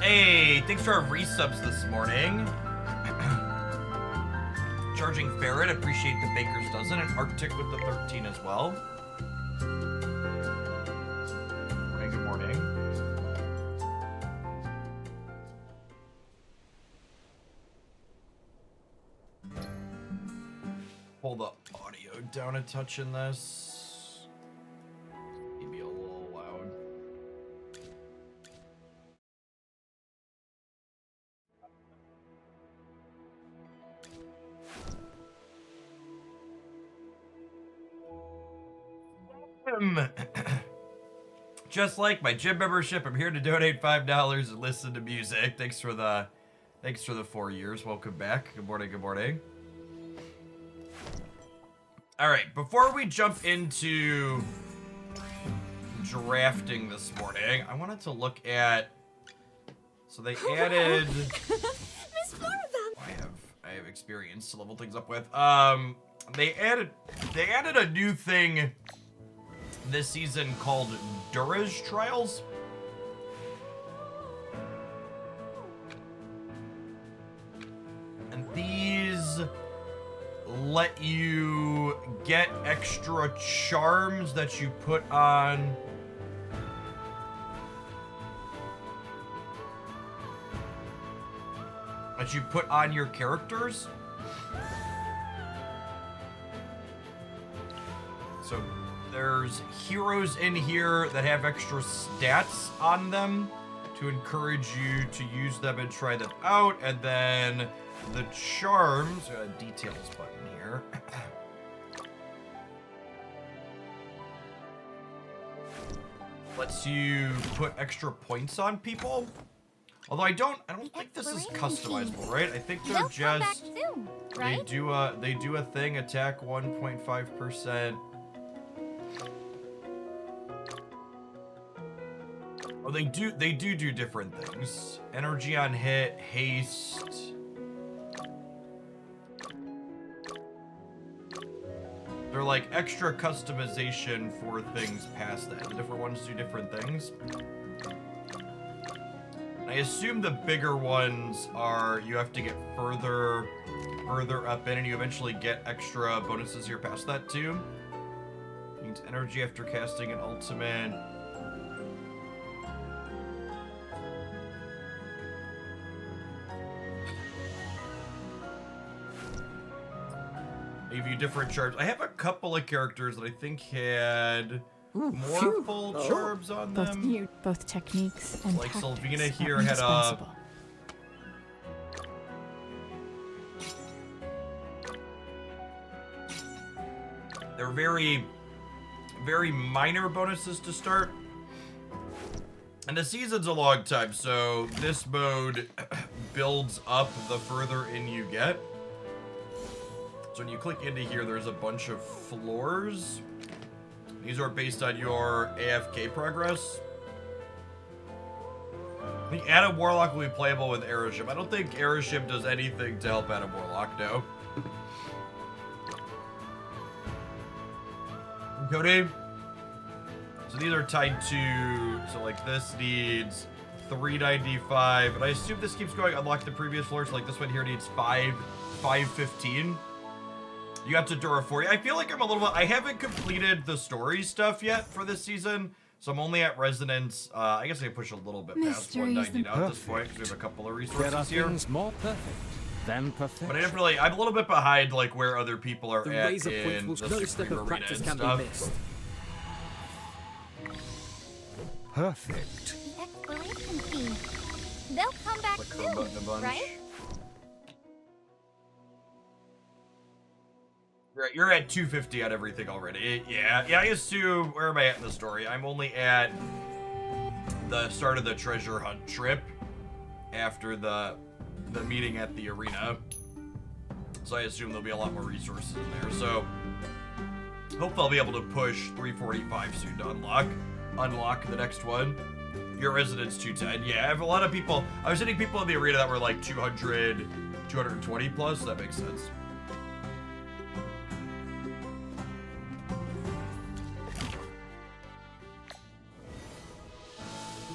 Hey, thanks for our resubs this morning. Charging Ferret, appreciate the Baker's Dozen, and Arctic with the 13 as well. Good morning. Pull the audio down a touch in this. Maybe a little loud. Just like my gym membership, I'm here to donate $5 and listen to music. Thanks for the 4 years. Welcome back. Good morning, good morning. All right, before we jump into drafting this morning, I wanted to look at, so they added I have experience to level things up with. They added a new thing this season called Durage Trials. And these let you get extra charms that you put on your characters. So there's heroes in here that have extra stats on them to encourage you to use them and try them out. And then the charms, details button here. Lets you put extra points on people. Although I don't think this is customizable, right? I think they're just soon, right? They do a thing, attack 1.5%. Oh, they do different things. Energy on hit, haste. They're like extra customization for things past that. The different ones do different things. I assume the bigger ones are you have to get further up in, and you eventually get extra bonuses here past that too. Means energy after casting an ultimate. Give you different charms. I have a couple of characters that I think had more full charms on them. Both techniques and like tactics Sylvina here are had a. They're very, very minor bonuses to start. And the season's a long time, so this mode builds up the further in you get. So when you click into here, there's a bunch of floors. These are based on your AFK progress. I think Adam Warlock will be playable with Aeroship. I don't think Aeroship does anything to help Adam Warlock, no. Cody? So these are tied to, so like this needs 395, and I assume this keeps going, unlock the previous floors, like this one here needs 515. You got to Dura 40. I feel like I'm a little bit, I haven't completed the story stuff yet for this season, so I'm only at Resonance. I guess I can push a little bit past 190 now at this point, because we have a couple of resources here. More perfect than perfection. But I didn't really, I'm a little bit behind like where other people are at in the no step of practice can be missed. Perfect. The exploration fee. They'll come back soon, right? You're at 250 on everything already. Yeah, I assume, where am I at in the story? I'm only at the start of the treasure hunt trip after the meeting at the arena. So I assume there'll be a lot more resources in there. So hope I'll be able to push 345 soon to unlock the next one. Your Residence 210. Yeah, I have a lot of people. I was hitting people in the arena that were like 200, 220 plus. So that makes sense.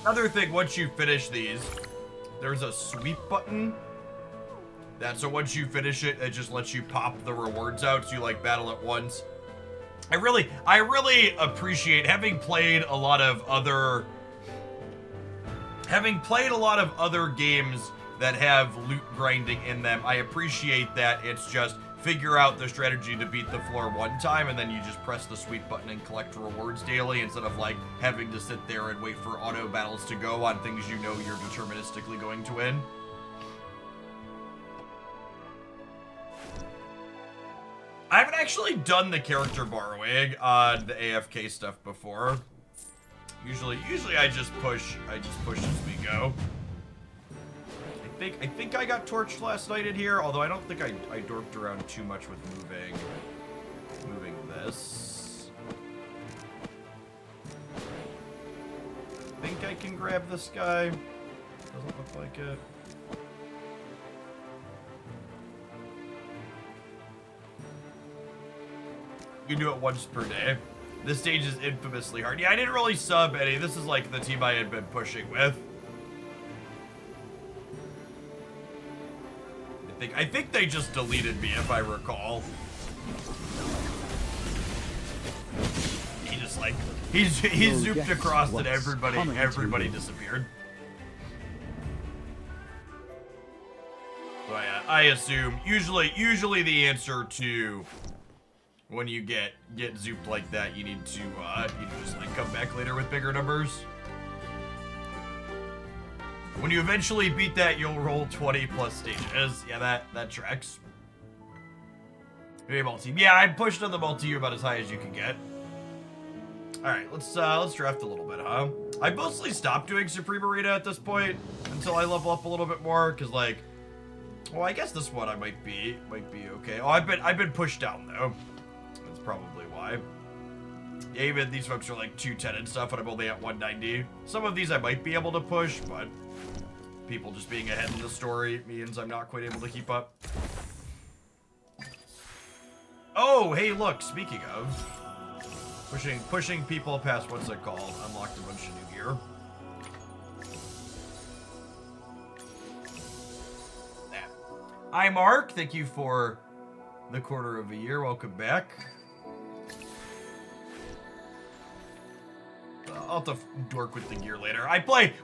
Another thing, once you finish these, there's a sweep button. So once you finish it, it just lets you pop the rewards out, so you like battle it once. I really appreciate having played a lot of other games that have loot grinding in them. I appreciate that it's just figure out the strategy to beat the floor one time, and then you just press the sweep button and collect rewards daily, instead of like having to sit there and wait for auto battles to go on things you know you're deterministically going to win. I haven't actually done the character borrowing on the AFK stuff before. Usually I just push as we go. I think I got torched last night in here, although I don't think I dorked around too much with moving this. I think I can grab this guy. Doesn't look like it. You do it once per day. This stage is infamously hard. Yeah, I didn't really sub any. This is like the team I had been pushing with. I think they just deleted me, if I recall. He just like he zooped across and everybody disappeared. So I assume usually the answer to when you get zooped like that, you need to just like come back later with bigger numbers. When you eventually beat that, you'll roll 20 plus stages. Yeah, that tracks. Maybe multi. Yeah, I pushed on the multi about as high as you can get. All right, let's draft a little bit, huh? I mostly stopped doing Supreme Arena at this point until I level up a little bit more, cause like, well, I guess this one I might be okay. Oh, I've been pushed down though. That's probably why. Yeah, even these folks are like 210 and stuff, and I'm only at 190. Some of these I might be able to push, but people just being ahead in the story means I'm not quite able to keep up. Oh, hey, look, speaking of pushing people past, what's it called? Unlocked a bunch of new gear. Hi, Mark. Thank you for the quarter of a year. Welcome back. I'll have to work with the gear later.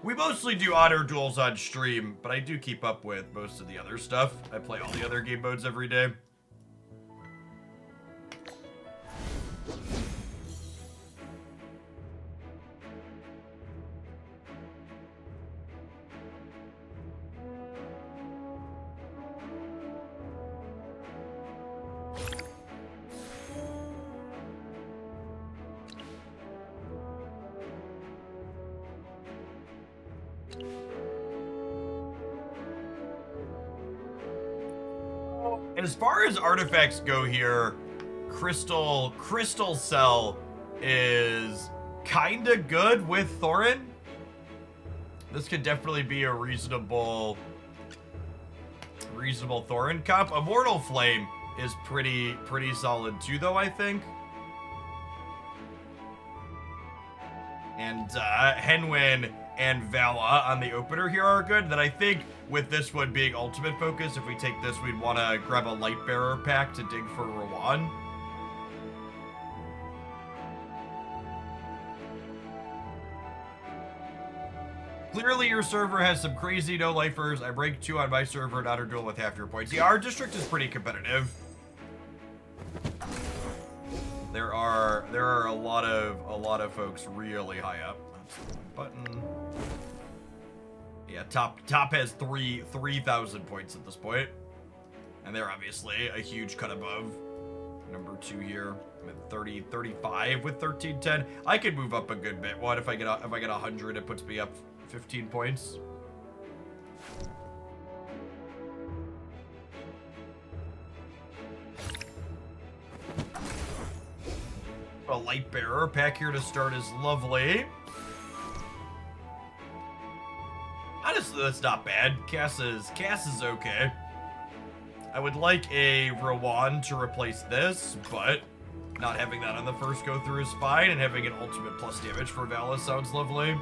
We mostly do honor duels on stream, but I do keep up with most of the other stuff. I play all the other game modes every day. And as far as artifacts go here, Crystal Cell is kinda good with Thorin. This could definitely be a reasonable Thorin comp. Immortal Flame is pretty solid too, though, I think. And Henwin and Vala on the opener here are good. Then I think with this one being ultimate focus, if we take this, we'd want to grab a light bearer pack to dig for Rawan. Clearly your server has some crazy no-lifers. I rank 2 on my server and honor duel with half your points. Yeah, our district is pretty competitive. There are a lot of folks really high up. That's the button. Yeah, top has 3,000 points at this point, and they're obviously a huge cut above. Number 2 here, I'm at 35 with 1310. I could move up a good bit. What if I get 100? It puts me up 15 points. A light bearer pack here to start is lovely. Honestly, that's not bad. Cass is okay. I would like a Rawan to replace this, but not having that on the first go through is fine, and having an ultimate plus damage for Vala sounds lovely.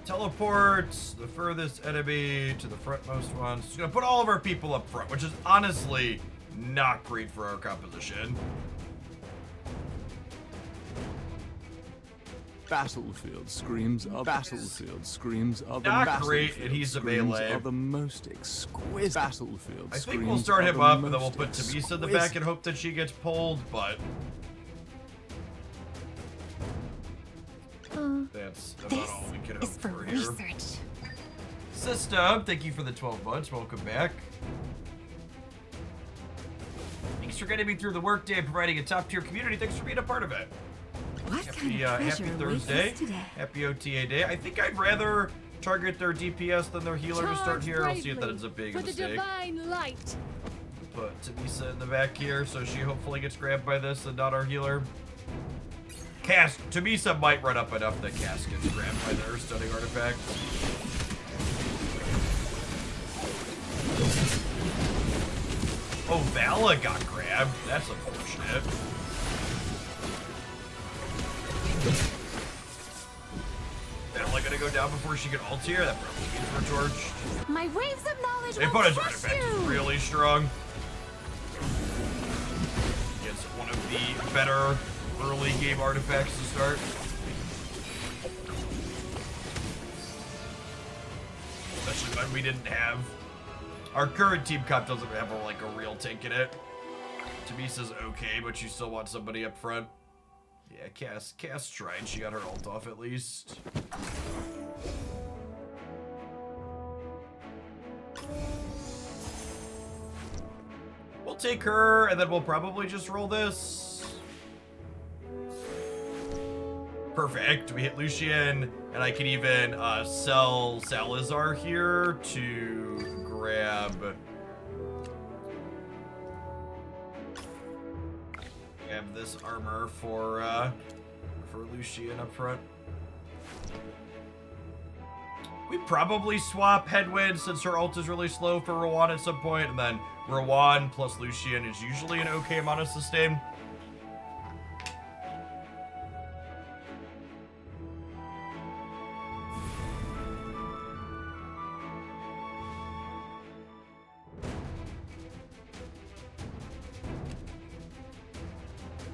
Teleports the furthest enemy to the frontmost one. So it's gonna put all of our people up front, which is honestly not great for our composition. Battlefield screams of battlefield screams of not great, and he's a melee. Of the most exquisite battlefield. I think we'll start him up, and then we'll put Tamisa in the back and hope that she gets pulled. But that's about all we can hope for here. Research. System, thank you for the 12 months. Welcome back. Thanks for getting me through the workday and providing a top-tier community. Thanks for being a part of it. What Happy, kind of happy Thursday. Happy OTA day. I think I'd rather target their DPS than their healer to start here. I'll see if that ends up being a mistake. Divine light. Put Tamisa in the back here, so she hopefully gets grabbed by this and not our healer. Tamisa might run up enough that Cass gets grabbed by their stunning artifact. Oh, Vala got grabbed. That's unfortunate. Vala gonna go down before she can ult here. That probably means we're torched. My waves of knowledge They will put his crush artifact is you. really strong. It's one of the better early game artifacts to start. Especially when we didn't have... Our current team comp doesn't have a real tank in it. Tamisa's okay, but you still want somebody up front. Yeah, Cass tried. She got her ult off at least. We'll take her, and then we'll probably just roll this. Perfect. We hit Lucian, and I can even sell Salazar here to grab... Have this armor for Lucian up front. We probably swap Headwind since her ult is really slow for Rowan at some point, and then Rowan plus Lucian is usually an okay amount of sustain.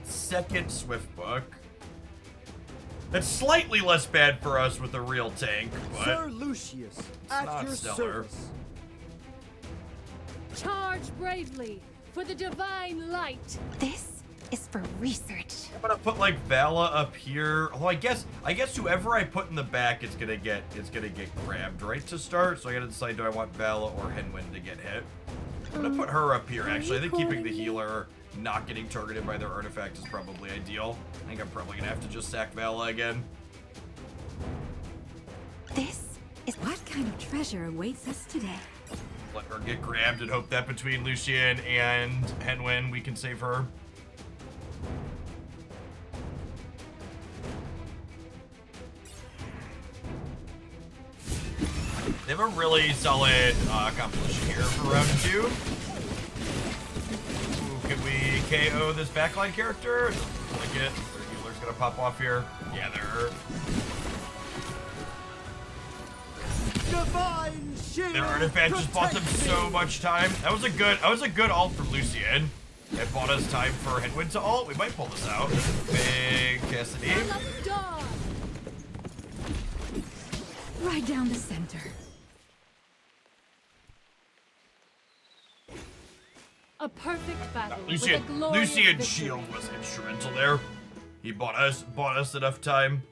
Second Swift Book. That's slightly less bad for us with a real tank, but Sir Lucius, at your stellar. service. Charge bravely for the divine light. This is for research. I'm gonna put like Vala up here. Although I guess whoever I put in the back is gonna get grabbed right to start. So I gotta decide, do I want Vala or Henwin to get hit? I'm gonna put her up here actually. I think keeping the healer not getting targeted by their artifact is probably ideal. I think I'm probably gonna have to just sack Vala again. This is what kind of treasure awaits us today. Let her get grabbed and hope that between Lucian and Henwin we can save her. They have a really solid composition here for round 2. Ooh, can we KO this backline character? Doesn't like it. Their healer's gonna pop off here. Yeah, they're... Divine shield. Their artifact just bought them so much time. That was a good ult from Lucian. It bought us time for Headwind to ult. We might pull this out. Big Cassidy. Dawn. Right down the center. A perfect battle. Lucian, with a glorious Lucian's victory. shield was instrumental there. He bought us enough time.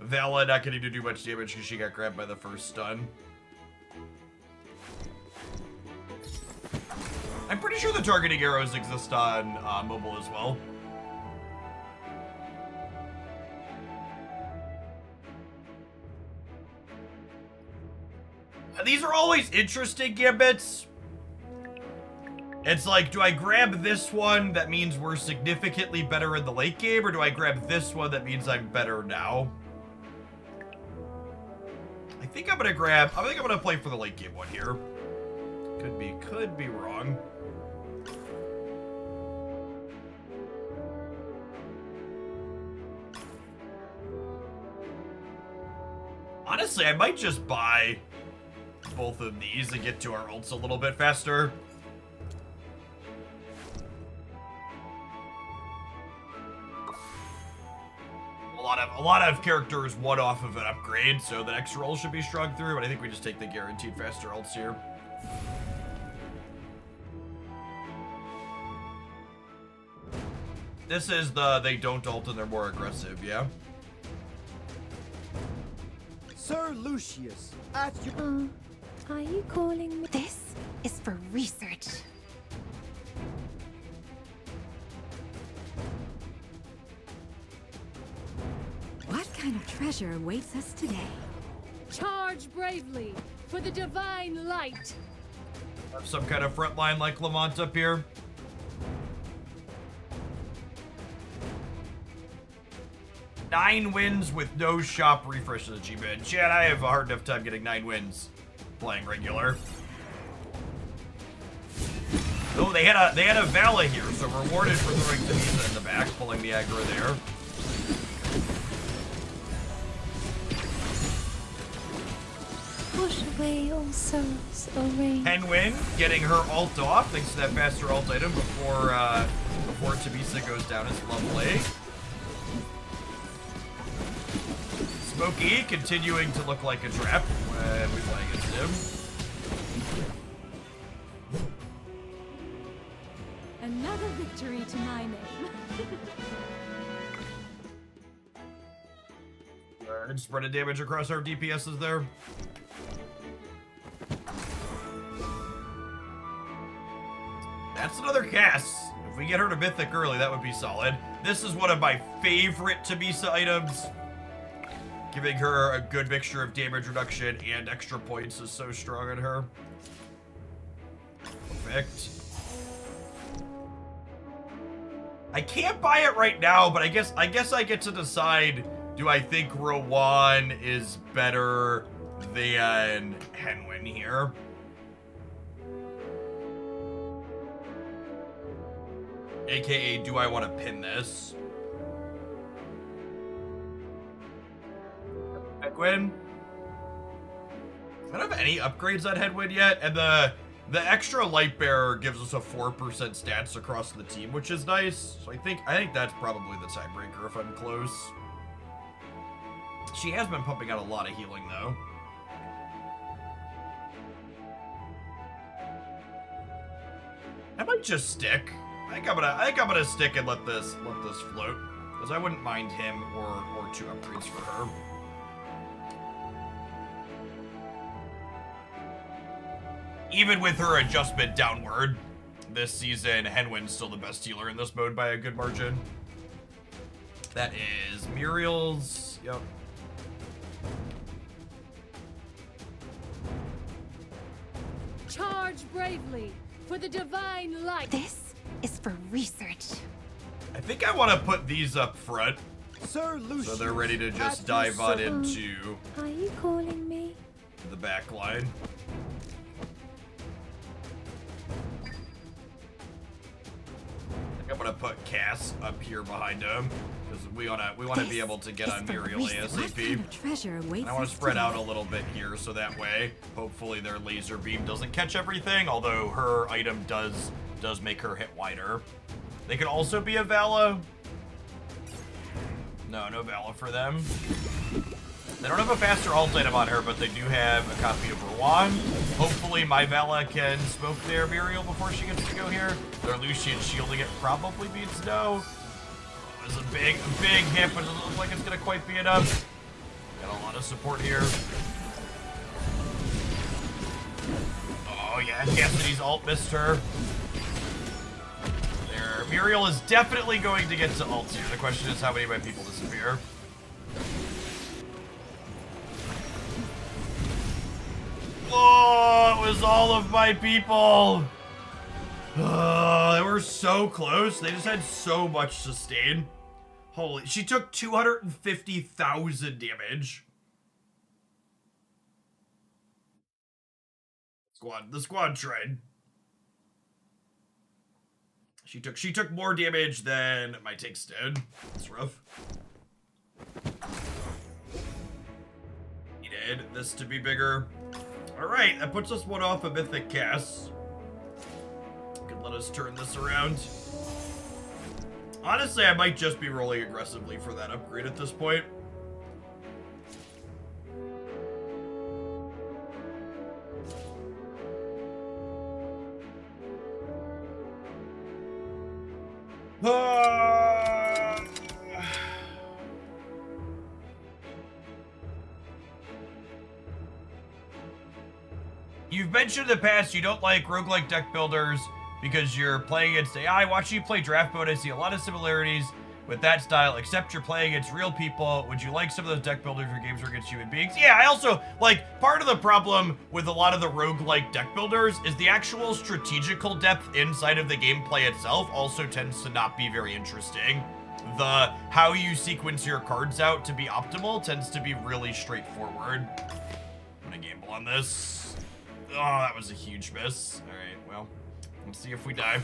Vala not getting to do much damage because she got grabbed by the first stun. I'm pretty sure the targeting arrows exist on mobile as well. These are always interesting gambits. It's like, do I grab this one that means we're significantly better in the late game, or do I grab this one that means I'm better now? I think I'm gonna play for the late game one here. Could be wrong. Honestly, I might just buy both of these and get to our ults a little bit faster. A lot of characters one off of an upgrade, so the next roll should be strung through, but I think we just take the guaranteed faster ults here. This is the they don't ult and they're more aggressive, yeah? Sir Lucius, at your... Are you calling me? This is for research. What kind of treasure awaits us today? Charge bravely for the divine light. Have some kind of front line like Lamont up here. Nine wins with no shop refreshes achievement. Chad, I have a hard enough time getting 9 wins playing regular. Oh, they had a Vala here, so rewarded for throwing Tamisa in the back, pulling the aggro there. Push away all souls, O rain. Henwin getting her ult off thanks to that faster ult item before Tamisa goes down. It's lovely. Smokey continuing to look like a trap when we play against him. Another victory to my name. Alright, spread of damage across our DPSs there. That's another cast. If we get her to Mythic early, that would be solid. This is one of my favorite Tamisa items. Giving her a good mixture of damage reduction and extra points is so strong on her. Perfect. I can't buy it right now, but I guess I get to decide, do I think Rowan is better than Henwin here? AKA, do I want to pin this? Headwind? I don't have any upgrades on Headwind yet, and the extra Light Bearer gives us a 4% stats across the team, which is nice. So I think that's probably the tiebreaker if I'm close. She has been pumping out a lot of healing though. I might just stick. I think I'm gonna stick and let this float, because I wouldn't mind him or 2 upgrades for her. Even with her adjustment downward, this season, Henwin's still the best healer in this mode by a good margin. That is Muriel's. Yep. Charge bravely for the divine light. This is for research. I think I want to put these up front, Sir Lucius, so they're ready to just dive on into Are you calling me? the back line. I'm gonna put Cass up here behind him because we wanna be able to get on Muriel ASAP. And I want to spread out a little bit here so that way, hopefully their laser beam doesn't catch everything. Although her item does make her hit wider. They could also be a Vala. No Vala for them. They don't have a faster ult item on her, but they do have a copy of Rowan. Hopefully my Vala can smoke their Muriel before she gets to go here. Their Lucian shielding it probably beats no. Oh, it's a big hit, but it doesn't look like it's gonna quite be enough. Got a lot of support here. Oh yeah, Cassidy's ult missed her. There, Muriel is definitely going to get to ult here. The question is how many of my people disappear. Oh, it was all of my people. They were so close. They just had so much sustain. Holy, she took 250,000 damage. The squad tried. She took more damage than my takes did. That's rough. needed this to be bigger. Alright, that puts us one off a Mythic Cass. Could let us turn this around. Honestly, I might just be rolling aggressively for that upgrade at this point. You've mentioned in the past you don't like roguelike deck builders because you're playing against AI. Watching you play draft mode, I see a lot of similarities with that style, except you're playing against real people. Would you like some of those deck builders or games where against human beings? Yeah, I also, like, part of the problem with a lot of the roguelike deck builders is the actual strategical depth inside of the gameplay itself also tends to not be very interesting. The how you sequence your cards out to be optimal tends to be really straightforward. I'm gonna gamble on this. Oh, that was a huge miss. All right, well, let's see if we die.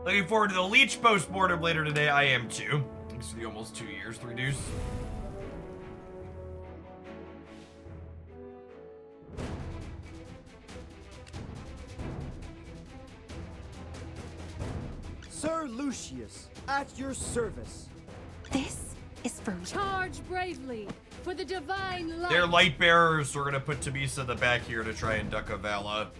Looking forward to the Leech post-mortem later today. I am too. Thanks for the almost 2 years, 3 deuce. Sir Lucius, at your service. This is for Charge bravely for the divine light. They're light bearers. We're gonna put Tabisa in the back here to try and duck a Vala.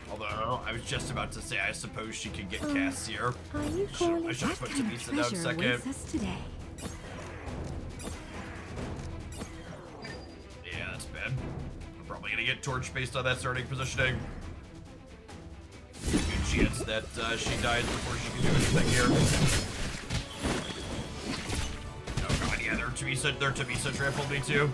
Although, I was just about to say, I suppose she could get Cass here. Are you I calling should what put kind of Tabisa down treasure second. awaits us today? Yeah, that's bad. I'm probably gonna get torched based on that starting positioning. Good chance that she dies before she can do anything here. Oh god, yeah, their Tabisa trampled me too.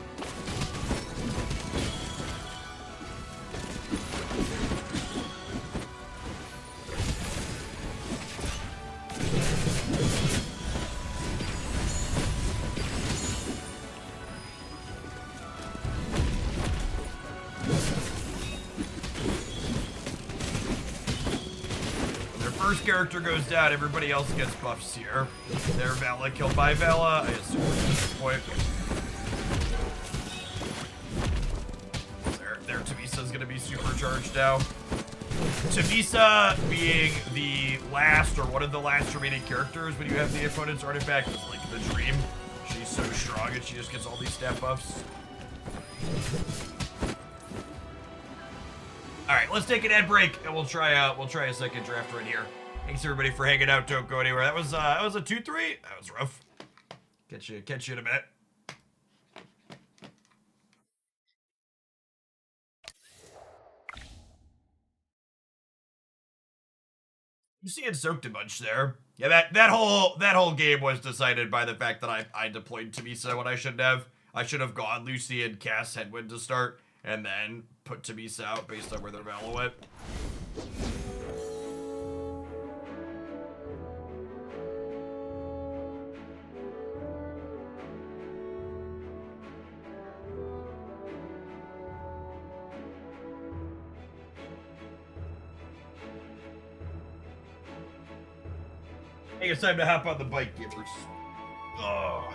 First character goes down, everybody else gets buffs here. Their Vala killed by Vala, I assume at this point. Their Tabisa's gonna be supercharged now. Tabisa being the last, or one of the last remaining characters when you have the opponent's artifact is like the dream. She's so strong and she just gets all these stat buffs. Alright, let's take an ad break and we'll try a second draft run here. Thanks everybody for hanging out. Don't go anywhere. That was a 2-3. That was rough. Catch you in a minute. You see it soaked a bunch there. Yeah, that whole game was decided by the fact that I deployed Tabisa when I shouldn't have. I should have gone Lucy and Cass Headwind to start, and then put Tabisa out based on where their Vala went. I think it's time to hop on the bike, givers. Oh.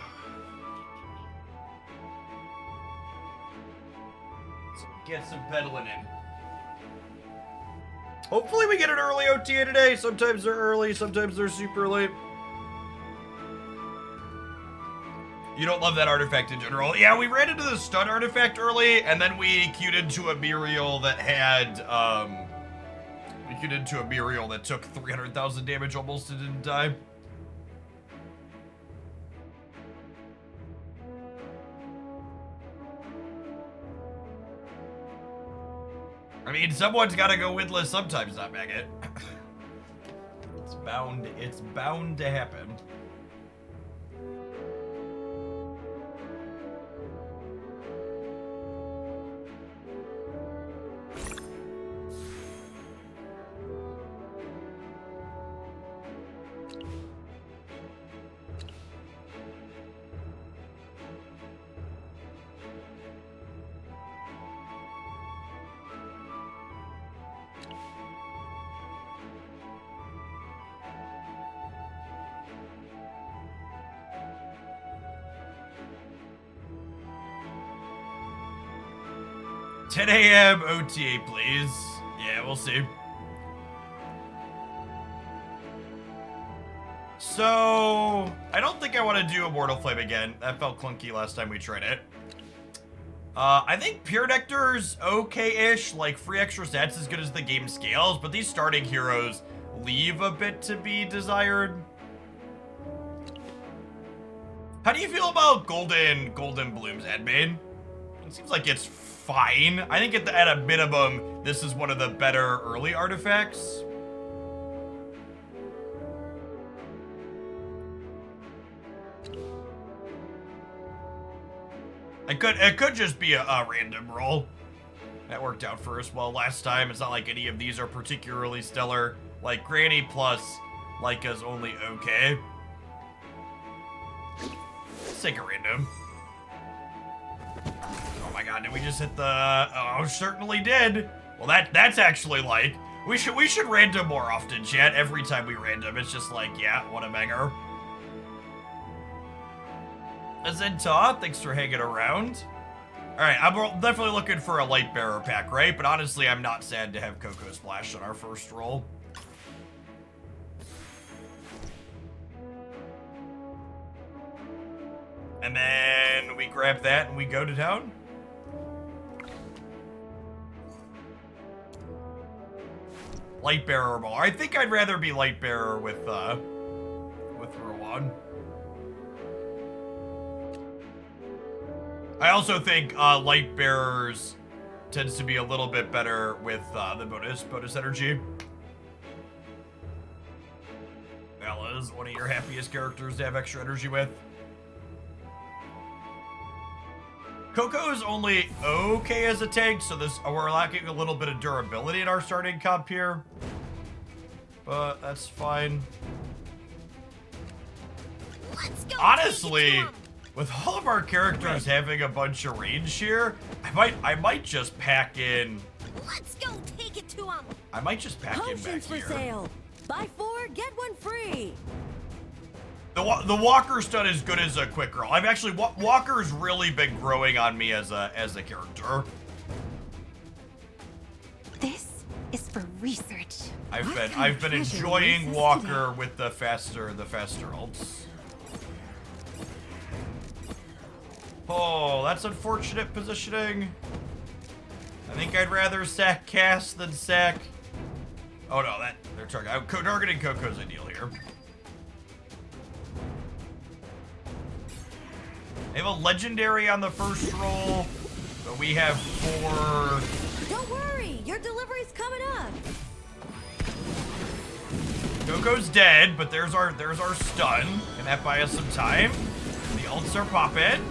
Get some pedaling in. Hopefully we get an early OTA today. Sometimes they're early, sometimes they're super late. You don't love that artifact in general. Yeah, we ran into the stun artifact early, and then we queued into a Muriel that had, we queued into a Muriel that took 300,000 damage almost and didn't die. I mean, someone's got to go winless sometimes, not Maggot. It's bound to happen. 10 a.m. OTA, please. Yeah, we'll see. So, I don't think I want to do Immortal Flame again. That felt clunky last time we tried it. I think Pure Nectar's okay-ish, like free extra stats as good as the game scales, but these starting heroes leave a bit to be desired. How do you feel about Golden Blooms, Admin? It seems like it's fine. I think at a minimum, this is one of the better early artifacts. It could just be a random roll. That worked out for us well last time. It's not like any of these are particularly stellar. Like Granny plus Leica's only okay. Let's take a random. Oh my god, did we just hit the... Oh, certainly did. Well, that's actually like... We should random more often, chat. Every time we random, it's just like, yeah, what a banger. Azenta, thanks for hanging around. Alright, I'm definitely looking for a light bearer pack, right? But honestly, I'm not sad to have Coco Splash on our first roll. And then we grab that and we go to town. Light bearer more. I think I'd rather be light bearer with Rowan. I also think light bearers tends to be a little bit better with the bonus energy. Bella's one of your happiest characters to have extra energy with. Coco's only okay as a tank, so we're lacking a little bit of durability in our starting comp here. But that's fine. Let's go. Honestly, with all of our characters having a bunch of range here, I might just pack in. Let's go take it to him. I might just pack in back Potions for here. sale. Buy 4, get 1 free. The Walker's done as good as a quick roll. I've actually Walker's really been growing on me as a character. This is for research. I've been enjoying Walker with the faster ults. Oh, that's unfortunate positioning. I think I'd rather sack Cass than sack. Oh no, they're targeting Coco's ideal here. They have a legendary on the first roll, but we have 4. Don't worry, your delivery's coming up. Coco's dead, but there's our stun. Can that buy us some time? The ults are popping.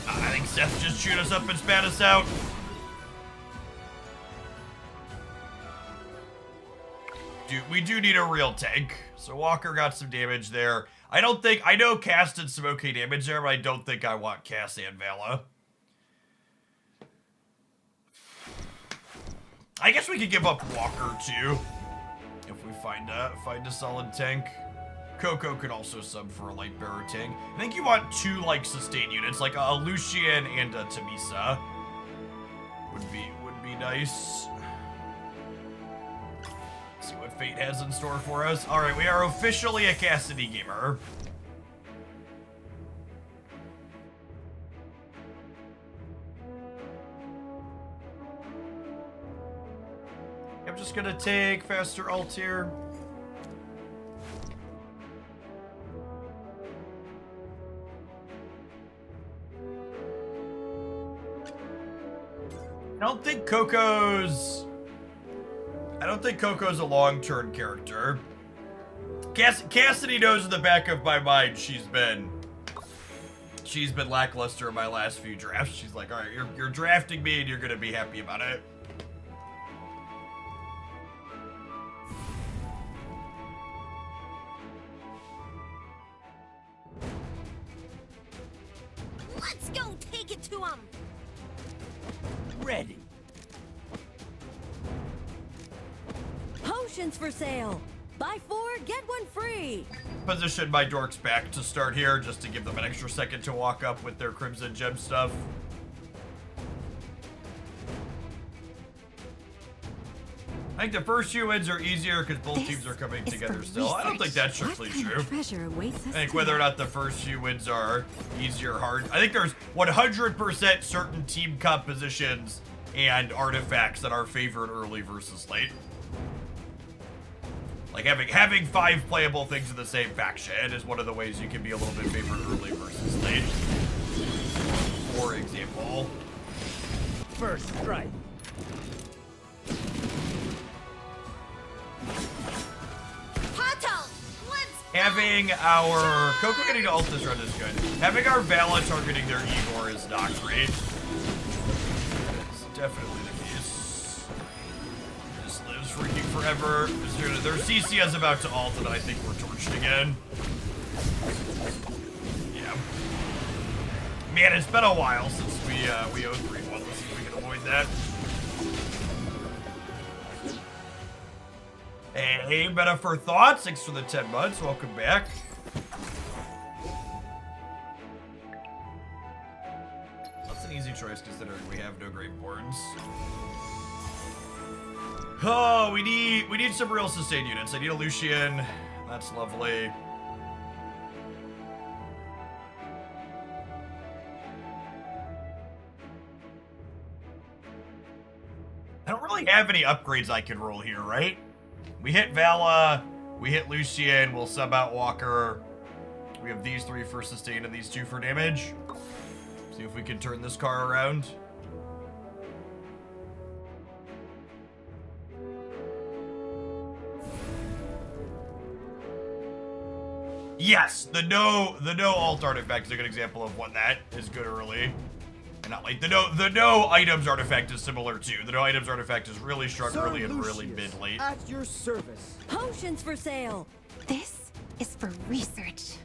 I think Seth just shoot us up and spat us out. We do need a real tank. So Walker got some damage there. I know Cass did some okay damage there, but I don't think I want Cass and Vala. I guess we could give up Walker too, if we find a solid tank. Coco could also sub for a light bearer tank. I think you want 2 like sustain units, like a Lucian and a Tamisa. Would be nice. See what fate has in store for us. All right, we are officially a Cassidy gamer. I'm just gonna take faster ult here. I don't think Coco's a long-term character. Cassidy knows in the back of my mind she's been lackluster in my last few drafts. She's like, all right, you're drafting me and you're gonna be happy about it. Let's go take it to him. Ready. Potions for sale. Buy 4, get 1 free. Position my dorks back to start here, just to give them an extra second to walk up with their Crimson Gem stuff. I think the first few wins are easier because both teams are coming together still. I don't think that's strictly true. Treasure awaits us. I think whether or not the first few wins are easier or hard. I think there's 100% certain team compositions and artifacts that are favored early versus late. Like having 5 playable things in the same faction is one of the ways you can be a little bit favored early versus late. For example. First strike. Having our Coco getting to ult this run is good. Having our Vala targeting their Igor is not great. It's definitely the case. This lives freaking forever. Their CC is about to ult and I think we're torched again. Yeah. Man, it's been a while since we 0-3-1. Let's see if we can avoid that. Hey, Meta for Thoughts, thanks for the 10 months, welcome back. That's an easy choice considering we have no great boards. Oh, we need some real sustain units. I need a Lucian, that's lovely. I don't really have any upgrades I can roll here, right? We hit Vala, we hit Lucian, we'll sub out Walker. We have these 3 for sustain and these 2 for damage. See if we can turn this car around. Yes, the no alt artifact is a good example of when that is good early. And not like the no items artifact is similar too. The no items artifact is really strong early and really mid late. At your service. Potions for sale. This is for research.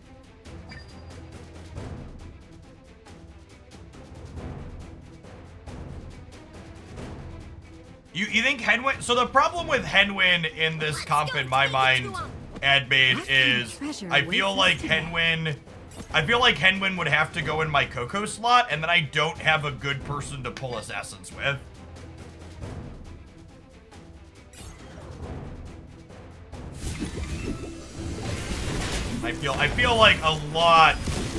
You think Henwin? So the problem with Henwin in this comp in my mind, Admaid, is I feel like Henwin would have to go in my Coco slot, and then I don't have a good person to pull Assassins with. I feel like a lot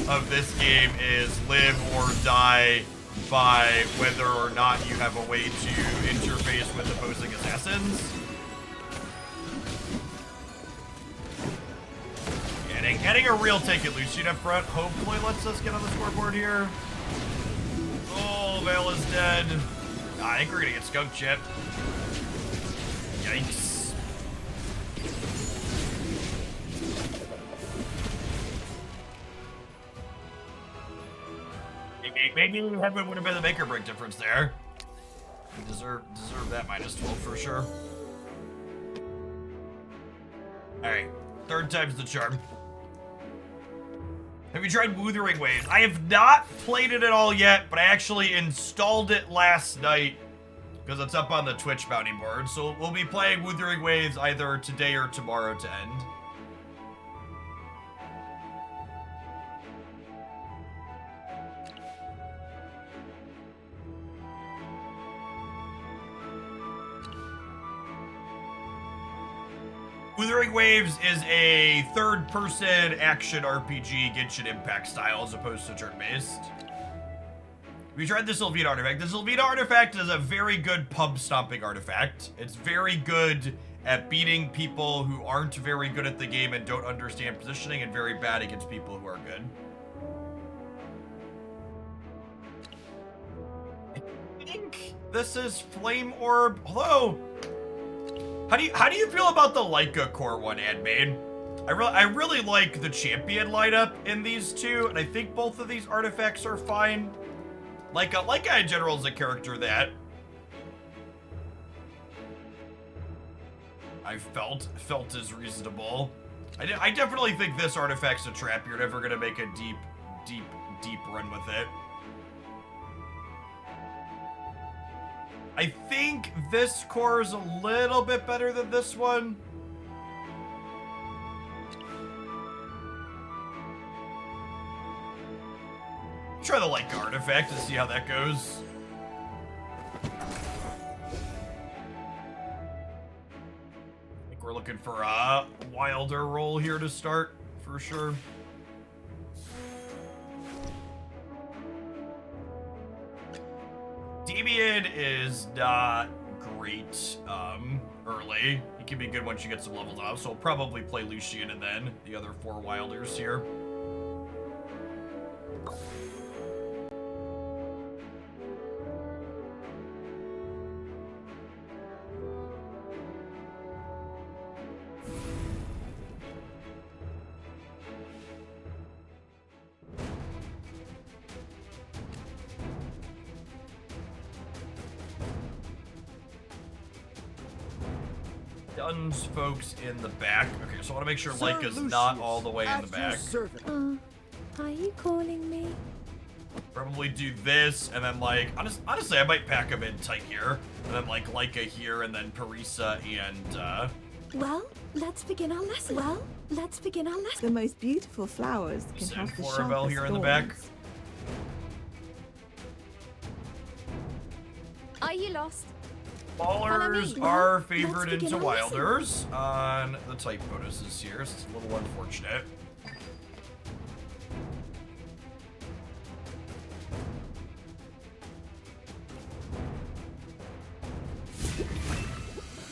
of this game is live or die by whether or not you have a way to interface with opposing Assassins. Getting a real take at Lucian up front hopefully lets us get on the scoreboard here. Oh, Vala's dead. I think we're gonna get skunk chip. Yikes. Maybe Heaven would have been the make or break difference there. We deserve that -12 for sure. Alright, 3rd time's the charm. Have you tried Wuthering Waves? I have not played it at all yet, but I actually installed it last night because it's up on the Twitch bounty board. So we'll be playing Wuthering Waves either today or tomorrow to end. Wuthering Waves is a third-person action RPG Genshin Impact style as opposed to turn-based. We tried the Sylvina artifact. The Sylvina artifact is a very good pub-stomping artifact. It's very good at beating people who aren't very good at the game and don't understand positioning, and very bad against people who are good. I think this is Flame Orb. Hello. How do you feel about the Leica core one, Admaid? I really like the champion lineup in these two, and I think both of these artifacts are fine. Leica in general is a character that I felt is reasonable. I definitely think this artifact's a trap. You're never gonna make a deep run with it. I think this core is a little bit better than this one. try the like artifact and see how that goes. I think we're looking for a wilder roll here to start, for sure. Damien is not great early. He can be good once you get some levels up, so I'll probably play Lucian and then the other 4 wilders here. Duns folks in the back. Okay, so I want to make sure Leica's not all the way in the back. Are you calling me? Probably do this, and then like, honestly, I might pack them in tight here, and then like Leica here, and then Parisa and Well, let's begin our lesson. The most beautiful flowers can have the Florabelle sharpest here in the back. thorns. Are you lost? Ballers are favored into wilders on the type bonuses here, so it's a little unfortunate.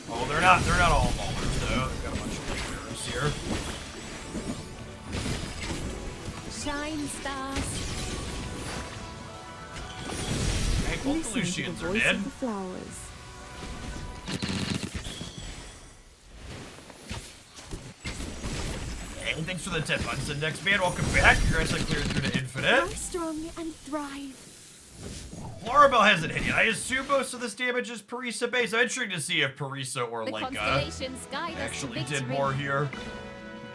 Oh, they're not all ballers though. They've got a bunch of players here. Shine stars. Hey, both the Listen to Lucians the are voice dead. of the flowers. Hey, thanks for the 10 months index, man. Welcome back. Congrats on clearing through to Infinite. Grow strong and thrive. Florabelle hasn't hit yet. I assume most of this damage is Parisa based. I'm intrigued to see if Parisa or The Leica constellations guide us to actually victory. did more here.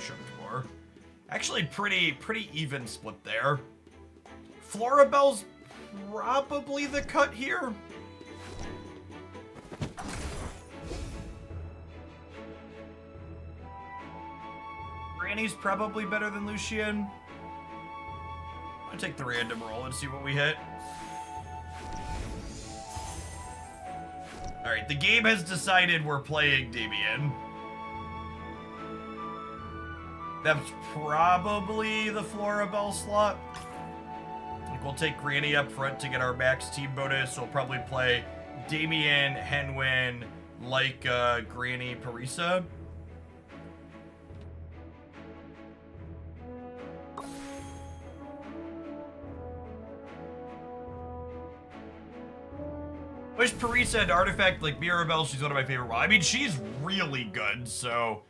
Choked more. Actually, pretty even split there. Florabelle's probably the cut here. Granny's probably better than Lucian. I'll take the random roll and see what we hit. Alright, the game has decided we're playing Damien. That's probably the Florabelle slot. Like, we'll take Granny up front to get our max team bonus. So we'll probably play Damien, Henwin, Leica, Granny, Parisa. Wish Parisa had Artifact like Mirabelle. She's one of my favorite. I mean, she's really good, so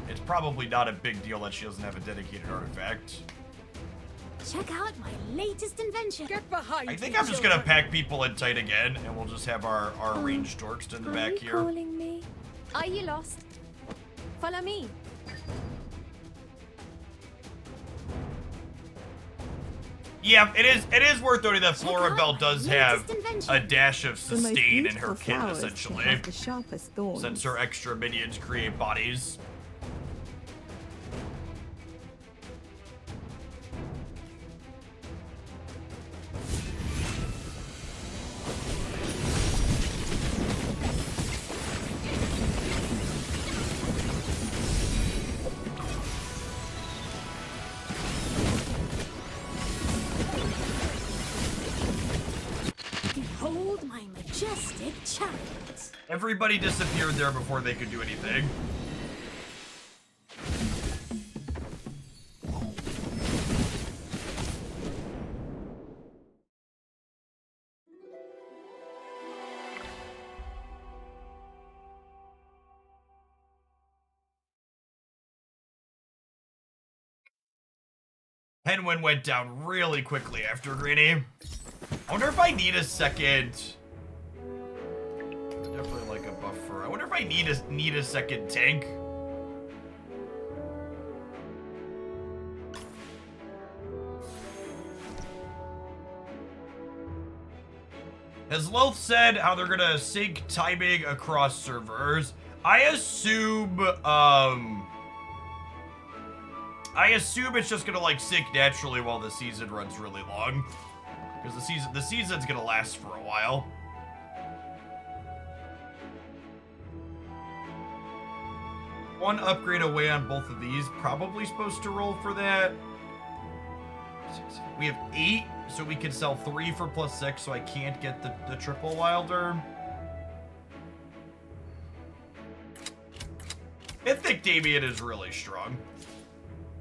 it's probably not a big deal that she doesn't have a dedicated artifact. Check out my latest invention. Get behind I think me, I'm just gonna children. pack people in tight again, and we'll just have our ranged dorks in the Are back you here. calling me? Are you lost? Follow me. Yeah, it is worth noting that Check out Florabelle my does have latest invention. a dash of The most sustain in her beautiful kit, flowers can essentially, have the sharpest thorns. since her extra minions create bodies. Behold my majestic chariot. Everybody disappeared there before they could do anything. Henwin went down really quickly after Greeny. I wonder if I need a second. Definitely like a buffer. I wonder if I need a second tank. As Loth said, how they're gonna sync timing across servers. I assume it's just gonna like sync naturally while the season runs really long. Because the season's gonna last for a while. One upgrade away on both of these. Probably supposed to roll for that. We have 8, so we can sell 3 for +6, so I can't get the triple wilder. Mythic Damien is really strong.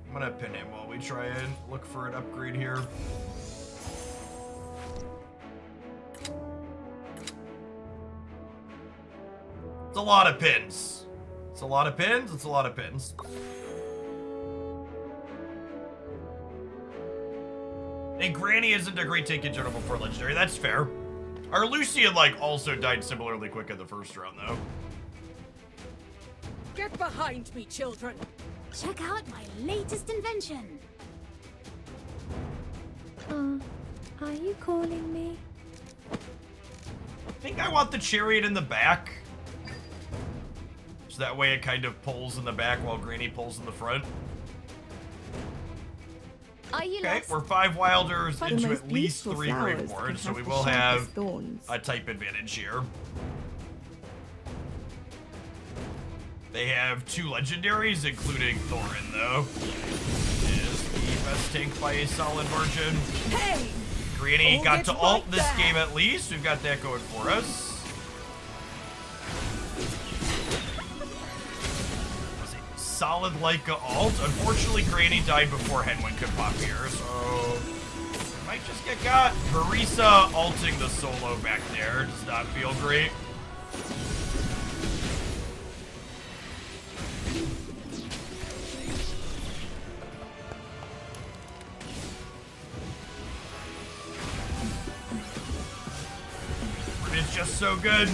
I'm gonna pin him while we try and look for an upgrade here. It's a lot of pins. It's a lot of pins. It's a lot of pins. And Granny isn't a great take in general before Legendary. That's fair. Our Lucian, like, also died similarly quick in the first round, though. Get behind me, children. Check out my latest invention. Are you calling me? I think I want the chariot in the back. So that way it kind of pulls in the back while Granny pulls in the front. Are you Okay, lost? we're 5 wilders The into most at least beautiful 3 flowers great can wards, so we the will have sharpest thorns. a type advantage here. They have 2 legendaries, including Thorin, though. Is the best tank by a solid margin. Hey! Granny Who got gets to ult right this back? game at least. We've got that going for us. Solid Leica ult. Unfortunately, Granny died before Henwin could pop here, so might just get got. Harissa ulting the solo back there does not feel great. It's just so good.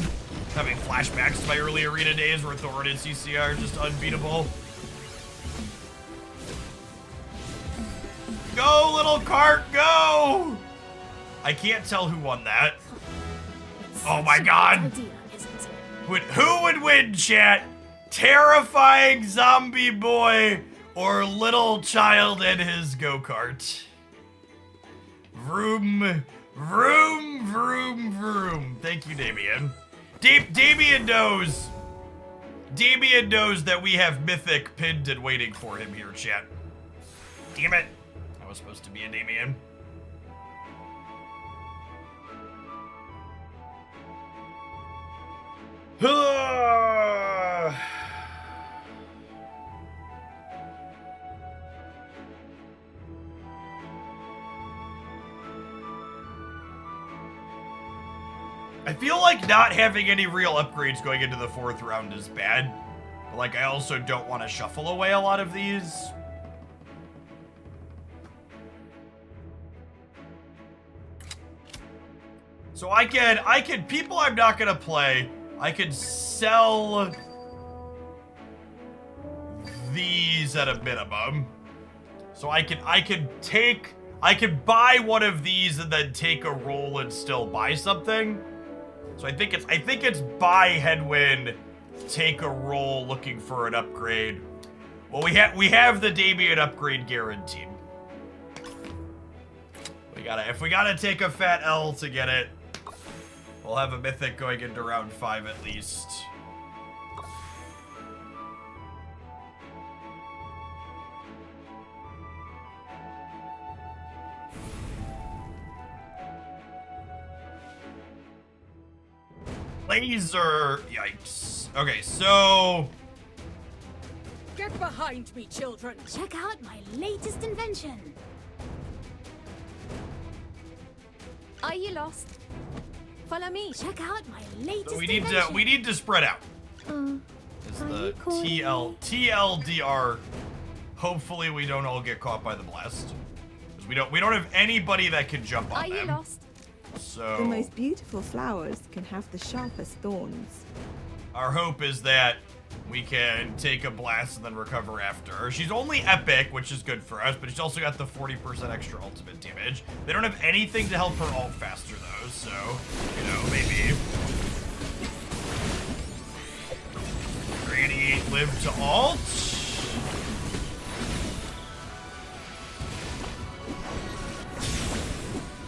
Having flashbacks to my early arena days where Thorin and CCR are just unbeatable. Go, little cart, go! I can't tell who won that. Oh my god! Idea, isn't it? Who would win, chat? Terrifying zombie boy or little child and his go-kart? Vroom, vroom, vroom, vroom. Thank you, Damien. Damien knows. Damien knows that we have Mythic pinned and waiting for him here, chat. Damn it. I was supposed to be a Damien. I feel like not having any real upgrades going into the 4th round is bad. But like, I also don't want to shuffle away a lot of these. So I can, people I'm not gonna play, I could sell these at a minimum. So I can buy one of these and then take a roll and still buy something. So I think it's buy Headwind, take a roll looking for an upgrade. Well, we have the Damien upgrade guaranteed. If we gotta take a fat L to get it, we'll have a Mythic going into round 5 at least. Laser, yikes. Okay, so Get behind me, children. Check out my latest invention. Are you lost? Follow me. Check out my latest we invention. need to spread out. Is Are the you calling TLDR. Hopefully we don't all get caught by the blast. Because we don't have anybody that can jump on Are you them. lost? So The most beautiful flowers can have the sharpest thorns. our hope is that we can take a blast and then recover after. She's only epic, which is good for us, but she's also got the 40% extra ultimate damage. They don't have anything to help her ult faster though, so, you know, maybe. Granny live to ult.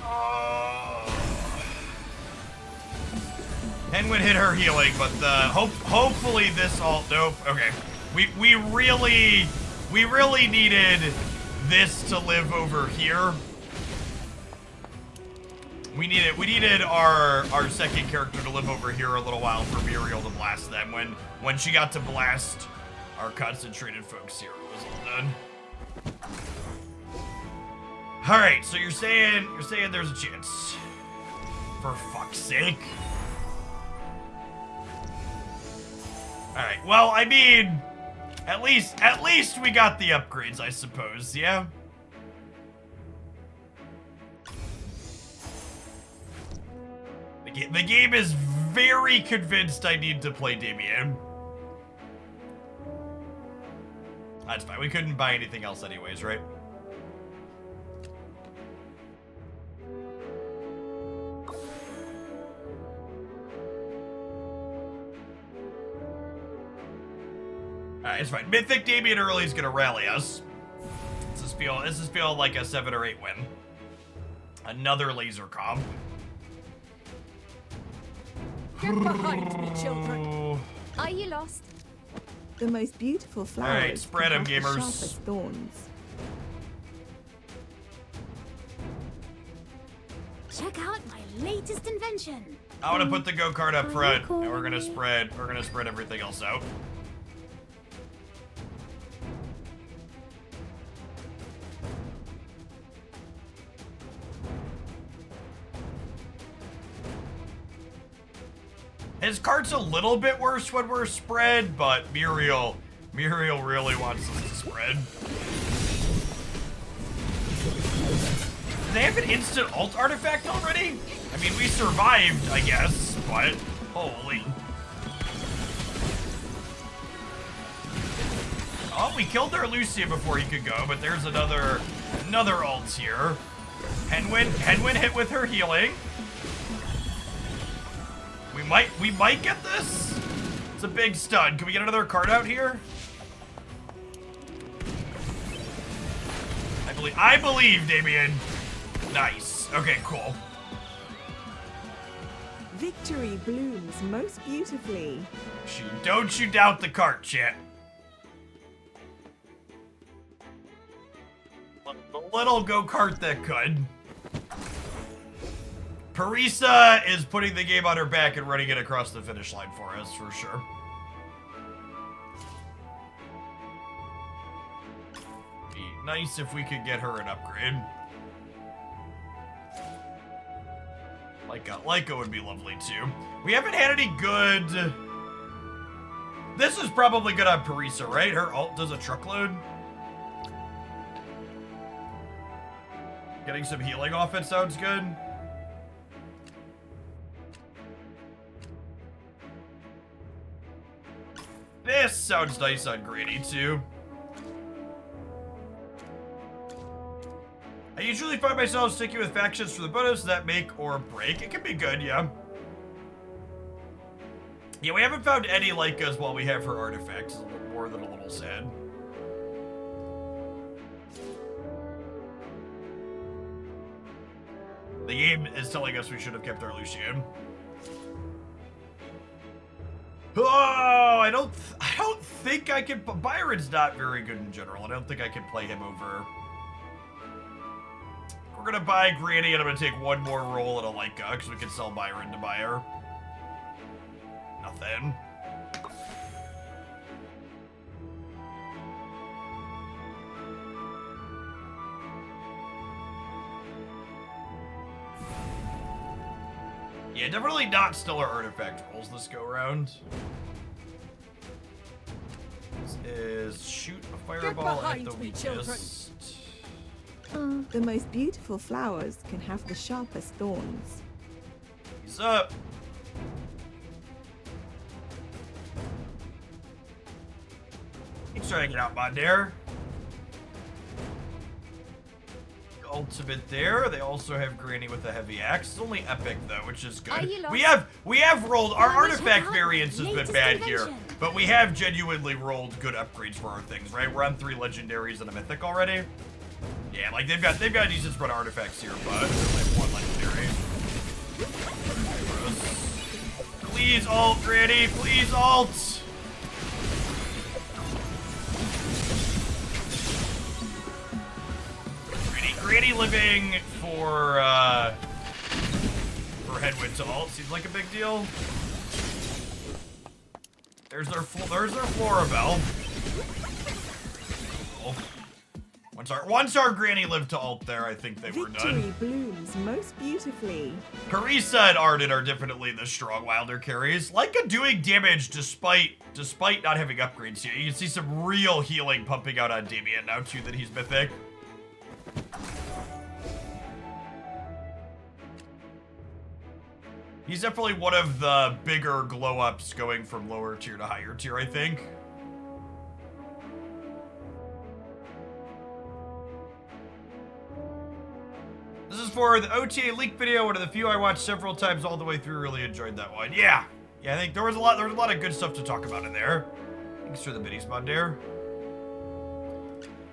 Oh. Henwin hit her healing, but hopefully this all nope. Okay, we really needed this to live over here. We needed our second character to live over here a little while for Muriel to blast them. When she got to blast our concentrated folks here, it was all done. All right, so you're saying there's a chance. For fuck's sake. All right. Well, I mean, at least we got the upgrades, I suppose. Yeah. The game is very convinced I need to play Damien. That's fine. We couldn't buy anything else anyways, right? Alright, it's fine. Mythic Damien early is gonna rally us. This is feel like a 7 or 8 win. Another laser comp. Get behind me, children. Are you lost? The most beautiful flowers. All right, spread 'em, can have the gamers. sharpest thorns. Check out my latest invention. I want to put the go-kart up front, and we're gonna spread everything else out. His cart's a little bit worse when we're spread, but Muriel really wants us to spread. Do they have an instant ult artifact already? I mean, we survived, I guess, but holy. Oh, we killed their Lucia before he could go, but there's another ult here. Henwin hit with her healing. We might get this. It's a big stun. Can we get another card out here? I believe, Damien. Nice. Okay, cool. Victory blooms most beautifully. Don't you doubt the cart, chat. The little go-kart that could. Parisa is putting the game on her back and running it across the finish line for us, for sure. Be nice if we could get her an upgrade. Leica would be lovely too. We haven't had any good... This is probably good on Parisa, right? Her ult does a truckload. Getting some healing off it sounds good. This sounds nice on Granny, too. I usually find myself sticking with factions for the bonus that make or break. It can be good, yeah. Yeah, we haven't found any Leica's while we have her artifacts. It's a little more than a little sad. The game is telling us we should have kept our Lucian. Oh, I don't think I can. Byron's not very good in general. I don't think I can play him over. We're gonna buy Granny, and I'm gonna take one more roll at a Leica because we can sell Byron to buy her. Nothing. Yeah, definitely not stellar artifact rolls this go around. This is shoot a fireball at the weakest. The most beautiful flowers can have the sharpest thorns. He's up. Thanks for hanging out, Mod Dare. Ultimate there. They also have Granny with a heavy axe. It's only epic though, which is good. We have rolled our artifact variance has been bad here, but we have genuinely rolled good upgrades for our things, right? We're on 3 legendaries and a mythic already. Yeah, like they've got decent spread artifacts here, but there's like 1 legendary. Please ult, Granny. Please ult. Granny living for Headwind to ult seems like a big deal. There's their Florabelle. Once our Granny lived to ult there, I think they were done. Victory blooms most beautifully. Parisa and Arden are definitely the strong Wilder carries. Leica doing damage despite not having upgrades yet. You can see some real healing pumping out on Damien now too that he's mythic. He's definitely one of the bigger glow-ups going from lower tier to higher tier, I think. This is for the OTA leak video, one of the few I watched several times all the way through. Really enjoyed that one. Yeah, I think there was a lot of good stuff to talk about in there. Thanks for the minis, Mondaire.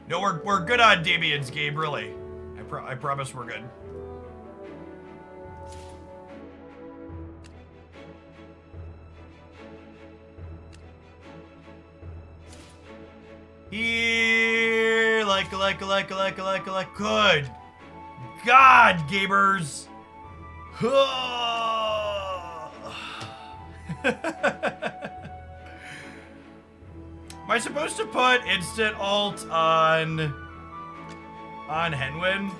No, we're good on Damien's game, really. I promise we're good. Here, like, good. God, gamers. Am I supposed to put instant ult on Henwin?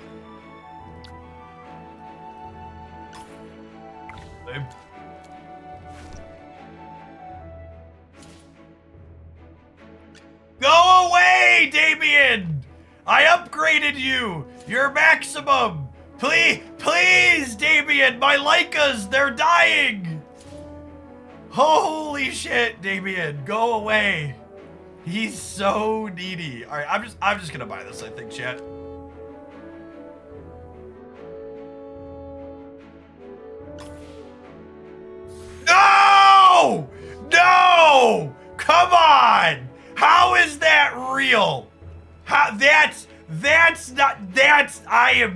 Go away, Damien! I upgraded you! You're maximum! Please, Damien! My Lycas, they're dying! Holy shit, Damien, go away. He's so needy. Alright, I'm just gonna buy this, I think, chat. No! No! Come on! How is that real?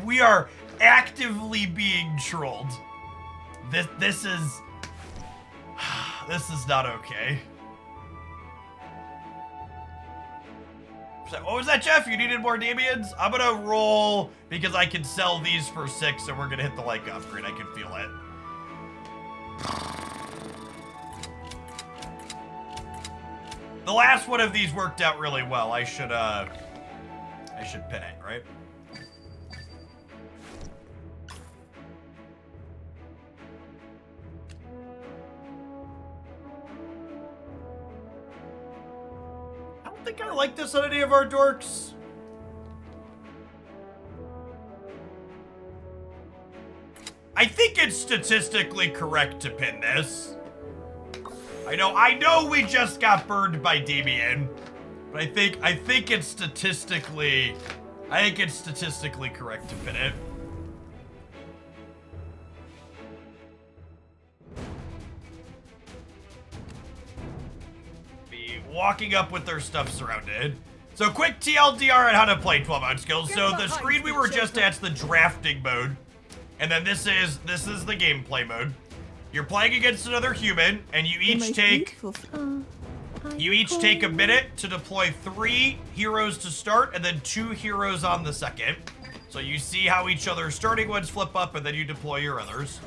We are actively being trolled. This is not okay. So, what was that, Jeff? You needed more Damiens? I'm gonna roll because I can sell these for 6 and we're gonna hit the like upgrade. I can feel it. The last one of these worked out really well. I should pin it, right? I don't think I like this on any of our dorks. I think it's statistically correct to pin this. I know we just got burned by Damien, but I think it's statistically correct to pin it. Be walking up with their stuff surrounded. So quick TLDR on how to play 12-ounce skills. So the screen we were just at's the drafting mode, and then this is the gameplay mode. You're playing against another human, and you each take a minute to deploy 3 heroes to start, and then 2 heroes on the second. So you see how each other's starting ones flip up, and then you deploy your others.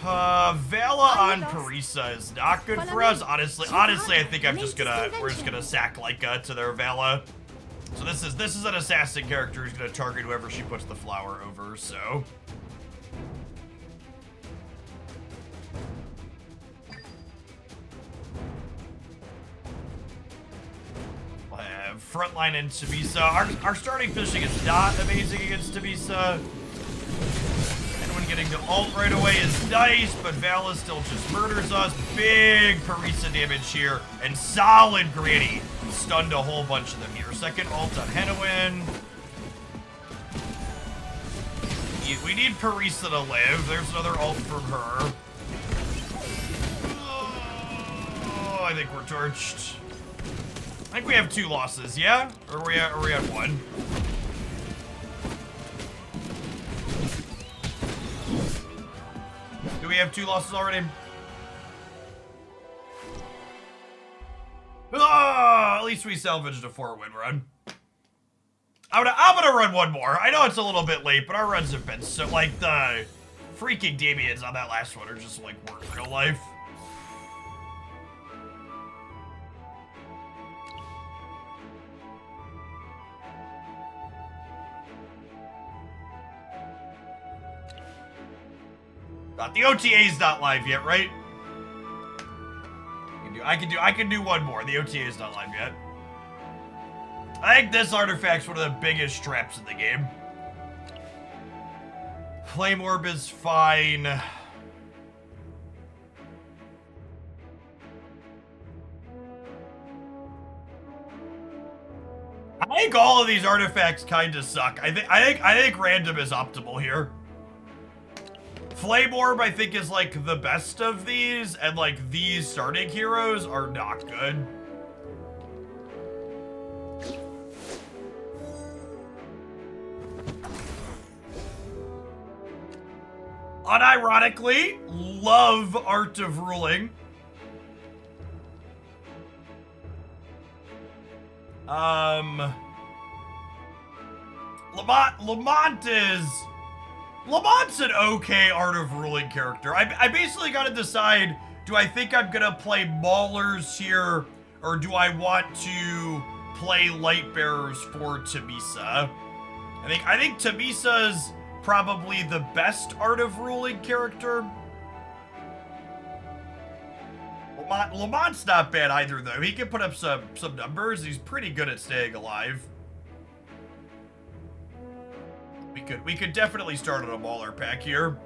Vala on Parisa is not good for us. Honestly, I think we're just gonna sack Leica to their Vala. So this is an assassin character who's gonna target whoever she puts the flower over. So. Frontline and Tabisa. Our starting fishing is not amazing against Tabisa. And when getting to ult right away is nice, but Vala still just murders us. Big Parisa damage here, and solid Granny. Stunned a whole bunch of them here. Second ult on Henowin. We need Parisa to live. There's another ult from her. Oh, I think we're torched. I think we have 2 losses, yeah? Or are we at 1? we have 2 losses already? Oh, at least we salvaged a 4-win run. I'm gonna run one more. I know it's a little bit late, but our runs have been so, like, the freaking Damians on that last one are just, like, work real life. The OTA's not live yet, right? I can do one more. The OTA's not live yet. I think this artifact's one of the biggest traps in the game. Flame Orb is fine. I think all of these artifacts kind of suck. I think random is optimal here. Flame Orb, I think, is, like, the best of these, and, like, these starting heroes are not good. Unironically, love Art of Ruling. Lamont's an okay Art of Ruling character. I basically gotta decide, do I think I'm gonna play Maulers here, or do I want to play Lightbearers for Tamisa? I think Tamisa's probably the best Art of Ruling character. Lamont's not bad either, though. He can put up some numbers. He's pretty good at staying alive. We could definitely start on a Mauler pack here.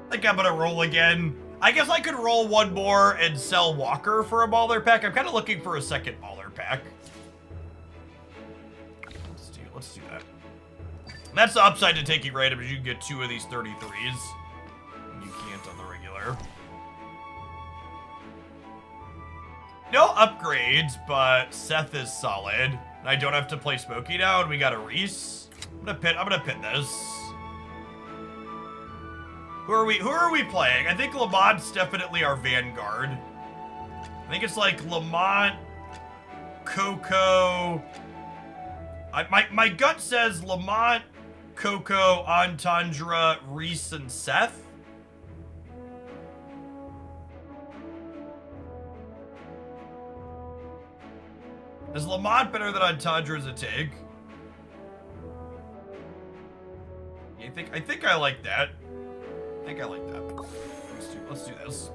I think I'm gonna roll again. I guess I could roll one more and sell Walker for a Mauler pack. I'm kind of looking for a second Mauler pack. Let's do that. That's the upside to taking random, is you can get 2 of these 33s. And you can't on the regular. No upgrades, but Seth is solid. And I don't have to play Smokey now, and we got a Reese. I'm gonna pin this. Who are we playing? I think Lamont's definitely our vanguard. I think it's like Lamont, Coco. My gut says Lamont, Coco, Antandra, Reese, and Seth. Is Lamont better than Antandra as a TIG? Yeah, I think I like that. I think I like that. Let's do this.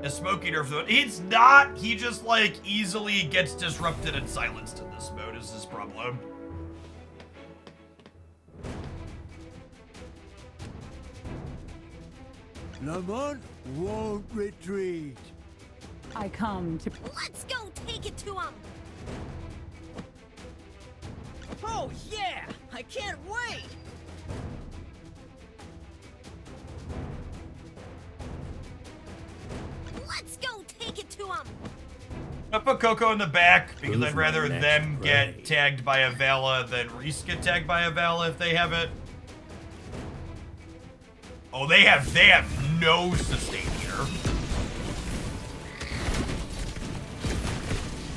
A Smokey nerf though. It's not. He just like easily gets disrupted and silenced in this mode is his problem. Lamont won't retreat. I come to... Let's go take it to him! Oh, yeah! I can't wait! Let's go take it to him! I put Coco in the back because I'd rather them get tagged by a Vala than Reese get tagged by a Vala if they have it. Oh, they have no sustain here.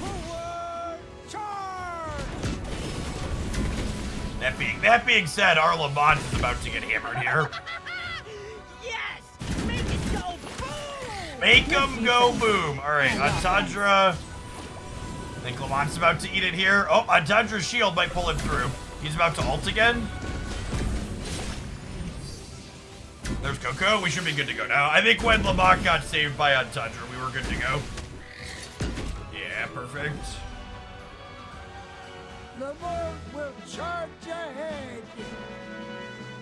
Forward charge! That being said, our Lamont is about to get hammered here. Yes! Make it go boom! Make him go boom. All right, Antandra. I think Lamont's about to eat it here. Oh, Antandra's shield might pull him through. He's about to ult again. There's Coco. We should be good to go now. I think when Lamont got saved by Antandra, we were good to go. Yeah, perfect. Lamont will charge ahead.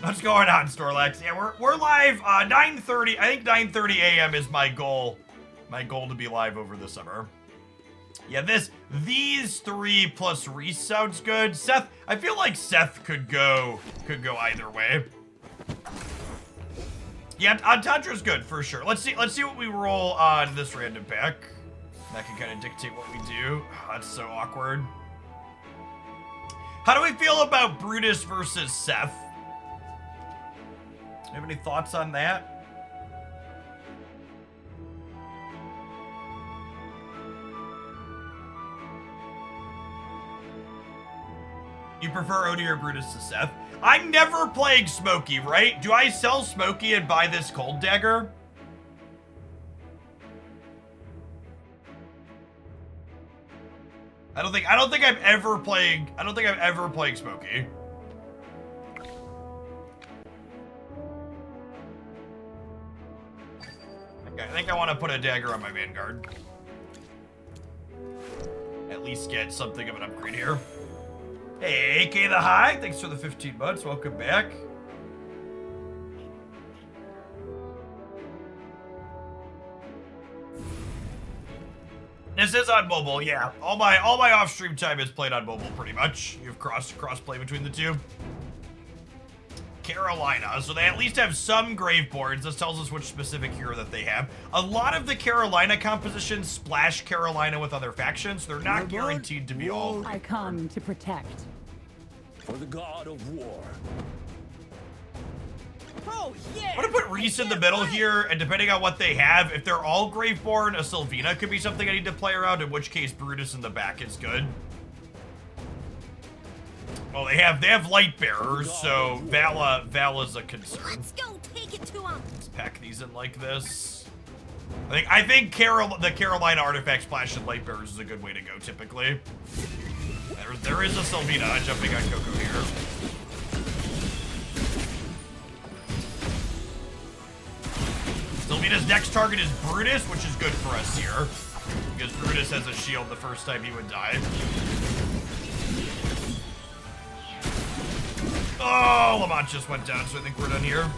What's going on, Snorlax? Yeah, we're live 9:30. I think 9:30 a.m. is my goal. My goal to be live over the summer. Yeah, these 3 plus Reese sounds good. Seth, I feel like Seth could go either way. Yeah, Tantra's good for sure. Let's see what we roll on this random pack. That can kind of dictate what we do. Oh, that's so awkward. How do we feel about Brutus versus Seth? Have any thoughts on that? You prefer OTA or Brutus to Seth? I'm never playing Smokey, right? Do I sell Smokey and buy this Cold Dagger? I don't think I'm ever playing Smokey. Okay, I think I want to put a dagger on my Vanguard. At least get something of an upgrade here. Hey, AK the High, thanks for the 15 months. Welcome back. This is on mobile, yeah. All my off-stream time is played on mobile, pretty much. You have cross play between the two. Carolina, so they at least have some Graveborns. This tells us which specific hero that they have. A lot of the Carolina compositions splash Carolina with other factions. They're not guaranteed to be all. I come to protect. For the god of war. Oh, yeah! I'm gonna put Reese in the middle here, and depending on what they have, if they're all Graveborn, a Sylvina could be something I need to play around, in which case Brutus in the back is good. Well, they have light bearers, so Vala's a concern. Let's go take it to him. Let's pack these in like this. I think the Carolina artifact splash and light bearers is a good way to go typically. There is a Sylvina jumping on Coco here. Sylvina's next target is Brutus, which is good for us here, because Brutus has a shield the first time he would die. Oh, Lamont just went down, so I think we're done here.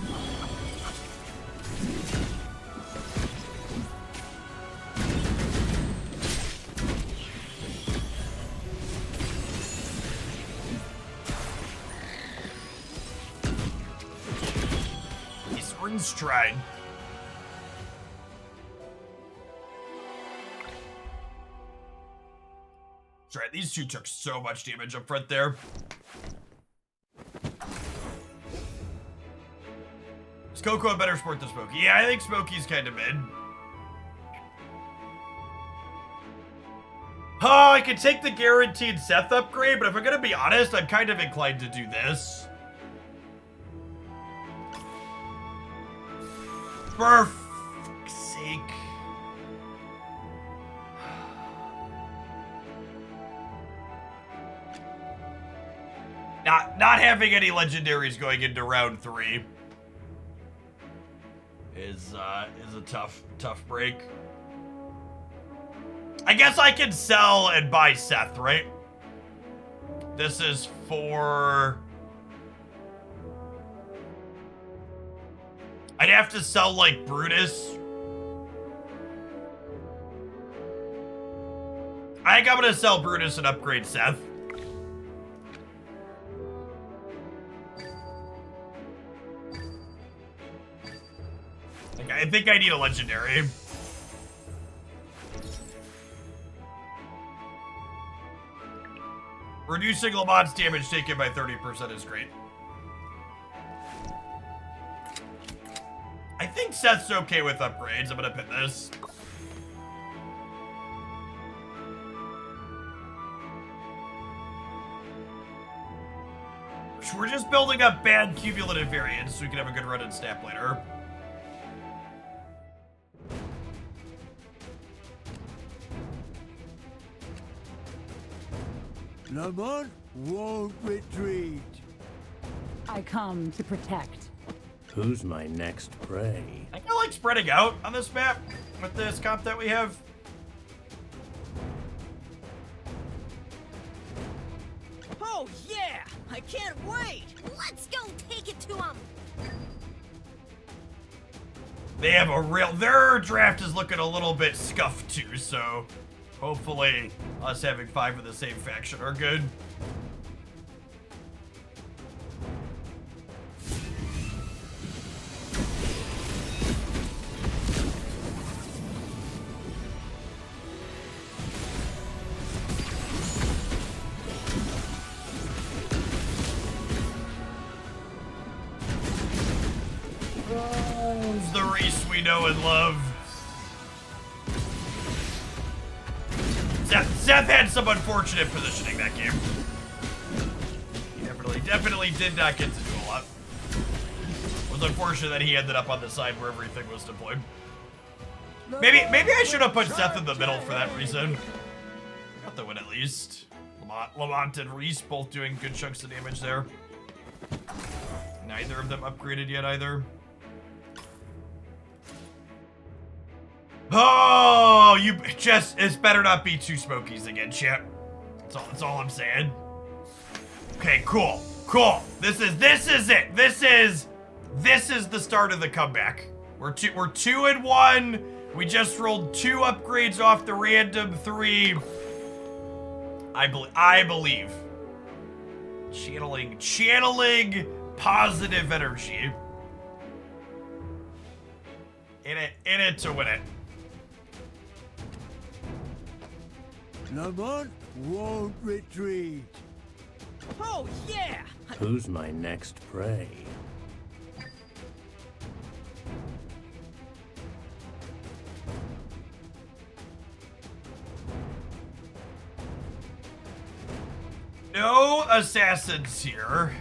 He's Ring Stride. That's right, these two took so much damage up front there. Is Coco a better sport than Smokey? Yeah, I think Smokey's kind of mid. Oh, I could take the guaranteed Seth upgrade, but if I'm gonna be honest, I'm kind of inclined to do this. For fuck's sake. Not having any legendaries going into round 3 is a tough break. I guess I can sell and buy Seth, right? This is for... I'd have to sell, like, Brutus. I think I'm gonna sell Brutus and upgrade Seth. I think I need a legendary. Reducing Lamont's damage taken by 30% is great. I think Seth's okay with upgrades. I'm gonna pin this. We're just building up bad cumulative variance so we can have a good run in Snap later. Lamont won't retreat. I come to protect. Who's my next prey? I kinda like spreading out on this map with this comp that we have. Oh, yeah! I can't wait! Let's go take it to him. They have a real... Their draft is looking a little bit scuffed too, so... Hopefully, us having 5 of the same faction are good. we know and love. Seth had some unfortunate positioning that game. He definitely did not get to do a lot. It was unfortunate that he ended up on the side where everything was deployed. Maybe I should have put Seth in the middle for that reason. Got the win at least. Lamont and Reese both doing good chunks of damage there. Neither of them upgraded yet either. Oh, it's better not be two Smokies again, chat. That's all I'm saying. Okay, cool. This is it. This is the start of the comeback. We're 2-1. We just rolled 2 upgrades off the random 3. I believe. Channeling positive energy. In it to win it. Lamont won't retreat. Oh, yeah! Who's my next prey? No assassins here.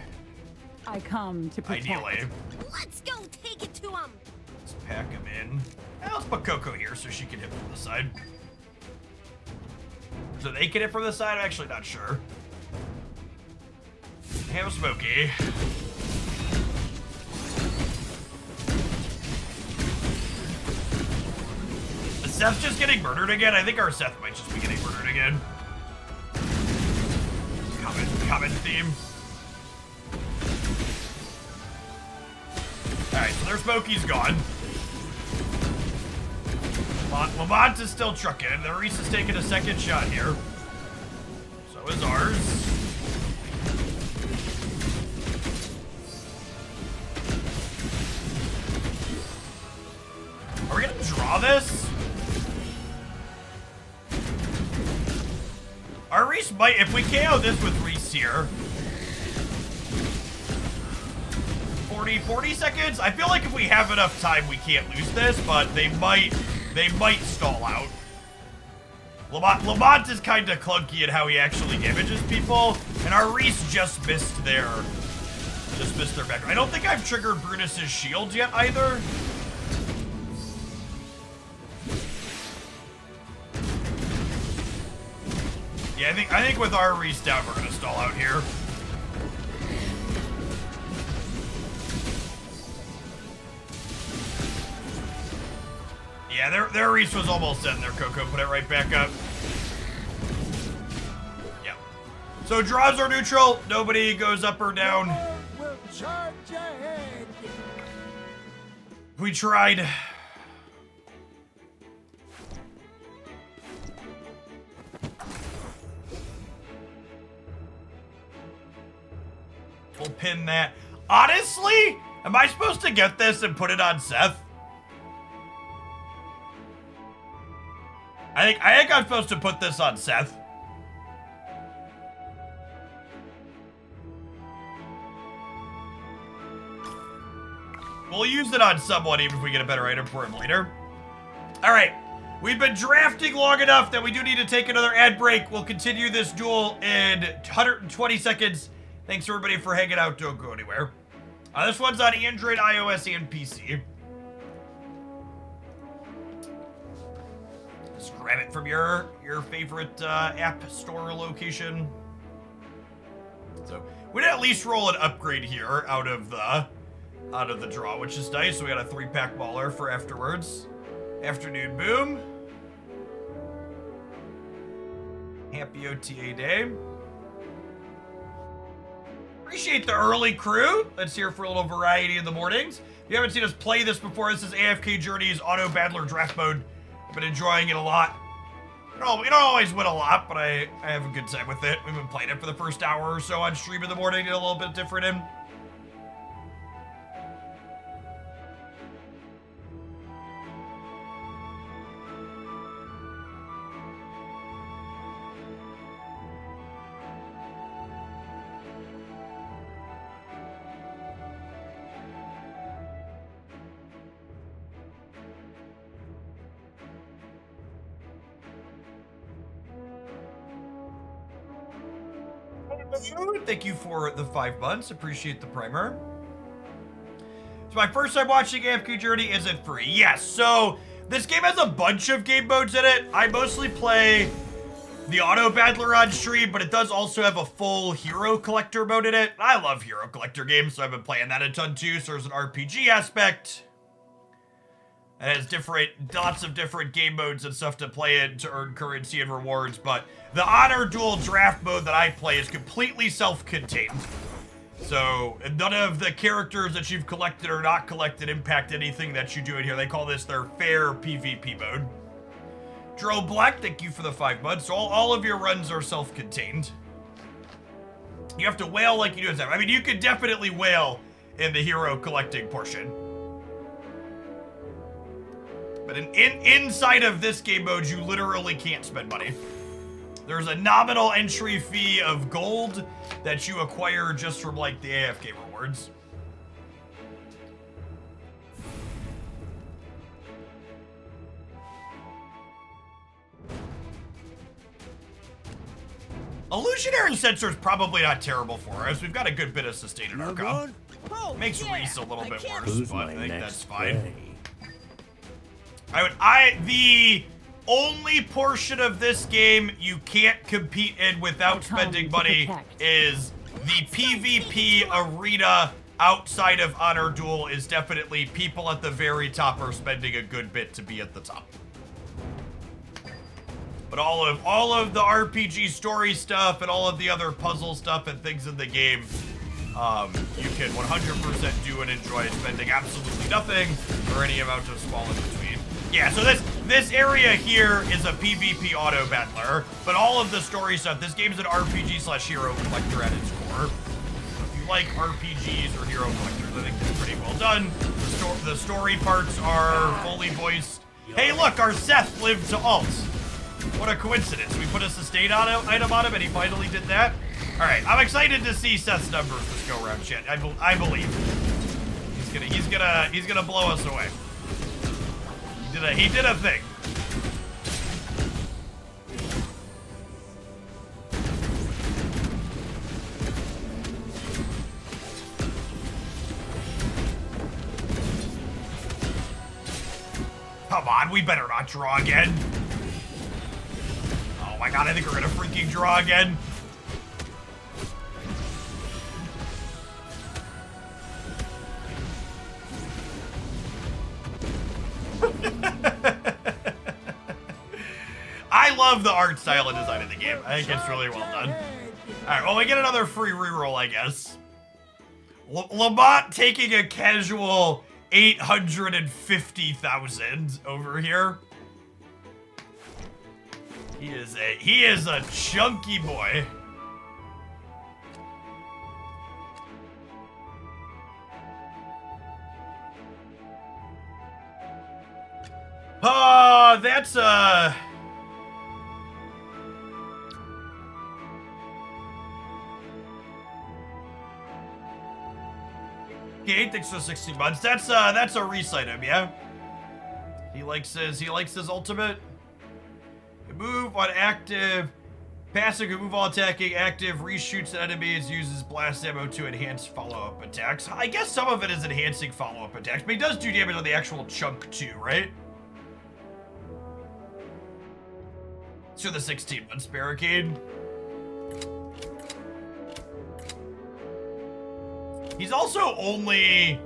I come to protect. Ideally. Let's go take it to him. Let's pack him in. And let's put Coco here so she can hit from the side. So they can hit from the side? I'm actually not sure. Have Smokey. Is Seth just getting murdered again? I think our Seth might just be getting murdered again. Common theme. Alright, so their Smokey's gone. Lamont is still trucking. The Reese is taking a second shot here. So is ours. Are we gonna draw this? Our Reese might, if we KO this with Reese here. 40 seconds? I feel like if we have enough time, we can't lose this, but they might stall out. Lamont is kind of clunky at how he actually damages people, and our Reese just missed their back. I don't think I've triggered Brutus's shield yet either. Yeah, I think with our Reese down, we're gonna stall out here. Yeah, their Reese was almost in there, Coco. Put it right back up. Yeah. So draws are neutral. Nobody goes up or down. We'll charge ahead. We tried. We'll pin that. Honestly, am I supposed to get this and put it on Seth? I think I'm supposed to put this on Seth. We'll use it on someone even if we get a better item for him later. All right, we've been drafting long enough that we do need to take another ad break. We'll continue this duel in 120 seconds. Thanks everybody for hanging out. Don't go anywhere. This one's on Android, iOS, and PC. Just grab it from your favorite app store location. So we'd at least roll an upgrade here out of the draw, which is nice. So we got a 3-pack Mauler for afterwards. Afternoon boom. Happy OTA day. Appreciate the early crew. Let's hear for a little variety in the mornings. If you haven't seen us play this before, this is AFK Journey's Auto Battler Draft Mode. I've been enjoying it a lot. We don't always win a lot, but I have a good time with it. We've been playing it for the first hour or so on stream in the morning, get a little bit different in. Thank you for the 5 months. Appreciate the primer. It's my first time watching AFK Journey. Is it free? Yes. So this game has a bunch of game modes in it. I mostly play the auto battler on stream, but it does also have a full hero collector mode in it. I love hero collector games, so I've been playing that a ton too. So there's an RPG aspect. It has lots of different game modes and stuff to play in to earn currency and rewards, but the Honor Duel draft mode that I play is completely self-contained. So none of the characters that you've collected or not collected impact anything that you do in here. They call this their fair PvP mode. Dro Black, thank you for the 5 months. So all of your runs are self-contained. You have to whale like you do in Zap. I mean, you could definitely whale in the hero collecting portion. But inside of this game mode, you literally can't spend money. There's a nominal entry fee of gold that you acquire just from, like, the AFK rewards. Illusionary Sensor is probably not terrible for us. We've got a good bit of sustain in our comp. Oh, Makes yeah. Reese a little bit can't- worse, Who's but I my think next that's fine. prey? The only portion of this game you can't compete in without spending money is the PvP arena outside of Honor Duel is definitely people at the very top are spending a good bit to be at the top. But all of the RPG story stuff and all of the other puzzle stuff and things in the game, you can 100% do and enjoy spending absolutely nothing or any amount of small in between. Yeah, so this area here is a PvP auto battler, but all of the story stuff, this game's an RPG/hero collector at its core. So if you like RPGs or hero collectors, I think it's pretty well done. The story parts are fully voiced. Hey, look, our Seth lived to alt. What a coincidence. We put a sustain item on him and he finally did that. All right, I'm excited to see Seth's numbers this go around. Shit, I believe. He's gonna blow us away. He did a thing. Come on, we better not draw again. Oh my god, I think we're gonna freaking draw again. I love the art style and design of the game. I think it's really well done. Alright, well, we get another free reroll, I guess. Lamont taking a casual 850,000 over here. He is a chunky boy. That's okay, thanks for 16 months. That's a Reese item, yeah? He likes his ultimate. Move on active. Passive can move while attacking. Active reshoots at enemies. Uses blast ammo to enhance follow-up attacks. I guess some of it is enhancing follow-up attacks, but he does do damage on the actual chunk too, right? So the 16 months barricade. He's also only...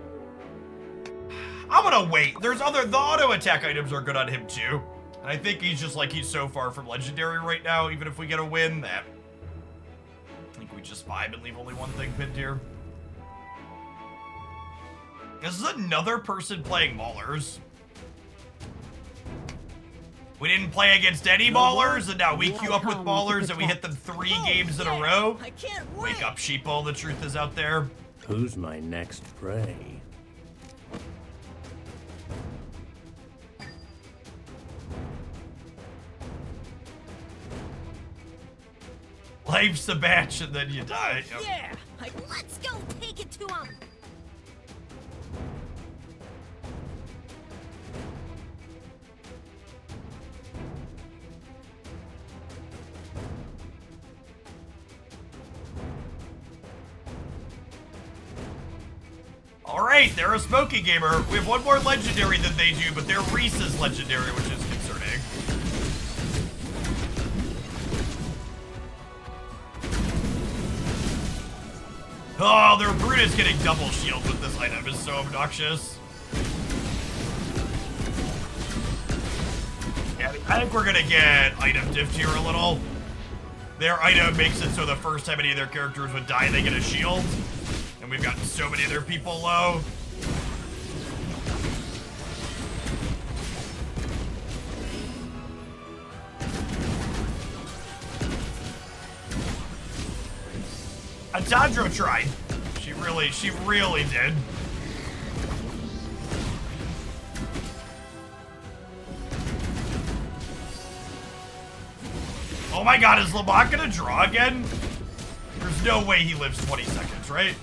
I'm gonna wait. The auto attack items are good on him too. And I think he's so far from legendary right now, even if we get a win, that... I think we just vibe and leave only one thing pinned here. This is another person playing Maulers. We didn't play against any Maulers, and now we queue up with Maulers and we hit them 3 games in a row. I can't wait. Wake up, sheeple, the truth is out there. Who's my next prey? Life's a batch and then you die. Yep. Yeah. Let's go take it to him. All right, they're a smoky gamer. We have one more legendary than they do, but they're Reese's legendary, which is concerning. Oh, their Brutus getting double shield with this item is so obnoxious. Yeah, I think we're gonna get item diffed here a little. Their item makes it so the first time any of their characters would die, they get a shield. And we've gotten so many of their people low. Atandro tried. She really did. Oh my god, is Lamont gonna draw again? There's no way he lives 20 seconds, right?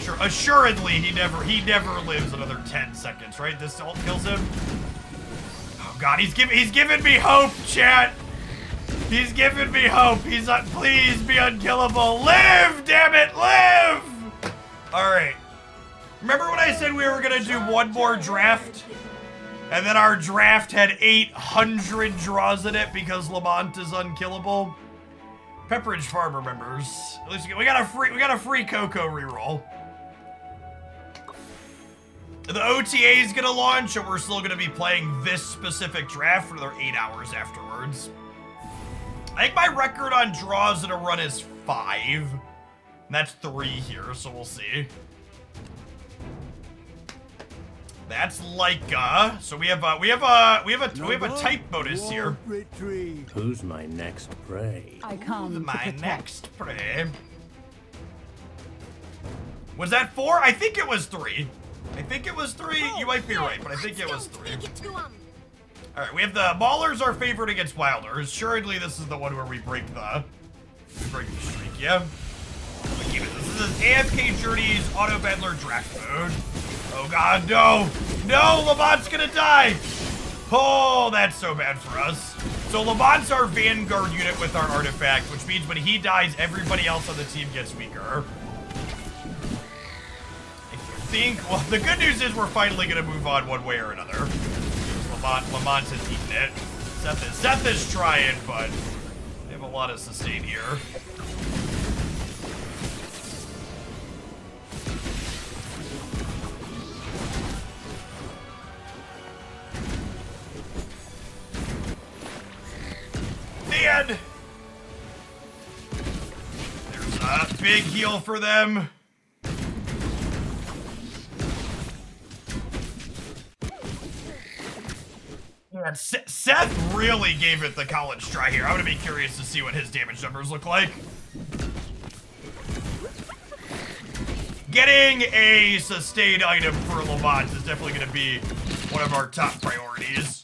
Sure, assuredly he never lives another 10 seconds, right? This ult kills him. Oh god, he's giving me hope, chat. He's giving me hope. He's please be unkillable. Live, damn it, live! Alright. Remember when I said we were gonna do one more draft? And then our draft had 800 draws in it because Lamont is unkillable? Pepperidge Farm remembers. At least we got a free Coco reroll. The OTA is gonna launch, and we're still gonna be playing this specific draft for another 8 hours afterwards. I think my record on draws in a run is 5. And that's 3 here, so we'll see. That's Leica. So we have a type bonus here. Who's my next prey? I come to My protect. next prey. Was that 4? I think it was 3. I think it was 3. You might be right, but I think it was 3. Alright, we have the Maulers are favored against Wilders. Assuredly, this is the one where we break the streak, yeah? This is AFK Journeys Auto Battler draft mode. Oh god, no! No, Lamont's gonna die! Oh, that's so bad for us. So Lamont's our Vanguard unit with our artifact, which means when he dies, everybody else on the team gets weaker. Well, the good news is we're finally gonna move on one way or another. Lamont has eaten it. Seth is trying, but they have a lot of sustain here. And there's a big heal for them. Yeah, Seth really gave it the college try here. I'm gonna be curious to see what his damage numbers look like. Getting a sustained item for Lamont is definitely gonna be one of our top priorities.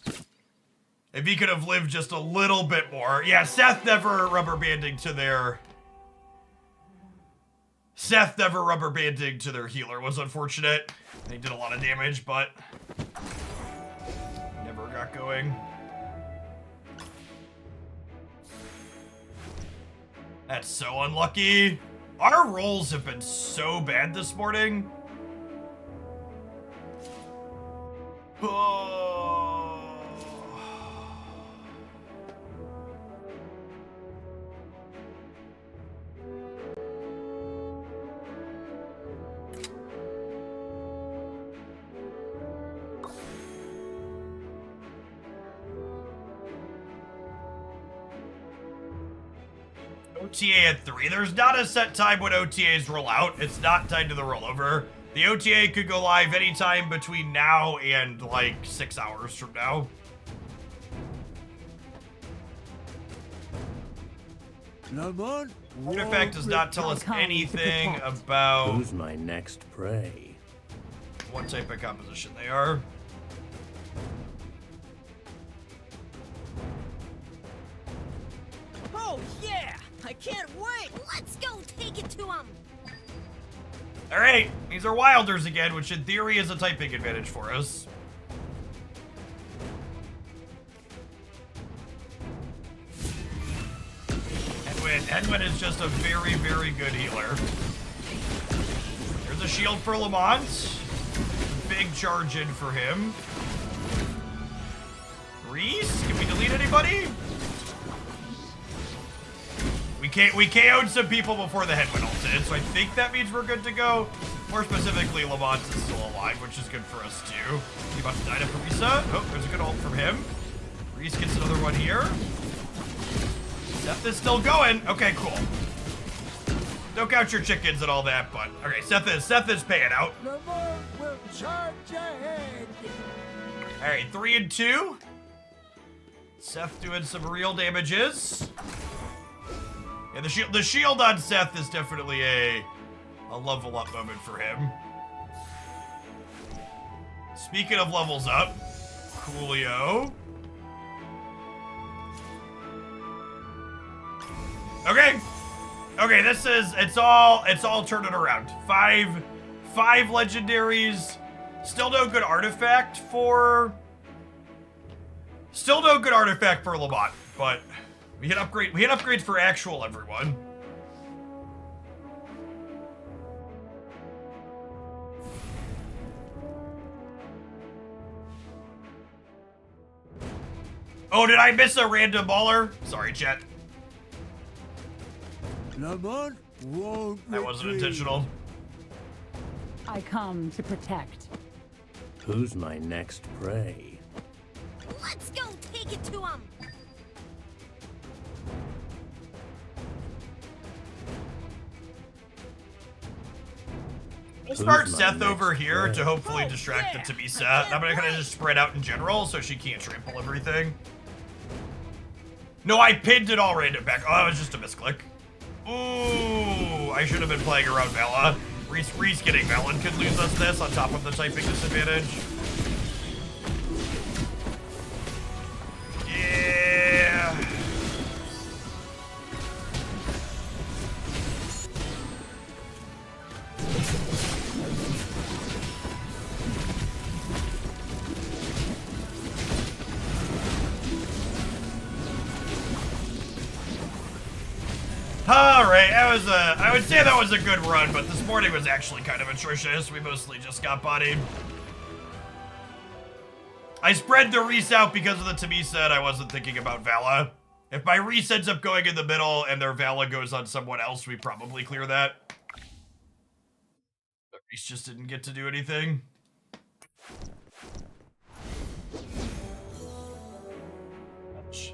If he could have lived just a little bit more. Yeah, Seth never rubber banding to their healer was unfortunate. They did a lot of damage, but never got going. That's so unlucky. Our rolls have been so bad this morning. Oh. OTA at 3. There's not a set time when OTAs roll out. It's not tied to the rollover. The OTA could go live anytime between now and like 6 hours from now. Artifact does not tell us anything about Who's my next prey? what type of composition they are. Oh, yeah! I can't wait! Let's go take it to him. All right, these are Wilders again, which in theory is a typing advantage for us. Edwin is just a very, very good healer. There's a the shield for Lamont. Big charge in for him. Reese, can we delete anybody? We KO'd some people before the head went ulted, so I think that means we're good to go. More specifically, Lamont is still alive, which is good for us too. He about to die to Parisa. Oh, there's a good ult from him. Reese gets another one here. Seth is still going. Okay, cool. Don't count your chickens and all that, but okay, Seth is paying out. Lamont will charge ahead. All right, 3 and 2. Seth doing some real damages. Yeah, the shield on Seth is definitely a level up moment for him. Speaking of levels up, Coolio. Okay. Okay, this is it's all turning around. Five legendaries. Still no good artifact for Lamont, but we hit upgrades for actual everyone. Oh, did I miss a random baller? Sorry, chat. Lamont won't That wasn't retreat. intentional. I come to protect. Who's my next prey? Let's go take it to him. We'll start Who's my Seth over next here prey? to hopefully distract the Tabisa. I'm gonna kind of just spread out in general so she can't trample everything. No, I pinned it all random back. Oh, that was just a misclick. Ooh, I should have been playing around Vela. Reese getting Velen could lose us this on top of the typing disadvantage. Yeah. Alright, I would say that was a good run, but this morning was actually kind of atrocious. We mostly just got bodied. I spread the Reese out because of the Tabisa and I wasn't thinking about Vala. If my Reese ends up going in the middle and their Vala goes on someone else, we probably clear that. But Reese just didn't get to do anything.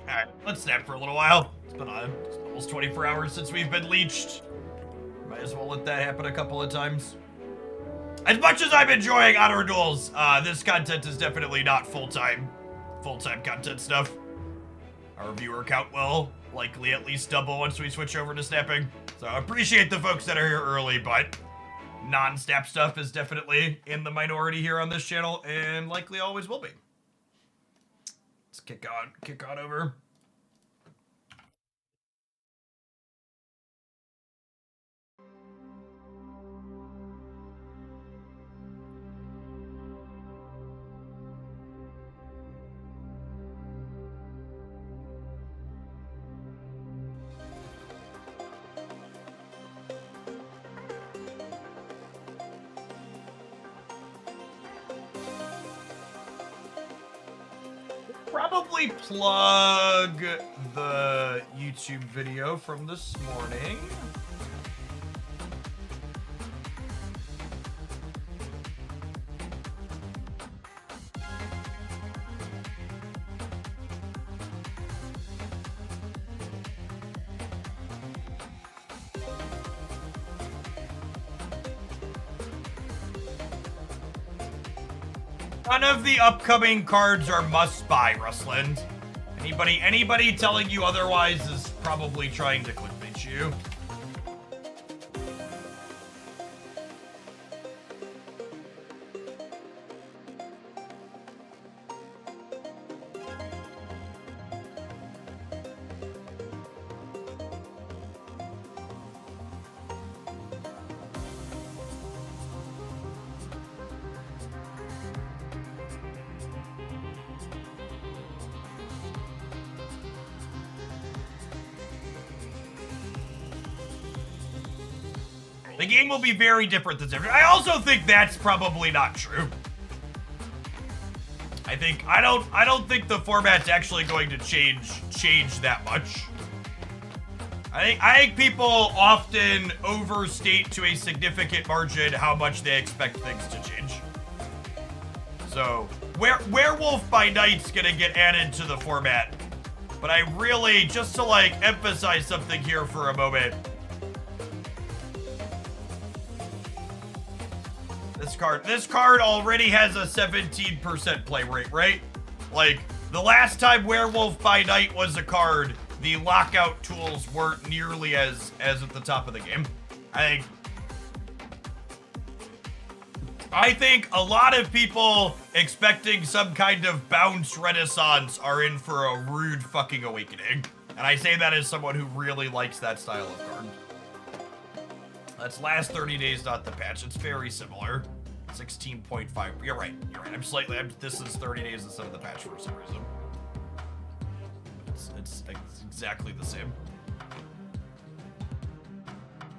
Alright, let's snap for a little while. It's been almost 24 hours since we've been leeched. Might as well let that happen a couple of times. As much as I'm enjoying Honor Duels, this content is definitely not full-time content stuff. Our viewer count will likely at least double once we switch over to snapping. So I appreciate the folks that are here early, but non-snap stuff is definitely in the minority here on this channel and likely always will be. Let's kick on over. Probably plug the YouTube video from this morning. None of the upcoming cards are must-buy, Rusland. Anybody telling you otherwise is probably trying to clickbait you. The game will be very different this year. I also think that's probably not true. I don't think the format's actually going to change that much. I think people often overstate to a significant margin how much they expect things to change. So, Werewolf by Night's gonna get added to the format. But I really, just to like emphasize something here for a moment. This card already has a 17% play rate, right? Like, the last time Werewolf by Night was a card, the lockout tools weren't nearly as at the top of the game. I think a lot of people expecting some kind of bounce renaissance are in for a rude fucking awakening. And I say that as someone who really likes that style of card. That's last 30 days, not the patch. It's very similar. 16.5. You're right. This is 30 days instead of the patch for some reason. It's exactly the same.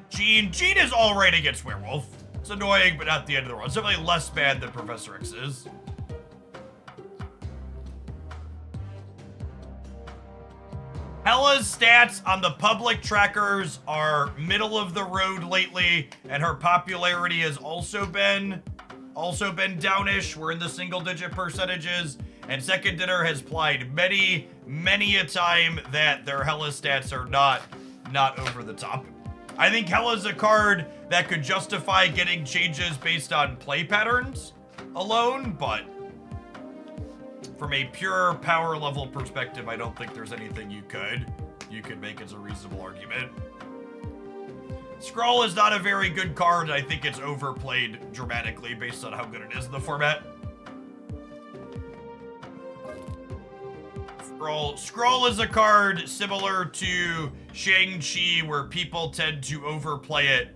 Gene is alright against Werewolf. It's annoying, but not the end of the world. It's definitely less bad than Professor X is. Hella's stats on the public trackers are middle of the road lately, and her popularity has also been downish. We're in the single-digit percentages, and Second Dinner has plied many a time that their Hella stats are not over the top. I think Hella's a card that could justify getting changes based on play patterns alone, but from a pure power level perspective, I don't think there's anything you could make as a reasonable argument. Scroll is not a very good card. I think it's overplayed dramatically based on how good it is in the format. Scroll is a card similar to Shang-Chi where people tend to overplay it.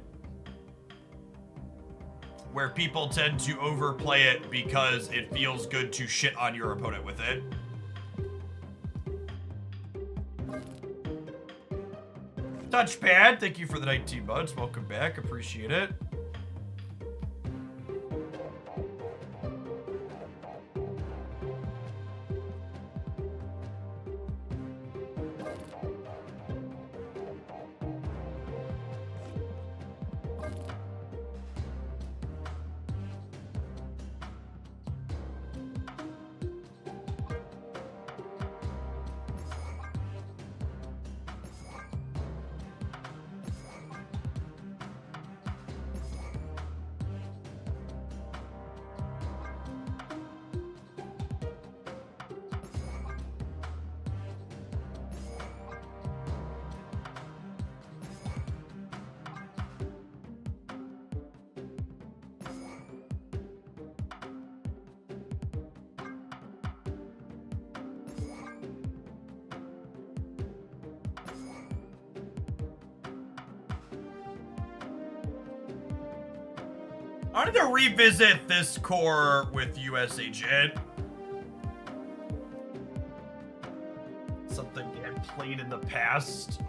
Because it feels good to shit on your opponent with it. Touchpad, thank you for the 19 buds. Welcome back, appreciate it. I wanted to revisit this core with US Agent. Something I've played in the past.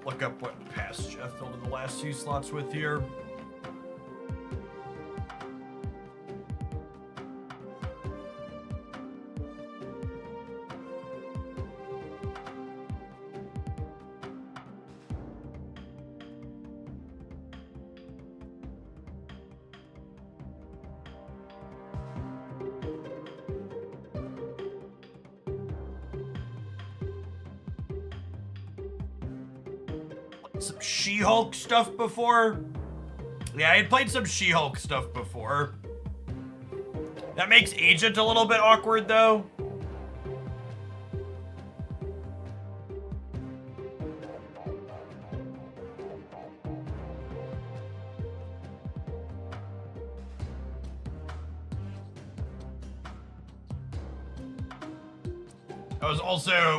Look up what past Jeff filled in the last few slots with here. Some She-Hulk stuff before? Yeah, I had played some She-Hulk stuff before. That makes Agent a little bit awkward, though.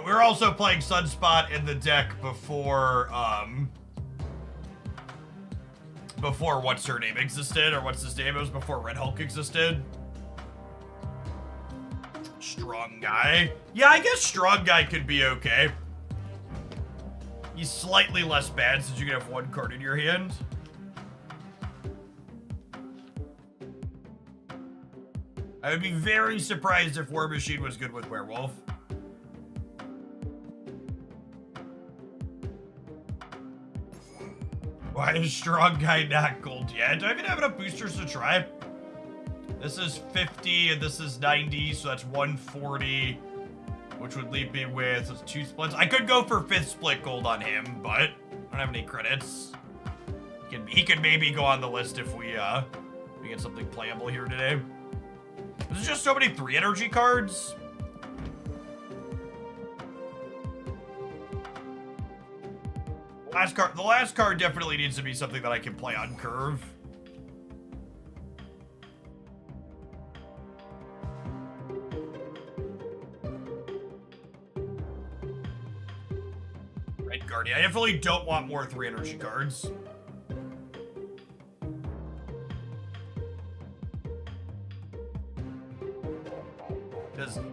We were also playing Sunspot in the deck before what's her name existed, or what's his name? It was before Red Hulk existed. Strong Guy. Yeah, I guess Strong Guy could be okay. He's slightly less bad since you can have one card in your hand. I would be very surprised if War Machine was good with Werewolf. Why is Strong Guy not gold yet? Do I even have enough boosters to try? This is 50 and this is 90, so that's 140, which would leave me with 2 splits. I could go for 5th split gold on him, but I don't have any credits. He could maybe go on the list if we get something playable here today. There's just so many 3 energy cards. The last card definitely needs to be something that I can play on curve. Red Guardian. I definitely don't want more 3 energy cards.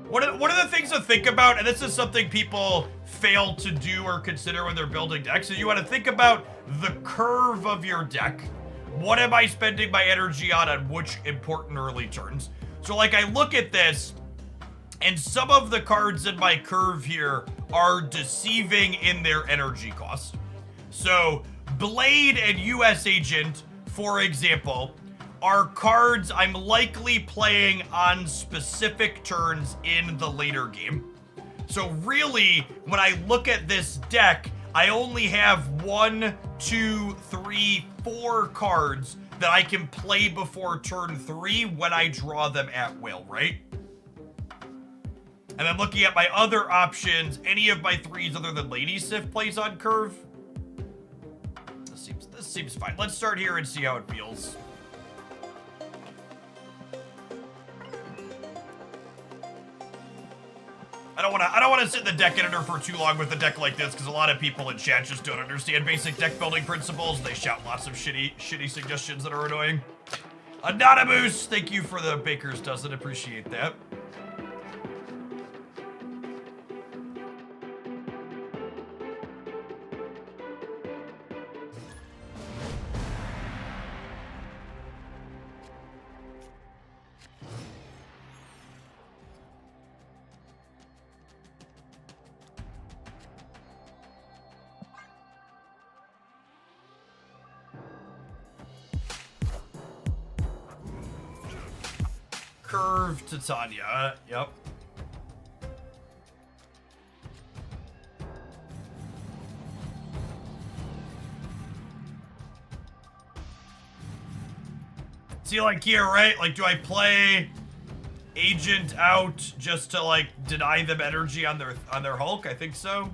One of the things to think about, and this is something people fail to do or consider when they're building decks, is you want to think about the curve of your deck. What am I spending my energy on which important early turns? So like I look at this, and some of the cards in my curve here are deceiving in their energy cost. So Blade and US Agent, for example, are cards I'm likely playing on specific turns in the later game. So really, when I look at this deck, I only have 1, 2, 3, 4 cards that I can play before turn 3 when I draw them at will, right? And then looking at my other options, any of my 3s other than Lady Sif plays on curve. This seems fine. Let's start here and see how it feels. I don't want to sit in the deck editor for too long with a deck like this, because a lot of people in chat just don't understand basic deck building principles. They shout lots of shitty suggestions that are annoying. Anonymous, thank you for the baker's dozen. Appreciate that. Curve to Tanya. Yep. See, like here, right? Like, do I play Agent out just to like deny them energy on their Hulk? I think so.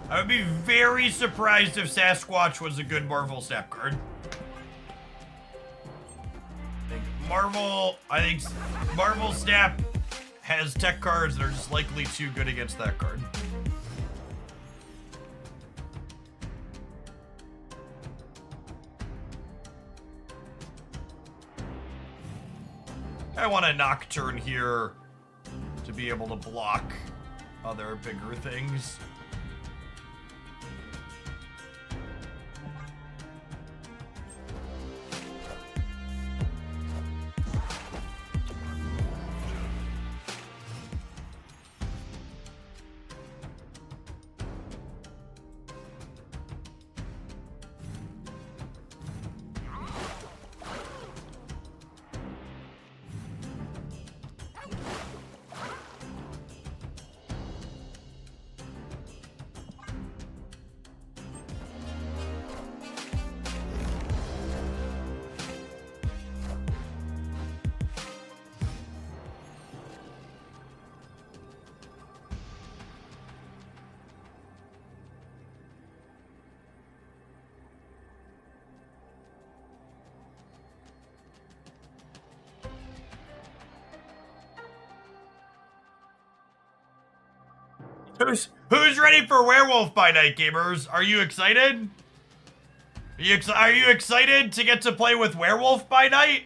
I would be very surprised if Sasquatch was a good Marvel Snap card. I think Marvel Snap has tech cards that are just likely too good against that card. I want a Nocturne here to be able to block other bigger things. Who's ready for Werewolf by Night, gamers? Are you excited? Are you excited to get to play with Werewolf by Night?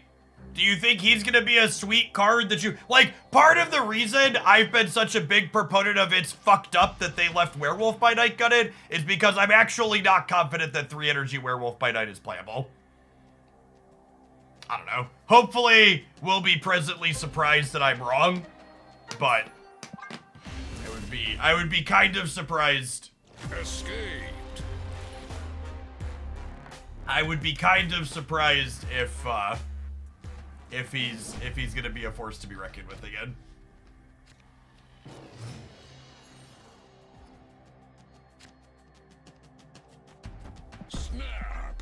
Do you think he's gonna be a sweet card that you like? Part of the reason I've been such a big proponent of it's fucked up that they left Werewolf by Night gutted is because I'm actually not confident that 3 energy Werewolf by Night is playable. I don't know. Hopefully, we'll be pleasantly surprised that I'm wrong, but I would be kind of surprised. Escaped. I would be kind of surprised if he's gonna be a force to be reckoned with again. Snap.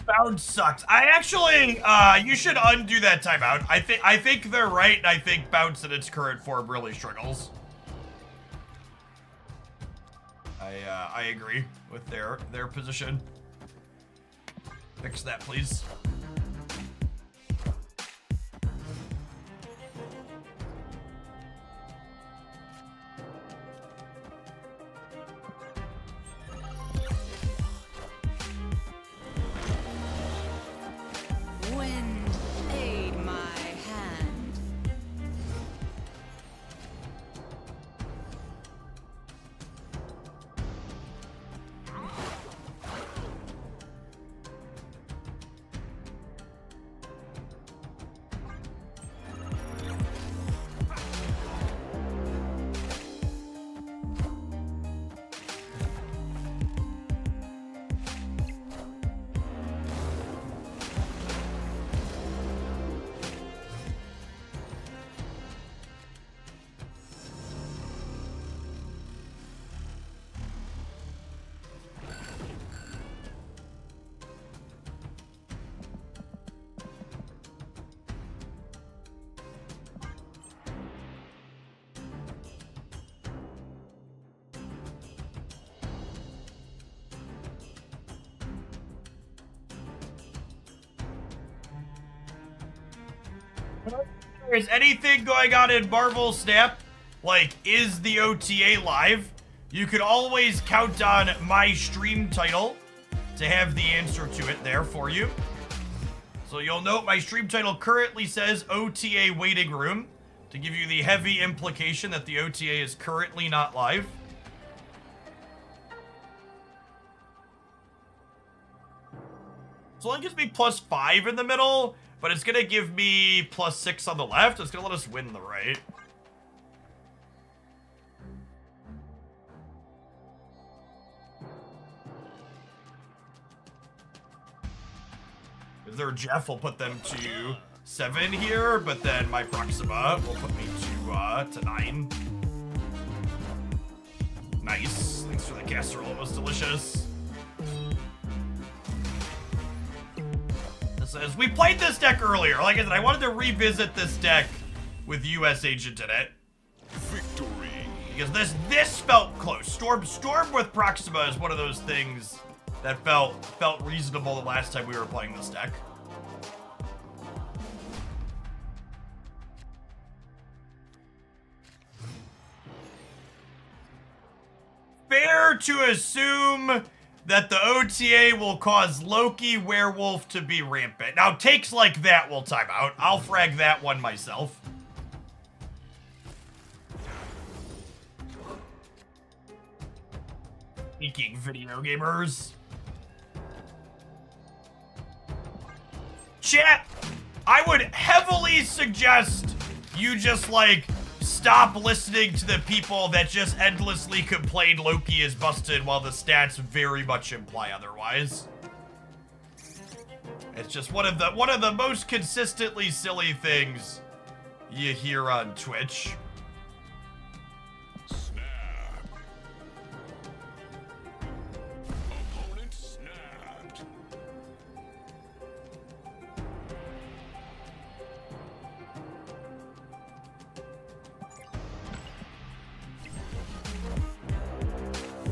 Bounce sucks. I actually, you should undo that timeout. I think they're right, and I think bounce in its current form really struggles. I agree with their position. Fix that, please. Wind, aid my hand. Is anything going on in Marvel Snap? Like, is the OTA live? You could always count on my stream title to have the answer to it there for you. So you'll note my stream title currently says OTA waiting room to give you the heavy implication that the OTA is currently not live. So it only gives me +5 in the middle, but it's gonna give me +6 on the left. It's gonna let us win the right. If they're Jeff, will put them to 7 here, but then my Proxima will put me to 9. Nice. Thanks for the casserole. It was delicious. Says we played this deck earlier. Like I said, I wanted to revisit this deck with US Agent in it. Victory. Because this felt close. Storm with Proxima is one of those things that felt reasonable the last time we were playing this deck. Fair to assume that the OTA will cause Loki Werewolf to be rampant. Now, takes like that will time out. I'll frag that one myself. Speaking video gamers. Chat, I would heavily suggest you just, like, stop listening to the people that just endlessly complain Loki is busted while the stats very much imply otherwise. It's just one of the most consistently silly things you hear on Twitch. Snap. Opponent snapped.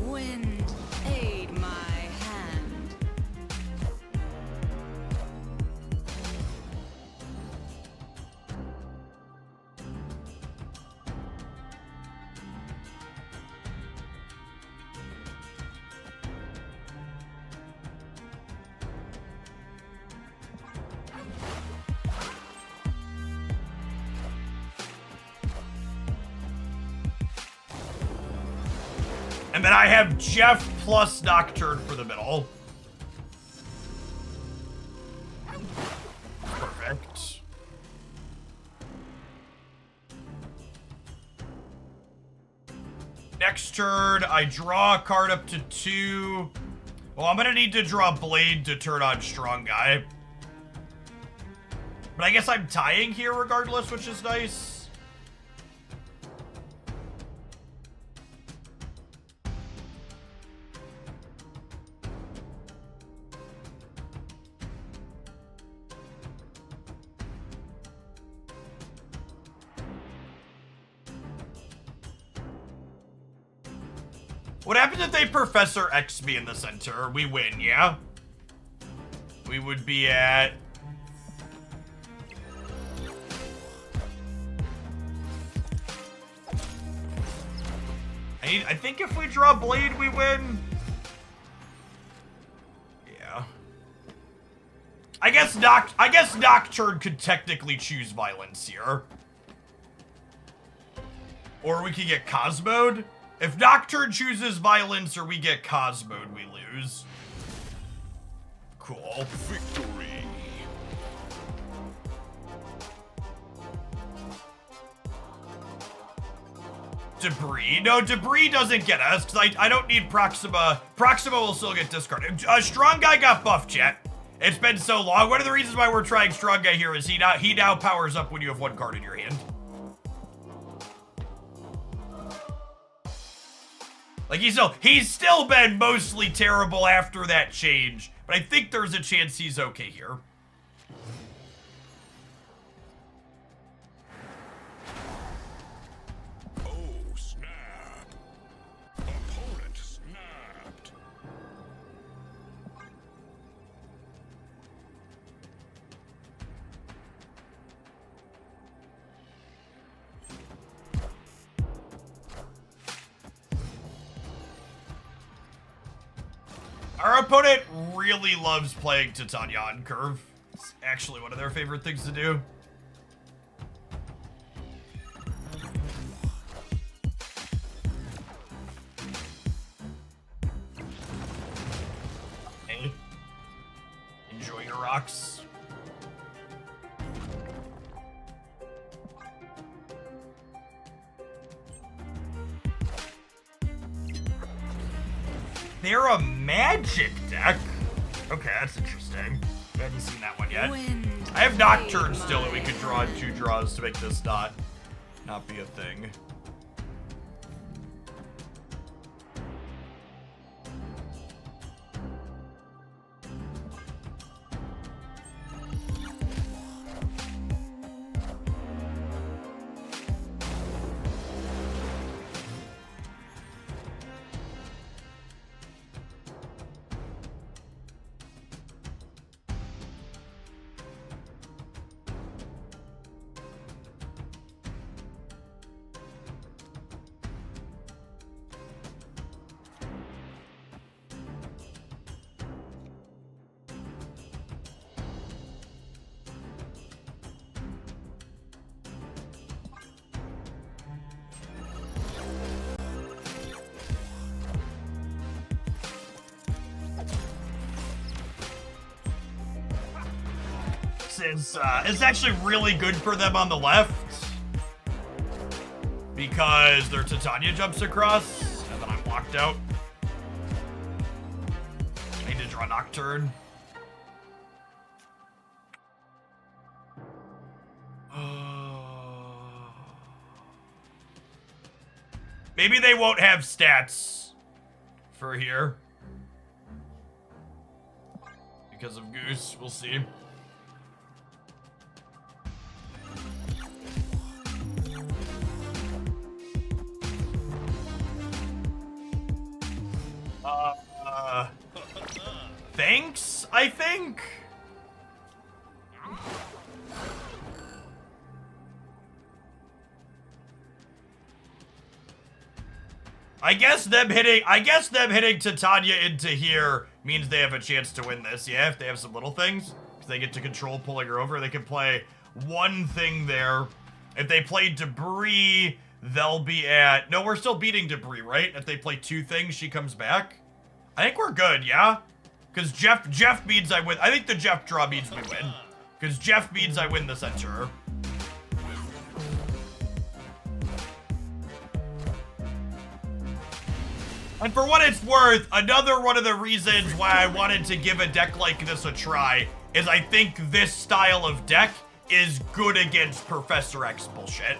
Wind, aid my hand. And then I have Jeff plus Nocturne for the middle. Perfect. Next turn, I draw a card up to 2. Well, I'm gonna need to draw Blade to turn on Strong Guy. But I guess I'm tying here regardless, which is nice. What happens if they Professor X me in the center? We win, yeah? We would be at... I think if we draw Blade, we win. Yeah. I guess Nocturne could technically choose violence here. Or we could get Cosmoed. If Nocturne chooses violence or we get Cosmoed, we lose. Cool. Victory. Debris. No, Debris doesn't get us, because I don't need Proxima. Proxima will still get discarded. Strong Guy got buffed, chat. It's been so long. One of the reasons why we're trying Strong Guy here is he now powers up when you have 1 card in your hand. Like, he's still been mostly terrible after that change, but I think there's a chance he's okay here. Oh, snap. Opponent snapped. Our opponent really loves playing Titania on curve. It's actually one of their favorite things to do. Hey. Enjoy your rocks. They're a magic deck. Okay, that's interesting. I haven't seen that one yet. I have Nocturne still that we could draw in 2 draws to make this not be a thing. It's actually really good for them on the left because their Titania jumps across and then I'm locked out. I need to draw Nocturne. Maybe they won't have stats for here because of Goose. We'll see. Thanks, I think. I guess them hitting Titania into here means they have a chance to win this. Yeah, if they have some little things, because they get to control pulling her over, they can play 1 thing there. If they play Debris, they'll be at... No, we're still beating Debris, right? If they play 2 things, she comes back. I think we're good, yeah? Because Jeff means I win. I think the Jeff draw means we win. Because Jeff means I win the center. And for what it's worth, another one of the reasons why I wanted to give a deck like this a try is I think this style of deck is good against Professor X bullshit.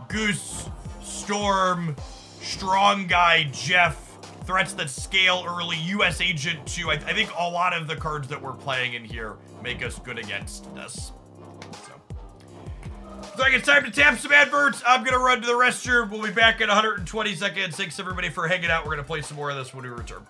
Goose, Storm, Strong Guy, Jeff, threats that scale early, US Agent 2. I think a lot of the cards that we're playing in here make us good against this. So I think it's time to tap some adverts. I'm going to run to the restroom. We'll be back in 120 seconds. Thanks, everybody, for hanging out. We're going to play some more of this when we return.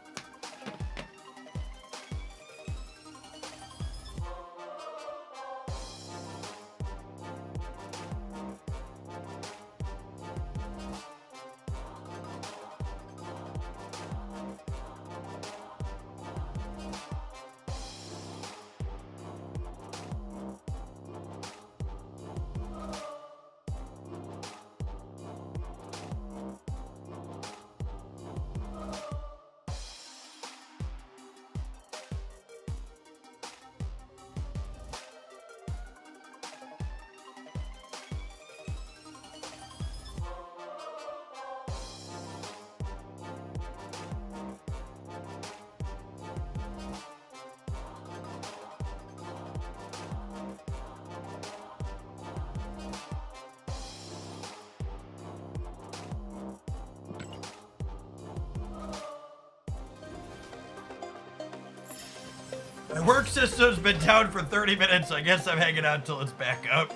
My work system's been down for 30 minutes. I guess I'm hanging out until it's back up.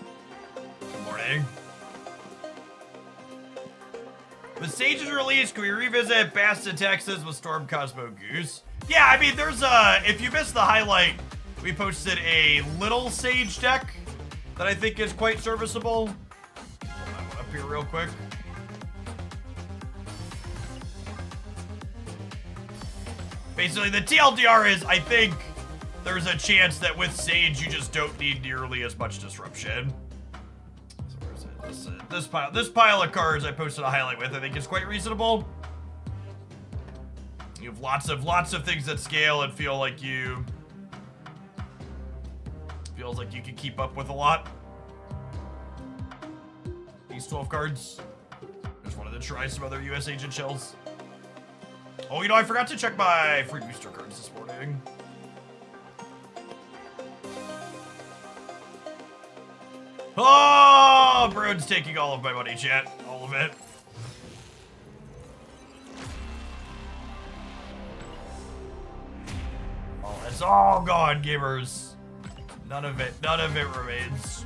Good morning. With Sage's release, can we revisit Basta, Texas with Storm Cosmo Goose? Yeah, I mean, there's if you missed the highlight, we posted a little Sage deck that I think is quite serviceable. Pull that one up here real quick. Basically, the TLDR is, I think, there's a chance that with Sage, you just don't need nearly as much disruption. So where is it? This pile of cards I posted a highlight with, I think is quite reasonable. You have lots of things that scale and feels like you can keep up with a lot. These 12 cards. Just wanted to try some other US Agent shells. Oh, you know, I forgot to check my free booster cards this morning. Oh, Brode's taking all of my money, chat. All of it. Oh, it's all gone, gamers. None of it remains.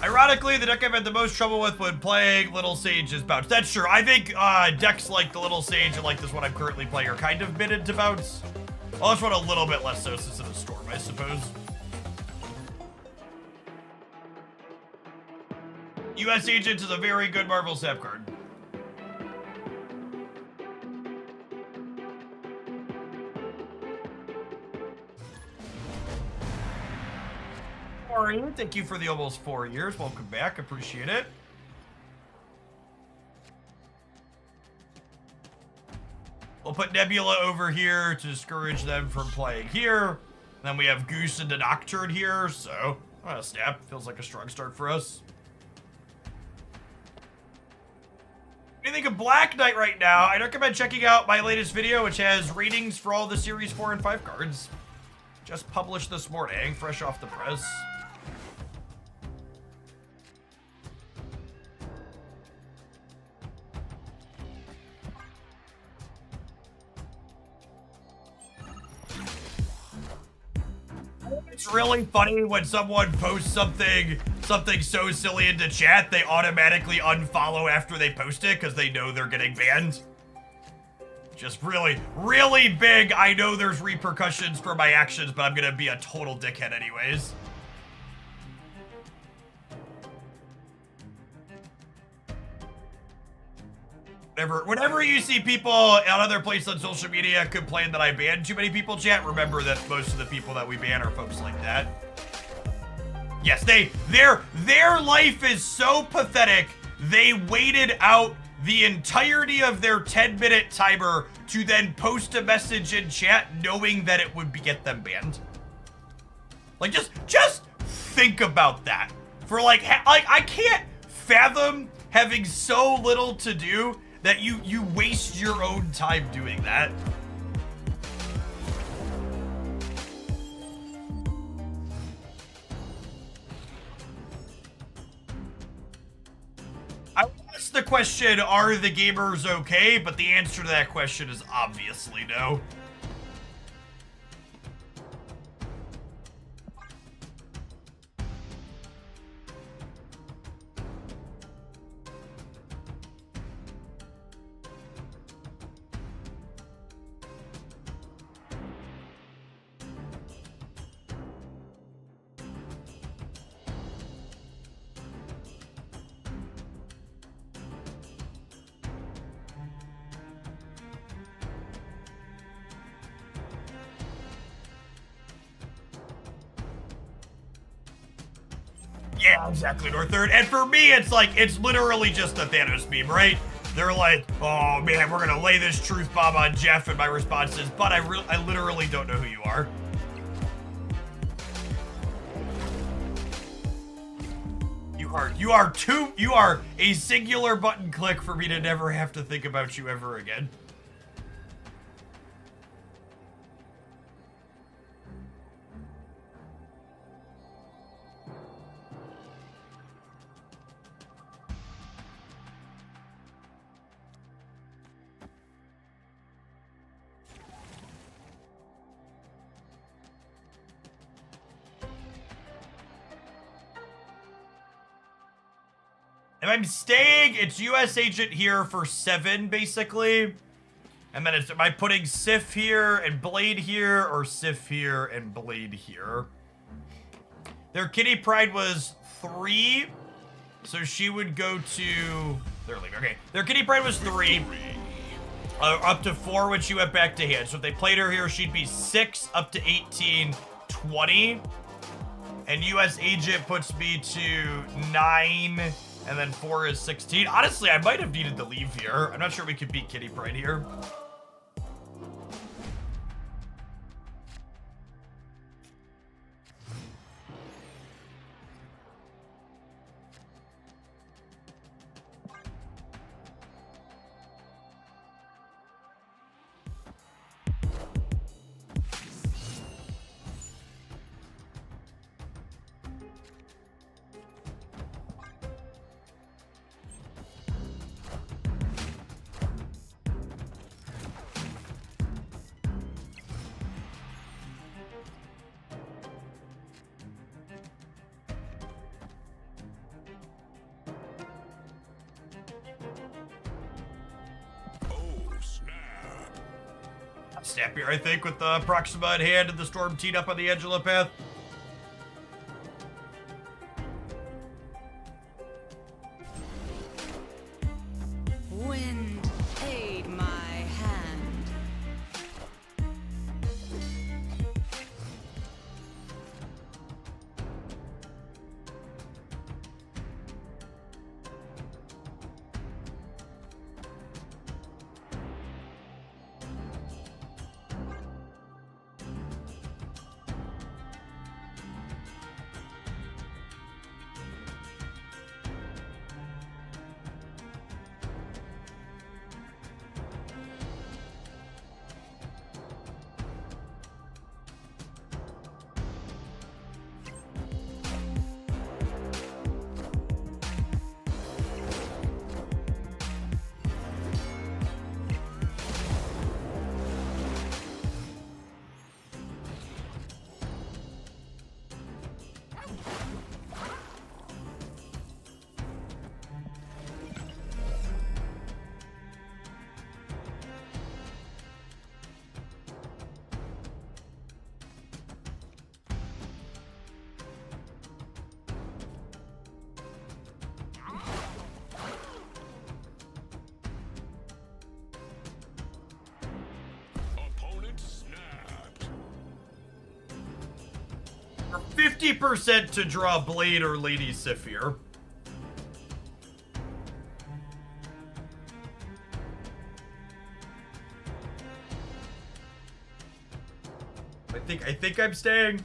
Ironically, the deck I've had the most trouble with when playing Little Sage is Bounce. That's true. I think decks like the Little Sage and like this one I'm currently playing are kind of minted to Bounce. Well, this one a little bit less so since it's a Storm, I suppose. US Agent is a very good Marvel Snap card. Thank you for the almost 4 years. Welcome back. Appreciate it. We'll put Nebula over here to discourage them from playing here. And then we have Goose and the Nocturne here, so Snap feels like a strong start for us. What do you think of Black Knight right now? I'd recommend checking out my latest video, which has ratings for all the Series 4 and 5 cards. Just published this morning, fresh off the press. It's really funny when someone posts something so silly into chat, they automatically unfollow after they post it because they know they're getting banned. Just really, really big. I know there's repercussions for my actions, but I'm gonna be a total dickhead anyways. Whenever you see people on other places on social media complain that I ban too many people, chat, remember that most of the people that we ban are folks like that. Yes, their life is so pathetic. They waited out the entirety of their 10-minute timer to then post a message in chat knowing that it would get them banned. Like, just think about that. For like I can't fathom having so little to do that you waste your own time doing that. I asked the question, are the gamers okay? But the answer to that question is obviously no. Yeah, exactly, Northern. And for me, it's like, it's literally just a Thanos meme, right? They're like, oh man, we're gonna lay this truth bomb on Jeff, and my response is, but I literally don't know who you are. You are a singular button click for me to never have to think about you ever again. If I'm staying, it's US agent here for 7, basically. And then it's, am I putting Sif here and Blade here, or Sif here and Blade here? Their kitty pride was 3, so she would go to... They're leaving, okay. Their kitty pride was 3, up to 4 when she went back to hand. So if they played her here, she'd be 6, up to 18, 20. And US agent puts me to 9... And then 4 is 16. Honestly, I might have needed to leave here. I'm not sure we could beat Kitty Pride here. Snappier, I think, with the Proxima in hand and the Storm teed up on the Angela path. Wind, aid my hand. 50% to draw Blade or Lady Sifir. I think I'm staying.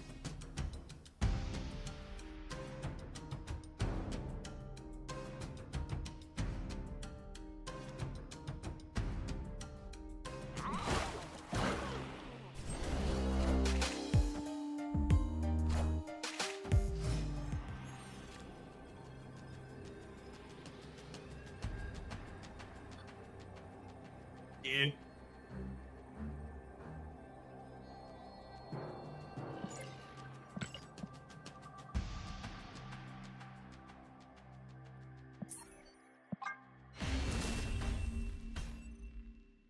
Yeah.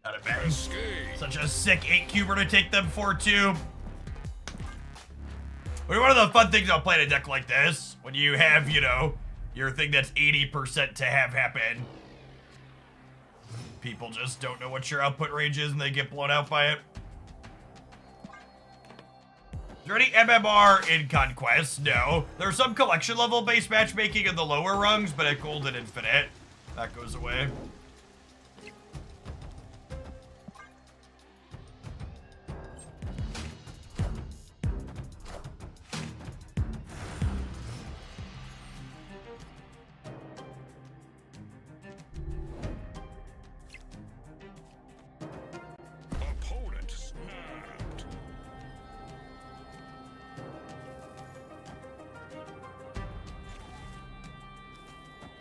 Not a bad. Such a sick 8-cuber to take them 4-2. One of the fun things about playing a deck like this, when you have, you know, your thing that's 80% to have happen, people just don't know what your output range is and they get blown out by it. Is there any MMR in Conquest? No. There's some collection level based matchmaking in the lower rungs, but at Gold and Infinite, that goes away.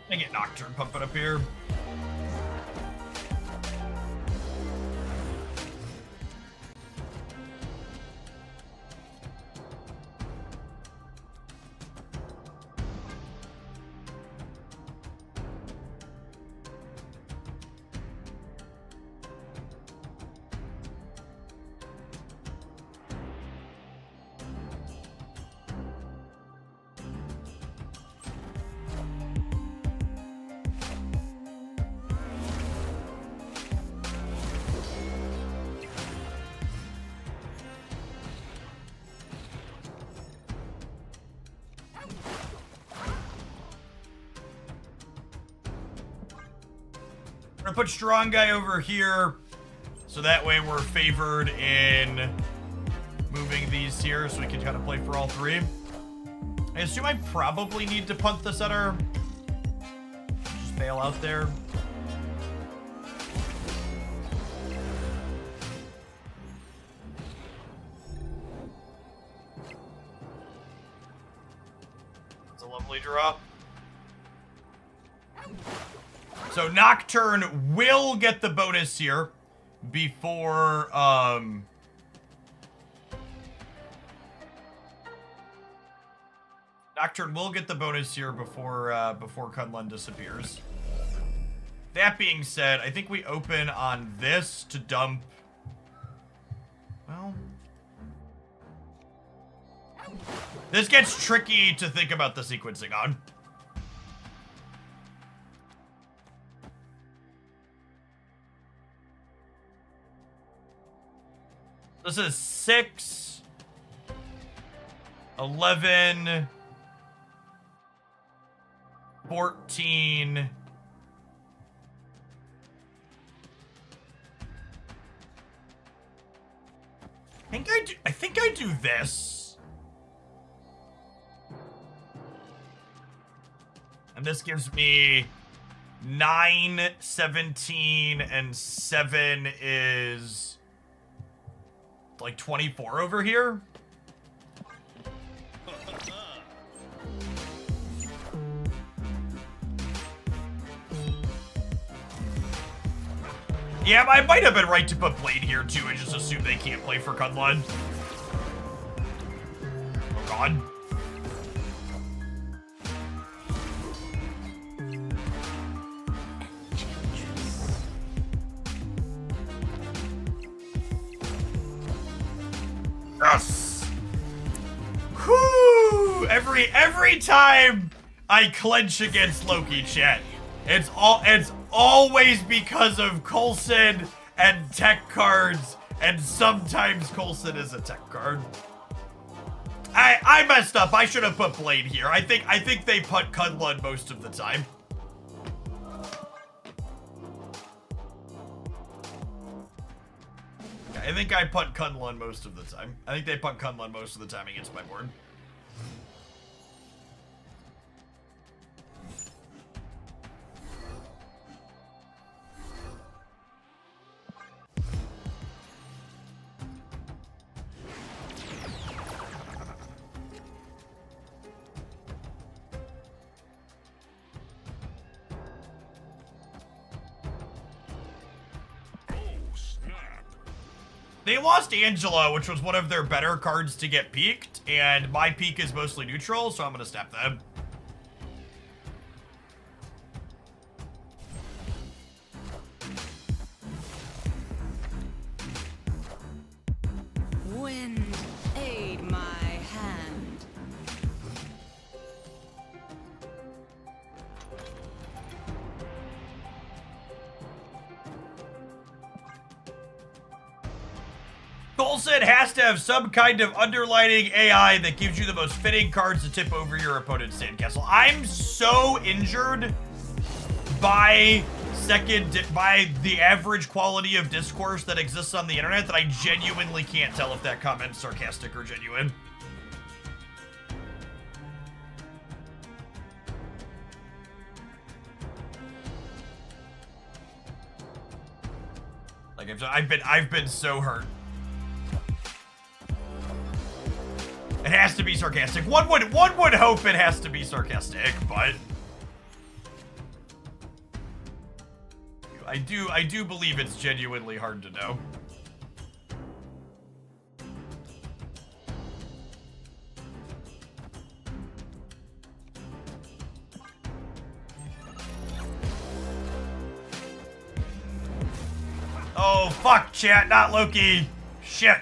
I get Nocturne pumping up here. I'm gonna put Strong Guy over here, so that way we're favored in moving these here, so we can kind of play for all three. I assume I probably need to punt the center. Just bail out there. It's a lovely draw. So Nocturne will get the bonus here before, Nocturne will get the bonus here before Kunlun disappears. That being said, I think we open on this to dump, well, this gets tricky to think about the sequencing on. This is 6, 11, 14. I think I do this. And this gives me 9, 17, and 7 is like 24 over here. Yeah, I might have been right to put Blade here too and just assume they can't play for Kunlun. Oh god. Yes! Whoo! Every time I clench against Loki, chat, it's always because of Coulson and tech cards, and sometimes Coulson is a tech card. I messed up. I should have put Blade here. I think they put Kunlun most of the time. I think I put Kunlun most of the time. I think they put Kunlun most of the time against my board. They lost Angela, which was one of their better cards to get peaked, and my peak is mostly neutral, so I'm gonna step them. Wind, aid my hand. Coulson has to have some kind of underlining AI that gives you the most fitting cards to tip over your opponent's sandcastle. I'm so injured by the average quality of discourse that exists on the internet that I genuinely can't tell if that comment's sarcastic or genuine. Like I've been so hurt. It has to be sarcastic. One would hope it has to be sarcastic, but I do believe it's genuinely hard to know. Oh fuck, chat, not Loki. Shit.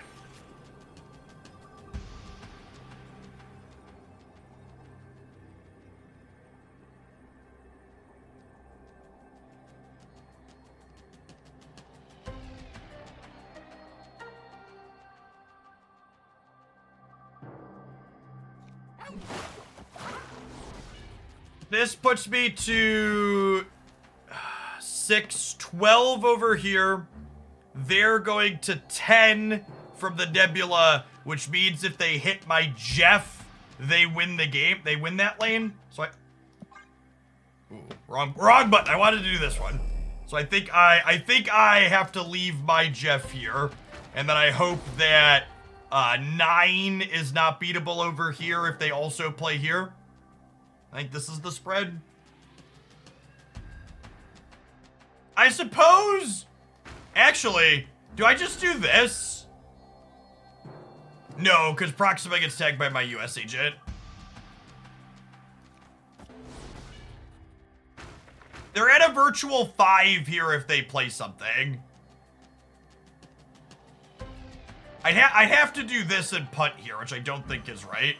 This puts me to 6-12 over here. They're going to 10 from the Nebula, which means if they hit my Jeff, they win the game. They win that lane. So ooh, wrong button. I wanted to do this one. So I think I have to leave my Jeff here, and then I hope that 9 is not beatable over here if they also play here. I think this is the spread. I suppose... Actually, do I just do this? No, because Proxima gets tagged by my US agent. They're at a virtual 5 here if they play something. I'd have to do this and punt here, which I don't think is right.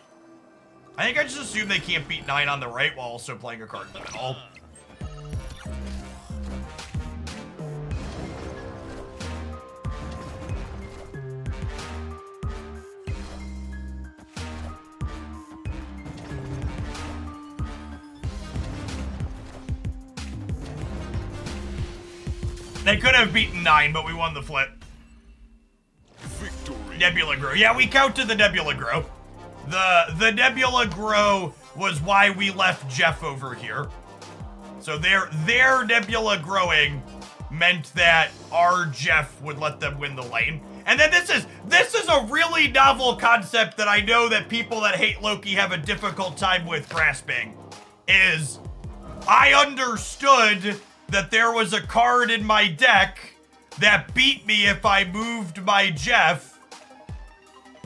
I think I just assume they can't beat 9 on the right while also playing a card in the middle. They could have beaten 9, but we won the flip. Victory. Nebula Grow. Yeah, we counted the Nebula Grow. The Nebula Grow was why we left Jeff over here. So their Nebula growing meant that our Jeff would let them win the lane. And then this is a really novel concept that I know that people that hate Loki have a difficult time with grasping. Is I understood that there was a card in my deck that beat me if I moved my Jeff.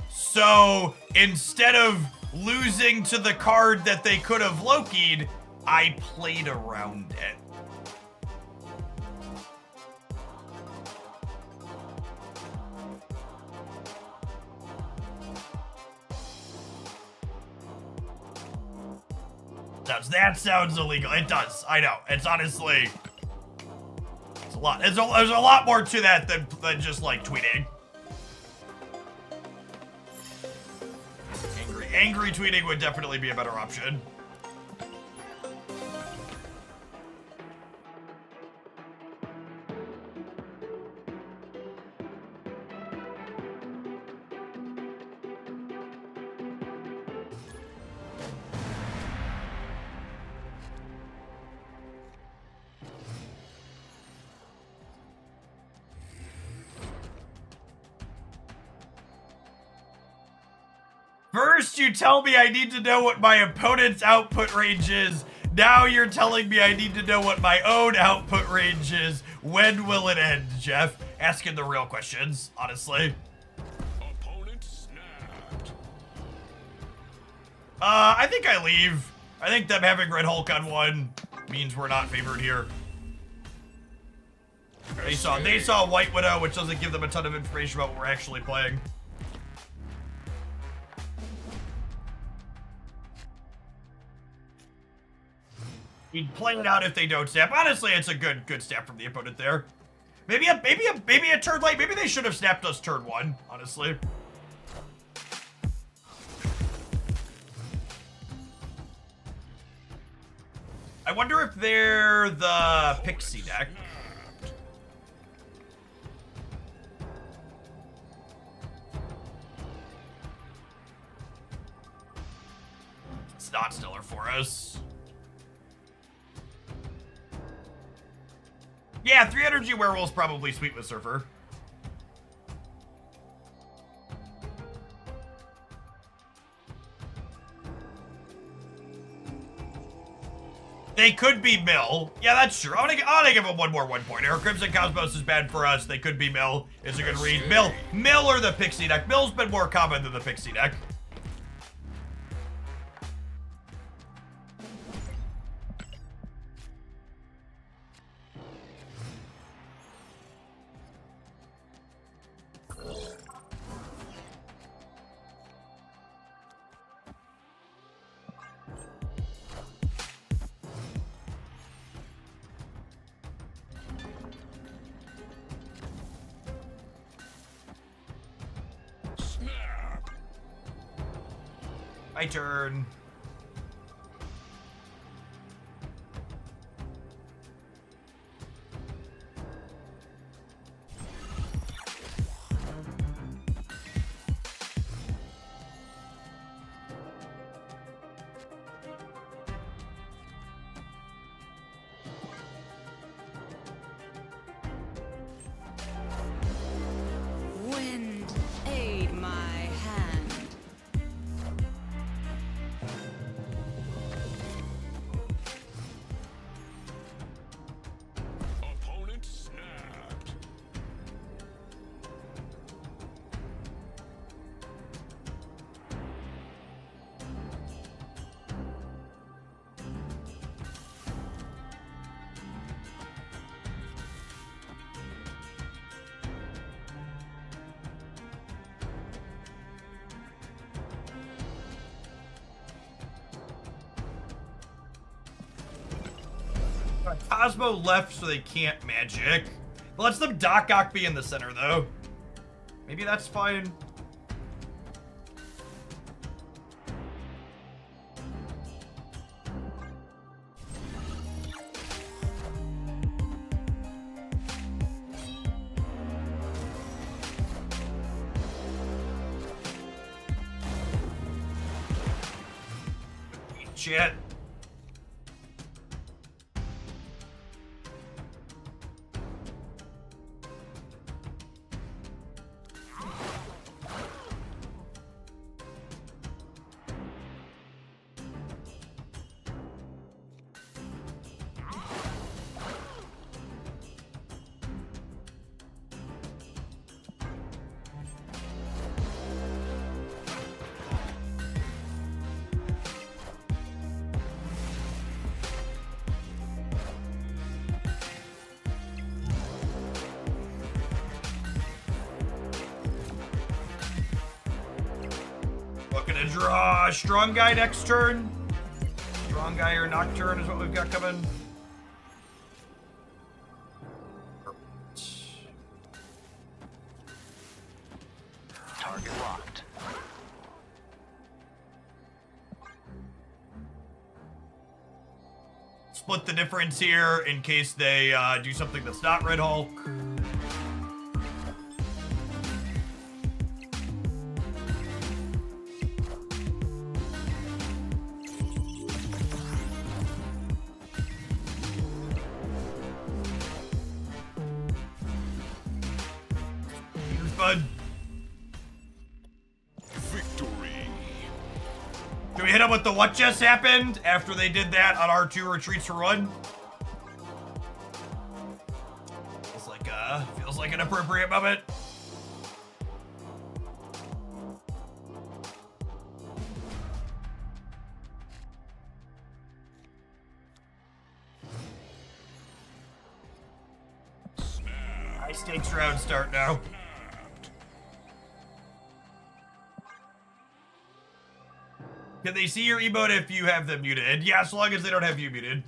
So instead of losing to the card that they could have Loki'd, I played around it. That sounds illegal. It does. I know. It's honestly... It's a lot. There's a lot more to that than just, like, tweeting. angry tweeting would definitely be a better option. First, you tell me I need to know what my opponent's output range is. Now you're telling me I need to know what my own output range is. When will it end, Jeff? Asking the real questions, honestly. Opponent snapped. I think I leave. I think them having Red Hulk on 1 means we're not favored here. They saw White Widow, which doesn't give them a ton of information about what we're actually playing. He'd play it out if they don't snap. Honestly, it's a good snap from the opponent there. Maybe a turn late. Maybe they should have snapped us turn 1, honestly. I wonder if they're the Pixie deck. It's not stellar for us. Yeah, 3 energy werewolves probably sweet with Surfer. They could be Mill. Yeah, that's true. I'm gonna give them one more 1-pointer. Crimson Cosmos is bad for us. They could be Mill. It's a good read. Mill or the Pixie deck. Mill's been more common than the Pixie deck. My turn. Wind, aid my hand. Opponent snapped. Cosmo left so they can't magic. Let's them Doc Ock be in the center, though. Maybe that's fine. Shit. Looking to draw Strong Guy next turn. Strong Guy or Nocturne is what we've got coming. Target locked. the difference here in case they do something that's not Red Hulk. Here's Bud. Victory. Can we hit him with the what just happened after they did that on R2 Retreats for One? Feels like an appropriate moment. High stakes round start now. Can they see your emote if you have them muted? Yeah, as long as they don't have you muted.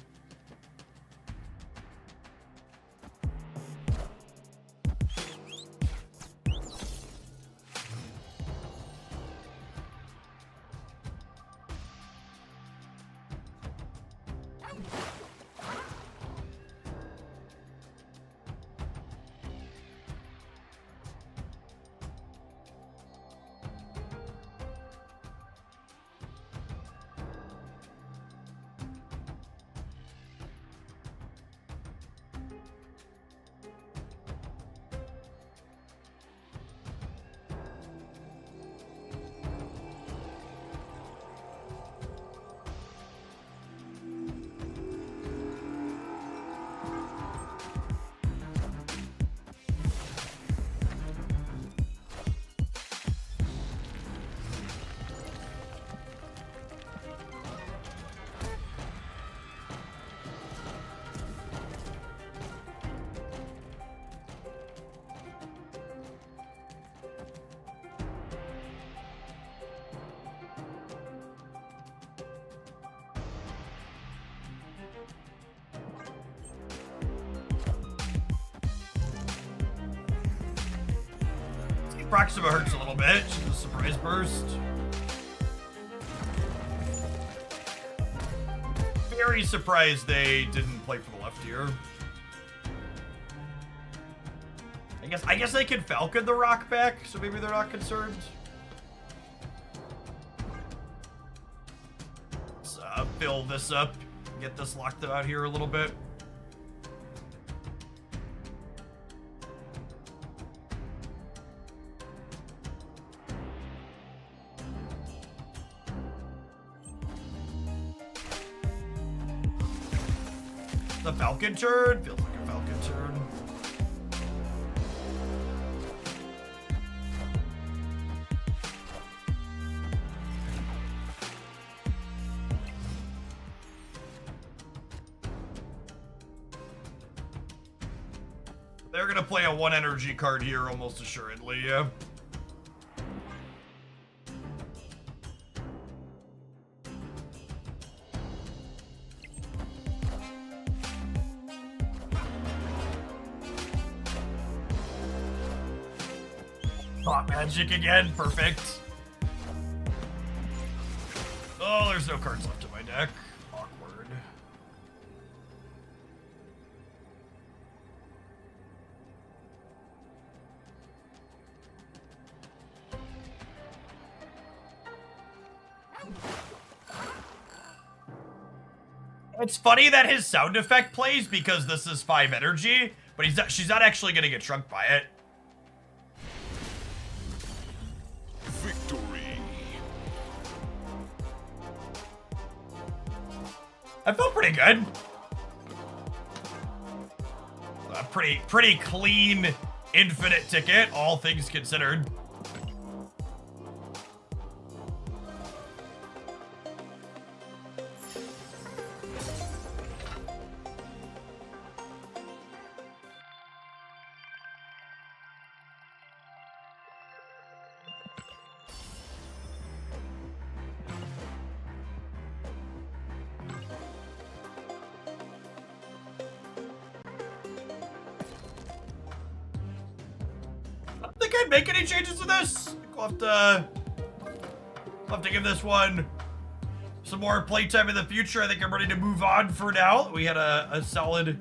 Proxima hurts a little bit. She's a surprise burst. Very surprised they didn't play for the left here. I guess they can Falcon the Rock back, so maybe they're not concerned. Let's fill this up, get this locked out here a little bit. The Falcon turn? Feels like a Falcon turn. They're gonna play a 1 energy card here almost assuredly, yeah. Thought magic again, perfect. Oh, there's no cards left in my deck. Awkward. It's funny that his sound effect plays because this is 5 energy, but she's not actually gonna get shrunk by it. Victory. I felt pretty good. Pretty clean infinite ticket, all things considered. I think I'd make any changes to this. We'll have to give this one some more playtime in the future. I think I'm ready to move on for now. We had a solid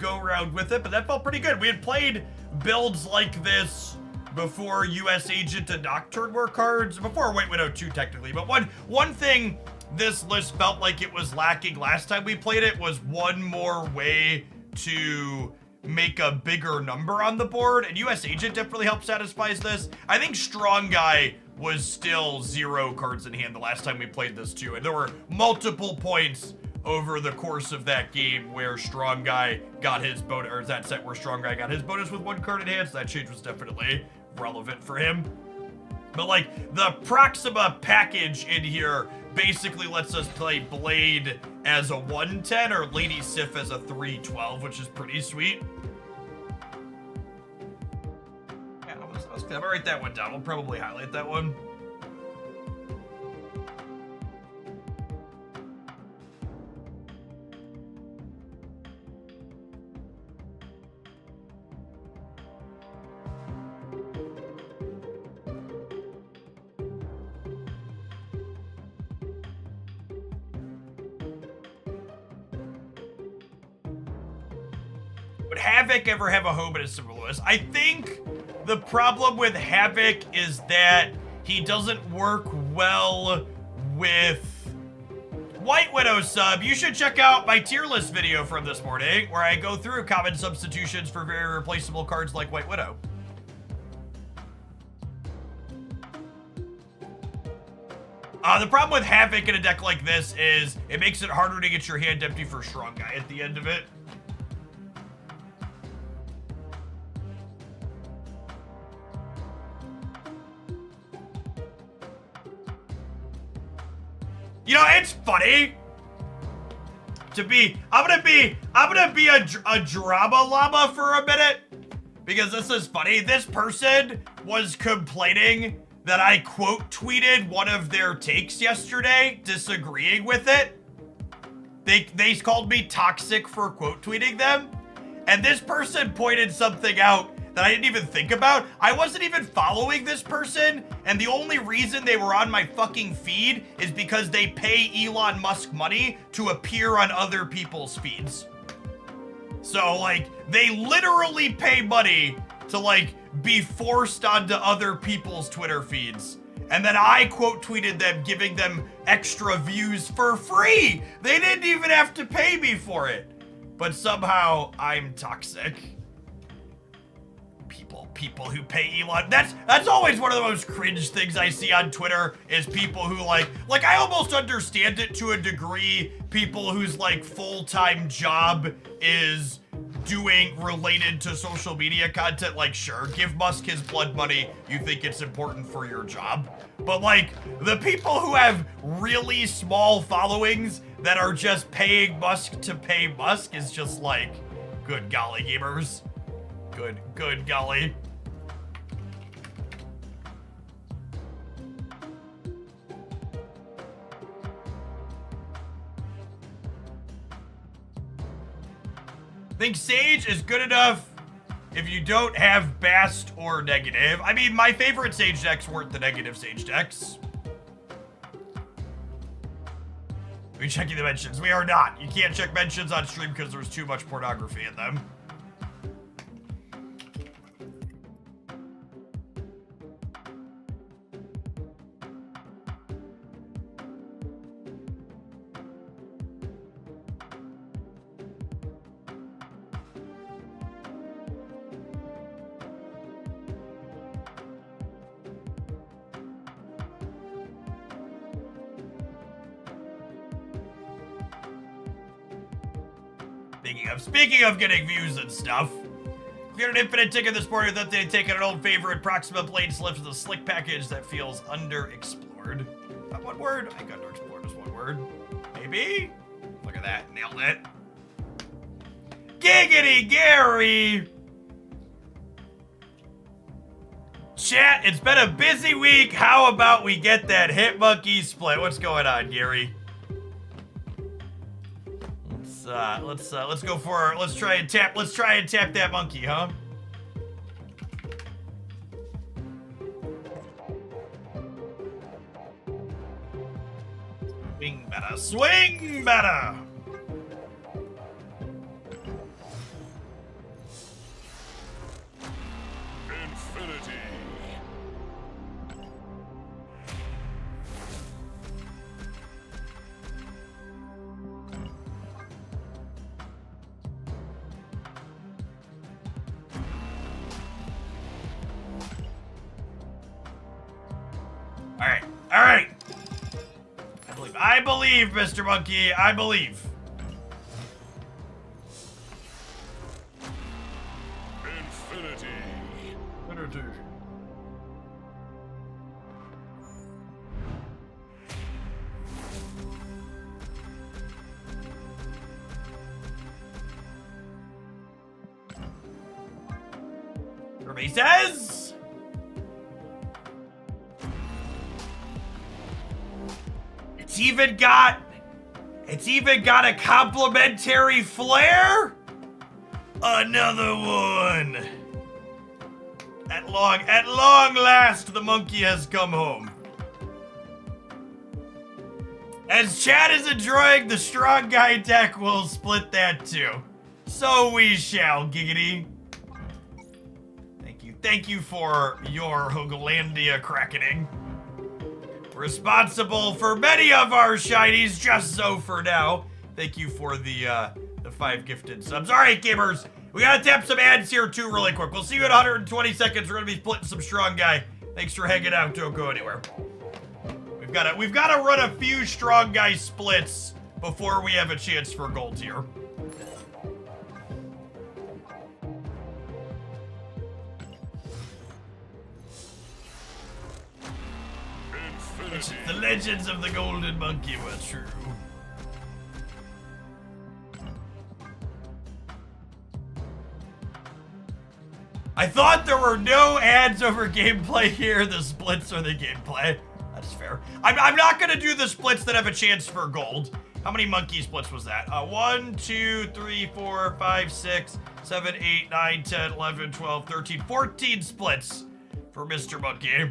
go-round with it, but that felt pretty good. We had played builds like this before US Agent and Nocturne were cards, before White Widow 2 technically, but one thing this list felt like it was lacking last time we played it was one more way to make a bigger number on the board, and US Agent definitely helped satisfy this. I think Strong Guy was still 0 cards in hand the last time we played this too, and there were multiple points over the course of that game where Strong Guy got his bonus, or that set where Strong Guy got his bonus with 1 card in hand, so that change was definitely relevant for him. But like, the Proxima package in here basically lets us play Blade as a 110 or Lady Sif as a 312, which is pretty sweet. Yeah, I'm gonna write that one down. We'll probably highlight that one. Would Havoc ever have a home in a similar list? I think the problem with Havoc is that he doesn't work well with White Widow sub. You should check out my tier list video from this morning where I go through common substitutions for very replaceable cards like White Widow. The problem with Havoc in a deck like this is it makes it harder to get your hand empty for Strong Guy at the end of it. You know, it's funny I'm gonna be a drama llama for a minute because this is funny. This person was complaining that I quote tweeted one of their takes yesterday, disagreeing with it. They called me toxic for quote tweeting them, and this person pointed something out that I didn't even think about. I wasn't even following this person, and the only reason they were on my fucking feed is because they pay Elon Musk money to appear on other people's feeds. So, like, they literally pay money to, like, be forced onto other people's Twitter feeds. And then I quote tweeted them, giving them extra views for free. They didn't even have to pay me for it. But somehow I'm toxic. People who pay Elon. That's always one of the most cringe things I see on Twitter is people who like I almost understand it to a degree. People whose like full-time job is doing related to social media content. Like, sure, give Musk his blood money. You think it's important for your job. But like the people who have really small followings that are just paying Musk to pay Musk is just like, good golly, gamers. Good golly. Think Sage is good enough if you don't have Bast or Negative. I mean, my favorite Sage decks weren't the negative Sage decks. Are we checking the mentions? We are not. You can't check mentions on stream because there's too much pornography in them. Speaking of getting views and stuff, we got an infinite ticket this morning with updated take on an old favorite, Proxima Blade Slips with a slick package that feels underexplored. That one word? I think underexplored is one word. Maybe? Look at that, nailed it. Giggity Gary! Chat, it's been a busy week. How about we get that Hit Monkey split? What's going on, Gary? Let's go for, let's try and tap that monkey, huh? Swing better! Infinity. Alright, alright! I believe, Mr. Monkey, I believe. Infinity. Everybody says... It's even got a complimentary flare? Another one. At long last, the monkey has come home. As Chad is enjoying the strong guy deck, we'll split that too. So we shall, giggity. Thank you for your Hooglandia crackening. Responsible for many of our shinies, just so for now. Thank you for the 5 gifted subs. All right, gamers, we gotta tap some ads here too really quick. We'll see you in 120 seconds. We're gonna be splitting some strong guy. Thanks for hanging out. Don't go anywhere. We've gotta run a few strong guy splits before we have a chance for gold here. The legends of the golden monkey were true. I thought there were no ads over gameplay here. The splits are the gameplay. That's fair. I'm not gonna do the splits that have a chance for gold. How many monkey splits was that? 1, 2, 3, 4, 5, 6, 7, 8, 9, 10, 11, 12, 13, 14 splits for Mr. Monkey.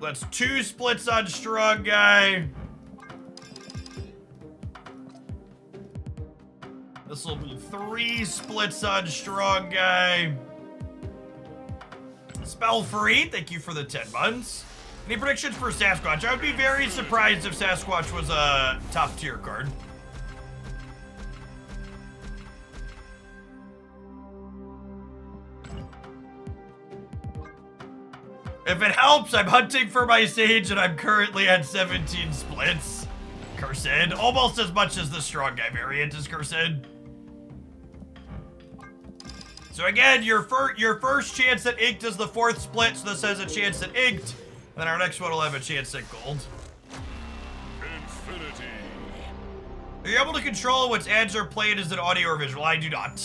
That's 2 splits on strong guy. This will be 3 splits on strong guy. Spell free, thank you for the 10 months. Any predictions for Sasquatch? I would be very surprised if Sasquatch was a top tier card. If it helps, I'm hunting for my sage and I'm currently at 17 splits. Cursed. Almost as much as the strong guy variant is Cursed. So again, your first chance at inked is the 4th split, so this has a chance at inked. And then our next one will have a chance at gold. Infinity. Are you able to control what's ads are played as an audio or visual? I do not.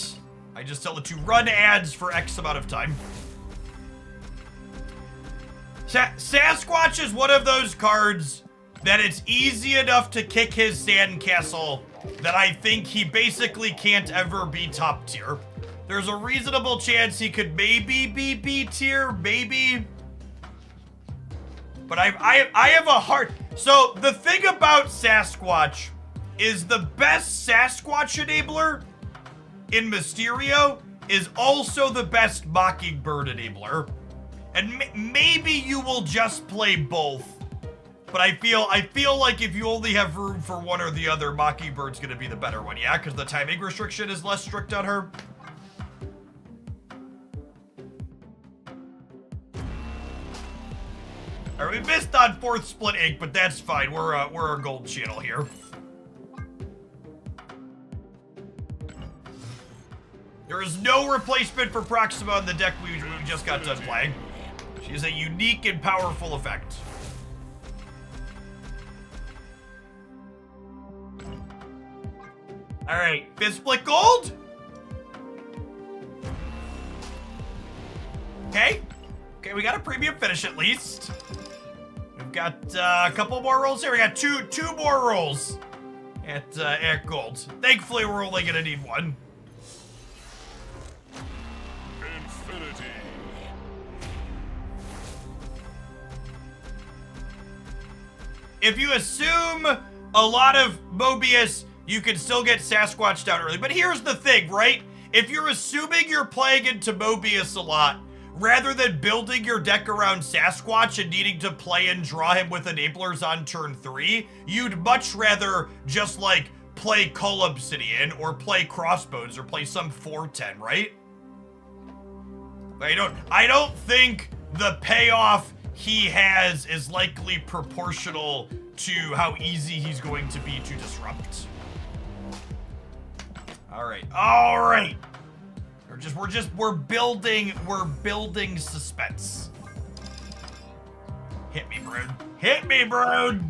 I just tell it to run ads for X amount of time. Sasquatch is one of those cards that it's easy enough to kick his sandcastle that I think he basically can't ever be top tier. There's a reasonable chance he could maybe be B tier, maybe. But I have a hard... So the thing about Sasquatch is the best Sasquatch enabler in Mysterio is also the best Mockingbird enabler. And maybe you will just play both. But I feel like if you only have room for one or the other, Mockingbird's gonna be the better one, yeah? Because the timing restriction is less strict on her. Alright, we missed on 4th split ink, but that's fine. We're a gold channel here. There is no replacement for Proxima on the deck we just got done playing. She is a unique and powerful effect. Alright, 5th split gold? Okay, we got a premium finish at least. We've got a couple more rolls here. We got two more rolls at gold. Thankfully, we're only gonna need one. Infinity. if you assume a lot of Mobius, you can still get Sasquatched out early. But here's the thing, right? If you're assuming you're playing into Mobius a lot, rather than building your deck around Sasquatch and needing to play and draw him with enablers on turn 3, you'd much rather just like play Cull Obsidian or play Crossbones or play some 4/10, right? I don't think the payoff he has is likely proportional to how easy he's going to be to disrupt. All right. We're building suspense. Hit me, Brood. Hit me, Brood.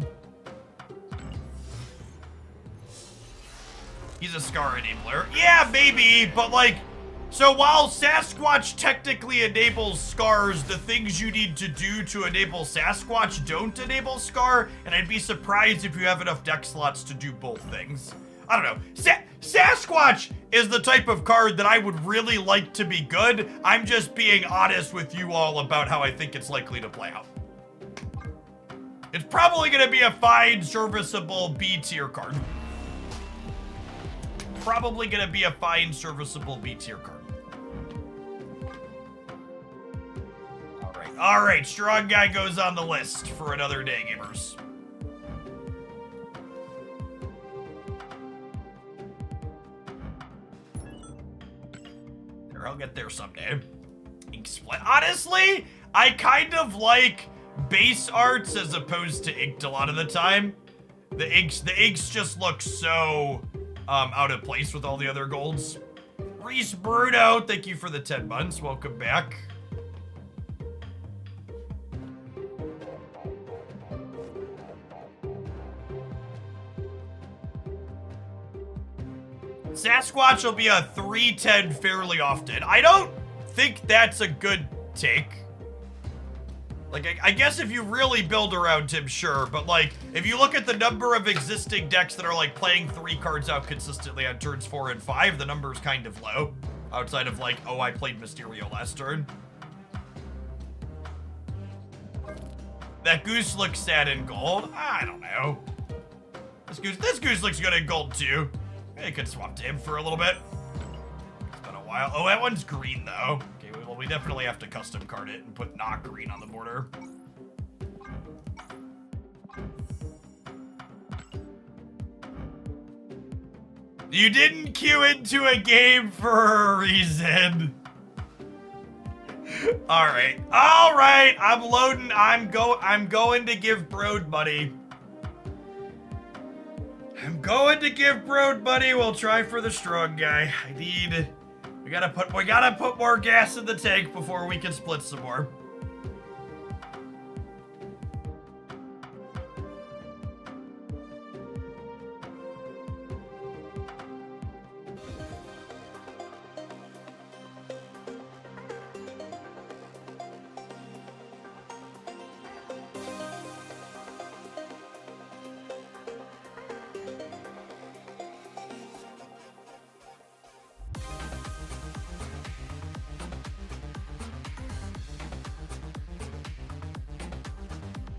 He's a Scar enabler. Yeah, maybe, but like, so while Sasquatch technically enables Scars, the things you need to do to enable Sasquatch don't enable Scar, and I'd be surprised if you have enough deck slots to do both things. I don't know. Sasquatch is the type of card that I would really like to be good. I'm just being honest with you all about how I think it's likely to play out. It's probably going to be a fine, serviceable B tier card. Probably going to be a fine, serviceable B tier card. All right, strong guy goes on the list for another day, gamers. I'll get there someday. Ink split. Honestly, I kind of like base arts as opposed to inked a lot of the time. The inks just look so out of place with all the other golds. Reese Bruno, thank you for the 10 months. Welcome back. Sasquatch will be a 3/10 fairly often. I don't think that's a good take. Like, I guess if you really build around him, sure. But, like, if you look at the number of existing decks that are, like, playing 3 cards out consistently on turns 4 and 5, the number's kind of low. Outside of, like, oh, I played Mysterio last turn. That goose looks sad in gold. I don't know. This goose looks good in gold, too. I could swap to him for a little bit. It's been a while. Oh, that one's green, though. Okay, well, we definitely have to custom card it and put not green on the border. You didn't queue into a game for a reason. All right. I'm loading. I'm going to give Broad money. I'm going to give Broad money. We'll try for the strong guy. We gotta put more gas in the tank before we can split some more.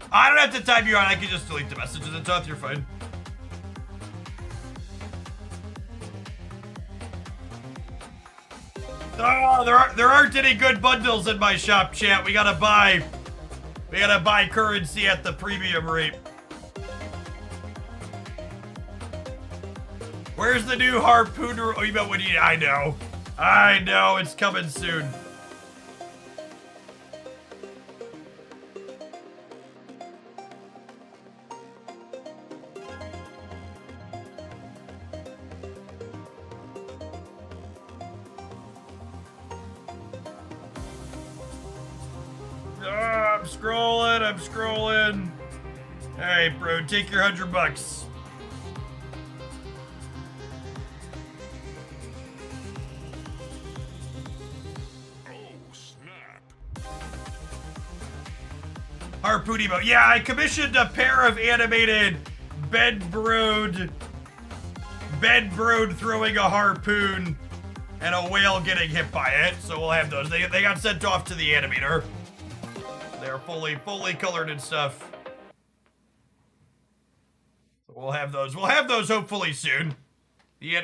I don't have to type you on. I can just delete the messages and stuff. You're fine. Oh, there aren't any good bundles in my shop, chat. We gotta buy currency at the premium rate. Where's the new harpooner? Oh, you bet what you? I know. It's coming soon. I'm scrolling. All right, bro, take your $100. Oh, snap. Harpoon emote. Yeah, I commissioned a pair of animated Bedbrood throwing a harpoon and a whale getting hit by it. So we'll have those. They got sent off to the animator. They're fully colored and stuff. We'll have those. We'll have those hopefully soon.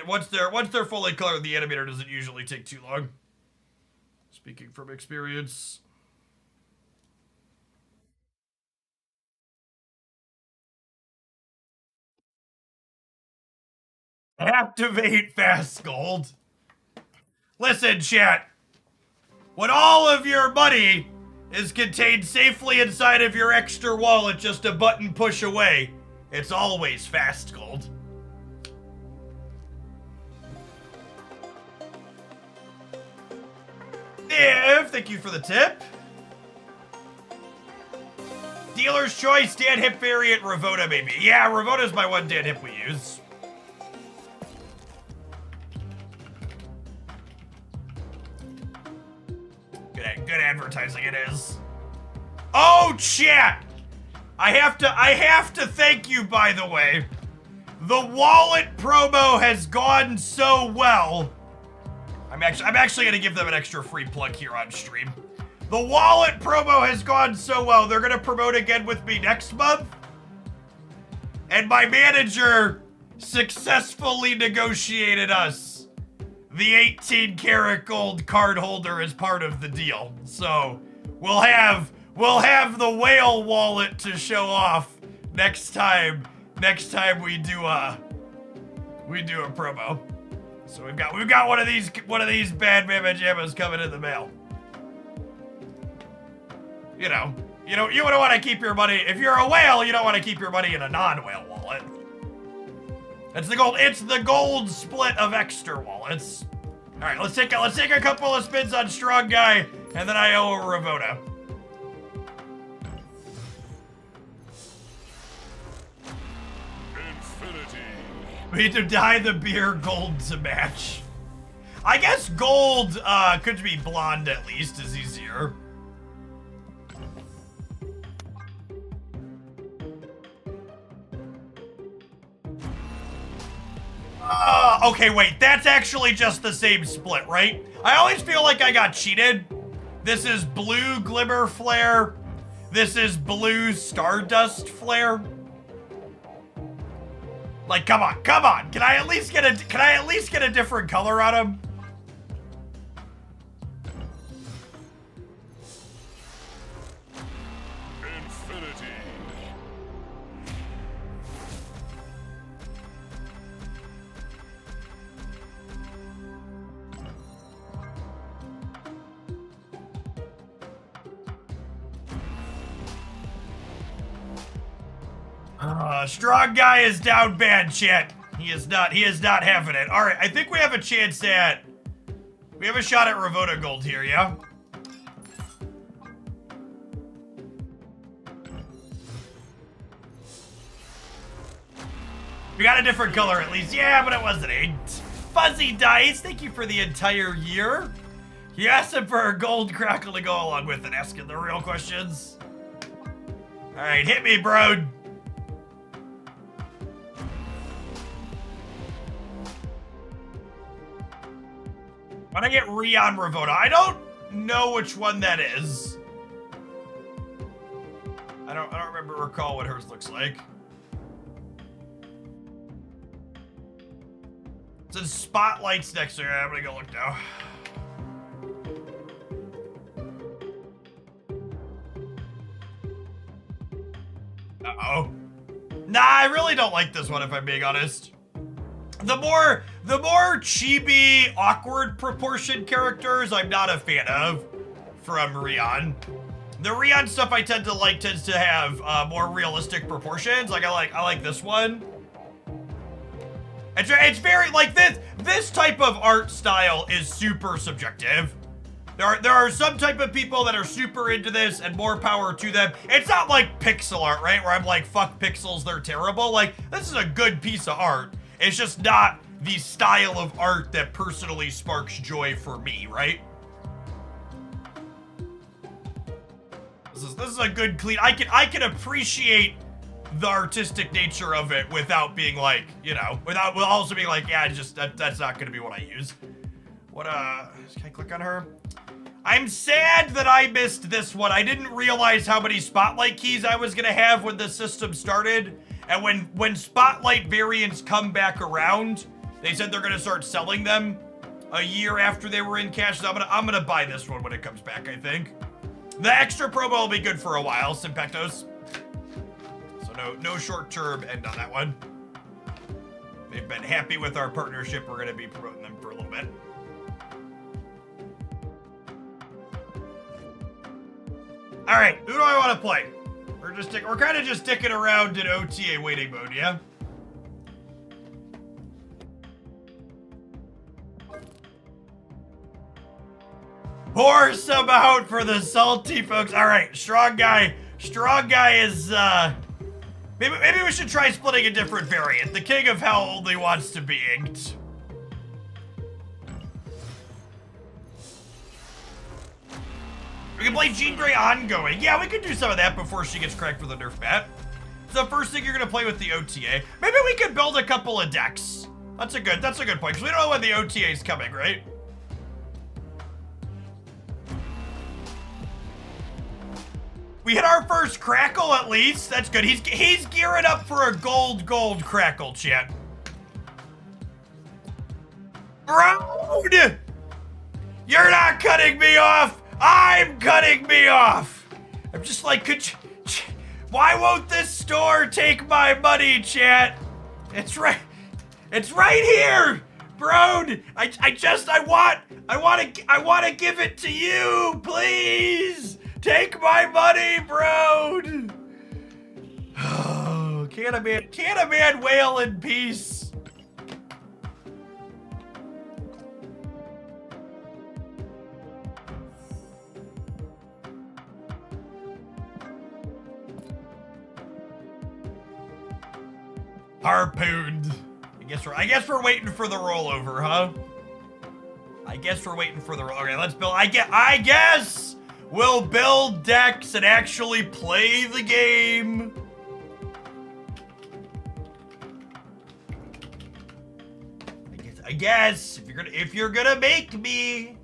Once they're fully colored, the animator doesn't usually take too long. Speaking from experience. Activate fast gold. Listen, chat. When all of your money is contained safely inside of your extra wallet, just a button push away, it's always fast gold. Thank you for the tip. Dealer's choice, Dan Hip variant, Ravona maybe. Yeah, Ravona's my one Dan Hip we use. Good advertising it is. Oh, chat! I have to thank you, by the way. The wallet promo has gone so well. I'm actually gonna give them an extra free plug here on stream. The wallet promo has gone so well, they're gonna promote again with me next month. And my manager successfully negotiated us the 18 karat gold card holder as part of the deal. So we'll have the whale wallet to show off next time we do a promo. So we've got one of these bad mama jammas coming in the mail. You don't want to keep your money, if you're a whale, you don't want to keep your money in a non-whale wallet. It's the gold split of extra wallets. All right, let's take a couple of spins on Strong Guy, and then I owe a Ravona. Infinity. We need to dye the beer gold to match. I guess gold could be blonde at least is easier. Okay, wait, that's actually just the same split, right? I always feel like I got cheated. This is blue glimmer flare. This is blue stardust flare. Like, come on. Can I at least get a different color on him? Infinity. Strong Guy is down bad, chat. He is not having it. All right, I think we have a chance at, we have a shot at Ravona Gold here, yeah? We got a different color at least. Yeah, but it wasn't inked. Fuzzy Dice, thank you for the entire year. You asked him for a gold crackle to go along with it, asking the real questions. All right, hit me, bro. When I get Rion Ravona, I don't know which one that is. I don't recall what hers looks like. It says spotlights next to her. I'm gonna go look now. Uh-oh. Nah, I really don't like this one if I'm being honest. The more chibi, awkward proportioned characters, I'm not a fan of from Rion. The Rion stuff I tend to like tends to have more realistic proportions. Like I like this one. It's very like this type of art style is super subjective. There are some type of people that are super into this and more power to them. It's not like pixel art, right? Where I'm like, fuck pixels, they're terrible. Like, this is a good piece of art. It's just not the style of art that personally sparks joy for me, right? This is a good clean. I can appreciate the artistic nature of it without being like, without also being like, yeah, just that's not gonna be what I use. What can I click on her? I'm sad that I missed this one. I didn't realize how many spotlight keys I was gonna have when the system started. And when Spotlight variants come back around, they said they're gonna start selling them a year after they were in cash. So I'm gonna buy this one when it comes back, I think. The extra promo will be good for a while, Simpectos. So no short-term end on that one. They've been happy with our partnership. We're gonna be promoting them for a little bit. All right, who do I want to play? We're kind of just sticking around in OTA waiting mode, yeah? Pour some out for the salty folks. All right, strong guy. Strong guy is, maybe we should try splitting a different variant. The King of Hell only wants to be inked. We can play Jean Grey ongoing. Yeah, we could do some of that before she gets cracked for the nerf bat. So the first thing you're gonna play with the OTA. Maybe we could build a couple of decks. That's a good point, because we don't know when the OTA is coming, right? We hit our first crackle at least. That's good. He's gearing up for a gold crackle, chat. Road! You're not cutting me off! I'm cutting me off! I'm just like, why won't this store take my money, chat? It's right here! Bro, I want to give it to you, please! Take my money, bro! Oh, can a man wail in peace? Harpooned. I guess we're waiting for the rollover, huh? I guess we're waiting for the roll. Okay, let's build. I guess we'll build decks and actually play the game. I guess if you're gonna make me.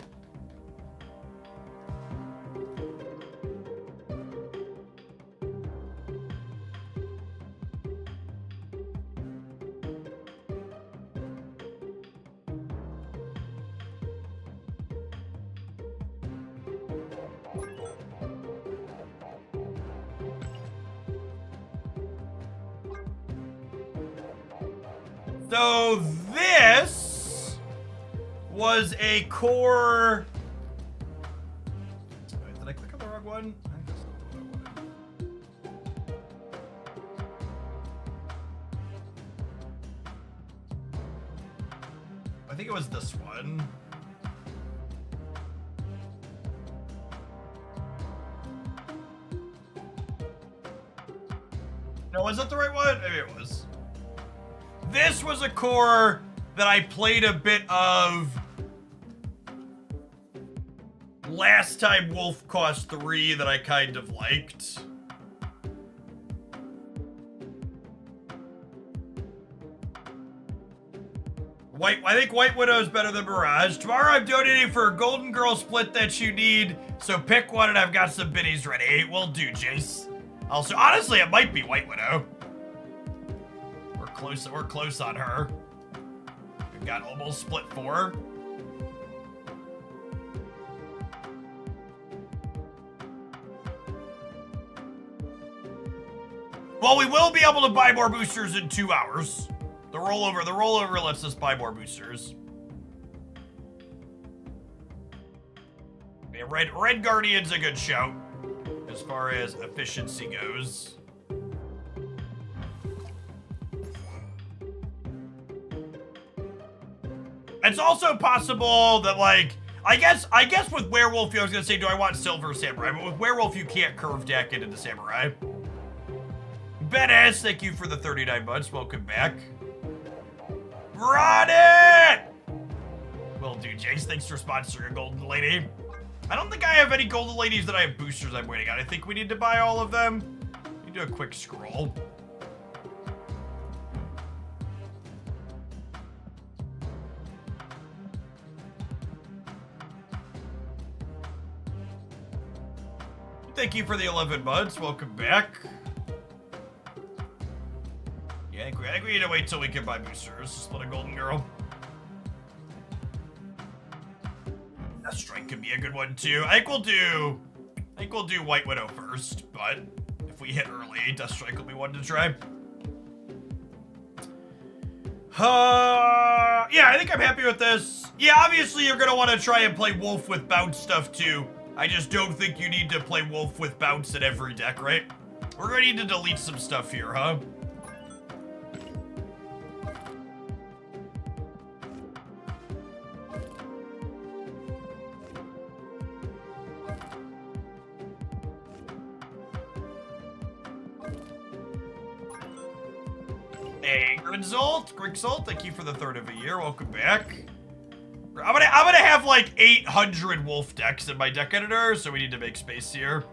So this was a core. Wait, did I click on the wrong one? I think it was this one. No, was that the right one? Maybe it was. This was a core that I played a bit of last time Wolf cost 3 that I kind of liked. I think White Widow is better than Mirage. Tomorrow I'm donating for a Golden Girl split that you need, so pick one and I've got some biddies ready. Will do, Jace. Also, honestly, it might be White Widow. We're close on her. We've got almost split 4. Well, we will be able to buy more boosters in 2 hours. The rollover lets us buy more boosters. Yeah, Red Guardian's a good shout as far as efficiency goes. It's also possible that, like, I guess with Werewolf, I was gonna say, do I want Silver Samurai? But with Werewolf, you can't curve deck it into Samurai. Ben S, thank you for the 39 months. Welcome back. Run it! Will do, Jace. Thanks for sponsoring a Golden Lady. I don't think I have any Golden Ladies that I have boosters I'm waiting on. I think we need to buy all of them. Let me do a quick scroll. Thank you for the 11 months. Welcome back. I think we need to wait till we can buy boosters. Split a golden girl. That strike could be a good one too. I think we'll do White Widow first, but if we hit early, Death Strike will be one to try. Yeah, I think I'm happy with this. Yeah, obviously you're gonna want to try and play Wolf with bounce stuff too. I just don't think you need to play Wolf with bounce in every deck, right? We're gonna need to delete some stuff here, huh? Hey, Grixolt, thank you for the 3rd of a year. Welcome back. I'm gonna have like 800 wolf decks in my deck editor, so we need to make space here.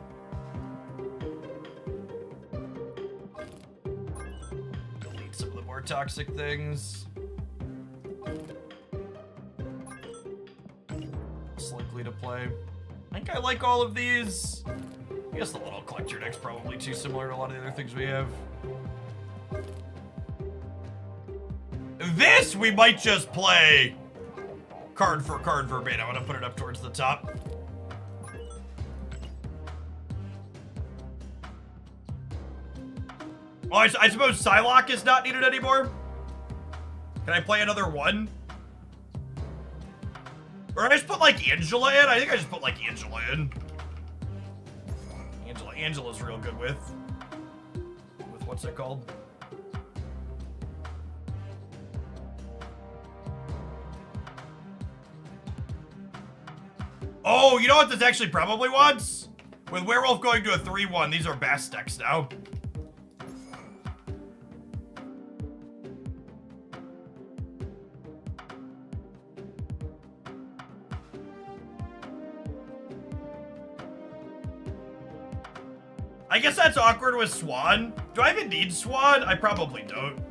Delete some of the more toxic things. Less likely to play. I think I like all of these. I guess the little collector deck's probably too similar to a lot of the other things we have. This we might just play card for card verbatim. I'm gonna put it up towards the top. Well, I suppose Psylocke is not needed anymore. Can I play another one? Or I just put like Angela in? I think I just put like Angela in. Angela's real good with what's it called? Oh, you know what this actually probably wants? With Werewolf going to a 3-1, these are Bass decks now. I guess that's awkward with Swan. Do I even need Swan? I probably don't.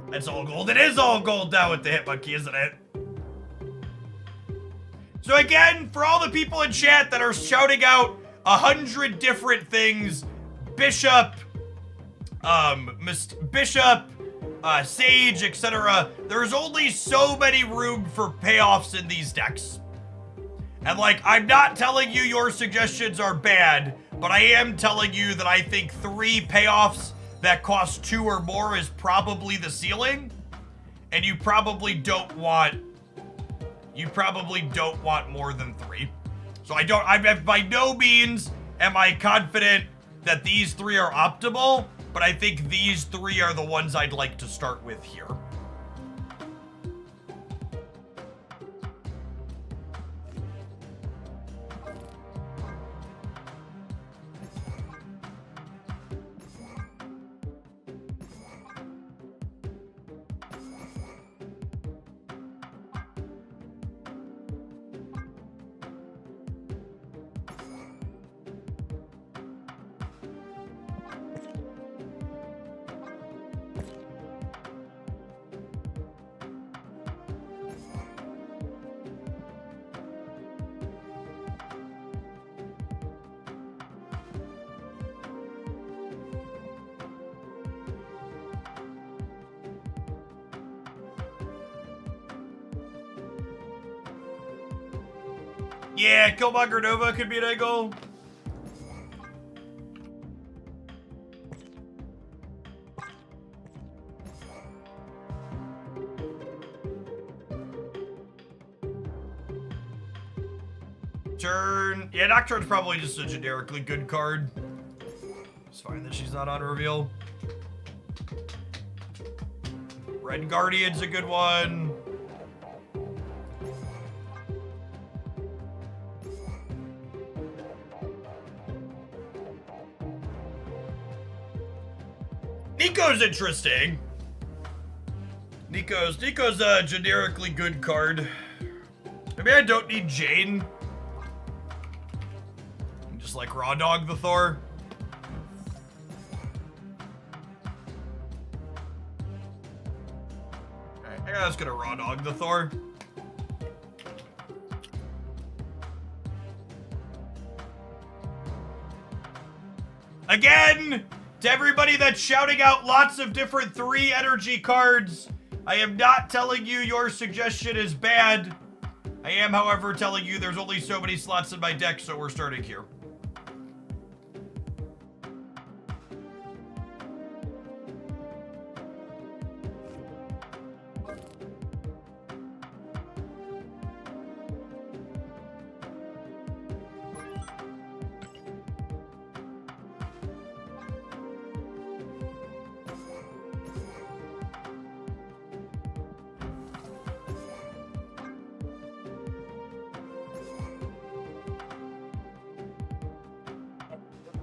It's all gold. It is all gold now with the Hit Monkey, isn't it? So again, for all the people in chat that are shouting out 100 different things, Bishop, Sage, etc., there's only so many room for payoffs in these decks. And like, I'm not telling you your suggestions are bad, but I am telling you that I think 3 payoffs that cost 2 or more is probably the ceiling, and you probably don't want more than 3. So I'm by no means am I confident that these 3 are optimal, but I think these 3 are the ones I'd like to start with here. Yeah, Killmonger Nova could be an angle. Turn. Yeah, Nocturne's probably just a generically good card. It's fine that she's not on reveal. Red Guardian's a good one. Nico's interesting. Nico's a generically good card. Maybe I don't need Jane. Just like raw dog the Thor. Alright, I was gonna raw dog the Thor. Again, to everybody that's shouting out lots of different 3 energy cards, I am not telling you your suggestion is bad. I am, however, telling you there's only so many slots in my deck, so we're starting here.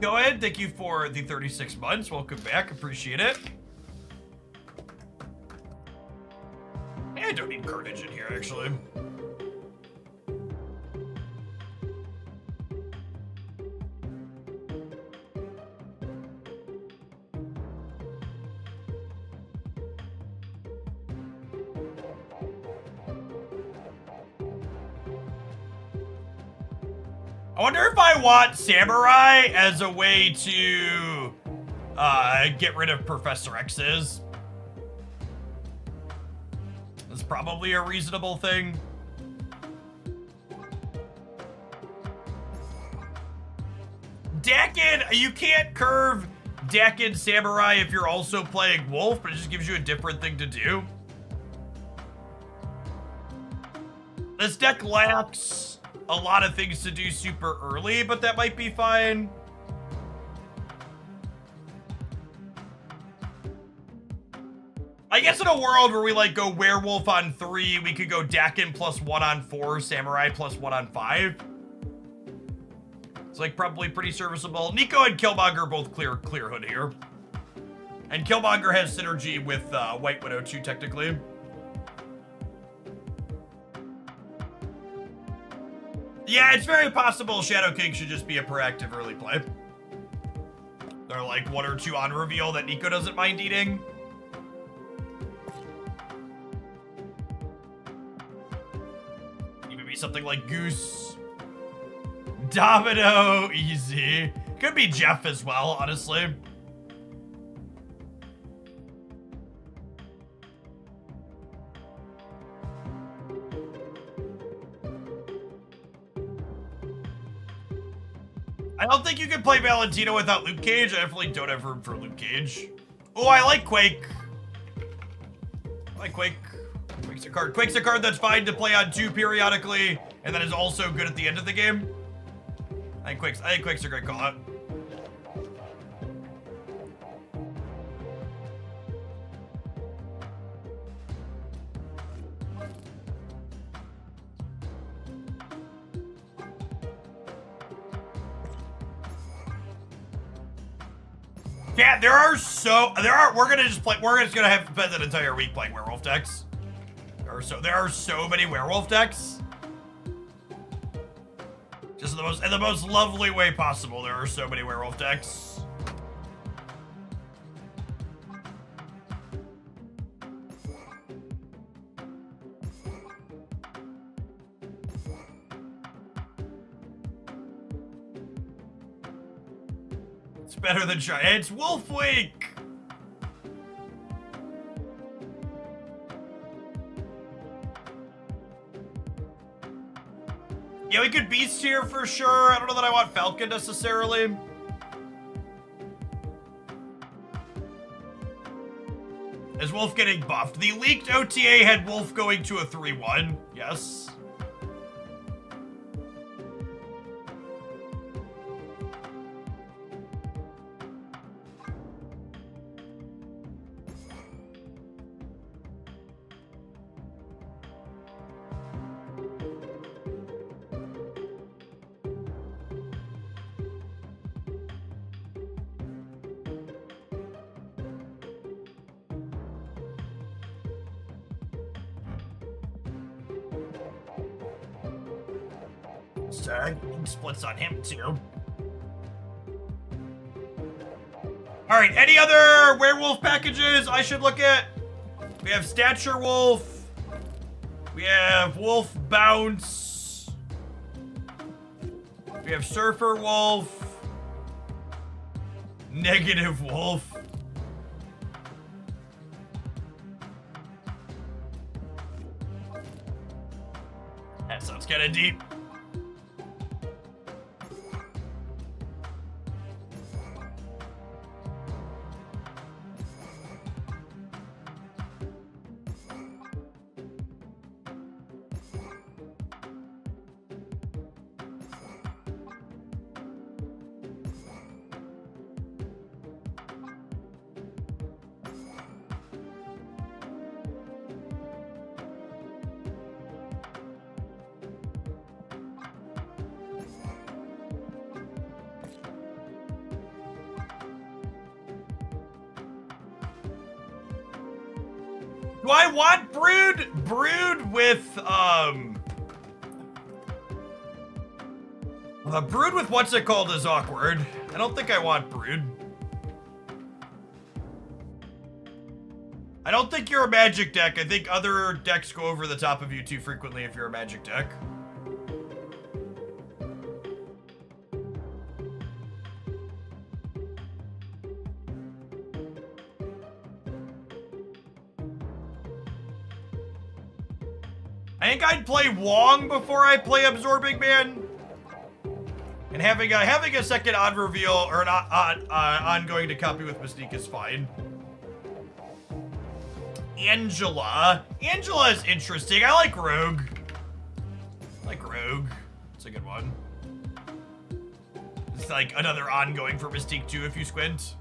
Go ahead. Thank you for the 36 months. Welcome back. Appreciate it. I don't need Carnage in here, actually. I wonder if I want Samurai as a way to get rid of Professor X's. That's probably a reasonable thing. Dakin, you can't curve Dakin Samurai if you're also playing Wolf, but it just gives you a different thing to do. This deck lacks a lot of things to do super early, but that might be fine. I guess in a world where we like go Werewolf on 3, we could go Dakin +1 on 4, Samurai +1 on 5. It's like probably pretty serviceable. Nico and Killmonger both clear hood here. And Killmonger has synergy with White Widow too, technically. Yeah, it's very possible Shadow King should just be a proactive early play. There are like 1 or 2 on reveal that Nico doesn't mind eating. Even be something like Goose. Domino, easy. Could be Jeff as well, honestly. I don't think you can play Valentino without Luke Cage. I definitely don't have room for Luke Cage. Oh, I like Quake. I like Quake. Quake's a card. Quake's a card that's fine to play on 2 periodically, and that is also good at the end of the game. I think Quake's a great call out. Yeah, we're just gonna have to spend an entire week playing werewolf decks. There are so many werewolf decks. Just in the most lovely way possible, there are so many werewolf decks. It's better than it's Wolf Week! Yeah, we could Beast here for sure. I don't know that I want Falcon necessarily. Is Wolf getting buffed? The leaked OTA had Wolf going to a 3-1. Yes. splits on him too. All right, any other werewolf packages I should look at? We have Stature Wolf. We have Wolf Bounce. We have Surfer Wolf. Negative Wolf. That sounds kind of deep. Do I want brood? Brood with, brood with what's it called is awkward. I don't think I want brood. I don't think you're a magic deck. I think other decks go over the top of you too frequently if you're a magic deck. I think I'd play Wong before I play Absorbing Man. And having a second odd reveal or an ongoing to copy with Mystique is fine. Angela is interesting. I like Rogue. It's a good one. It's like another ongoing for Mystique too if you squint.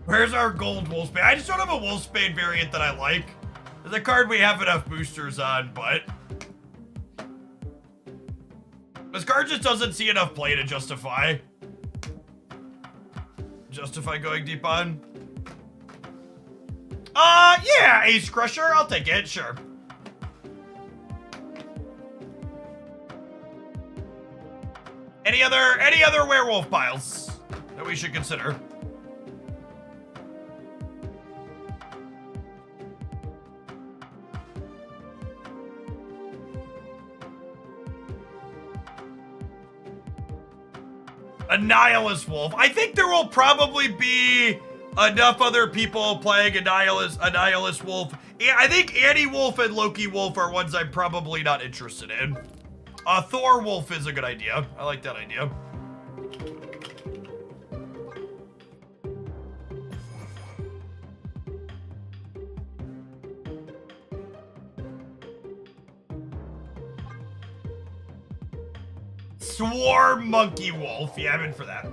Where's our gold Wolfsbane? I just don't have a Wolfsbane variant that I like. There's a card we have enough boosters on, but this card just doesn't see enough play to justify going deep on. Yeah, Ace Crusher, I'll take it, sure. Any other werewolf piles that we should consider? A Nihilist Wolf. I think there will probably be enough other people playing a Nihilist Wolf. I think Annie Wolf and Loki Wolf are ones I'm probably not interested in. Thor Wolf is a good idea. I like that idea. Swarm Monkey Wolf. Yeah, I'm in for that.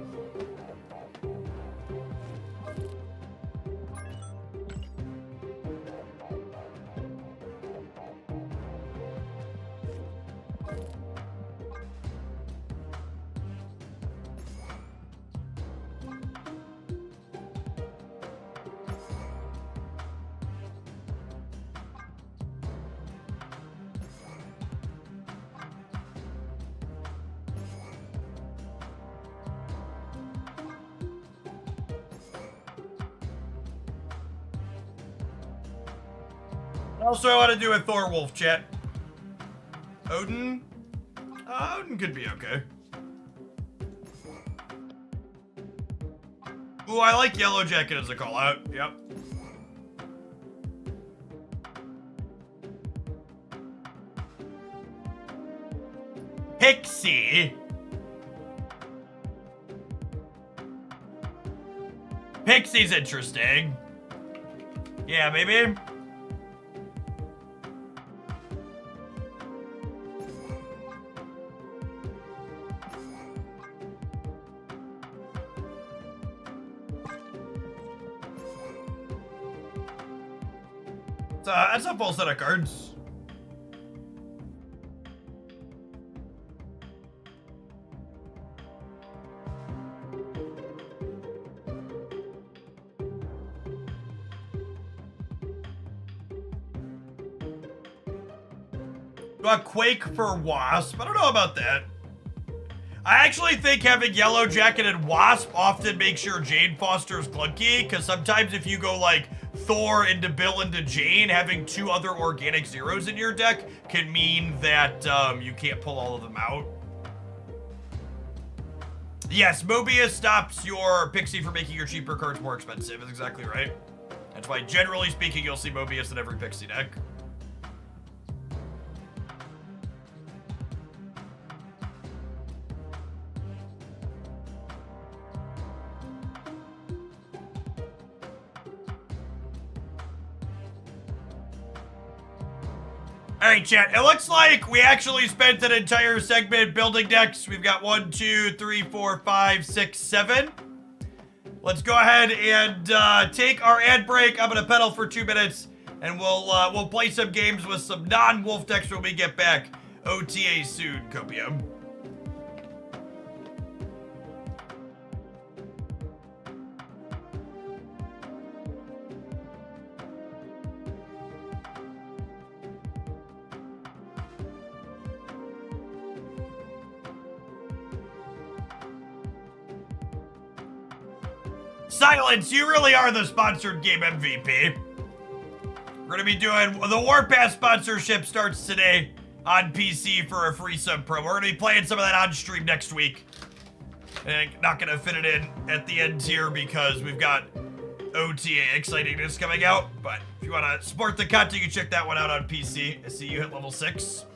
Also, I want to do a Thor Wolf chat. Odin? Odin could be okay. Ooh, I like Yellow Jacket as a call out. Yep. Pixie. Pixie's interesting. Yeah, maybe. That's a full set of cards. Quake for Wasp. I don't know about that. I actually think having Yellow Jacket and Wasp often makes your Jane Foster's clunky, because sometimes if you go like Thor into Bill into Jane, having 2 other organic zeros in your deck can mean that you can't pull all of them out. Yes, Mobius stops your Pixie from making your cheaper cards more expensive. That's exactly right. That's why, generally speaking, you'll see Mobius in every Pixie deck. Alright, chat. It looks like we actually spent an entire segment building decks. We've got 1, 2, 3, 4, 5, 6, 7. Let's go ahead and take our ad break. I'm gonna pedal for 2 minutes, and we'll play some games with some non-wolf decks when we get back. OTA soon, Copium. Silence, you really are the sponsored game MVP. We're gonna be doing, the Warpath sponsorship starts today on PC for a free sub pro. We're gonna be playing some of that on stream next week. And not gonna fit it in at the end here because we've got OTA excitingness coming out. But if you wanna support the content, you can check that one out on PC. I see you hit level 6.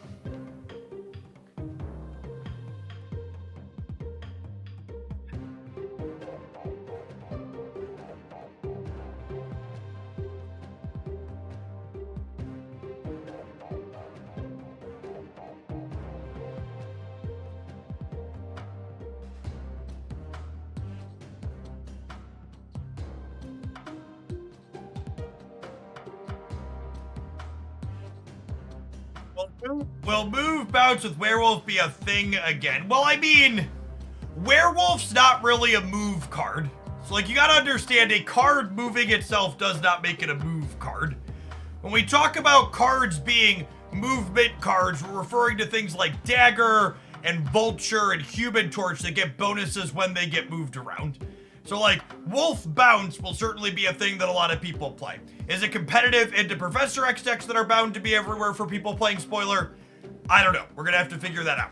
Will move bounce with Werewolf be a thing again? Well, I mean, Werewolf's not really a move card. So, like, you gotta understand, a card moving itself does not make it a move card. When we talk about cards being movement cards, we're referring to things like Dagger and Vulture and Human Torch that get bonuses when they get moved around. So, like, Wolf Bounce will certainly be a thing that a lot of people play. Is it competitive into Professor X decks that are bound to be everywhere for people playing Spoiler? I don't know. We're gonna have to figure that out.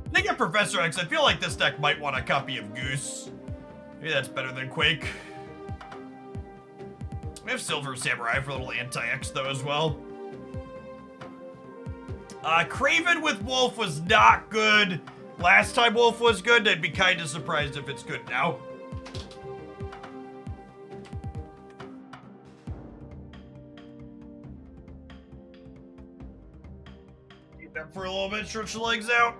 I think at Professor X, I feel like this deck might want a copy of Goose. Maybe that's better than Quake. We have Silver Samurai for a little anti-X, though, as well. Craven with Wolf was not good. Last time Wolf was good, I'd be kind of surprised if it's good now. Keep that for a little bit, stretch the legs out.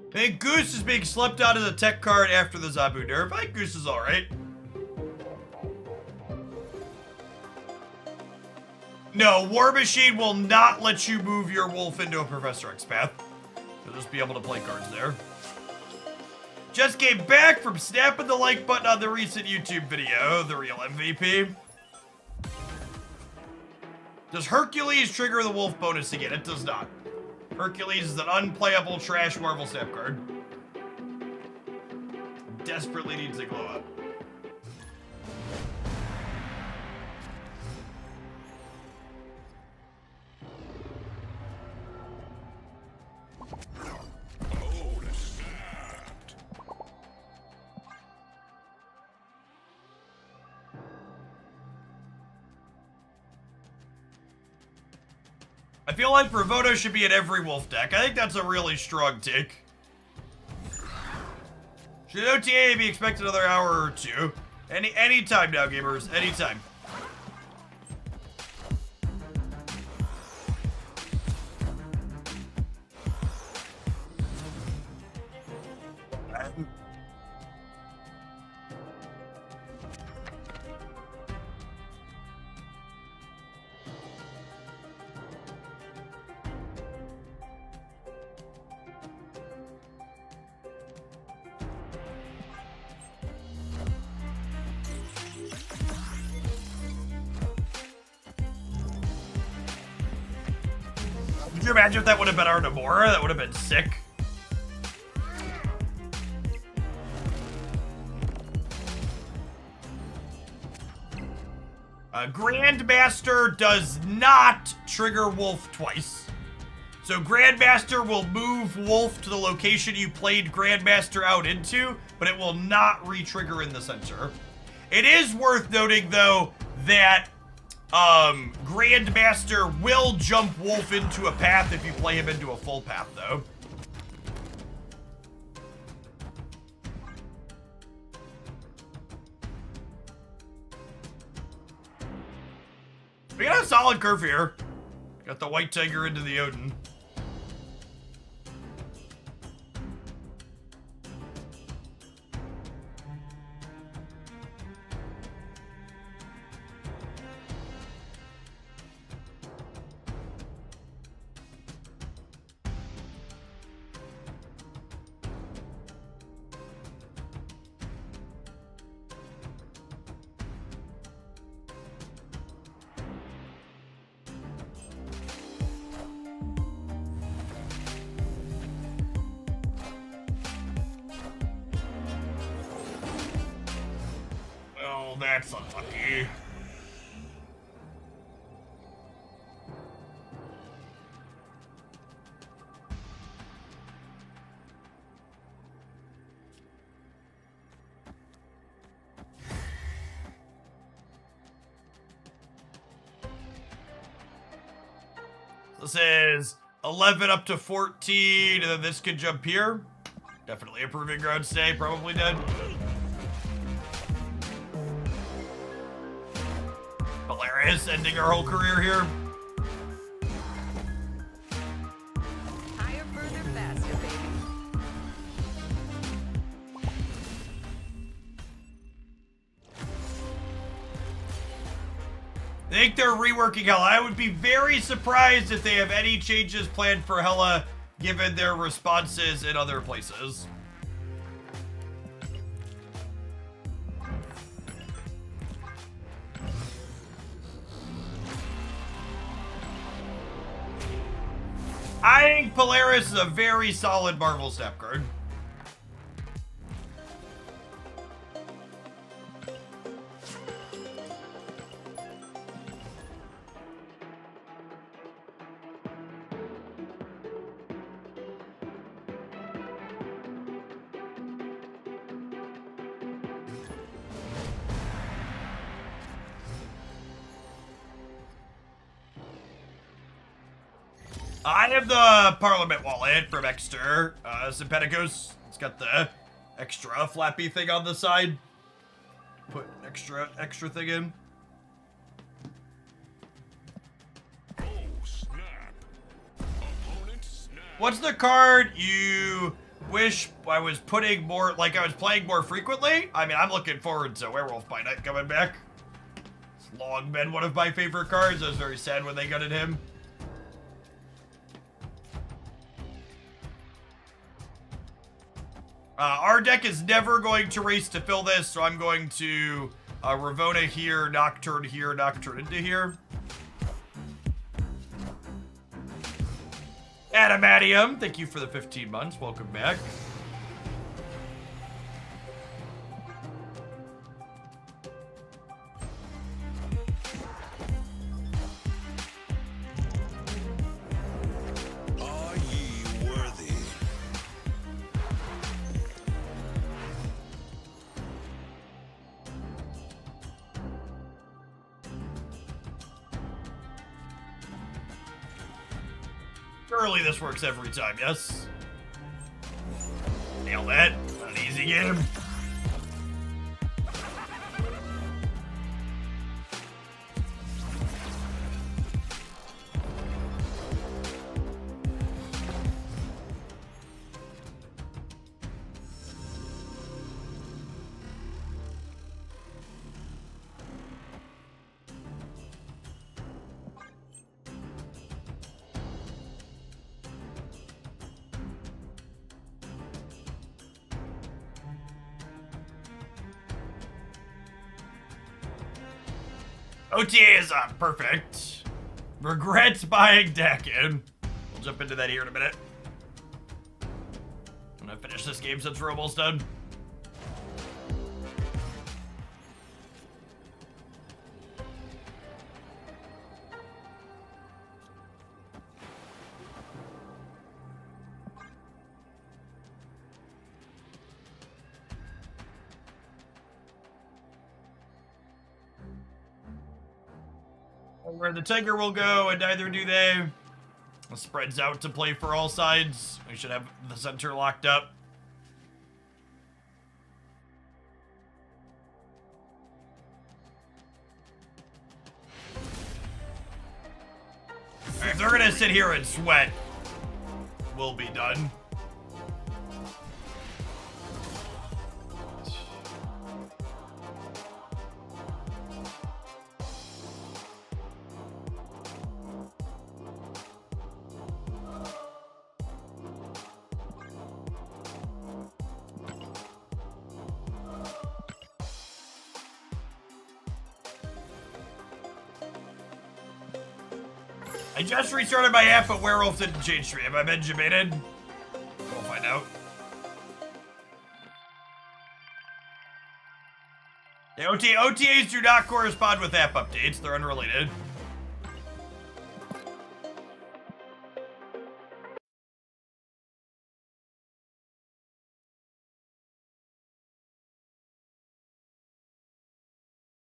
I think Goose is being slept out as a tech card after the Zabu nerf. I think Goose is alright. No, War Machine will not let you move your wolf into a Professor X path. You'll just be able to play cards there. Just came back from snapping the like button on the recent YouTube video, the real MVP. Does Hercules trigger the wolf bonus again? It does not. Hercules is an unplayable trash Marvel Snap card. Desperately needs to glow up. I feel like Bravado should be in every wolf deck. I think that's a really strong take. Should OTA be expected another hour or two? Anytime now, gamers. Anytime. you imagine if that would have been our Namora? That would have been sick. Grandmaster does not trigger Wolf twice. So Grandmaster will move Wolf to the location you played Grandmaster out into, but it will not re-trigger in the center. It is worth noting, though, that Grandmaster will jump Wolf into a path if you play him into a full path, though. We got a solid curve here. Got the White Tiger into the Odin. Well, that's unlucky. This is 11 up to 14, and then this could jump here. Definitely a proving ground stay, probably dead. Hilarious, ending our whole career here. Higher, further, faster, baby. I think they're reworking Hela. I would be very surprised if they have any changes planned for Hela, given their responses in other places. I think Polaris is a very solid Marvel Snap card. I have the Parliament wallet from Exter, Sympaticos. It's got the extra flappy thing on the side. Put extra thing in. Oh, snap. Opponent snap. What's the card you wish I was putting more, like I was playing more frequently? I mean, I'm looking forward to Werewolf by Night coming back. It's long been one of my favorite cards. I was very sad when they gutted him. Our deck is never going to race to fill this, so I'm going to Ravona here, Nocturne into here. Adamantium, thank you for the 15 months. Welcome back. Are ye worthy? Surely this works every time, yes? Nail that. Not an easy game. OTA is perfect. Regrets buying deck in. We'll jump into that here in a minute. I'm gonna finish this game since we're almost done. Where the tiger will go, and neither do they. It spreads out to play for all sides. We should have the center locked up. Alright, if they're gonna sit here and sweat, we'll be done. I just restarted my app, but Werewolf didn't change me. Have I been debated? We'll find out. The OTAs do not correspond with app updates. They're unrelated.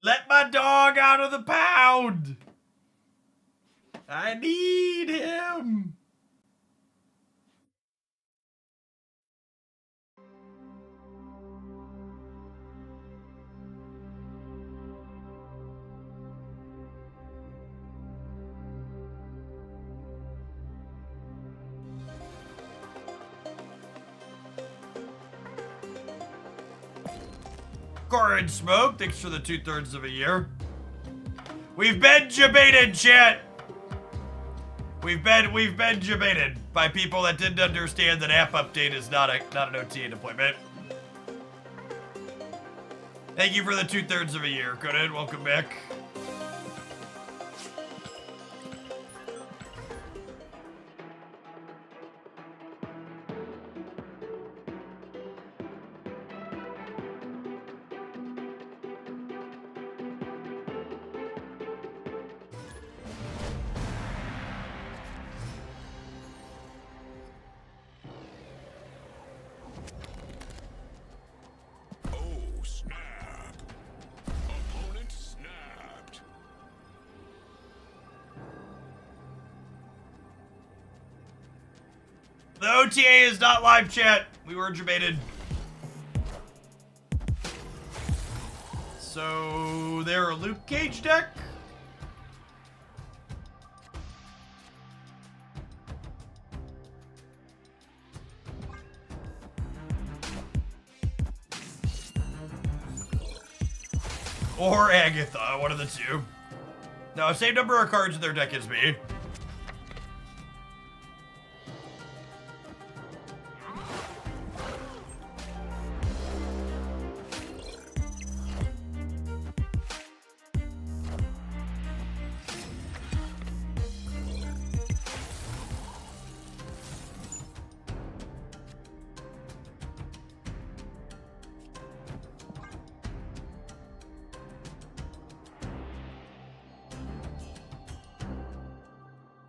Let my dog out of the pound! I need him! Corin Smoke, thanks for the 2/3 of a year. We've been debated, chat! We've been debated by people that didn't understand that app update is not an OTA deployment. Thank you for the 2/3 of a year, Conan. Welcome back. The OTA is not live chat. We were debated. So they're a Luke Cage deck. Or Agatha, one of the two. No, same number of cards in their deck as me.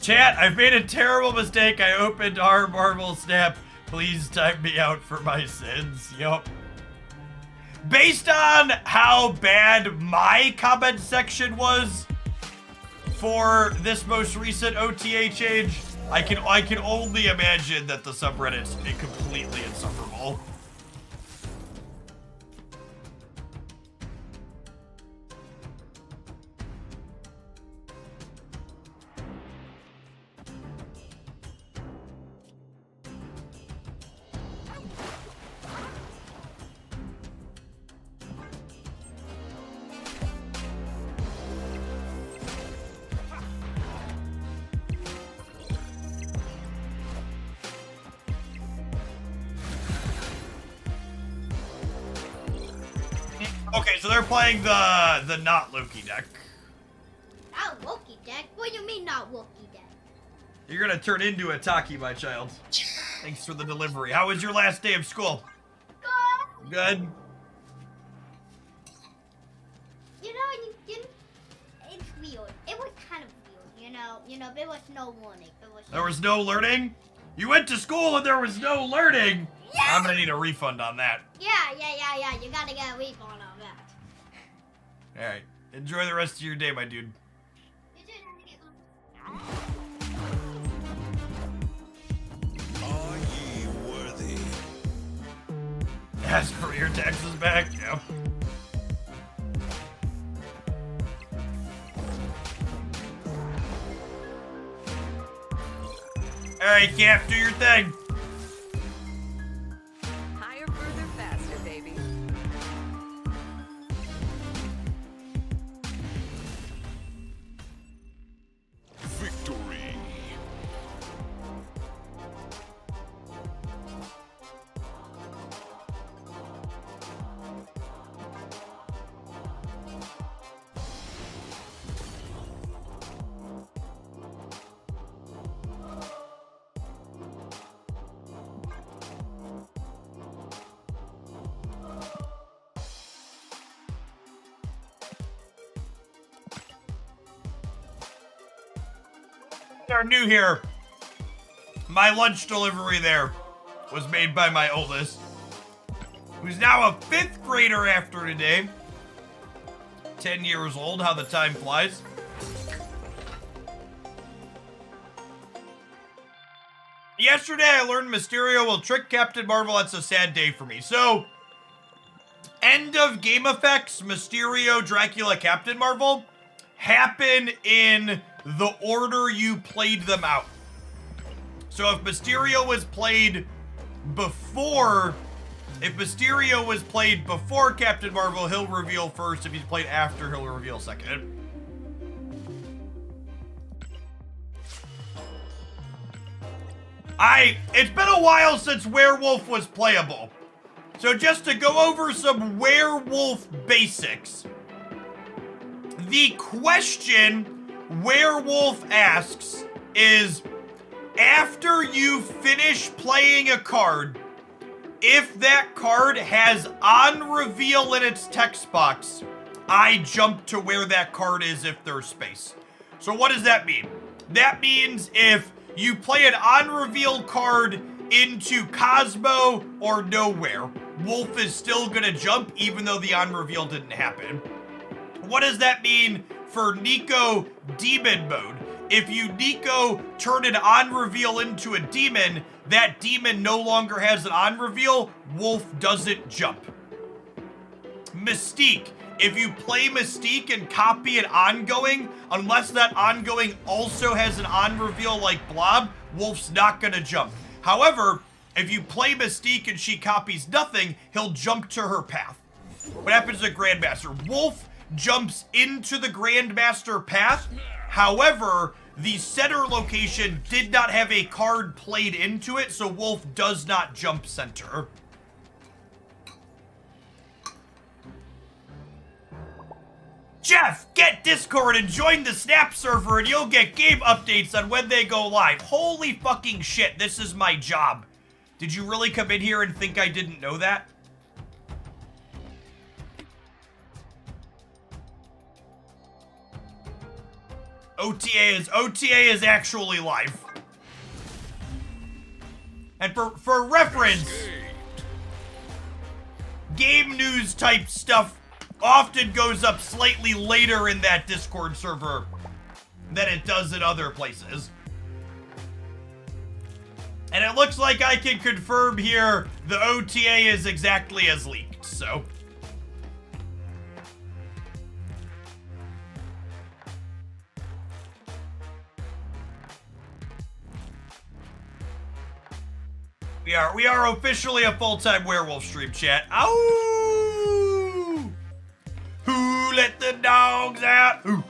Chat, I've made a terrible mistake. I opened our Marvel Snap. Please time me out for my sins. Yup. Based on how bad my comment section was for this most recent OTA change, I can only imagine that the subreddit's completely insufferable. Okay, so they're playing the not Loki deck. Not Loki deck? What do you mean not Loki deck? You're gonna turn into a Taki, my child. Thanks for the delivery. How was your last day of school? Good. Good. You know, it's weird. It was kind of weird, you know, there was no warning. There was no learning? You went to school and there was no learning? Yeah. I'm gonna need a refund on that. Yeah. You gotta get a refund on that. Alright. Enjoy the rest of your day, my dude. You should have to get Are ye worthy? Ask for your taxes back? Yep. Alright, Cap, do your thing. Higher, further, faster, baby. Victory. Are new here. My lunch delivery there was made by my oldest, who's now a 5th grader after today. 10 years old, how the time flies. Yesterday I learned Mysterio will trick Captain Marvel. That's a sad day for me. So, end of game effects, Mysterio, Dracula, Captain Marvel happen in the order you played them out. So if Mysterio was played before Captain Marvel, he'll reveal first. If he's played after, he'll reveal second. It's been a while since Werewolf was playable. So just to go over some Werewolf basics. The question Werewolf asks is, after you finish playing a card, if that card has on reveal in its text box, I jump to where that card is if there's space. So what does that mean? That means if you play an on reveal card into Cosmo or Nowhere, Wolf is still gonna jump even though the on reveal didn't happen. What does that mean for Nico Demon Mode? If you Nico turn an on reveal into a demon, that demon no longer has an on reveal, Wolf doesn't jump. Mystique. If you play Mystique and copy an ongoing, unless that ongoing also has an on reveal like Blob, Wolf's not gonna jump. However, if you play Mystique and she copies nothing, he'll jump to her path. What happens to Grandmaster? Wolf jumps into the Grandmaster path. However, the center location did not have a card played into it, so Wolf does not jump center. Jeff, get Discord and join the Snap server and you'll get game updates on when they go live. Holy fucking shit, this is my job. Did you really come in here and think I didn't know that? OTA is actually live. And for reference, game news type stuff often goes up slightly later in that Discord server than it does in other places. And it looks like I can confirm here the OTA is exactly as leaked, so. We are officially a full-time Werewolf stream, chat. Ow! Who let the dogs out? Who?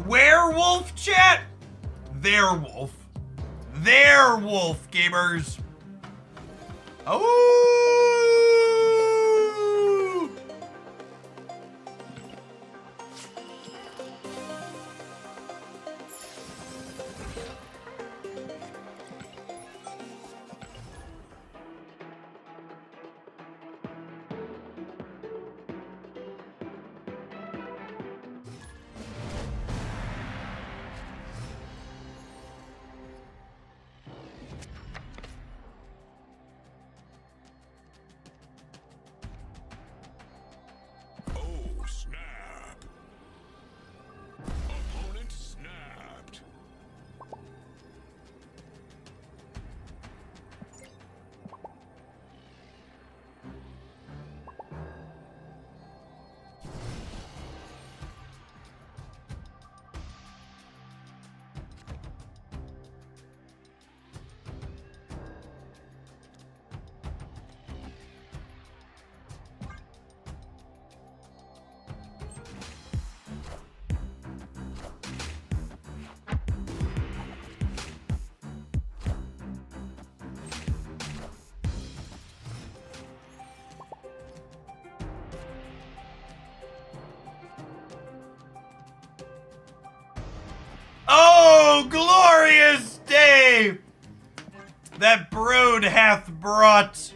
Werewolf chat? Their wolf. Their wolf, gamers. Oh! Oh, snap. Opponent snapped. Oh, glorious day that Brood hath brought.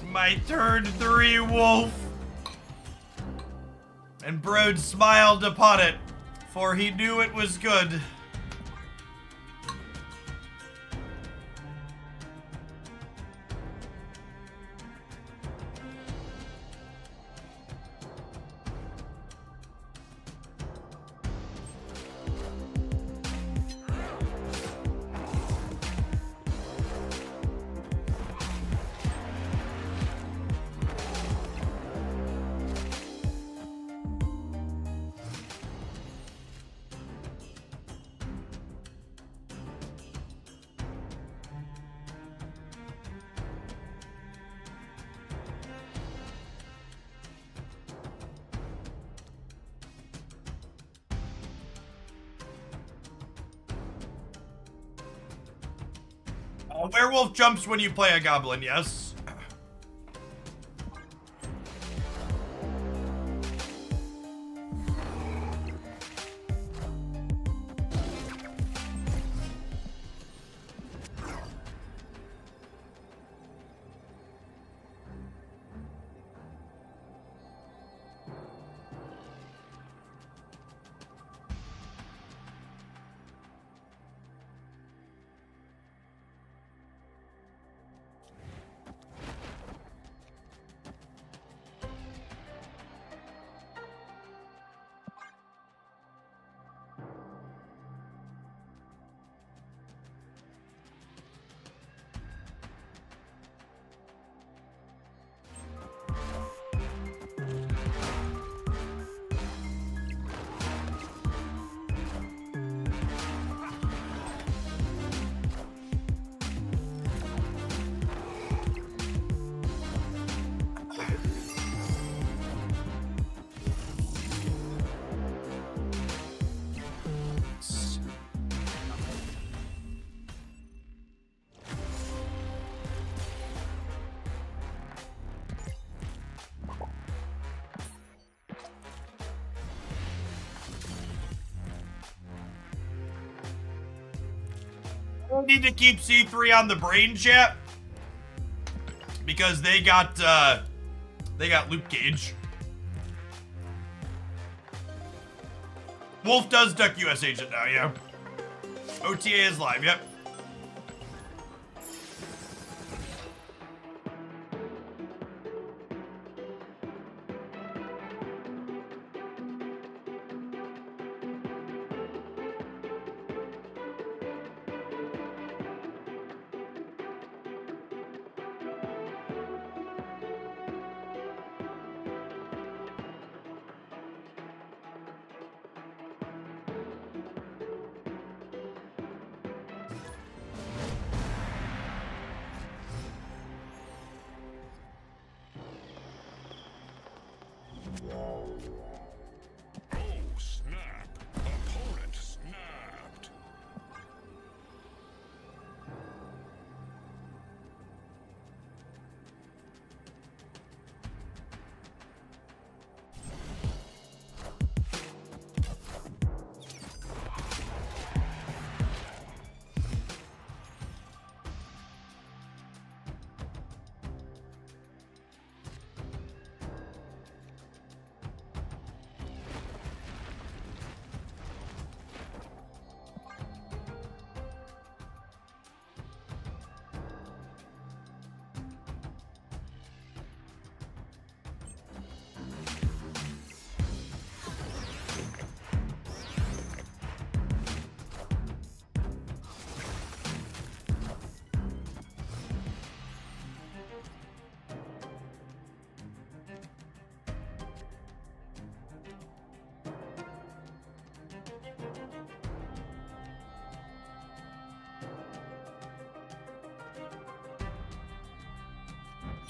My turn 3 wolf. And Brood smiled upon it, for he knew it was good. A werewolf jumps when you play a goblin, yes. Need to keep C3 on the brain, chat, because they got Luke Cage. Wolf does duck US agent now, yeah. OTA is live, yep.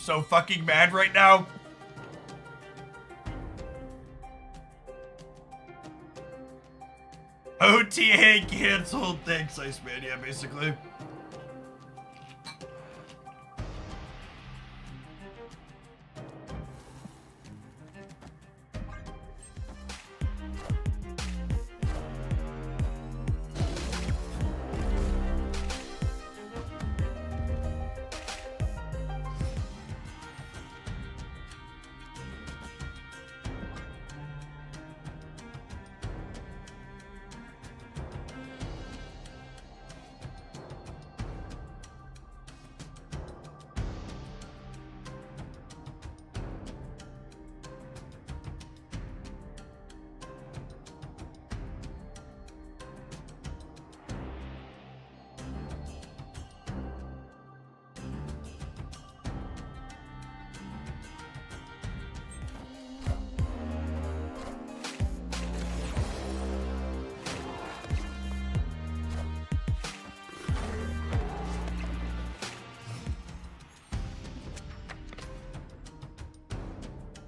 so fucking mad right now. OTA canceled. Thanks, Iceman. Yeah, basically.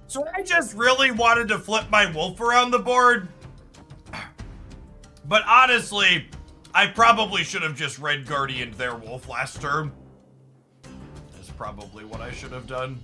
So I just really wanted to flip my wolf around the board. But honestly, I probably should have just Red Guardianed their wolf last turn. That's probably what I should have done.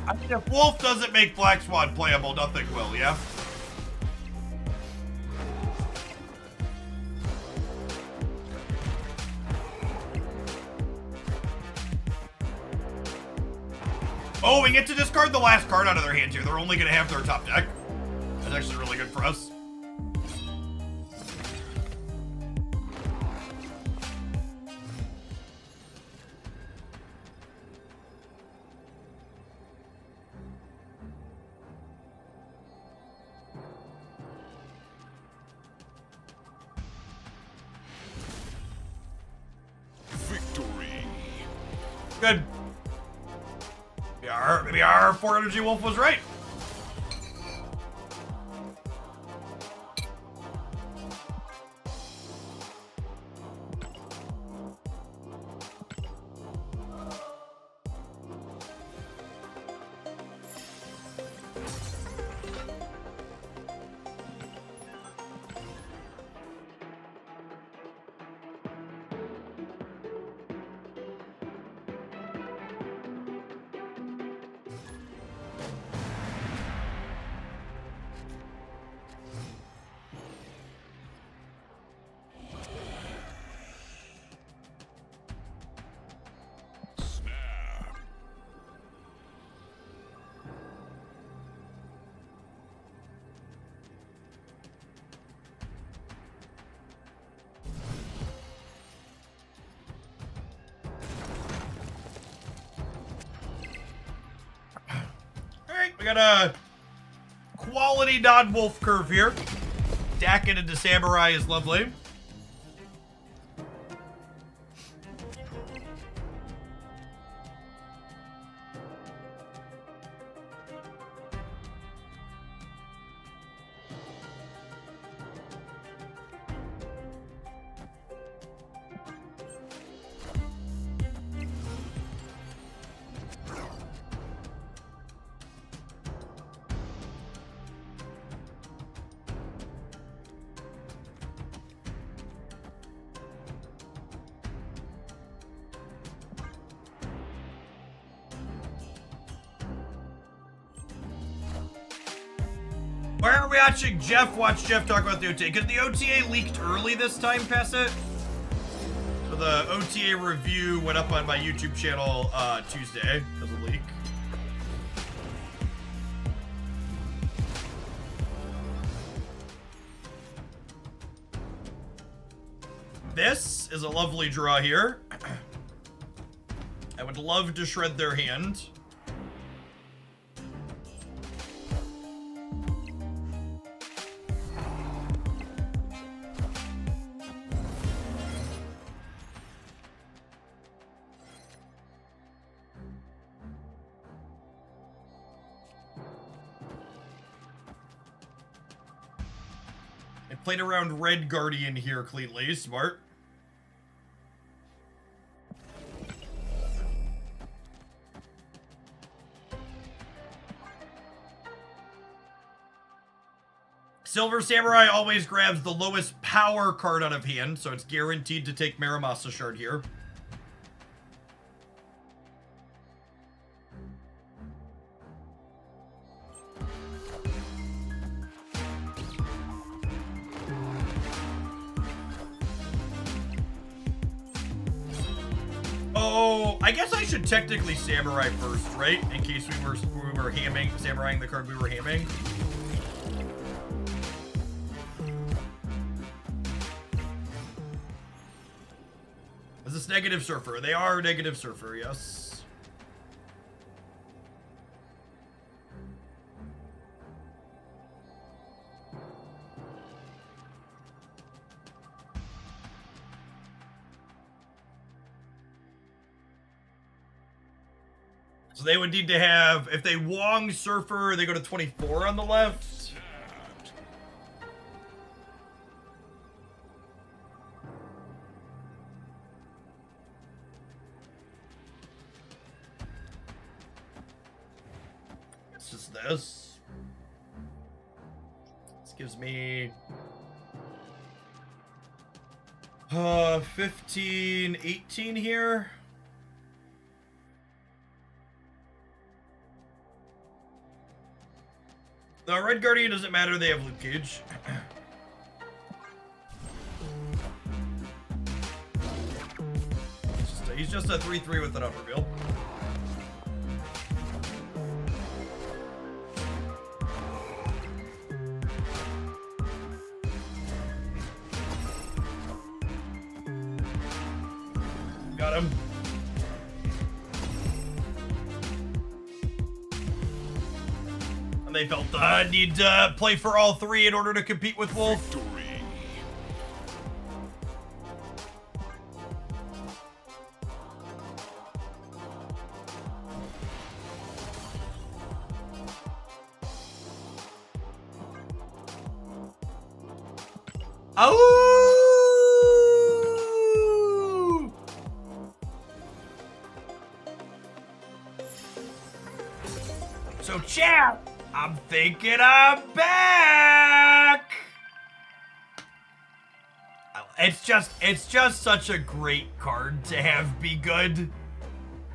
I mean, if Wolf doesn't make Black Swan playable, nothing will, yeah? Oh, we get to discard the last card out of their hands here. They're only going to have their top deck. That's actually really good for us. Good. Maybe our 4 energy wolf was right. We got a quality non-wolf curve here. Dakin into Samurai is lovely. Why aren't we watching Jeff watch Jeff talk about the OTA? Because the OTA leaked early this time, Passett. So the OTA review went up on my YouTube channel Tuesday as a leak. this is a lovely draw here. I would love to shred their hand. I played around Red Guardian here cleanly. Smart. Silver Samurai always grabs the lowest power card out of hand, so it's guaranteed to take Maramasa Shard here. Oh, I guess I should technically Samurai first, right? In case we were hamming, Samuraiing the card we were hamming. Is this Negative Surfer? They are Negative Surfer, yes. So they would need to have, if they Wong Surfer, they go to 24 on the left. It's just this. This gives me 15, 18 here. The Red Guardian doesn't matter, they have Luke Cage. He's just a 3-3 with an up reveal. Got him. And they felt the need to play for all three in order to compete with Wolf. Victory. Oh! So chat, I'm thinking I'm back. It's just such a great card to have be good. You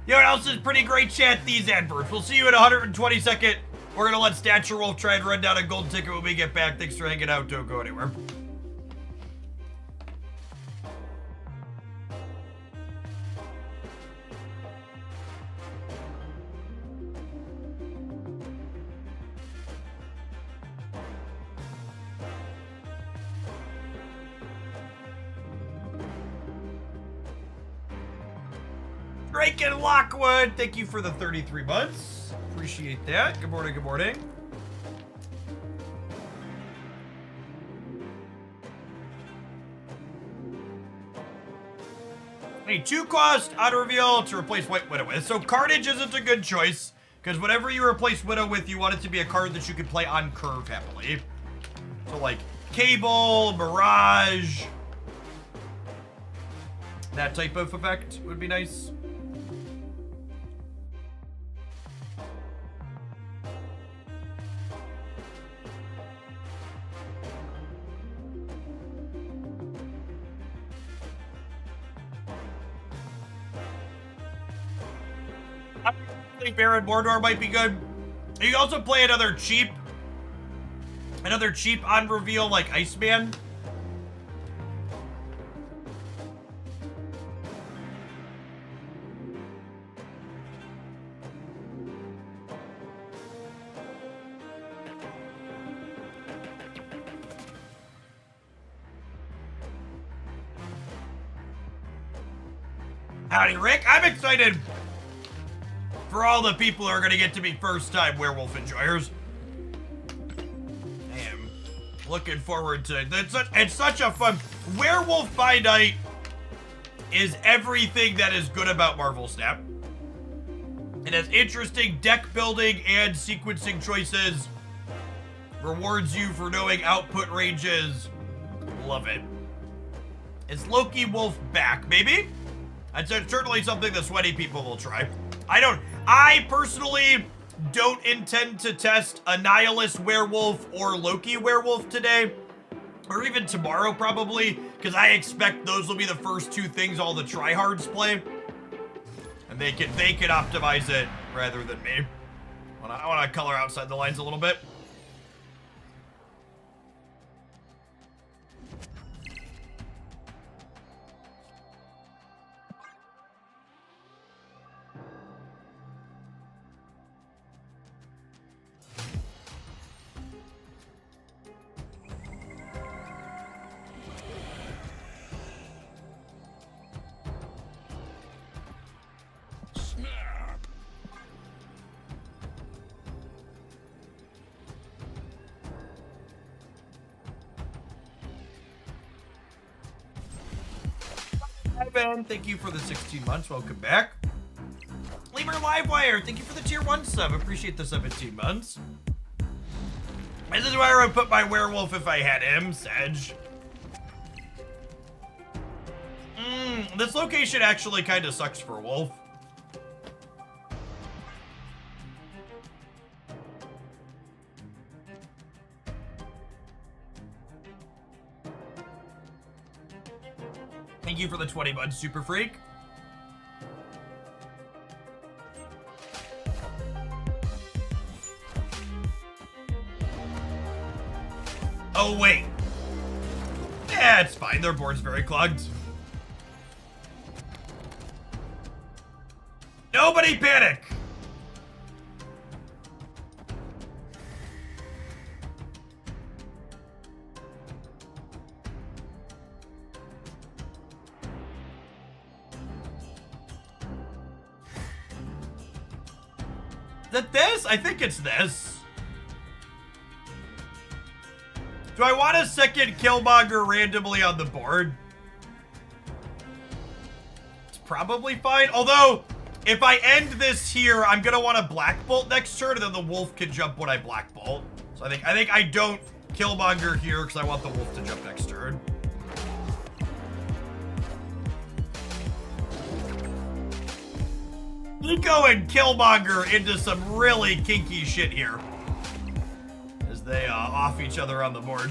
know what else is pretty great, chat? These adverts. We'll see you in 122nd. We're gonna let Stature Wolf try and run down a gold ticket when we get back. Thanks for hanging out. Don't go anywhere. Drake and Lockwood, thank you for the 33 months. Appreciate that. Good morning, good morning. A 2-cost auto reveal to replace White Widow with. So Carnage isn't a good choice, because whatever you replace Widow with, you want it to be a card that you can play on curve happily. So like Cable, Mirage, that type of effect would be nice. I think Baron Mordor might be good. You can also play another cheap on reveal like Iceman. Howdy, Rick. I'm excited for all the people who are going to get to be first-time werewolf enjoyers. I am looking forward to it. It's such a fun... Werewolf by Night is everything that is good about Marvel Snap. It has interesting deck building and sequencing choices. Rewards you for knowing output ranges. Love it. Is Loki Wolf back, maybe? That's certainly something the sweaty people will try. I personally don't intend to test Annihilus Werewolf or Loki Werewolf today. Or even tomorrow, probably. Because I expect those will be the first two things all the tryhards play. And they can optimize it rather than me. I want to color outside the lines a little bit. Snap. Hi, Ben. Thank you for the 16 months. Welcome back. Lemur Livewire, thank you for the tier 1 sub. Appreciate the 17 months. This is where I would put my werewolf if I had him, Sedge. This location actually kind of sucks for Wolf. Thank you for the 20 months, Super Freak. Oh, wait. Yeah, it's fine. Their board's very clogged. Nobody panic! Is it this? I think it's this. Do I want a second Killmonger randomly on the board? It's probably fine. Although, if I end this here, I'm gonna want a Black Bolt next turn, and then the Wolf can jump when I Black Bolt. So I think I don't Killmonger here because I want the Wolf to jump next turn. Nico and Killmonger into some really kinky shit here as they off each other on the board.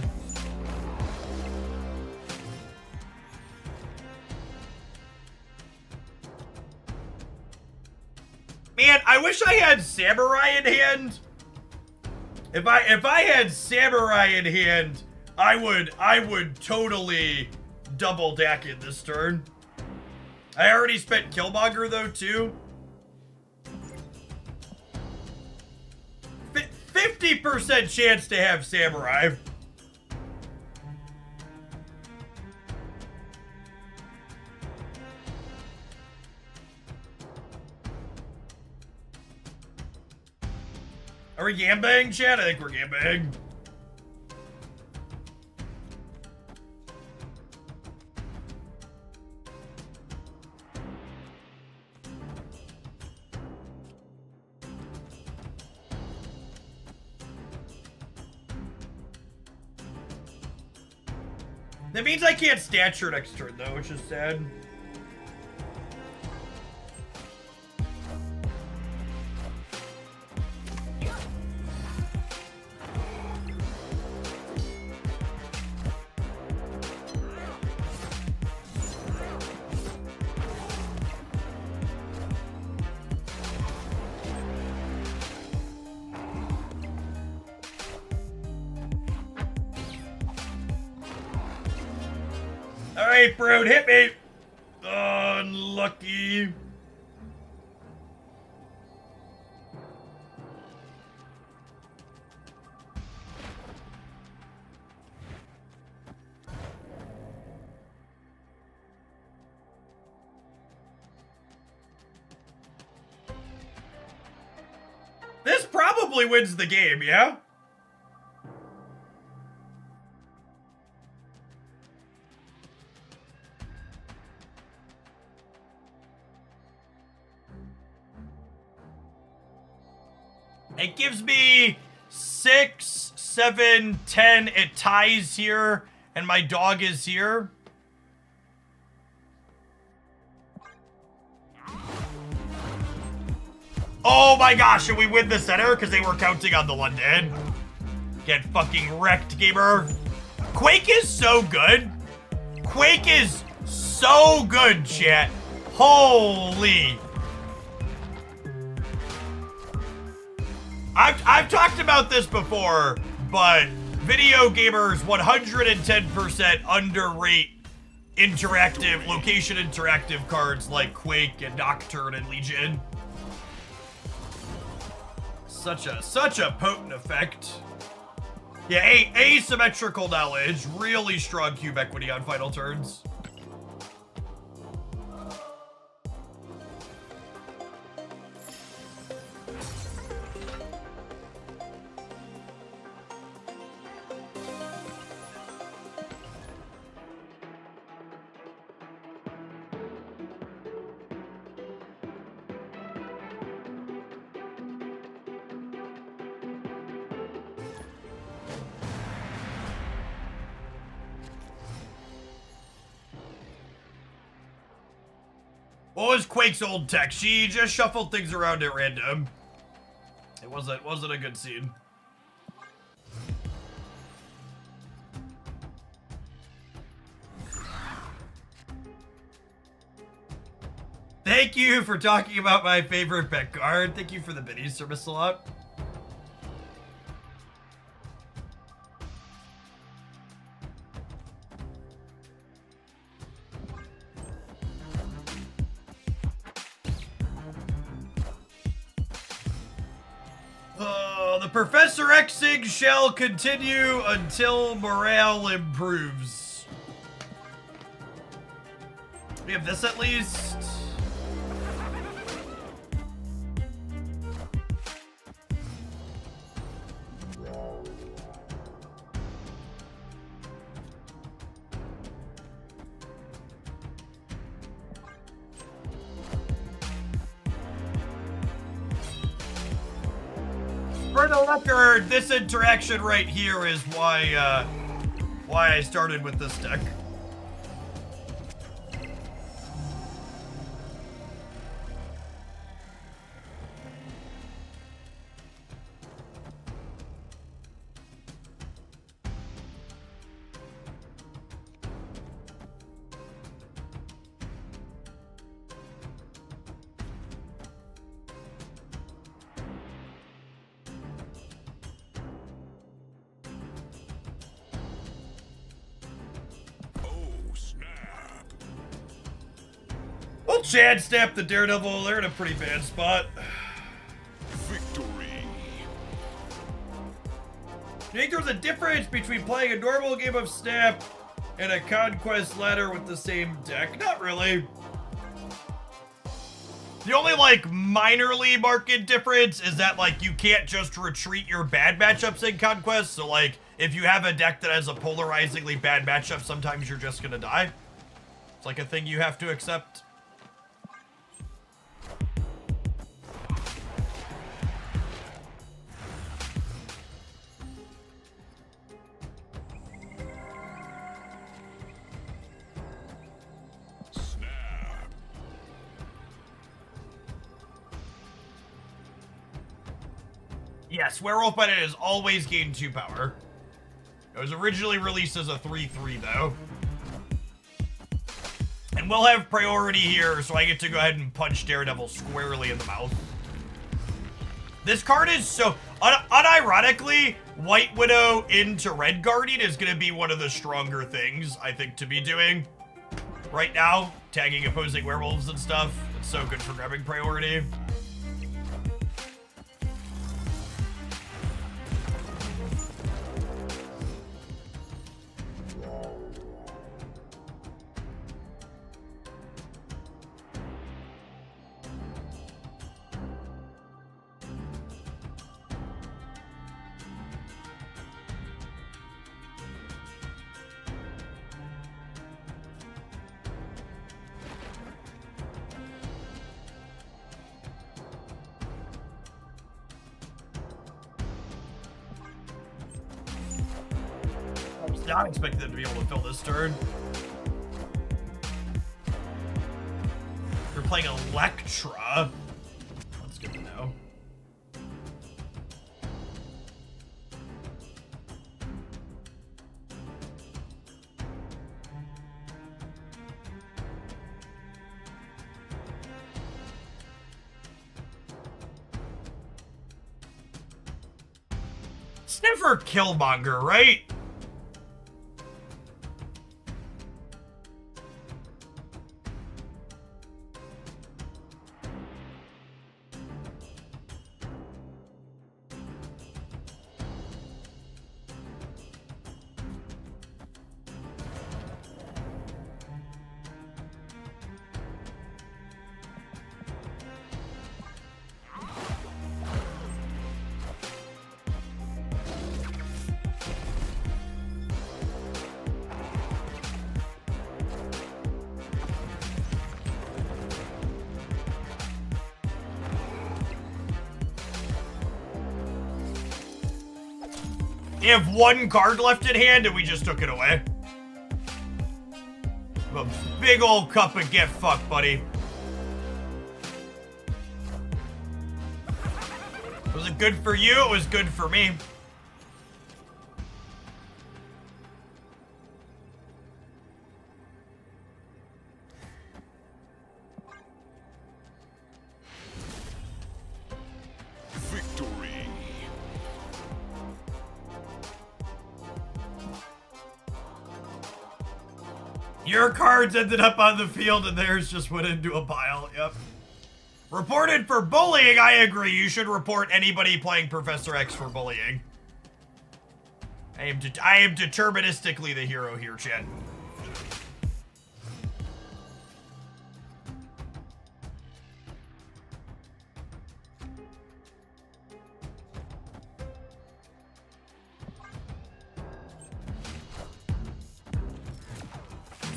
Man, I wish I had Samurai in hand. If I had Samurai in hand, I would totally double deck in this turn. I already spent Killmonger though too. 50% chance to have Samurai. Are we gambang, chat? I think we're gambang. That means I can't stature next turn though, which is sad. Alright, Brood, hit me! Unlucky. probably wins the game, yeah? It gives me 6, 7, 10. It ties here, and my dog is here. Oh my gosh, and we win the center because they were counting on the London. Get fucking wrecked, gamer. Quake is so good. Quake is so good, chat. Holy. I've talked about this before, but video gamers 110% underrate interactive, location interactive cards like Quake and Nocturne and Legion. Such a potent effect. Yeah, asymmetrical knowledge, really strong cube equity on final turns. What was Quake's old tech? She just shuffled things around at random. It wasn't a good scene. Thank you for talking about my favorite pet card. Thank you for the biddies, Sir Missalot. The Professor Xing shall continue until morale improves. We have this at least. For the record, this interaction right here is why I started with this deck. Well, Chad snapped the Daredevil. They're in a pretty bad spot. Victory. Do you think there's a difference between playing a normal game of Snap and a Conquest ladder with the same deck? Not really. The only, like, minorly marked difference is that, like, you can't just retreat your bad matchups in Conquest. So, like, if you have a deck that has a polarizingly bad matchup, sometimes you're just gonna die. It's like a thing you have to accept. Yes, Werewolf by Night has always gained 2 power. It was originally released as a 3/3 though. And we'll have priority here, so I get to go ahead and punch Daredevil squarely in the mouth. This card is so... unironically, White Widow into Red Guardian is going to be one of the stronger things, I think, to be doing right now. Tagging opposing werewolves and stuff. It's so good for grabbing priority. not expecting them to be able to fill this turn. You're playing Electra. That's good to know. It's never Killmonger, right? You have one card left in hand and we just took it away. A big old cup of get fucked, buddy. Was it good for you? It was good for me. Victory. Your cards ended up on the field and theirs just went into a pile. Yep. Reported for bullying. I agree. You should report anybody playing Professor X for bullying. I am deterministically the hero here, Chen.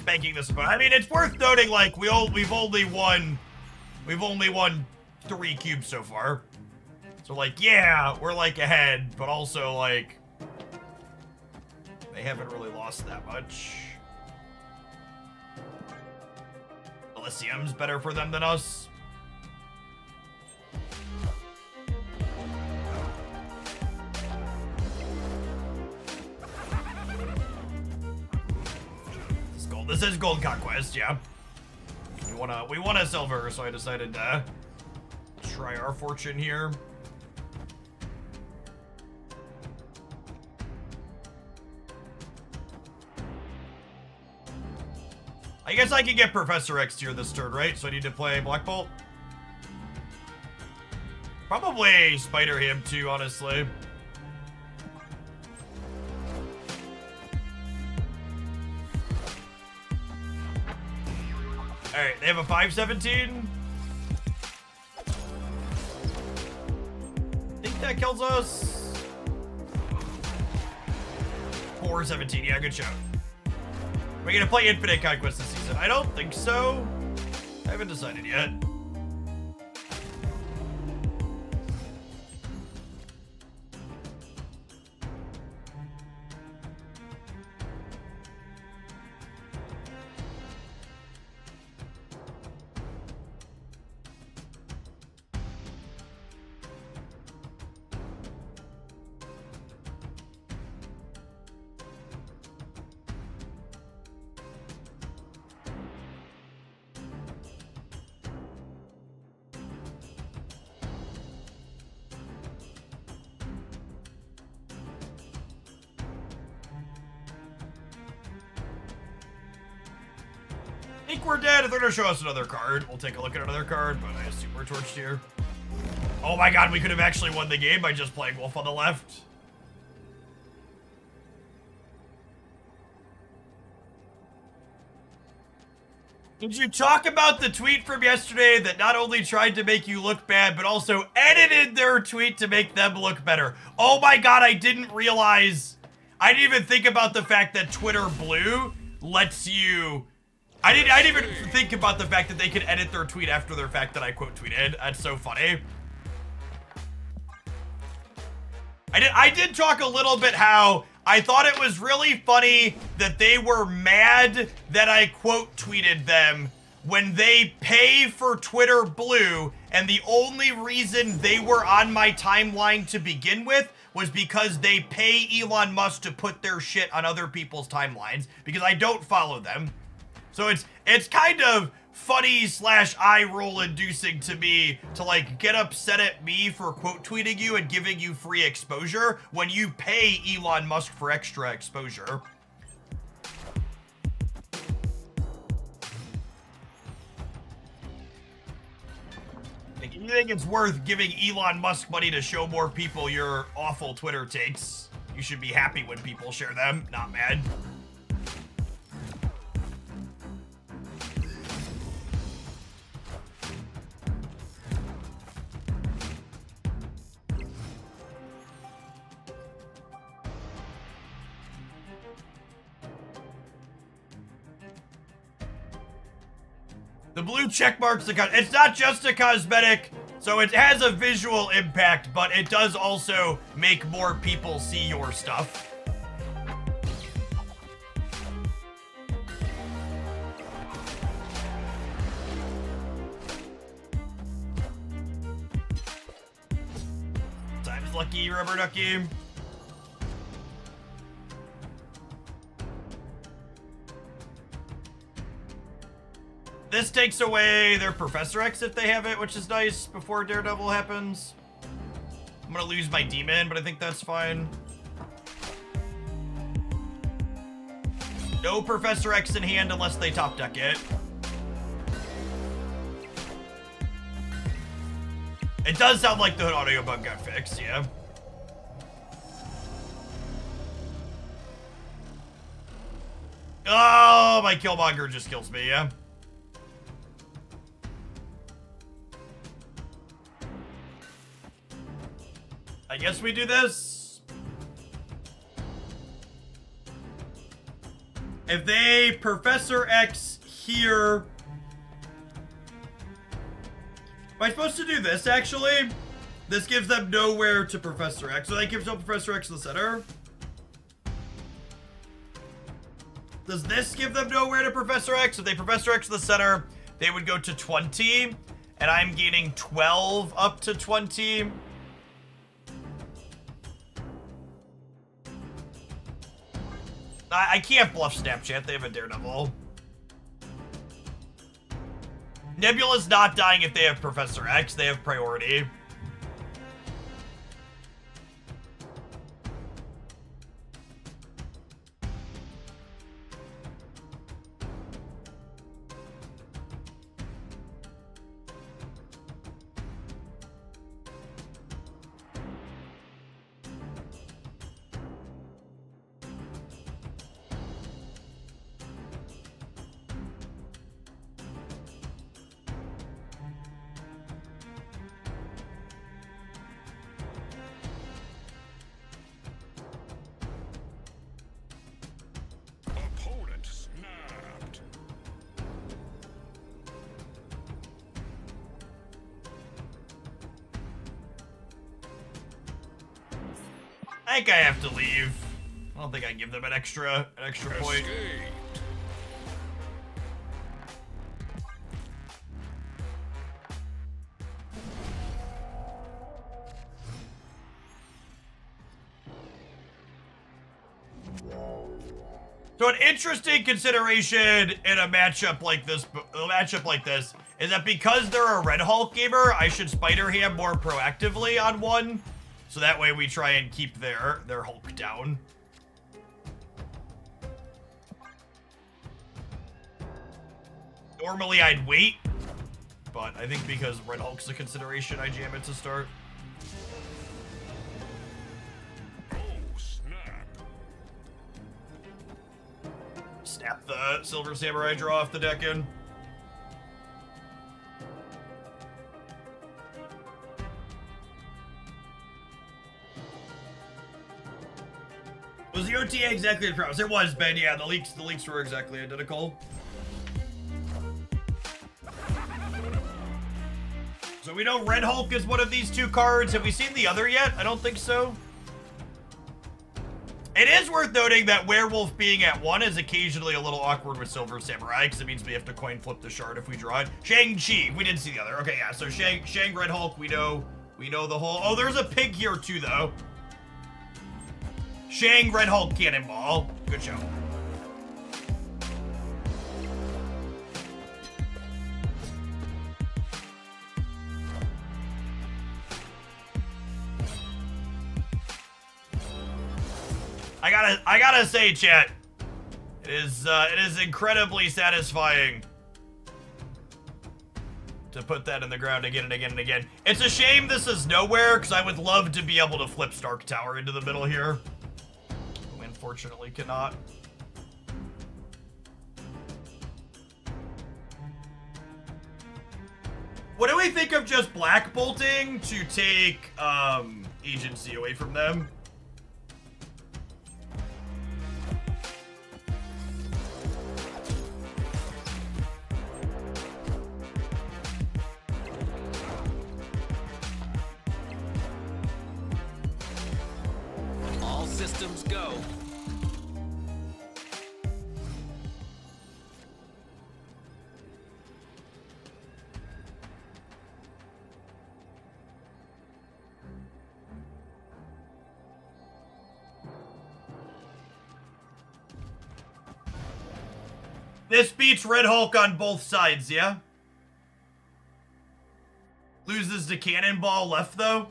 Banking this about. I mean, it's worth noting, like, we've only won 3 cubes so far. So, like, yeah, we're, like, ahead, but also, like, they haven't really lost that much. Elysium's better for them than us. This is Gold Conquest, yeah. We want a silver, so I decided to try our fortune here. I guess I can get Professor X tier this turn, right? So I need to play Black Bolt. Probably Spider him too, honestly. Alright, they have a 517. I think that kills us. 417, yeah, good shot. Are we gonna play Infinite Conquest this season? I don't think so. I haven't decided yet. I think we're dead. If they're gonna show us another card, we'll take a look at another card, but I assume we're torched here. Oh my god, we could have actually won the game by just playing Wolf on the left. Did you talk about the tweet from yesterday that not only tried to make you look bad, but also edited their tweet to make them look better? Oh my god, I didn't realize. I didn't even think about the fact that Twitter Blue lets you... I didn't even think about the fact that they could edit their tweet after their fact that I quote tweeted. That's so funny. I did talk a little bit how I thought it was really funny that they were mad that I quote tweeted them when they pay for Twitter Blue, and the only reason they were on my timeline to begin with was because they pay Elon Musk to put their shit on other people's timelines, because I don't follow them. So it's kind of funny / eye roll inducing to me to like get upset at me for quote tweeting you and giving you free exposure when you pay Elon Musk for extra exposure. If you think it's worth giving Elon Musk money to show more people your awful Twitter takes, you should be happy when people share them, not mad. The blue check mark's it's not just a cosmetic, so it has a visual impact, but it does also make more people see your stuff. Time's lucky, rubber ducky. This takes away their Professor X if they have it, which is nice before Daredevil happens. I'm gonna lose my demon, but I think that's fine. No Professor X in hand unless they top deck it. It does sound like the hood audio bug got fixed, yeah. Oh, my Killmonger just kills me, yeah. I guess we do this. If they Professor X here... Am I supposed to do this, actually? This gives them nowhere to Professor X. So that gives them Professor X in the center. Does this give them nowhere to Professor X? If they Professor X in the center, they would go to 20. And I'm gaining 12 up to 20. I can't bluff Snapchat. They have a Daredevil. Nebula's not dying if they have Professor X. They have priority. I think I have to leave. I don't think I can give them an extra point. So an interesting consideration in a matchup like this, is that because they're a Red Hulk gamer, I should Spider Ham more proactively on one. So that way we try and keep their Hulk down. Normally I'd wait, but I think because Red Hulk's a consideration, I jam it to start. Oh, snap. Snap the Silver Samurai draw off the deck in. Was the OTA exactly the premise? It was, Ben. Yeah, the leaks were exactly identical. So we know Red Hulk is one of these two cards. Have we seen the other yet? I don't think so. It is worth noting that Werewolf being at 1 is occasionally a little awkward with Silver Samurai, because it means we have to coin flip the shard if we draw it. Shang-Chi, we didn't see the other. Okay, yeah, so Shang Red Hulk, we know the whole... Oh, there's a pig here too, though. Shang Red Hulk Cannonball. Good show. I gotta say, chat, it is incredibly satisfying to put that in the ground again and again and again. It's a shame this is nowhere, because I would love to be able to flip Stark Tower into the middle here. We unfortunately cannot. What do we think of just black bolting to take agency away from them? All systems go. This beats Red Hulk on both sides, yeah? Loses to Cannonball left, though?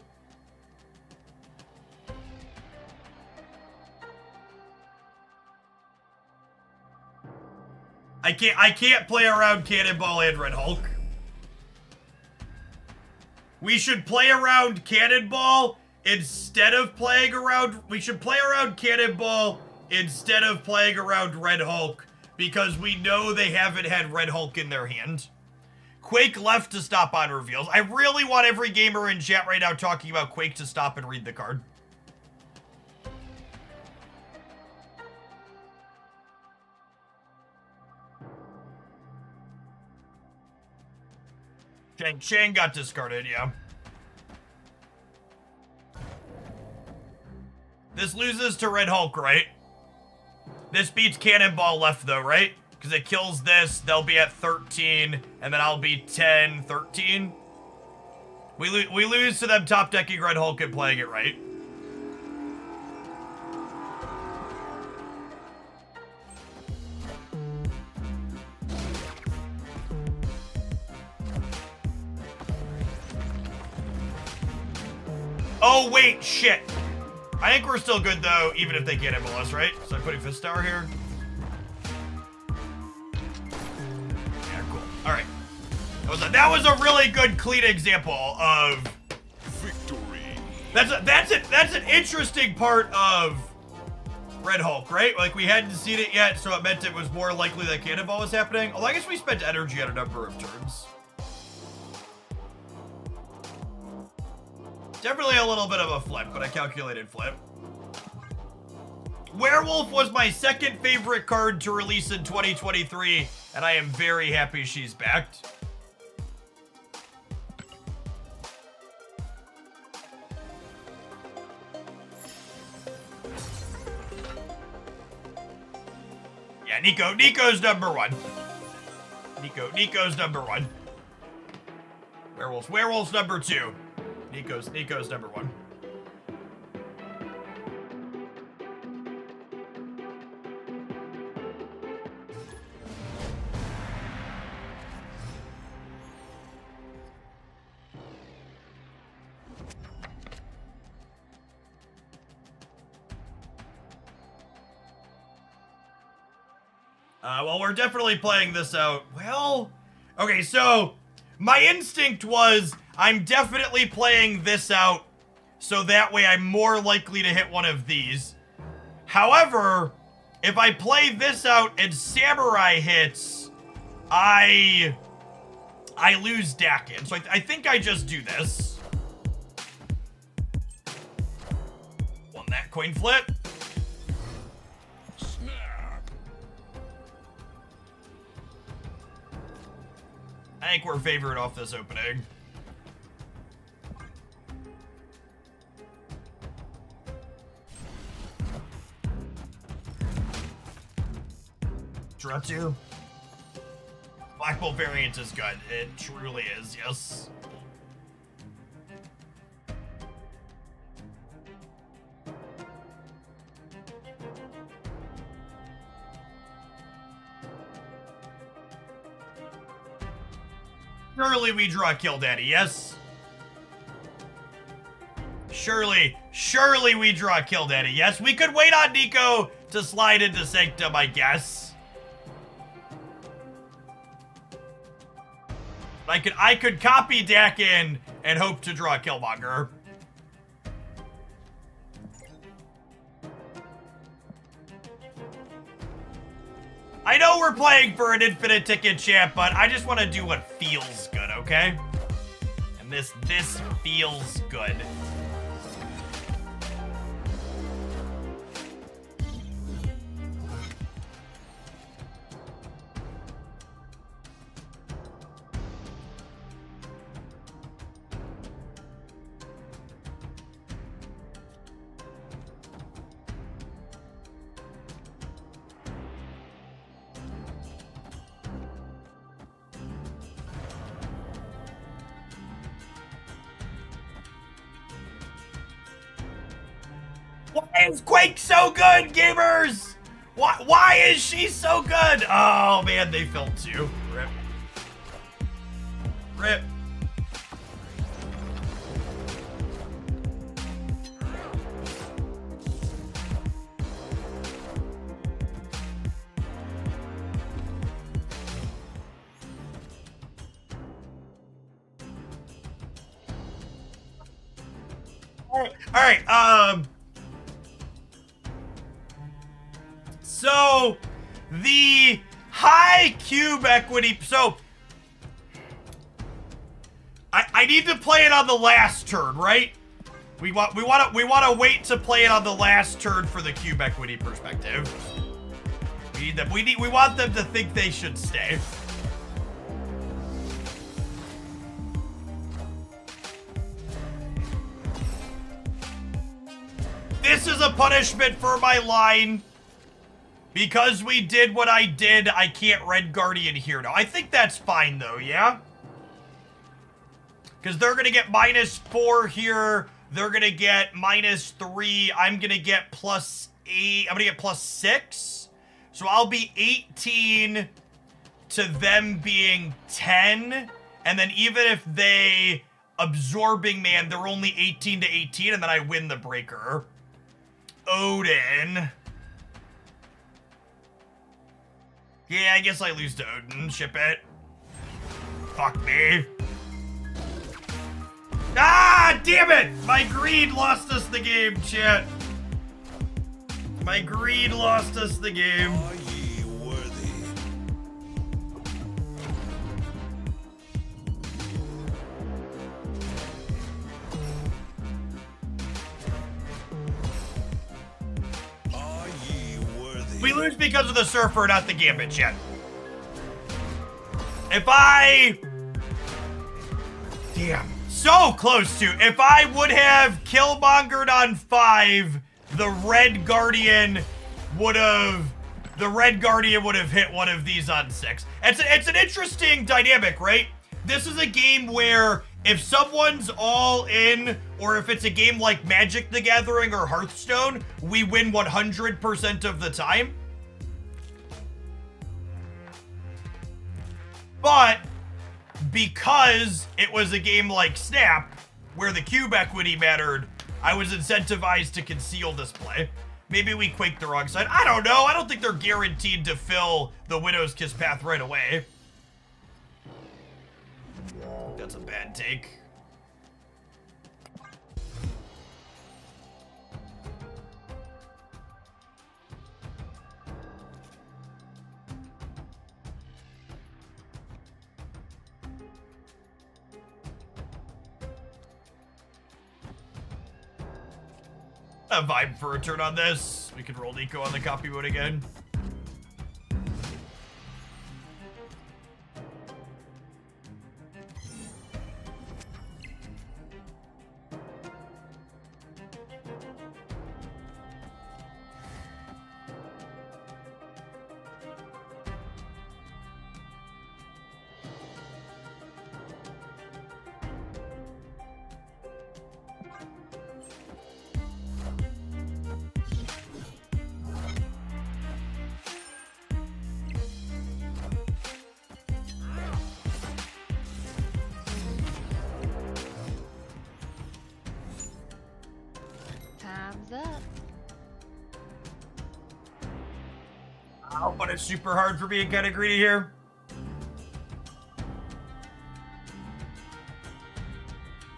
I can't play around Cannonball and Red Hulk. We should play around Cannonball instead of playing around... We should play around Cannonball instead of playing around Red Hulk, because we know they haven't had Red Hulk in their hand. Quake left to stop on reveals. I really want every gamer in chat right now talking about Quake to stop and read the card. Shang got discarded, yeah. This loses to Red Hulk, right? This beats Cannonball left, though, right? Because it kills this, they'll be at 13, and then I'll be 10, 13. We lose to them top-decking Red Hulk and playing it right. Oh, wait, shit. I think we're still good, though, even if they can't ML us, right? So I'm putting Fist Tower here. Yeah, cool. All right. That was a really good, clean example of Victory. That's an interesting part of Red Hulk, right? Like, we hadn't seen it yet, so it meant it was more likely that Cannonball was happening. Although I guess we spent energy on a number of turns. Definitely a little bit of a flip, but a calculated flip. Werewolf was my second favorite card to release in 2023, and I am very happy she's backed. Yeah, Nico's number one. Nico's number one. Werewolf's number two. Nico's number one. Well, we're definitely playing this out. Well, okay, so my instinct was I'm definitely playing this out, so that way I'm more likely to hit one of these. However, if I play this out and Samurai hits, I lose Dakin. So I think I just do this. Won that coin flip. Snap. I think we're favored off this opening. Sakura too. Black Bolt variant is good. It truly is, yes. Surely we draw Kill Daddy, yes? Surely we draw Kill Daddy, yes? We could wait on Nico to slide into Sanctum, I guess. I could copy Dak in and hope to draw Killmonger. I know we're playing for an infinite ticket champ, but I just want to do what feels good, okay? And this feels good. Why is Quake so good, gamers? Why is she so good? Oh man, they fell too. Rip. Rip. All right, so the high cube equity, so I need to play it on the last turn, right? We want to wait to play it on the last turn for the cube equity perspective. We want them to think they should stay. This is a punishment for my line. Because we did what I did, I can't Red Guardian here now. I think that's fine though, yeah? Because they're going to get -4 here. They're going to get -3. I'm going to get +8. I'm going to get +6. So I'll be 18 to them being 10. And then even if they absorbing man, they're only 18 to 18. And then I win the breaker. Odin. Yeah, I guess I lose to Odin. Ship it. Fuck me. Ah, damn it! My greed lost us the game, chat. My greed lost us the game. Are ye worthy? Are ye worthy? We lose because of the Surfer, not the Gambit, chat. If I... Damn. So close to. If I would have Killmongered on 5, the Red Guardian would have hit one of these on 6. It's an interesting dynamic, right? This is a game where if someone's all in, or if it's a game like Magic the Gathering or Hearthstone, we win 100% of the time. But because it was a game like Snap, where the cube equity mattered, I was incentivized to conceal this play. Maybe we quaked the wrong side. I don't know. I don't think they're guaranteed to fill the Widow's Kiss path right away. That's a bad take. A vibe for a turn on this. We can roll Nico on the copy mode again. Oh, but it's super hard for being kind of greedy here.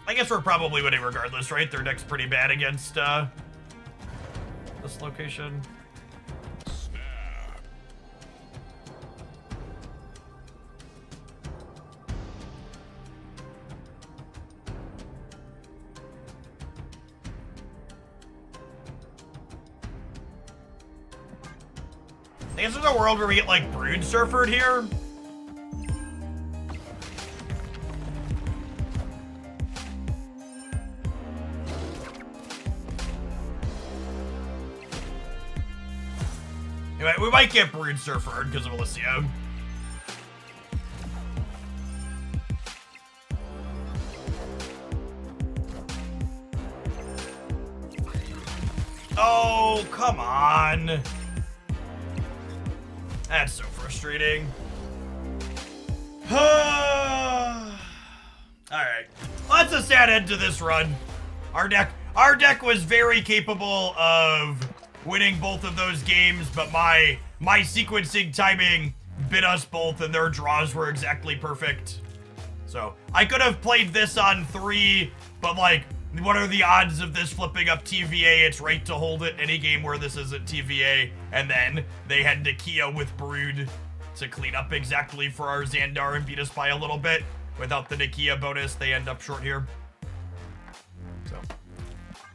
I guess we're probably winning regardless, right? Their deck's pretty bad against this location. I guess there's a world where we get like Brood Surfered here. Anyway, we might get Brood Surfered because of Elysium. Oh, come on. That's so frustrating. Alright. Well, that's a sad end to this run. Our deck was very capable of winning both of those games, but my sequencing timing bit us both and their draws were exactly perfect. So I could have played this on 3, but like, what are the odds of this flipping up TVA? It's right to hold it any game where this isn't TVA. And then they had Nakia with Brood to clean up exactly for our Xandar and beat us by a little bit. Without the Nakia bonus, they end up short here.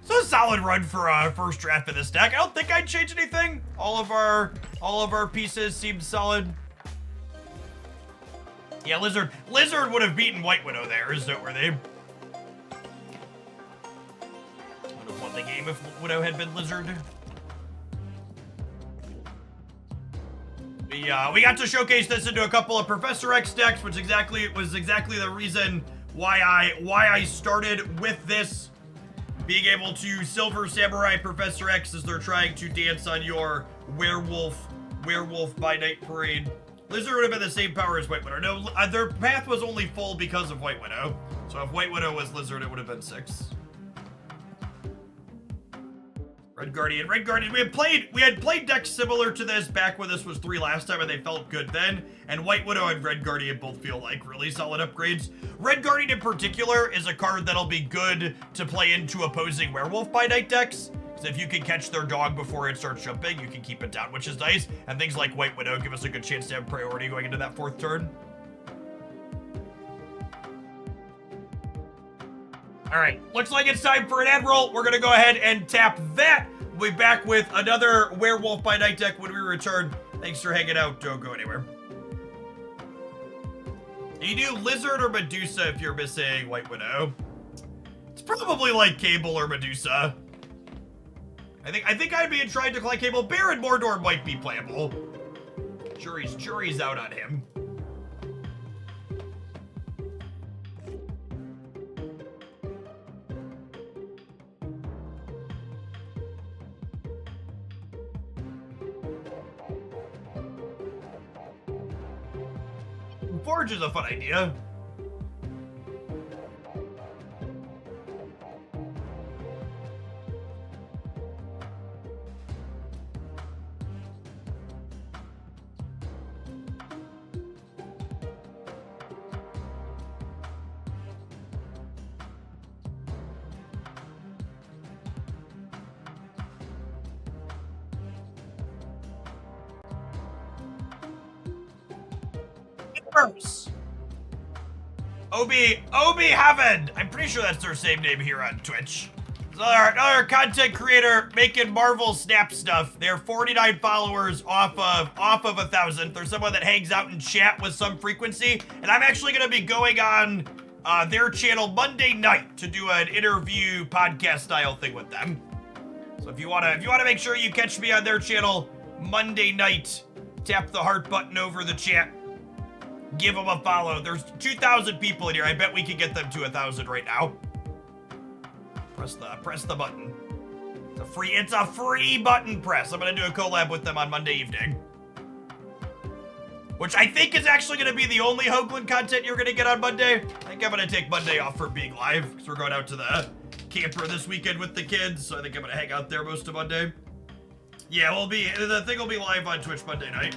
So a solid run for first draft of this deck. I don't think I'd change anything. All of our pieces seemed solid. Yeah, Lizard would have beaten White Widow there, is noteworthy. Would have won the game if Widow had been Lizard. We got to showcase this into a couple of Professor X decks, which was exactly the reason why I started with this. Being able to Silver Samurai Professor X as they're trying to dance on your Werewolf by Night Parade. Lizard would have been the same power as White Widow. No, their path was only full because of White Widow. So if White Widow was Lizard, it would have been 6. Red Guardian. We had played decks similar to this back when this was 3 last time, and they felt good then. And White Widow and Red Guardian both feel like really solid upgrades. Red Guardian in particular is a card that'll be good to play into opposing Werewolf by Night decks. Because if you can catch their dog before it starts jumping, you can keep it down, which is nice. And things like White Widow give us a good chance to have priority going into that 4th turn. All right, looks like it's time for an Admiral. We're gonna go ahead and tap that. We'll be back with another Werewolf by Night deck when we return. Thanks for hanging out. Don't go anywhere. You do Lizard or Medusa if you're missing White Widow. It's probably like Cable or Medusa. I think I'd be trying to play Cable. Baron Mordor might be playable. Jury's out on him. Forge is a fun idea. Obi Heaven. I'm pretty sure that's their same name here on Twitch. So another content creator making Marvel Snap stuff. They're 49 followers off of 1,000. There's someone that hangs out and chat with some frequency, and I'm actually going to be going on their channel Monday night to do an interview podcast style thing with them. So if you wanna make sure you catch me on their channel Monday night, tap the heart button over the chat. Give them a follow. There's 2,000 people in here. I bet we can get them to 1,000 right now. Press the button. It's a free button press. I'm gonna do a collab with them on Monday evening. Which I think is actually gonna be the only Hoagland content you're gonna get on Monday. I think I'm gonna take Monday off for being live because we're going out to the camper this weekend with the kids. So I think I'm gonna hang out there most of Monday. Yeah, the thing will be live on Twitch Monday night.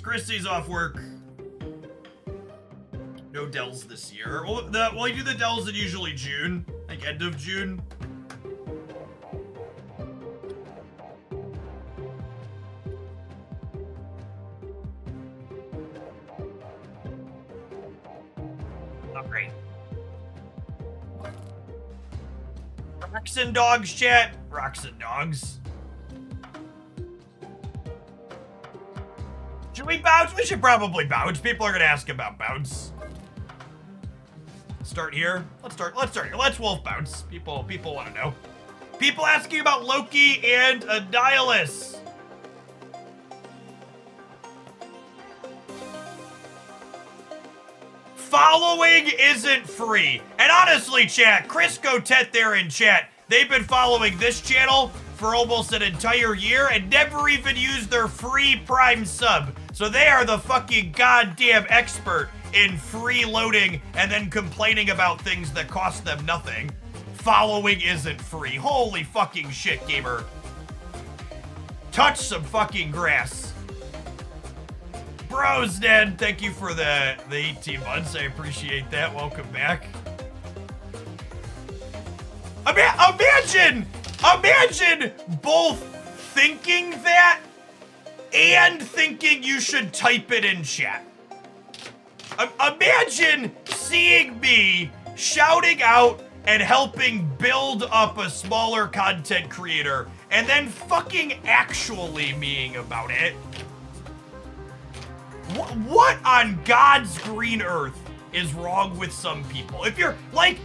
Christie's off work. No Dells this year. Well, you do the Dells in usually June, like end of June. Not great. Rocks and dogs, chat. Rocks and dogs. Should we bounce? We should probably bounce. People are gonna ask about bounce. Start here. Let's start here. Let's wolf bounce. People want to know. People asking about Loki and Annihilus. Following isn't free. And honestly, chat, Chris Gotet there in chat, they've been following this channel for almost an entire year and never even used their free Prime sub. So they are the fucking goddamn expert in freeloading and then complaining about things that cost them nothing. Following isn't free. Holy fucking shit, gamer. Touch some fucking grass. Bros, Ned, thank you for the 18 months. I appreciate that. Welcome back. Imagine both thinking that and thinking you should type it in chat. Imagine seeing me shouting out and helping build up a smaller content creator and then fucking actually meing about it. What on God's green earth is wrong with some people? If you're like,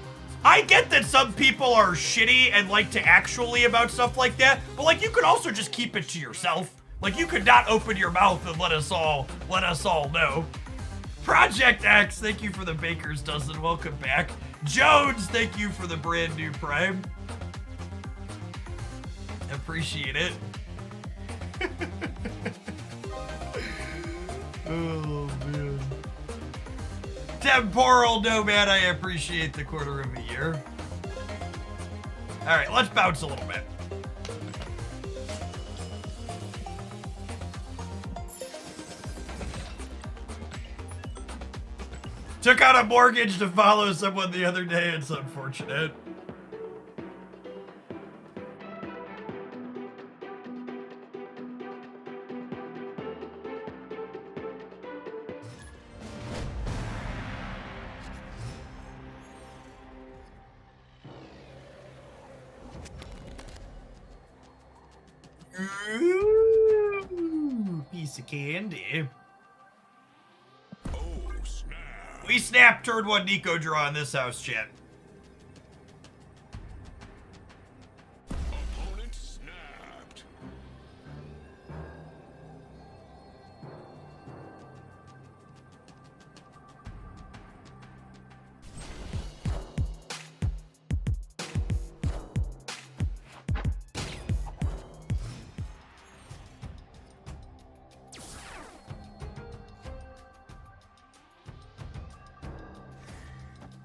I get that some people are shitty and like to actually about stuff like that, but like you could also just keep it to yourself. Like you could not open your mouth and let us all know. Project X, thank you for the baker's dozen. Welcome back. Jones, thank you for the brand new Prime. Appreciate it. Oh man. Temporal Nomad, I appreciate the quarter of a year. Alright, let's bounce a little bit. Took out a mortgage to follow someone the other day. It's unfortunate. Ooh, piece of candy. We snapped turn one Nico draw in this house, chat. Opponent snapped.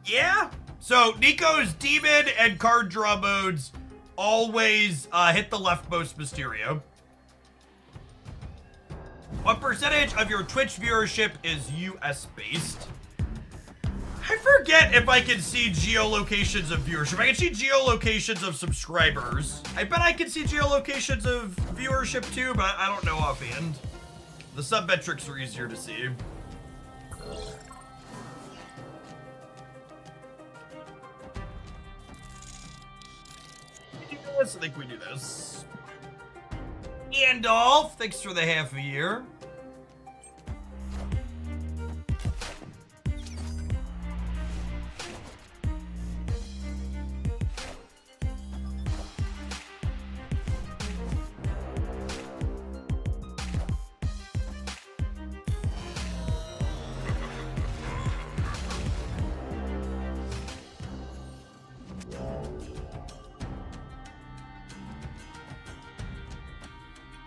Yeah. So Nico's demon and card draw modes always hit the leftmost Mysterio. What percentage of your Twitch viewership is US based? I forget if I can see geolocations of viewership. I can see geolocations of subscribers. I bet I can see geolocations of viewership too, but I don't know offhand. The sub metrics are easier to see. I think we do this. Gandalf, thanks for the half a year.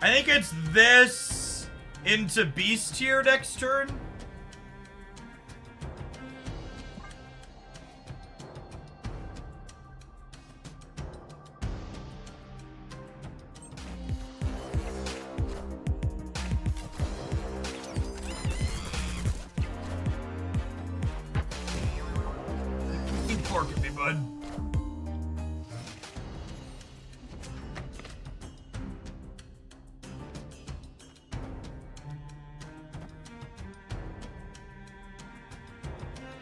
I think it's this into Beast tier next turn. bud.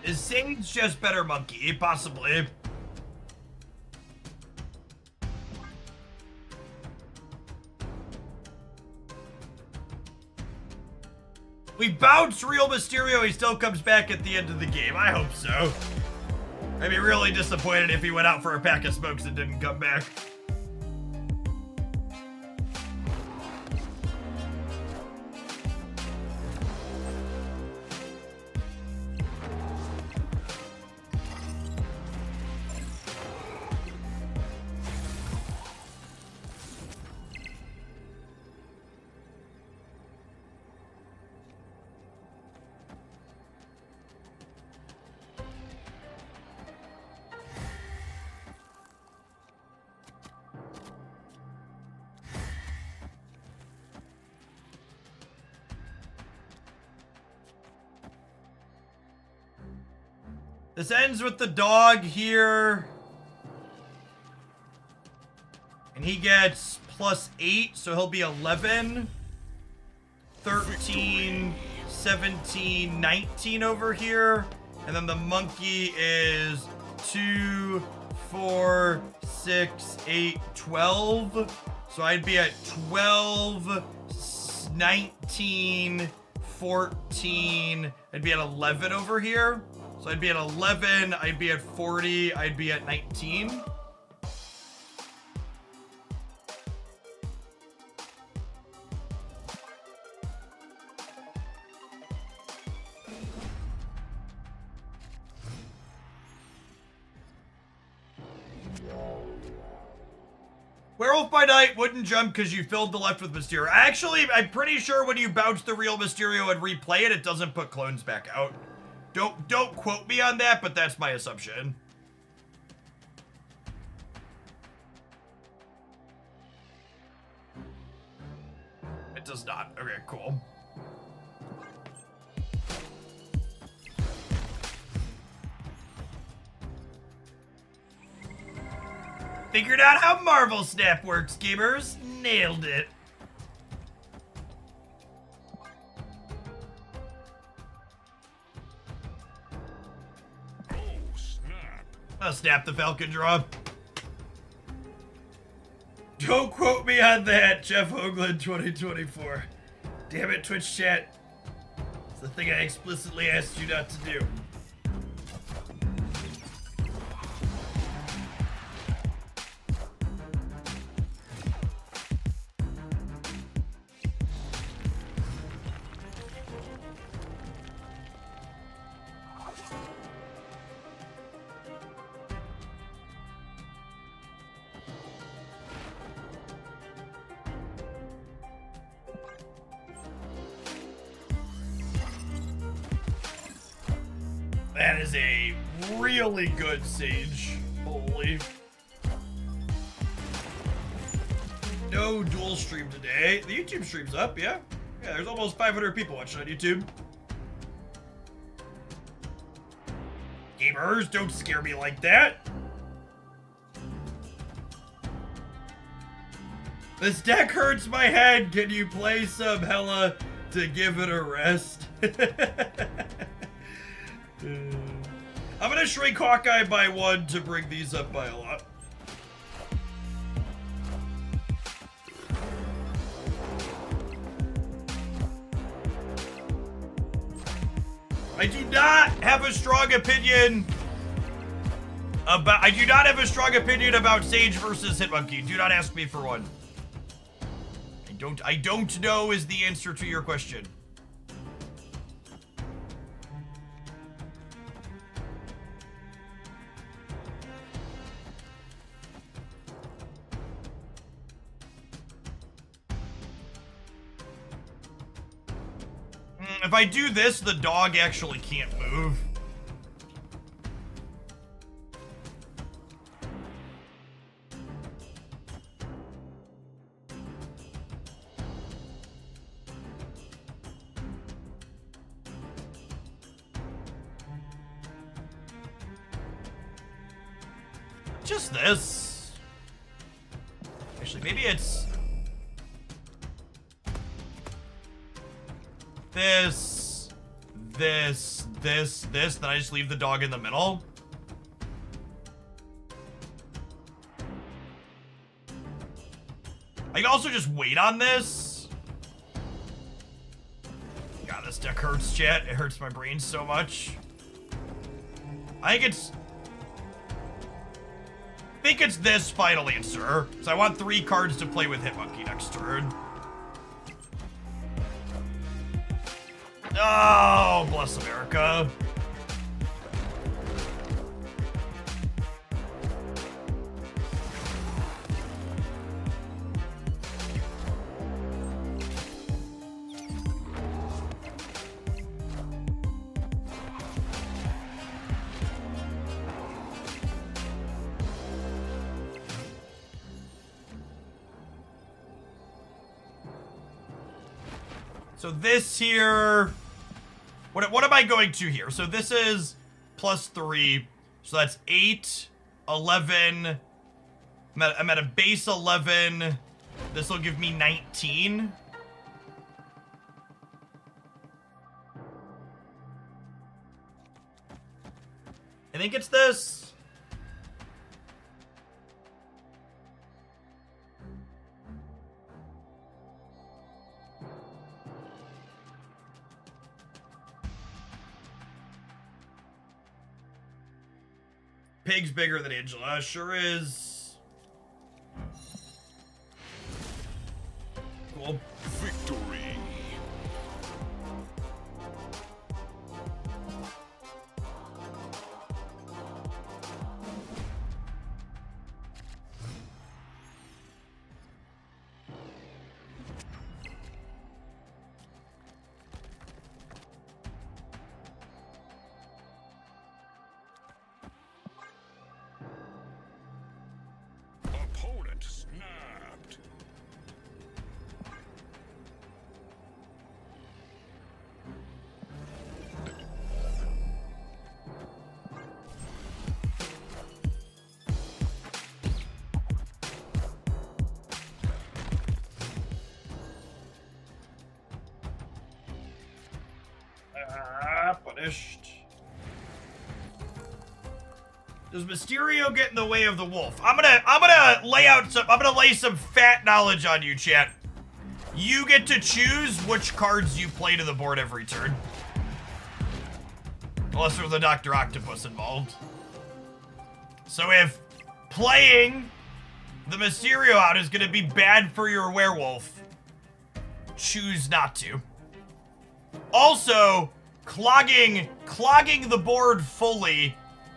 Is Sage just better monkey? Possibly. We bounced Real Mysterio, he still comes back at the end of the game. I hope so. I'd be really disappointed if he went out for a pack of smokes and didn't come back. This ends with the dog here. And he gets +8, so he'll be 11, 13, 17, 19 over here. And then the monkey is 2, 4, 6, 8, 12. So I'd be at 12, 19, 14. I'd be at 11 over here. So I'd be at 11, I'd be at 40, I'd be at 19. Werewolf by Night wouldn't jump because you filled the left with Mysterio. Actually, I'm pretty sure when you bounce the real Mysterio and replay it, it doesn't put clones back out. Don't quote me on that, but that's my assumption. It does not. Okay, cool. Figured out how Marvel Snap works, gamers. Nailed it. I'll snap the Falcon draw. Don't quote me on that, Jeff Hoagland 2024. Damn it, Twitch chat. It's the thing I explicitly asked you not to do. That is a really good Sage. Holy. No dual stream today. The YouTube stream's up, yeah? Yeah, there's almost 500 people watching on YouTube. Gamers, don't scare me like that. This deck hurts my head. Can you play some Hella to give it a rest? I'm gonna shrink Hawkeye by 1 to bring these up by a lot. I do not have a strong opinion about Sage versus Hitmonkey. Do not ask me for one. I don't know is the answer to your question. If I do this, the dog actually can't move. just this. Actually, maybe it's this, then I just leave the dog in the middle. I can also just wait on this. God, this deck hurts, chat. It hurts my brain so much. I think it's this Final Answer. So I want 3 cards to play with Hitmonkey next turn. Oh, bless America. So this here, what am I going to here? So this is +3, so that's 8, 11. I'm at a base 11. This will give me 19. I think it's this. Pig's bigger than Angela, sure is. Cool. Victory. Opponent snapped. Punished. Does Mysterio get in the way of the wolf? I'm gonna lay some fat knowledge on you, chat. You get to choose which cards you play to the board every turn. Unless there's a Dr. Octopus involved. So if playing the Mysterio out is gonna be bad for your werewolf, choose not to. Also, clogging the board fully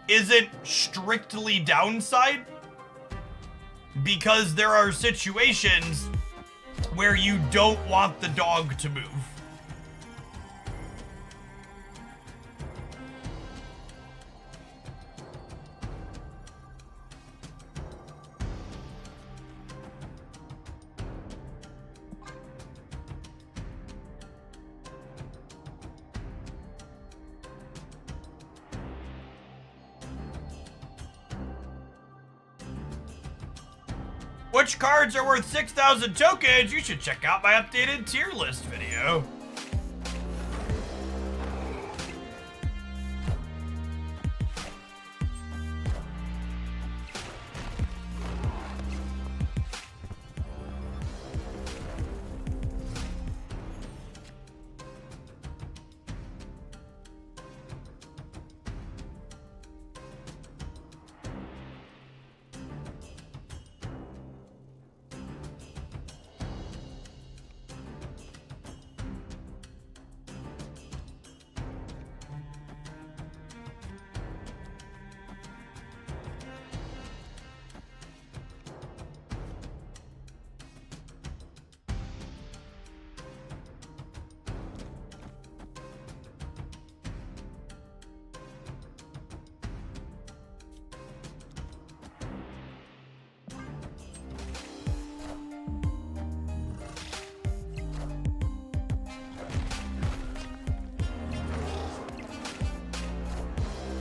isn't strictly downside, because there are situations where you don't want the dog to move. Which cards are worth 6,000 tokens? You should check out my updated tier list video.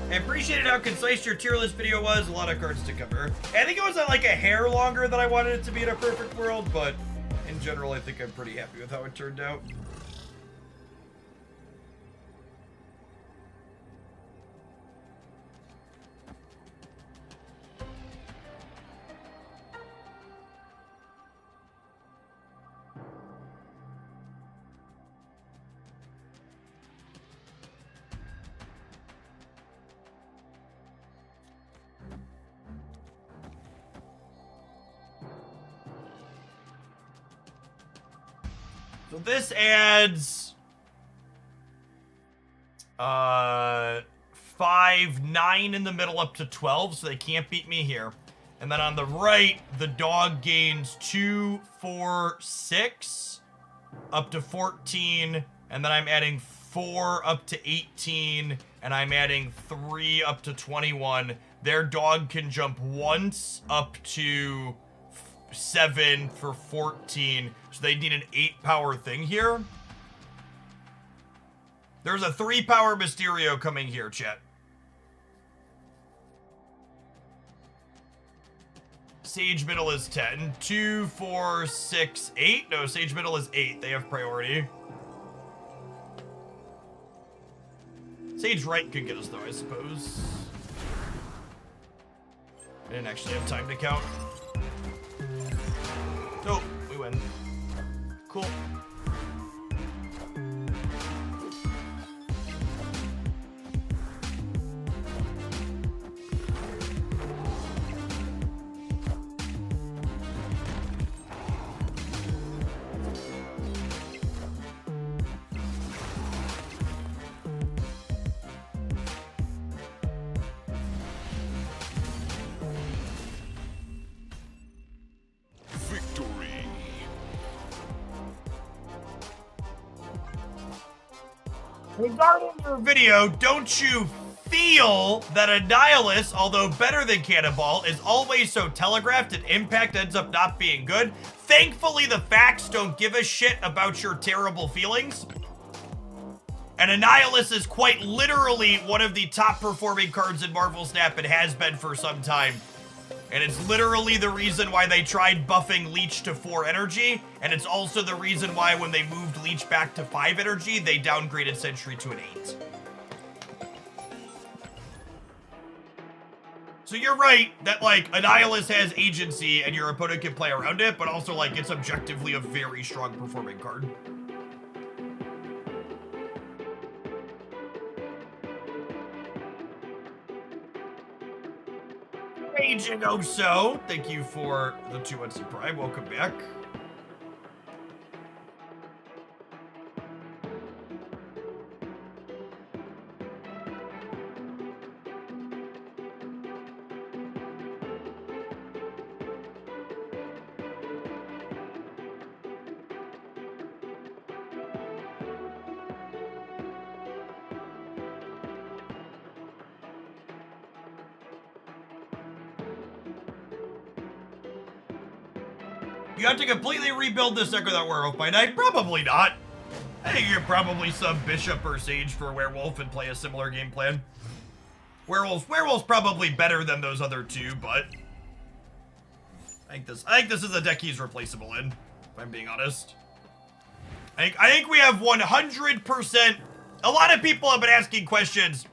I appreciated how concise your tier list video was. A lot of cards to cover. I think it was like a hair longer than I wanted it to be in a perfect world, but in general, I think I'm pretty happy with how it turned out. So this adds 5, 9 in the middle up to 12, so they can't beat me here. And then on the right, the dog gains 2, 4, 6 up to 14, and then I'm adding 4 up to 18, and I'm adding 3 up to 21. Their dog can jump once up to 7 for 14, so they need an 8 power thing here. There's a 3 power Mysterio coming here, chat. Sage middle is 10. 2, 4, 6, 8. No, Sage middle is 8. They have priority. Sage right could get us though, I suppose. I didn't actually have time to count. Oh, we win. Cool. Regarding your video, don't you feel that Annihilus, although better than Cannonball, is always so telegraphed and Impact ends up not being good? Thankfully, the facts don't give a shit about your terrible feelings. And Annihilus is quite literally one of the top performing cards in Marvel Snap and has been for some time. And it's literally the reason why they tried buffing Leech to 4 energy, and it's also the reason why when they moved Leech back to 5 energy, they downgraded Sentry to an 8. So you're right that, like, Annihilus has agency and your opponent can play around it, but also, like, it's objectively a very strong performing card. Aging Oso, thank you for the 2 months of Prime. Welcome back. You have to completely rebuild this deck without Werewolf by Night? Probably not. I think you could probably sub Bishop or Sage for Werewolf and play a similar game plan. Werewolf's probably better than those other 2, but I think this is a deck he's replaceable in, if I'm being honest. I think we have 100%. A lot of people have been asking questions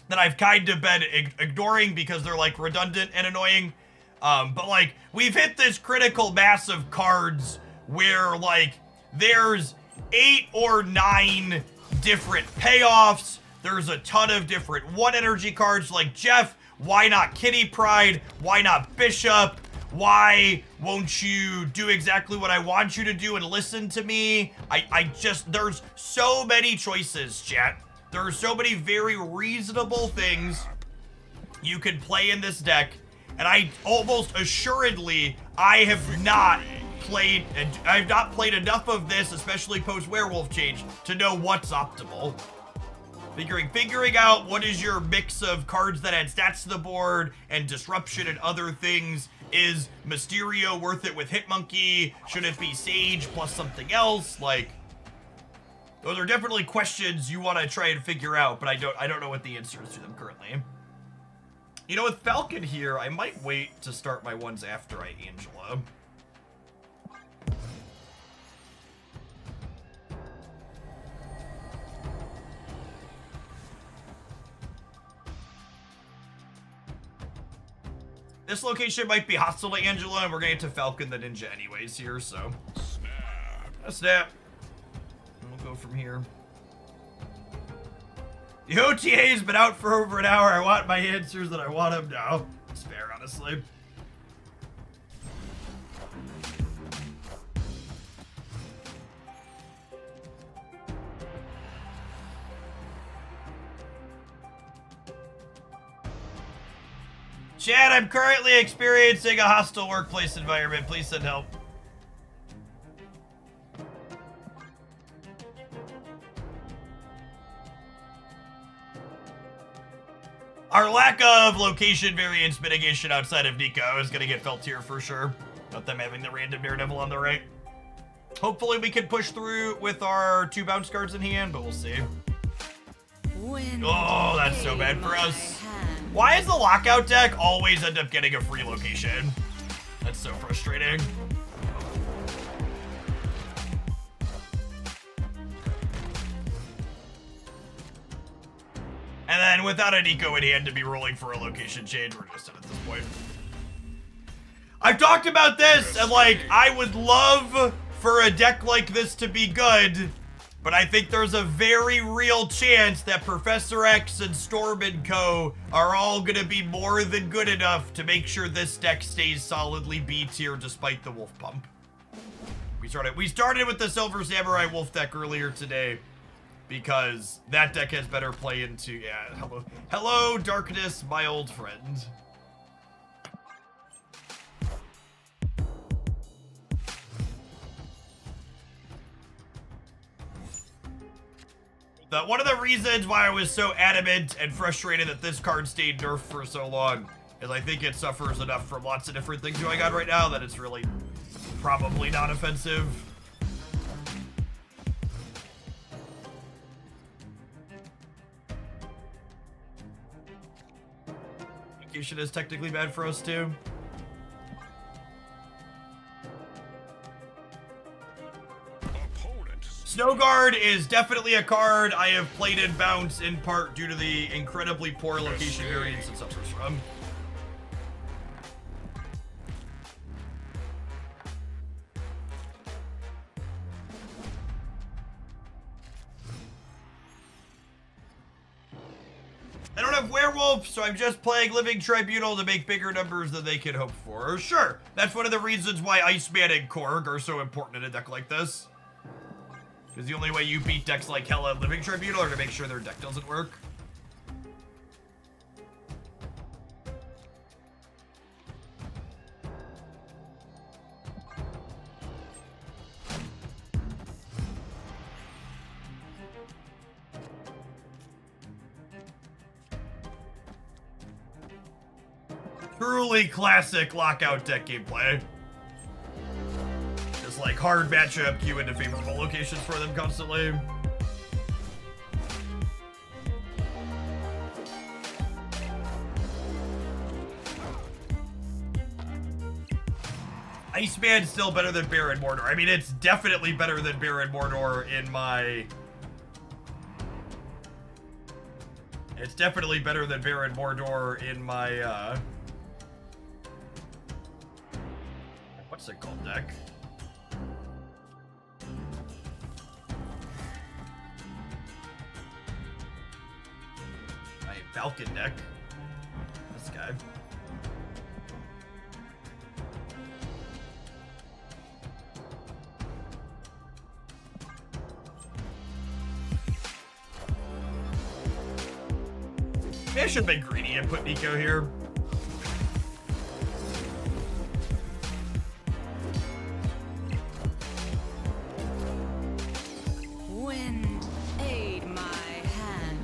that I've kind of been ignoring because they're like redundant and annoying. But like, we've hit this critical mass of cards where like, there's 8 or 9 different payoffs. There's a ton of different 1 energy cards like Jeff. Why not Kitty Pride? Why not Bishop? Why won't you do exactly what I want you to do and listen to me? There's so many choices, chat. There are so many very reasonable things you can play in this deck. And I almost assuredly, I have not played enough of this, especially post-Werewolf change, to know what's optimal. Figuring out what is your mix of cards that add stats to the board and disruption and other things. Is Mysterio worth it with Hitmonkey? Should it be Sage plus something else? Like, Those are definitely questions you want to try and figure out, but I don't know what the answers to them currently. You know, with Falcon here, I might wait to start my ones after I Angela. This location might be hostile to Angela, and we're gonna get to Falcon the Ninja anyways here, so. Snap. Snap. And we'll go from here. The OTA's been out for over an hour. I want my answers and I want them now. It's fair, honestly. Chad, I'm currently experiencing a hostile workplace environment. Please send help. Our lack of location variance mitigation outside of Nico is going to get felt here for sure. Not them having the random Daredevil on the right. Hopefully we can push through with our 2 bounce cards in hand, but we'll see. Oh, that's so bad for us. Why does the lockout deck always end up getting a free location? That's so frustrating. And then without an eco in hand to be rolling for a location change, we're just at this point. I've talked about this, and like, I would love for a deck like this to be good, but I think there's a very real chance that Professor X and Storm and Co. are all gonna be more than good enough to make sure this deck stays solidly B tier despite the Wolf Pump. We started with the Silver Samurai Wolf deck earlier today, because that deck has better play into, yeah, hello Darkness, my old friend. One of the reasons why I was so adamant and frustrated that this card stayed nerfed for so long is I think it suffers enough from lots of different things going on right now that it's really probably not offensive. Execution is technically bad for us too. Snowguard is definitely a card I have played in Bounce in part due to the incredibly poor location variance it suffers from. I don't have Werewolf, so I'm just playing Living Tribunal to make bigger numbers than they can hope for. Sure, that's one of the reasons why Iceman and Korg are so important in a deck like this. Because the only way you beat decks like Hella and Living Tribunal are to make sure their deck doesn't work. Truly classic lockout deck gameplay. Just like hard matchup, queue into favorable locations for them constantly. Iceman's still better than Baron Mordor. I mean, it's definitely better than Baron Mordor in my... It's definitely better than Baron Mordor in my, what's it called deck? My Falcon deck. This guy. Maybe I should have been greedy and put Nico here. Wind, aid my hand.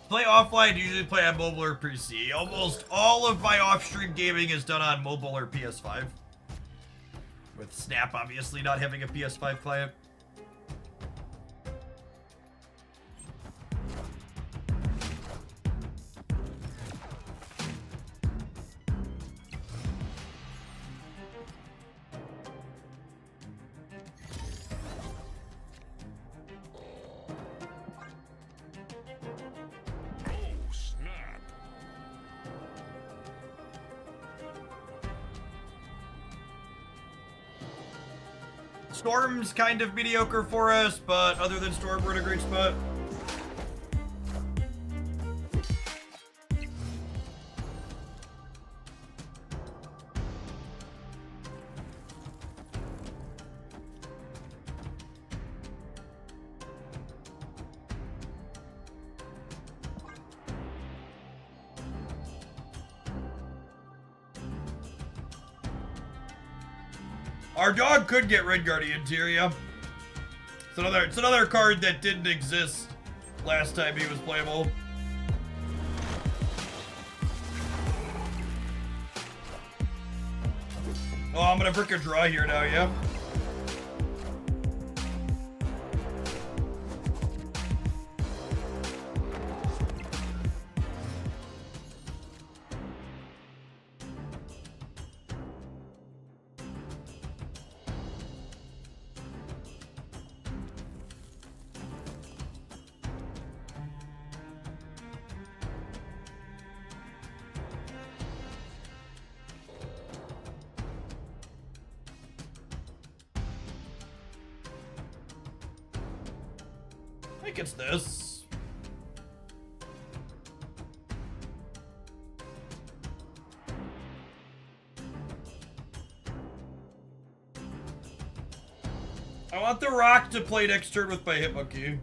Play offline, usually play on mobile or PC. Almost all of my off-stream gaming is done on mobile or PS5. With Snap obviously not having a PS5 client. Oh, snap. Storm's kind of mediocre for us, but other than Storm, we're in a great spot. Our dog could get Red Guardian tier, yeah. It's another card that didn't exist last time he was playable. Oh, I'm gonna brick a draw here now, yeah. I think it's this. I want the rock to play next turn with my Hitmonkey.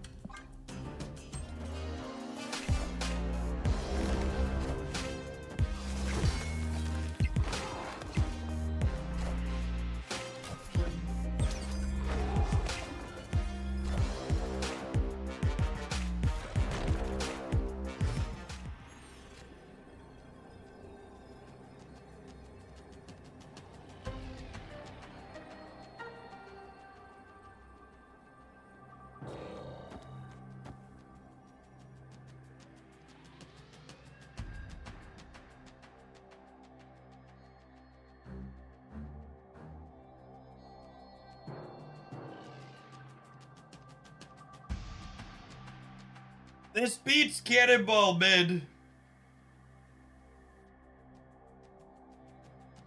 This beats Cannonball mid.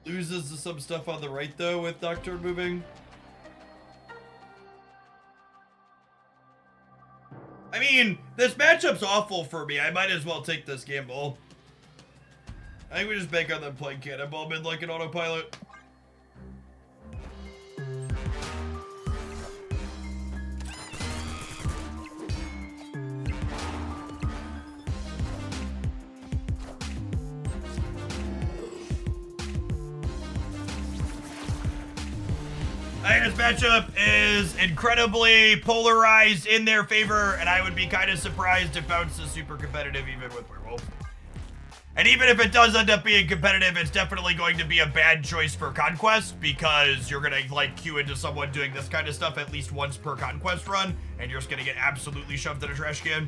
Loses to some stuff on the right though with Doctor moving. I mean, this matchup's awful for me. I might as well take this gamble. I think we just bank on them playing Cannonball mid like an autopilot. I think this matchup is incredibly polarized in their favor, and I would be kind of surprised if Bounce is super competitive even with Werewolf. And even if it does end up being competitive, it's definitely going to be a bad choice for Conquest, because you're gonna like queue into someone doing this kind of stuff at least once per Conquest run, and you're just gonna get absolutely shoved in a trash can.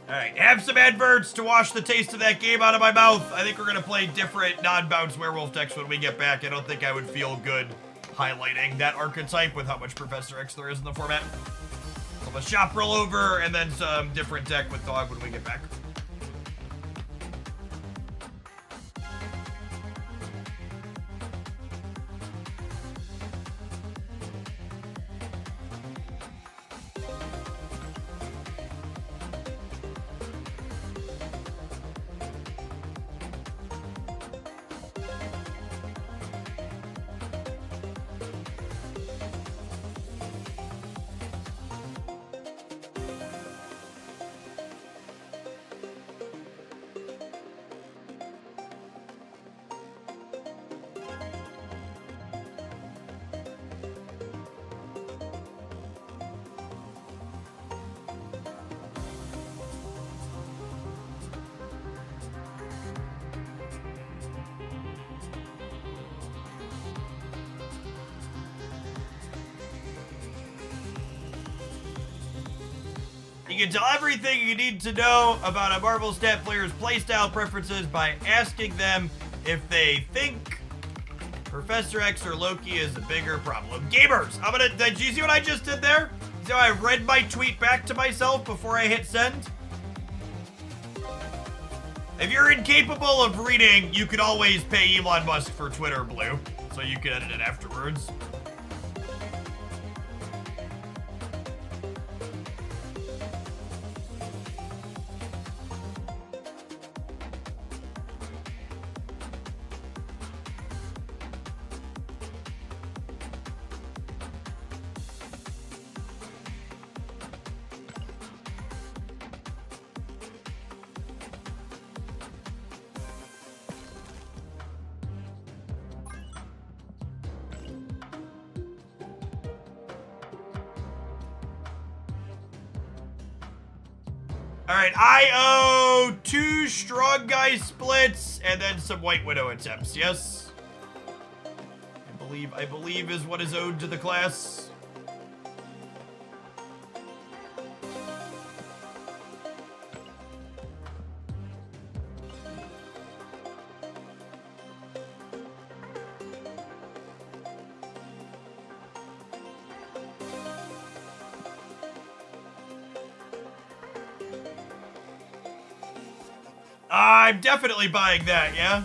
Alright, have some adverts to wash the taste of that game out of my mouth. I think we're going to play different non-bounce Werewolf decks when we get back. I don't think I would feel good highlighting that archetype with how much Professor X there is in the format. So let's shop rollover and then some different deck with Dog when we get back. You can tell everything you need to know about a Marvel Snap player's playstyle preferences by asking them if they think Professor X or Loki is a bigger problem. Gamers, did you see what I just did there? So I read my tweet back to myself before I hit send. If you're incapable of reading, you could always pay Elon Musk for Twitter Blue, so you can edit it afterwards. Alright, I owe 2 strong guy splits and then some White Widow attempts, yes? I believe is what is owed to the class. I'm definitely buying that, yeah?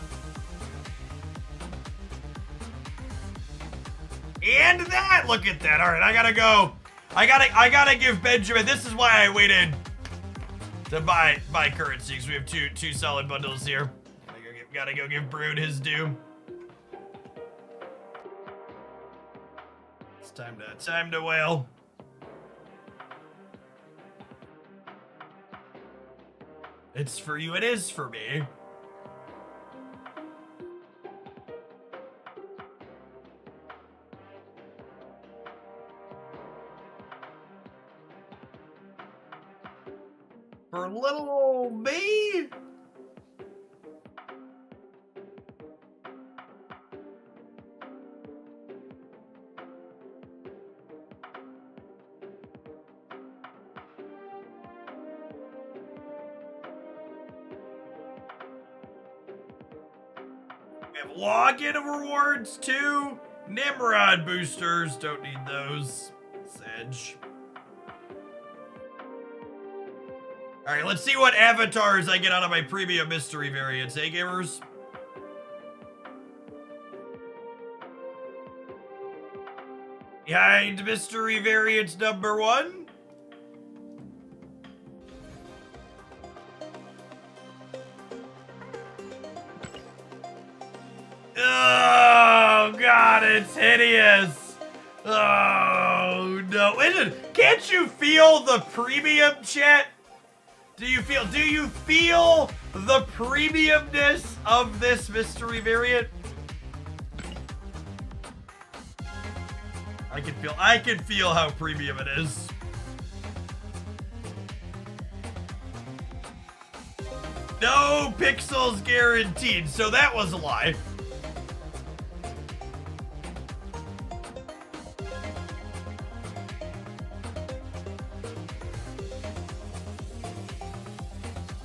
And that, look at that. All right, I gotta go. I gotta give Benjamin, this is why I waited to buy currency, because we have two solid bundles here. Gotta go give Brood his due. It's time to wail. It's for you, it is for me. For little old me? We have login rewards too. Nimrod boosters, don't need those. Sedge. Alright, let's see what avatars I get out of my premium mystery variants, eh, gamers? Behind mystery variants number 1. Oh, God, it's hideous. Oh, no. Listen, can't you feel the premium, chat? Do you feel the premiumness of this mystery variant? I can feel how premium it is. No pixels guaranteed, so that was a lie.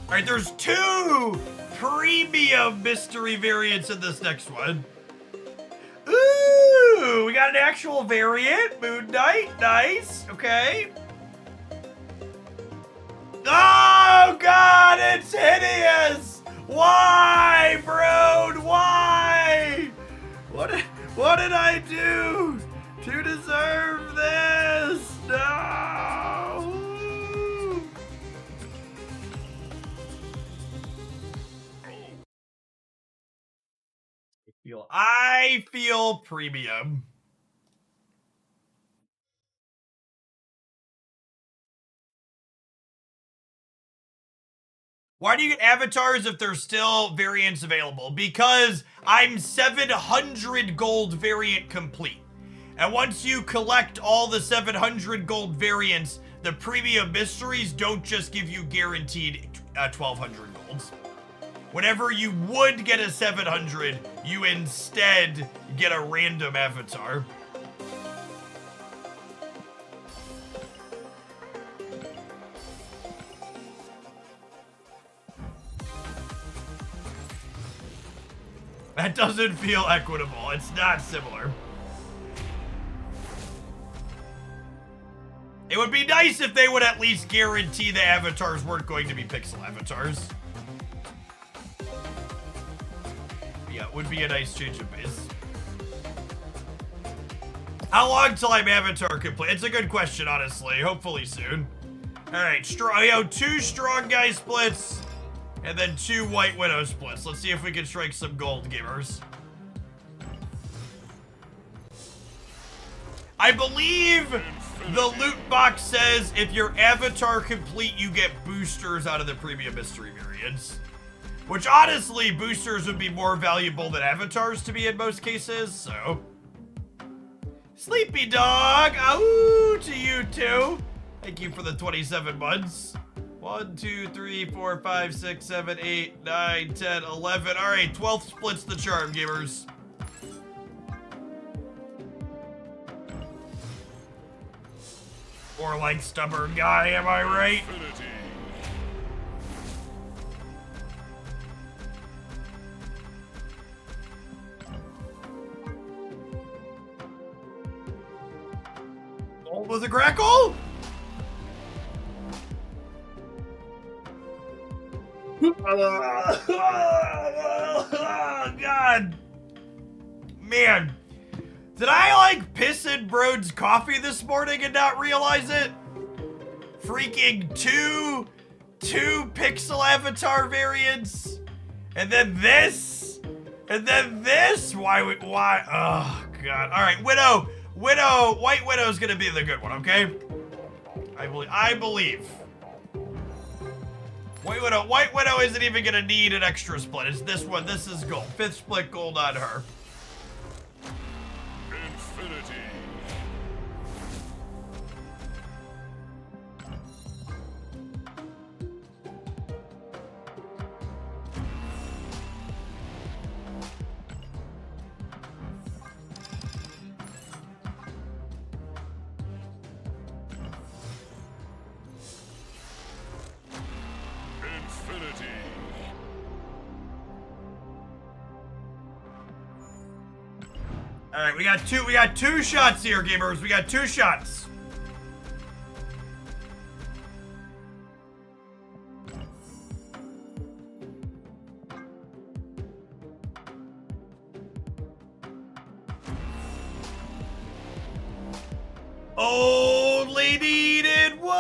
Alright, there's 2 premium mystery variants in this next one. Ooh, we got an actual variant. Moon Knight, nice, okay. Oh, God, it's hideous! Why, Brood, why? What did I do to deserve this? No! I feel premium. Why do you get avatars if there's still variants available? Because I'm 700 gold variant complete. And once you collect all the 700 gold variants, the premium mysteries don't just give you guaranteed 1,200 golds. Whenever you would get a 700, you instead get a random avatar. That doesn't feel equitable. It's not similar. It would be nice if they would at least guarantee the avatars weren't going to be pixel avatars. Yeah, it would be a nice change of pace. How long till I'm avatar complete? It's a good question, honestly. Hopefully soon. Alright, strong, 2 strong guy splits, and then 2 white widow splits. Let's see if we can strike some gold, gamers. I believe the loot box says if you're avatar complete, you get boosters out of the premium mystery variants. Which, honestly, boosters would be more valuable than avatars to me in most cases, so... Sleepy dog! Ahoo to you too! Thank you for the 27 months. 1, 2, 3, 4, 5, 6, 7, 8, 9, 10, 11. Alright, 12th splits the charm, gamers. Or like stubborn guy, am I right? Gold with a crackle? Oh, God. Man. Did I, like, piss in Brode's coffee this morning and not realize it? Freaking two pixel avatar variants? And then this? And then this? Why? Oh, God. All right, White Widow's gonna be the good one, okay? I believe. White Widow isn't even gonna need an extra split. It's this one. This is gold. 5th split gold on her. Infinity. All right, we got two shots here, gamers. We got 2 shots. Only needed 1.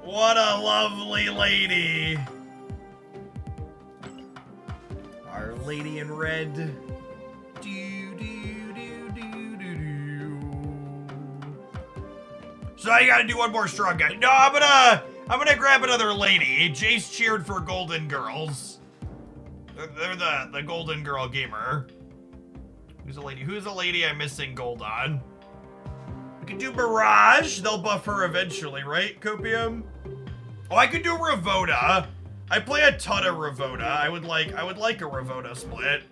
What a lovely lady. Our lady in red. So now you gotta do one more strong guy. No, I'm gonna grab another lady. Jace cheered for Golden Girls. They're the Golden Girl gamer. Who's a lady I'm missing gold on? We could do Mirage. They'll buff her eventually, right, Copium? Oh, I could do Ravona. I play a ton of Ravona. I would like a Ravona split.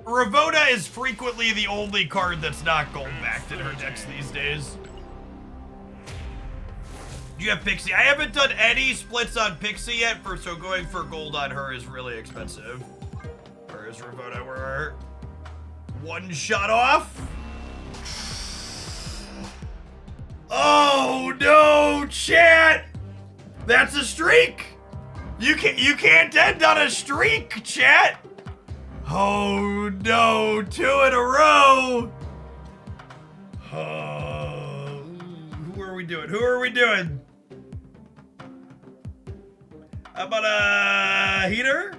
Ravona is frequently the only card that's not gold backed in her decks these days. Do you have Pixie? I haven't done any splits on Pixie yet, so going for gold on her is really expensive. Where is Ravona? We're 1 shot off. Oh no, chat! That's a streak! You can't end on a streak, chat! Oh no, 2 in a row! Oh, who are we doing? Who are we doing? How about a heater?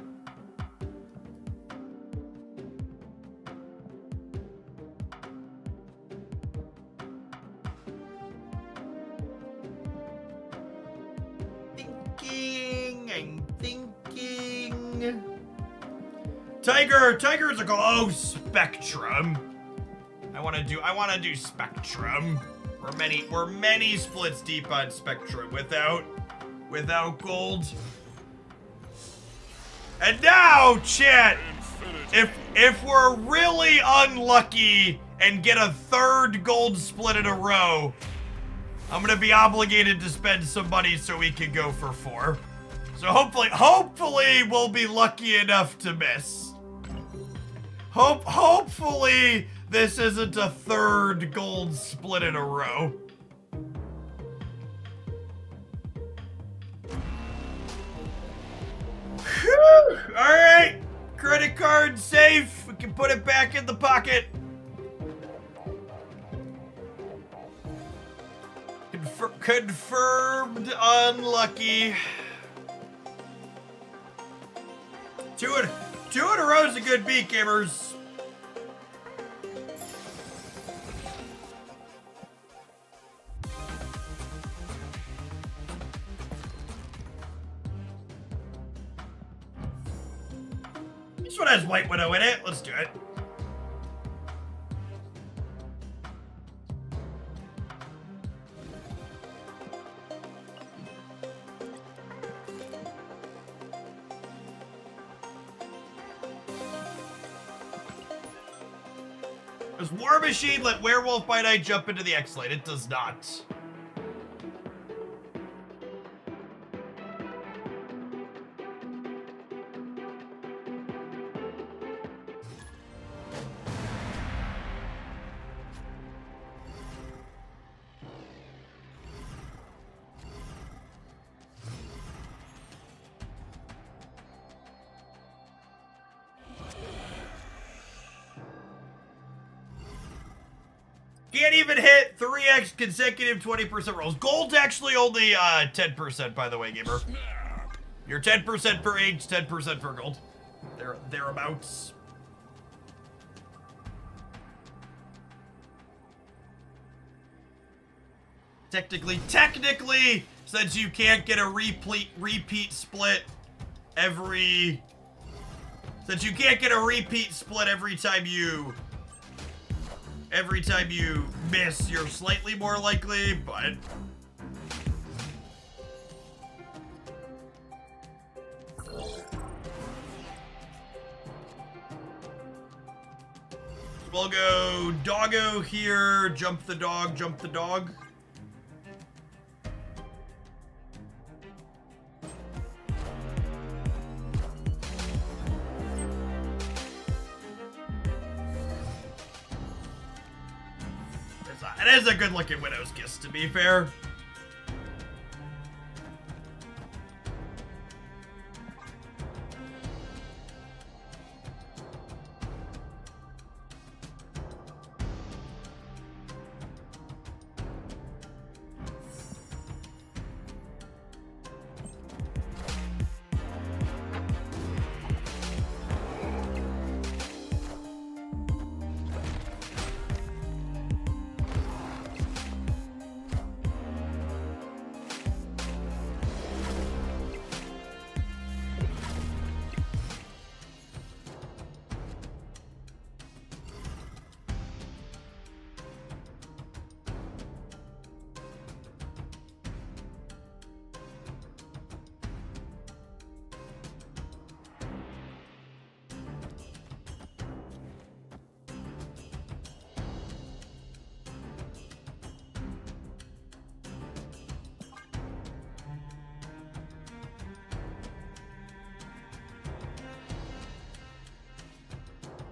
I'm thinking. Tiger is a goal. Oh, Spectrum. I want to do Spectrum. We're many splits deep on Spectrum without gold. And now, chat, if we're really unlucky and get a third gold split in a row, I'm gonna be obligated to spend some money so we can go for 4. So hopefully we'll be lucky enough to miss. Hopefully this isn't a third gold split in a row. Whew. All right, credit card safe. We can put it back in the pocket. Confirmed unlucky. Two in a row is a good beat, gamers. This one has White Widow in it. Let's do it. Does War Machine let Werewolf by Night jump into the X-Lane? It does not. Can't even hit 3x consecutive 20% rolls. Gold's actually only 10%, by the way, gamer. You're 10% for age, 10% for gold. Thereabouts. Technically, since you can't get a repeat split every time you miss, you're slightly more likely, but we'll go doggo here, jump the dog. It is a good-looking Widow's Kiss, to be fair.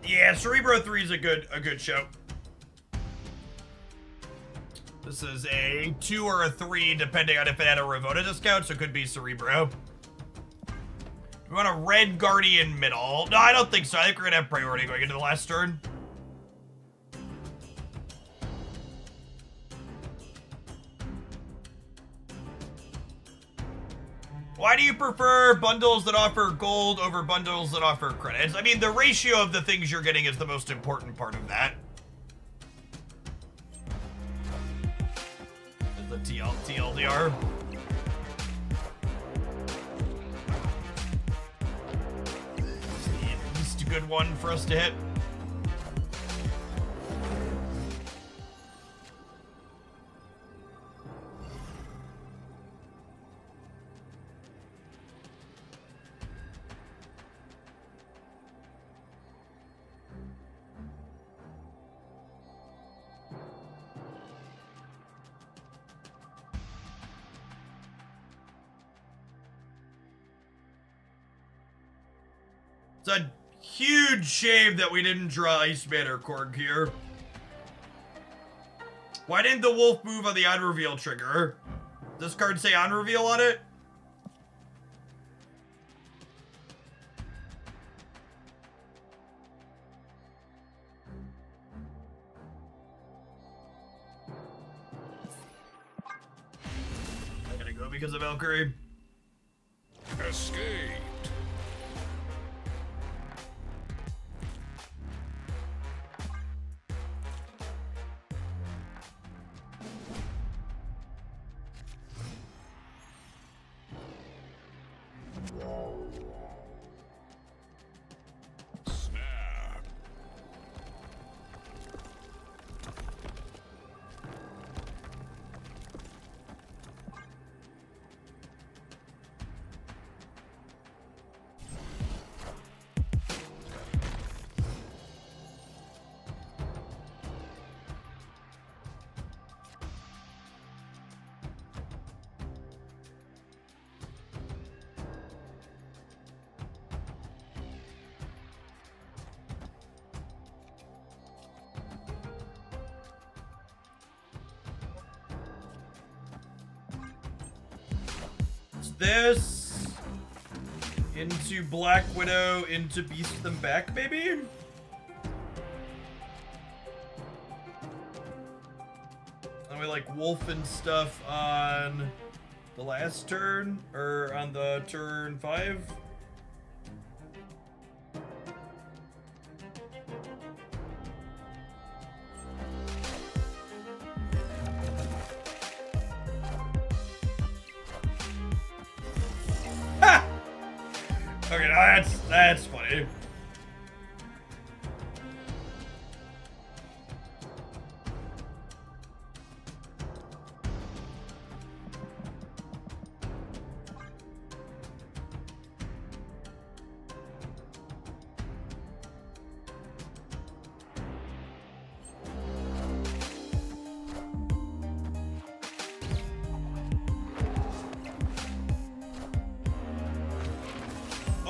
Yeah, Cerebro 3 is a good show. This is a 2 or a 3, depending on if it had a Ravona discount, so it could be Cerebro. We want a red Guardian middle. No, I don't think so. I think we're gonna have priority going into the last turn. Why do you prefer bundles that offer gold over bundles that offer credits? I mean, the ratio of the things you're getting is the most important part of that. The TLDR. It's a good one for us to hit. It's a huge shame that we didn't draw Iceman or Korg here. Why didn't the wolf move on the on reveal trigger? Does this card say on reveal on it? I'm gonna go because of Valkyrie. Escaped. Snap. This into Black Widow into Beast them back, maybe? And we like Wolf and stuff on the last turn, or on the turn 5. Okay, now that's funny.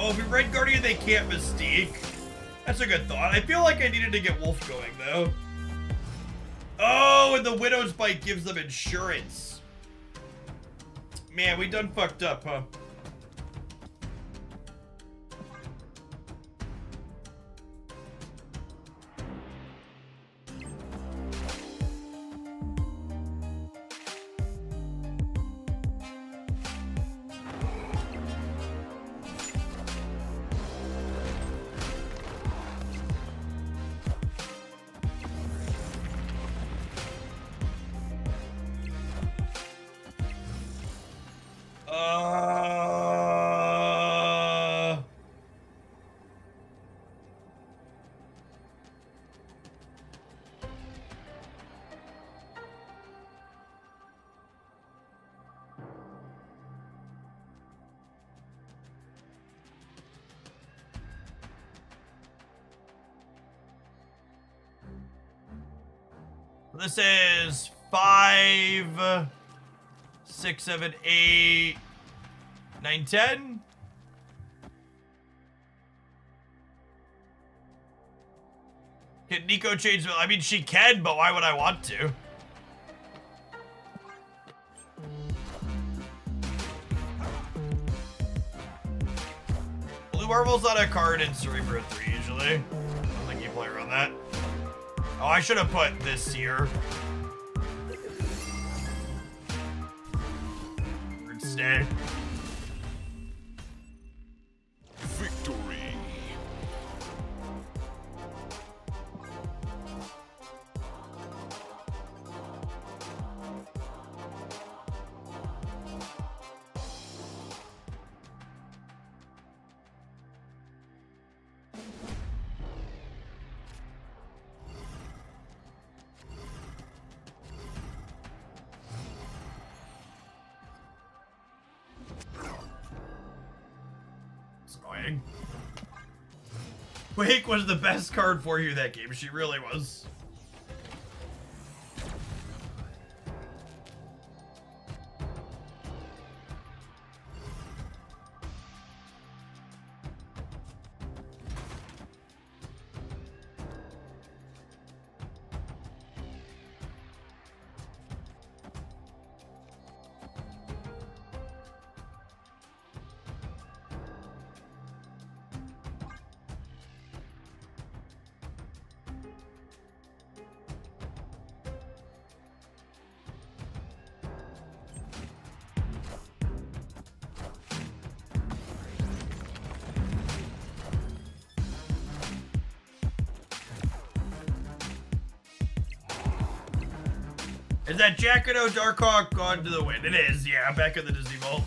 Oh, if we Red Guardian, they can't Mystique. That's a good thought. I feel like I needed to get Wolf going, though. Oh, and the Widow's Bite gives them insurance. Man, we done fucked up, huh? This is 5, 6, 7, 8, 9, 10. Can Nico change? I mean, she can, but why would I want to? Blue Marvel's not a card in Cerebro 3 usually. I don't think you play around that. Oh, I should have put this here. Instead. Victory. Annoying. Quake was the best card for you that game. She really was. Is that Jackano Darkhawk gone to the wind? It is, yeah, back in the Disney Vault.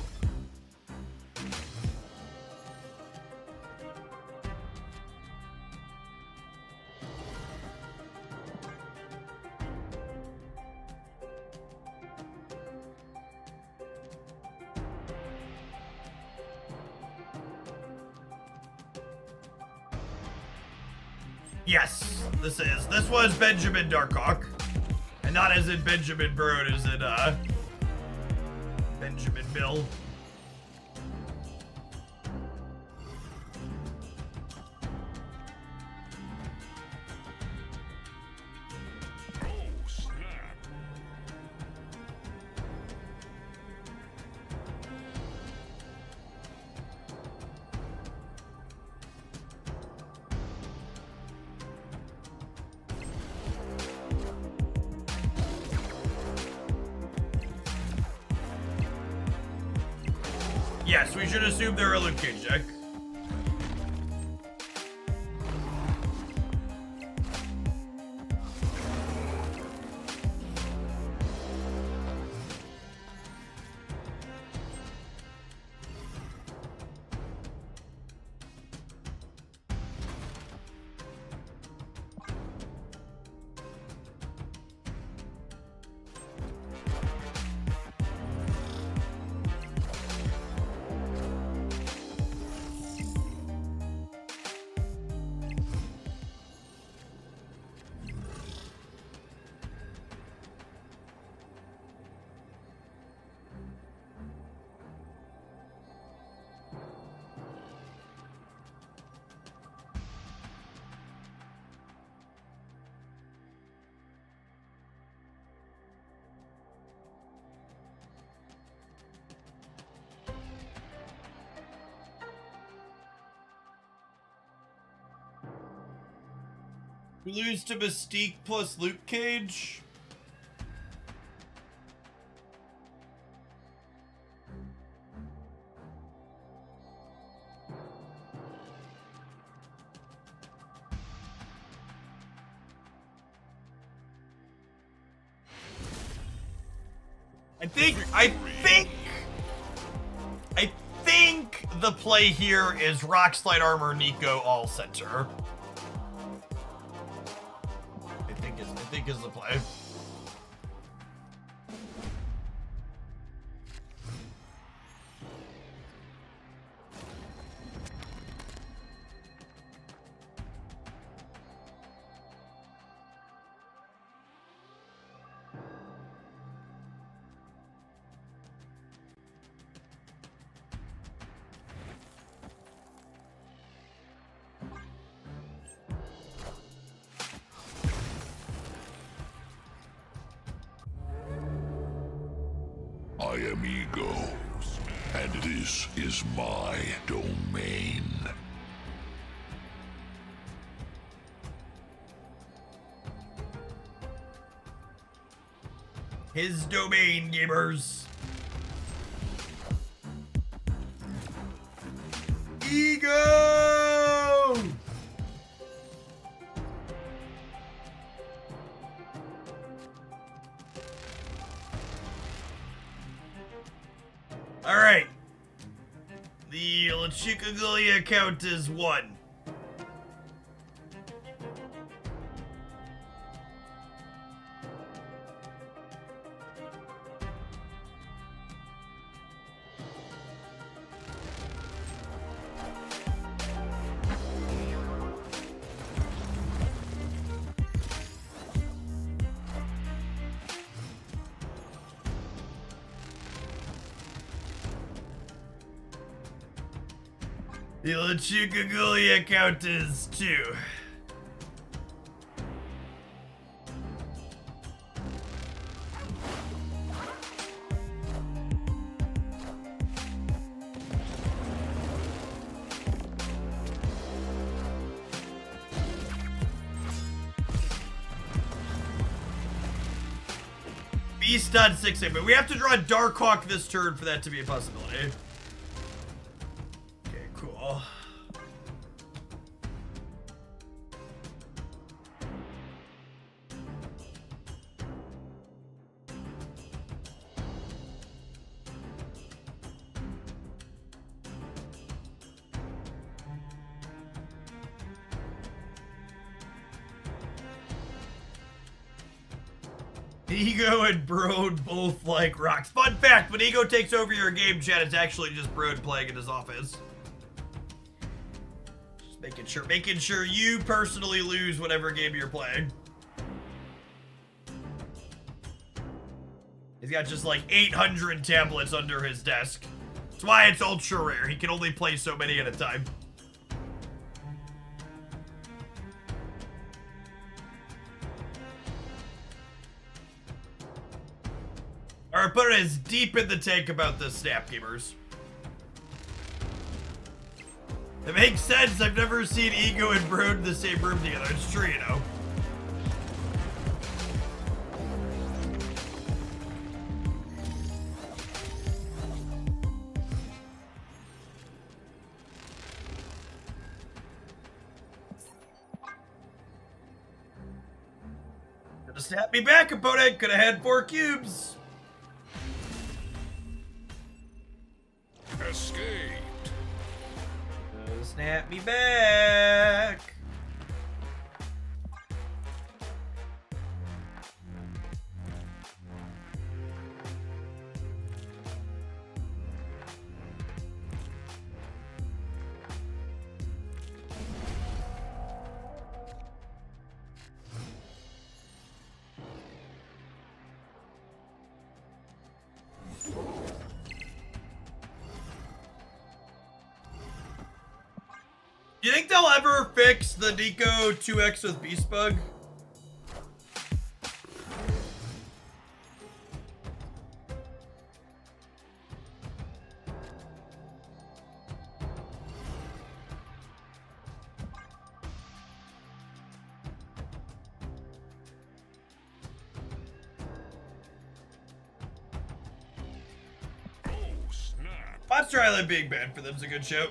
Yes, this was Benjamin Darkhawk. And not as in Benjamin Broad, as in, Benjamin Bill. Oh, snap. Yes, we should assume they're a Luke Cage deck. We lose to Mystique plus Luke Cage. I think the play here is Rock Slide Armor Nico all center. I think is the play. I am Ego, and this is my domain. His domain, gamers. Ego! All right. The Chicaglia count is 1. The Chicaglia count is 2. Beast on 6, but we have to draw Darkhawk this turn for that to be a possibility. Okay, cool. Ego and Broad both like rocks. Fun fact, when Ego takes over your game chat, it's actually just Broad playing in his office. Just making sure you personally lose whatever game you're playing. He's got just like 800 tablets under his desk. That's why it's ultra rare. He can only play so many at a time. Alright, put it as deep in the tank about this snap, gamers. It makes sense. I've never seen Ego and Brood in the same room together. It's true, you know. Gonna snap me back, opponent. Could have had 4 cubes. Escaped. Snap me back. Do you think they'll ever fix the Nico 2x with Beast Bug? Oh, snap. Monster Island being banned for them's a good show.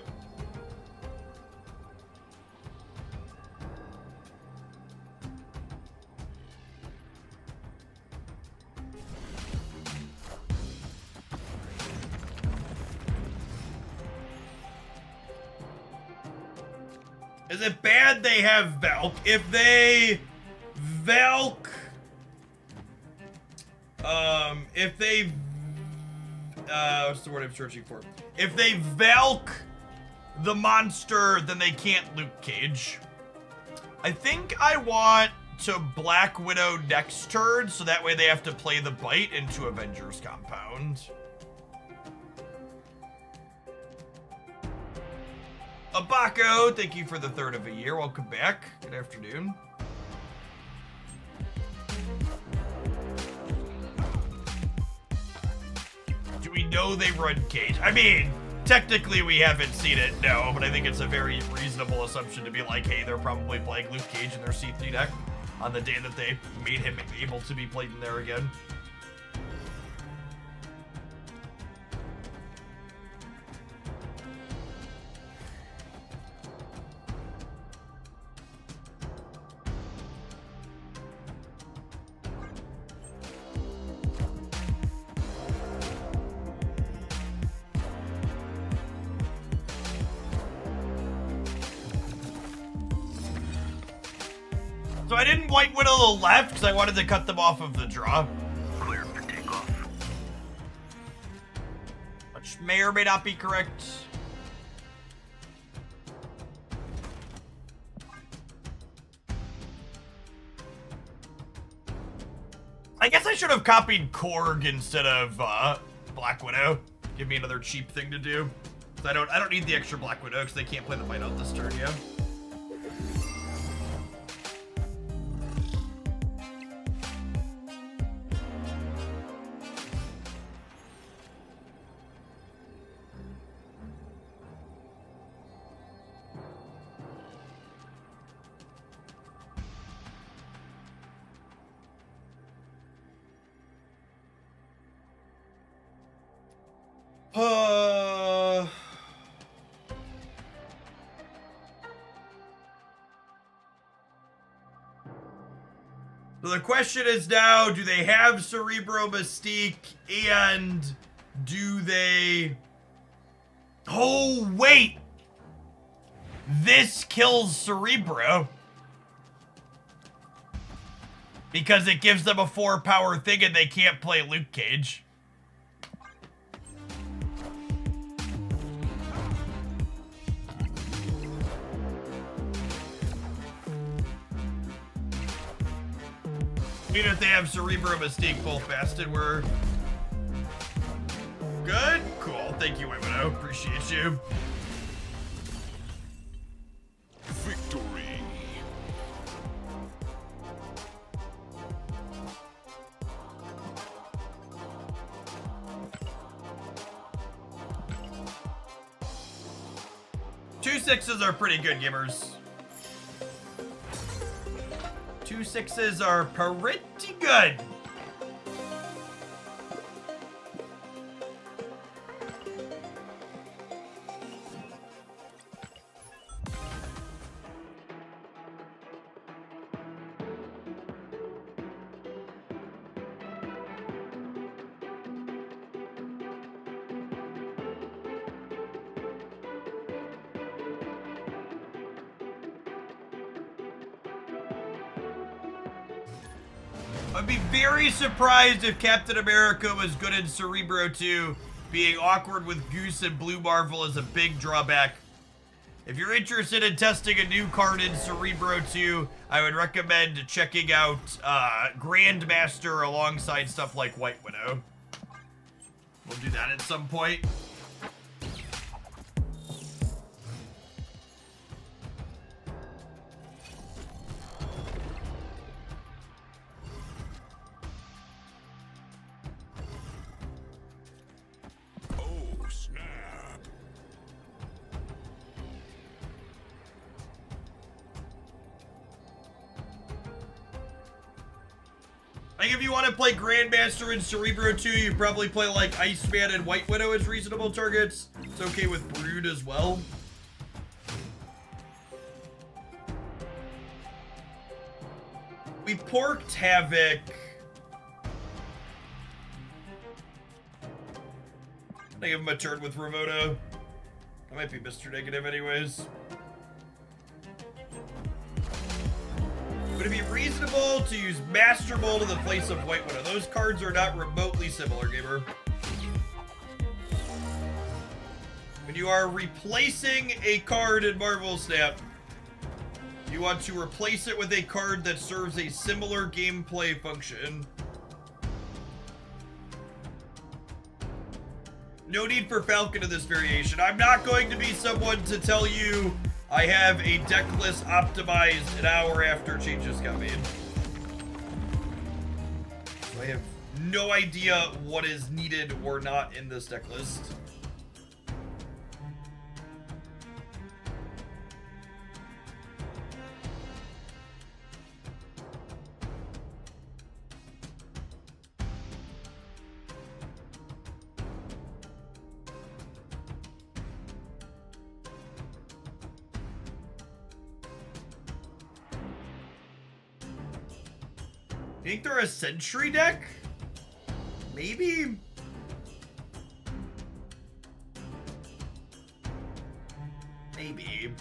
Is it bad they have Valk? If they Valk, what's the word I'm searching for? If they Valk the monster, then they can't Luke Cage. I think I want to Black Widow next turn, so that way they have to play the bite into Avengers Compound. Abako, thank you for the 3rd of a year. Welcome back. Good afternoon. Do we know they run Cage? I mean, technically we haven't seen it, no, but I think it's a very reasonable assumption to be like, hey, they're probably playing Luke Cage in their C3 deck on the day that they made him able to be played in there again. So I didn't White Widow the left because I wanted to cut them off of the draw. Clear for takeoff. Which may or may not be correct. I guess I should have copied Korg instead of Black Widow. Give me another cheap thing to do. I don't need the extra Black Widow because they can't play the fight out this turn, yeah. So the question is now, do they have Cerebro Mystique and do they... Oh, wait! This kills Cerebro. Because it gives them a 4-power thing and they can't play Luke Cage. Even if they have Cerebro Mystique both fasted, we're good? Cool. Thank you, Widow. Appreciate you. Victory. Two 6s are pretty good, gamers. 2 6s are pretty good. I'd be very surprised if Captain America was good in Cerebro 2. Being awkward with Goose and Blue Marvel is a big drawback. If you're interested in testing a new card in Cerebro 2, I would recommend checking out Grandmaster alongside stuff like White Widow. We'll do that at some point. I think if you want to play Grandmaster and Cerebro 2, you probably play like Iceman and White Widow as reasonable targets. It's okay with Brood as well. We porked Havoc. I give him a turn with Ravoda. I might be Mr. Negative anyways. Would it be reasonable to use Master Mold in the place of White Widow? Those cards are not remotely similar, gamer. When you are replacing a card in Marvel Snap, you want to replace it with a card that serves a similar gameplay function. No need for Falcon in this variation. I'm not going to be someone to tell you I have a deck list optimized an hour after changes got made. So I have no idea what is needed or not in this deck list. You think they're a Sentry deck? Maybe? Maybe.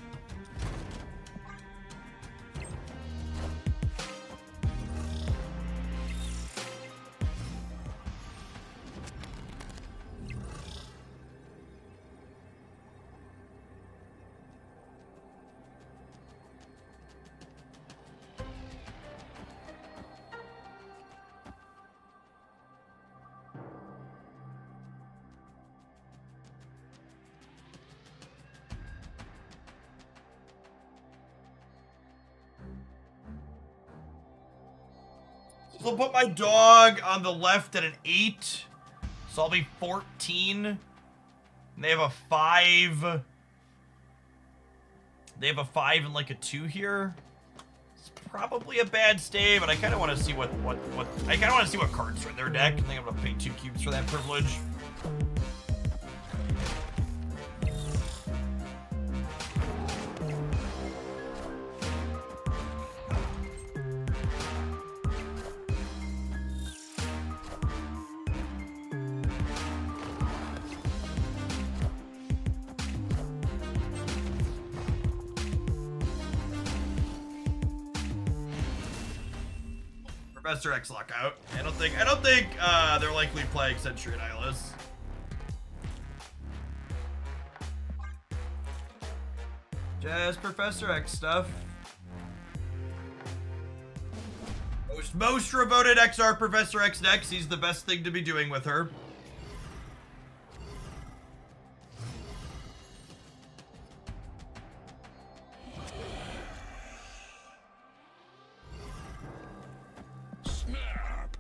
So I'll put my dog on the left at an 8. So I'll be 14. And they have a 5. They have a 5 and like a 2 here. It's probably a bad stay, but I kind of want to see what I kind of want to see what cards are in their deck. I think I'm gonna pay 2 cubes for that privilege. Professor X lockout. I don't think they're likely playing Sentry and Eyeless. Just Professor X stuff. Most revoted XR Professor X next. He's the best thing to be doing with her. Snap.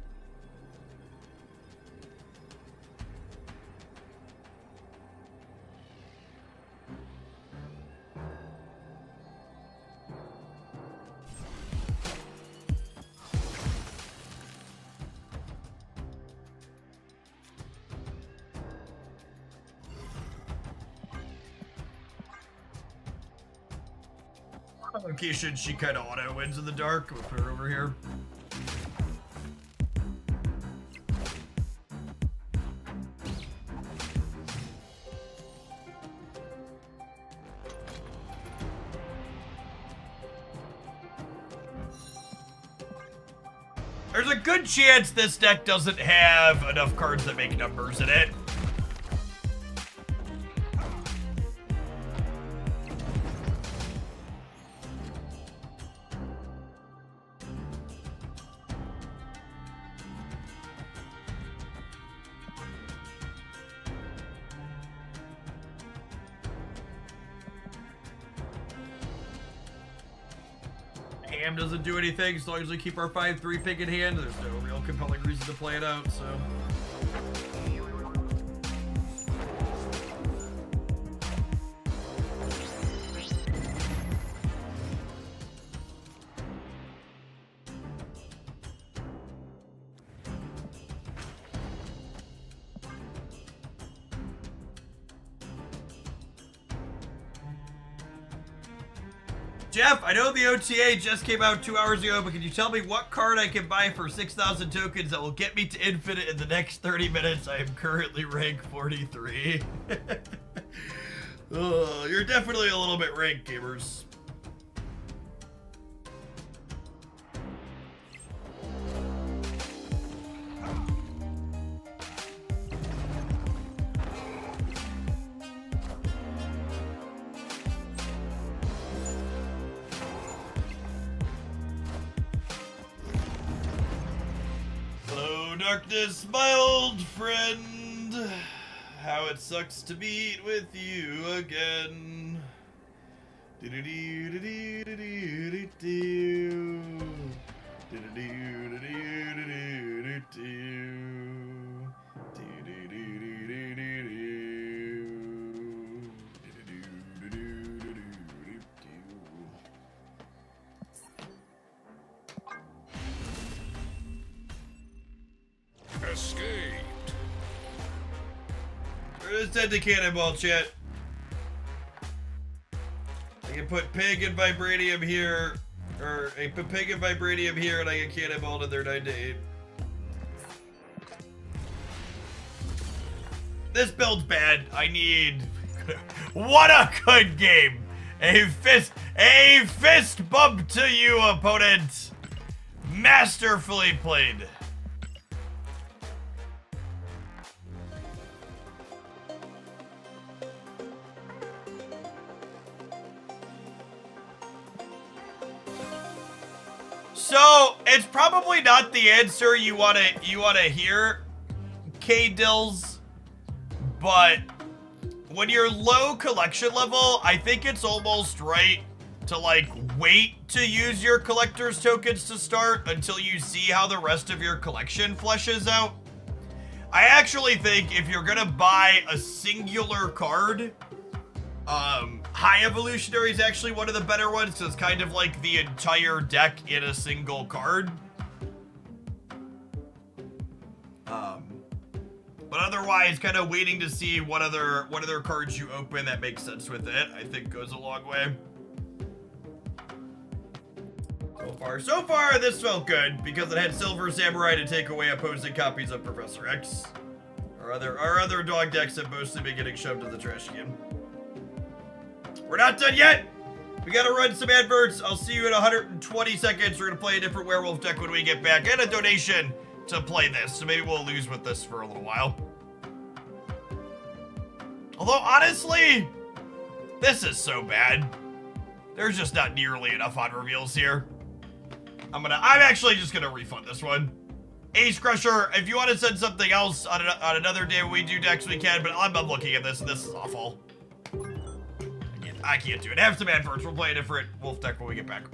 Keisha, she kind of auto wins in the dark. We'll put her over here. There's a good chance this deck doesn't have enough cards that make numbers in it. Ham doesn't do anything as long as we keep our 5-3 pick in hand. There's no real compelling reason to play it out, so. Jeff, I know the OTA just came out 2 hours ago, but can you tell me what card I can buy for 6,000 tokens that will get me to infinite in the next 30 minutes? I am currently rank 43. You're definitely a little bit ranked, gamers. Darkness, my old friend, how it sucks to meet with you again. Escaped. Just head to Cannonball, chat. I can put Pig and Vibranium here, or I put Pig and Vibranium here, and I get Cannonball to their 9 to 8. This build's bad. I need. What a good game! A fist bump to you, opponent. Masterfully played. So it's probably not the answer you wanna hear, K-Dills, but when you're low collection level, I think it's almost right to like wait to use your collector's tokens to start until you see how the rest of your collection fleshes out. I actually think if you're gonna buy a singular card, High Evolutionary is actually one of the better ones, so it's kind of like the entire deck in a single card. But otherwise, kind of waiting to see what other cards you open that makes sense with it, I think goes a long way. So far, this felt good, because it had Silver Samurai to take away opposing copies of Professor X. Our other dog decks have mostly been getting shoved in the trash can. We're not done yet! We gotta run some adverts. I'll see you in 120 seconds. We're gonna play a different werewolf deck when we get back. And a donation to play this. So maybe we'll lose with this for a little while. Although, honestly, this is so bad. There's just not nearly enough on reveals here. I'm actually just gonna refund this one. Ace Crusher, if you want to send something else on another day when we do decks, we can, but I'm looking at this, and this is awful. I can't do it. Have some adverts. We'll play a different wolf deck when we get back.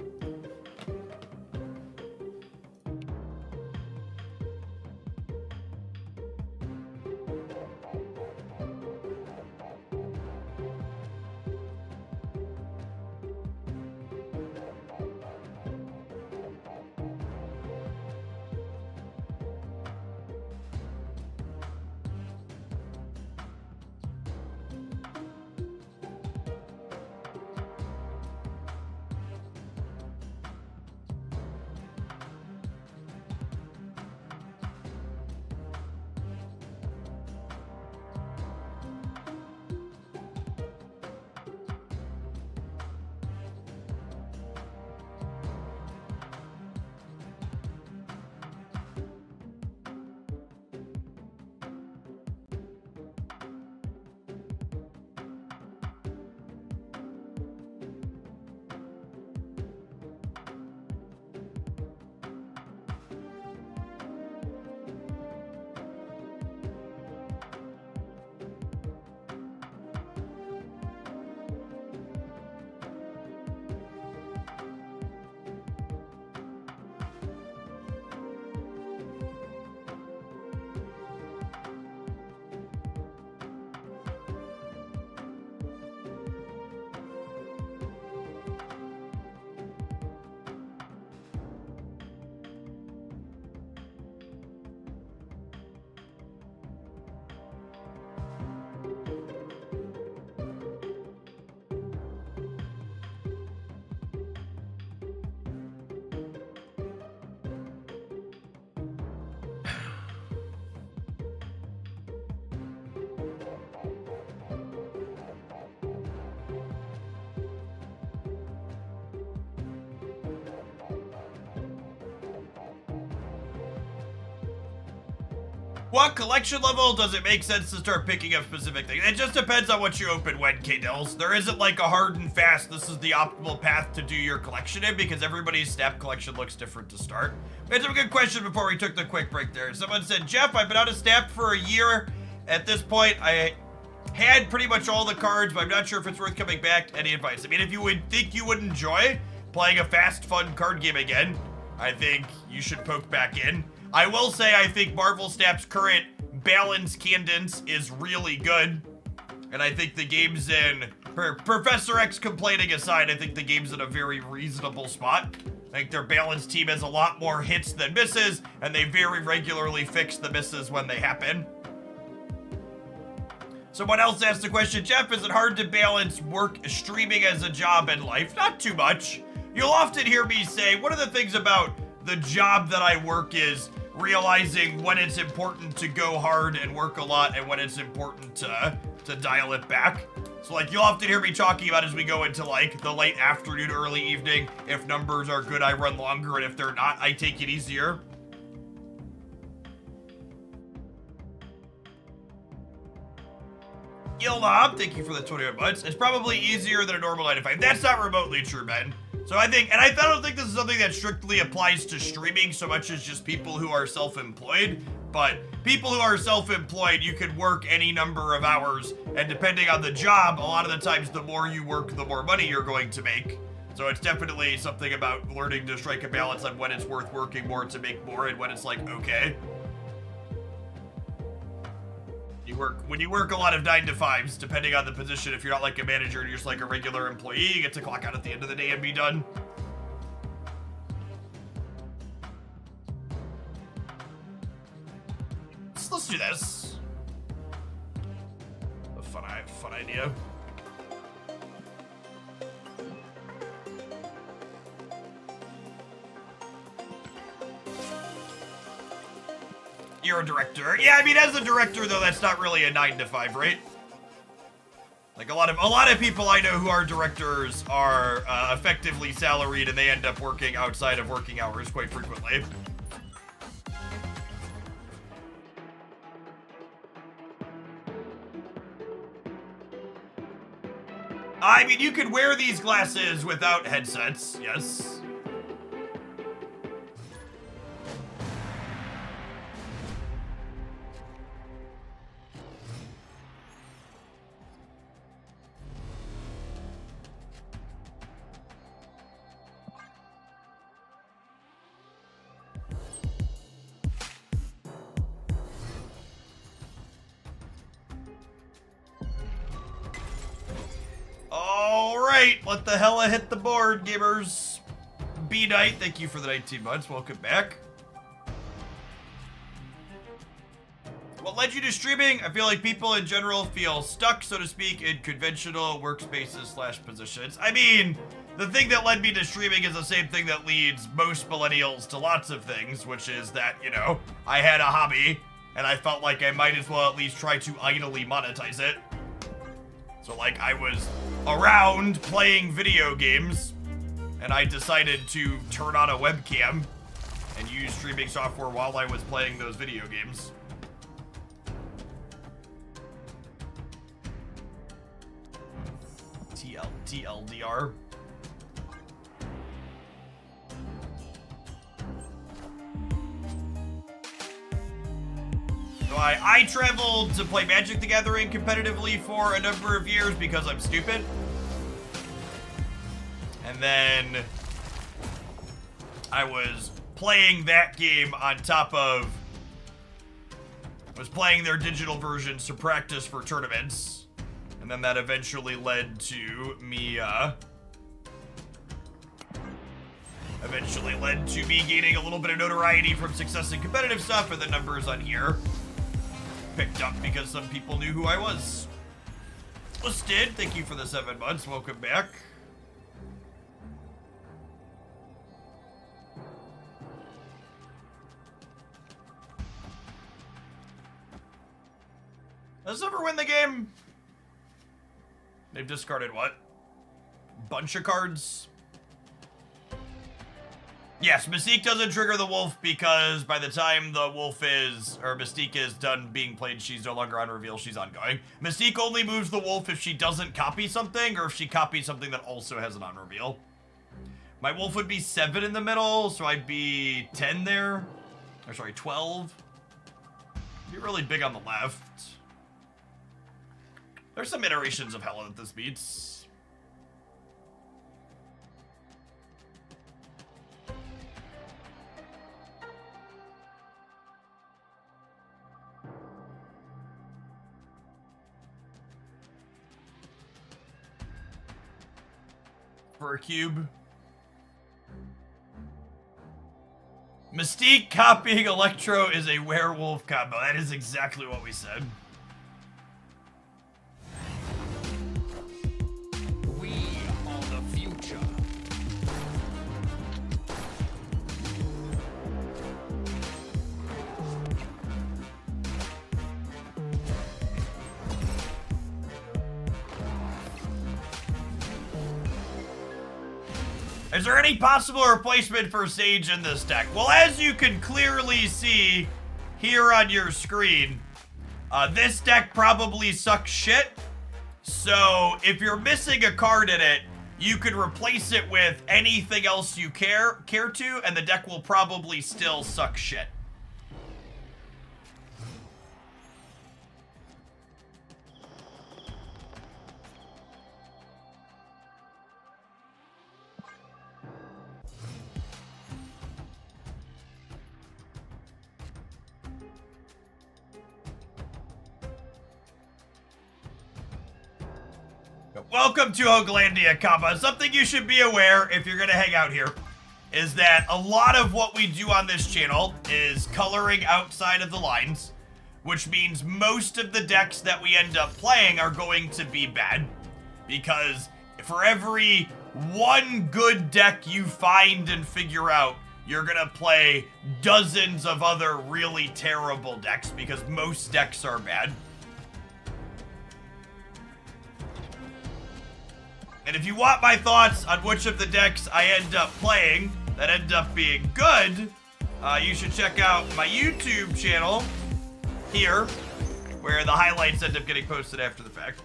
What collection level does it make sense to start picking up specific things? It just depends on what you open when, K-Dells. There isn't like a hard and fast, this is the optimal path to do your collection in, because everybody's snap collection looks different to start. We had some good questions before we took the quick break there. Someone said, Jeff, I've been out of snap for a year. At this point, I had pretty much all the cards, but I'm not sure if it's worth coming back. Any advice? I mean, if you would think you would enjoy playing a fast, fun card game again, I think you should poke back in. I will say I think Marvel Snap's current balance cadence is really good. And I think the game's in, Professor X complaining aside, I think the game's in a very reasonable spot. I think their balance team has a lot more hits than misses, and they very regularly fix the misses when they happen. Someone else asked the question, Jeff, is it hard to balance work streaming as a job and life? Not too much. You'll often hear me say, one of the things about the job that I work is realizing when it's important to go hard and work a lot and when it's important to dial it back. So like you'll often hear me talking about as we go into like the late afternoon, early evening, if numbers are good, I run longer, and if they're not, I take it easier. Yilnob, thank you for the 21 months. It's probably easier than a normal 9 to 5. That's not remotely true, Ben. So I think, and I don't think this is something that strictly applies to streaming so much as just people who are self-employed, but people who are self-employed, you can work any number of hours, and depending on the job, a lot of the times the more you work, the more money you're going to make. So it's definitely something about learning to strike a balance on when it's worth working more to make more and when it's like, okay. When you work a lot of 9 to 5s, depending on the position, if you're not like a manager and you're just like a regular employee, you get to clock out at the end of the day and be done. Let's do this. A fun idea. You're a director. Yeah, I mean, as a director, though, that's not really a 9 to 5, right? Like a lot of people I know who are directors are effectively salaried, and they end up working outside of working hours quite frequently. I mean, you could wear these glasses without headsets, yes. Alright, let the hella hit the board, gamers. B-Knight, thank you for the 19 months. Welcome back. What led you to streaming? I feel like people in general feel stuck, so to speak, in conventional workspaces / positions. I mean, the thing that led me to streaming is the same thing that leads most millennials to lots of things, which is that, you know, I had a hobby, and I felt like I might as well at least try to idly monetize it. So, like, I was around playing video games, and I decided to turn on a webcam and use streaming software while I was playing those video games. TLDR. So I traveled to play Magic the Gathering competitively for a number of years because I'm stupid. And then I was playing that game on top of... I was playing their digital versions to practice for tournaments. And then that eventually led to me, gaining a little bit of notoriety from success in competitive stuff, and the numbers on here picked up because some people knew who I was. Listed, thank you for the 7 months. Welcome back. Does this ever win the game? They've discarded what? Bunch of cards? Yes, Mystique doesn't trigger the wolf because by the time the wolf is, or Mystique is done being played, she's no longer on reveal, she's ongoing. Mystique only moves the wolf if she doesn't copy something, or if she copies something that also has an on reveal. My wolf would be 7 in the middle, so I'd be 10 there. Or sorry, 12. Be really big on the left. There's some iterations of Hella that this beats. For a cube. Mystique copying Electro is a werewolf combo. That is exactly what we said. We are the future. Is there any possible replacement for Sage in this deck? Well, as you can clearly see here on your screen, this deck probably sucks shit. So if you're missing a card in it, you could replace it with anything else you care to, and the deck will probably still suck shit. Welcome to Hoaglandia, Kappa. Something you should be aware if you're gonna hang out here is that a lot of what we do on this channel is coloring outside of the lines, which means most of the decks that we end up playing are going to be bad, because for every one good deck you find and figure out, you're gonna play dozens of other really terrible decks, because most decks are bad. And if you want my thoughts on which of the decks I end up playing that end up being good, you should check out my YouTube channel here, where the highlights end up getting posted after the fact.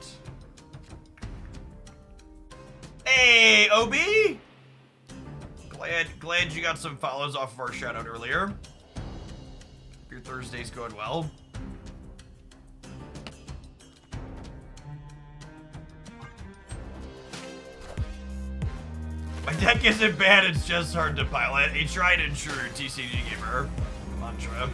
Hey, OB! Glad you got some follows off of our shout out earlier. Hope your Thursday's going well. My deck isn't bad, it's just hard to pilot. A tried and true TCG gamer mantra.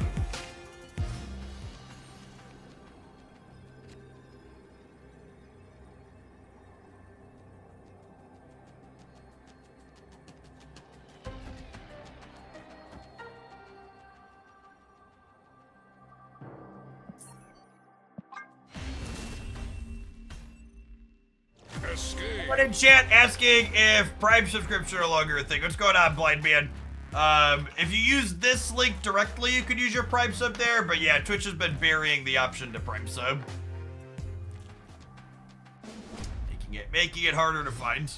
Someone in chat asking if Prime subscription are no longer a thing. What's going on, blind man? If you use this link directly, you could use your Prime sub there, but yeah, Twitch has been burying the option to Prime sub. Making it harder to find.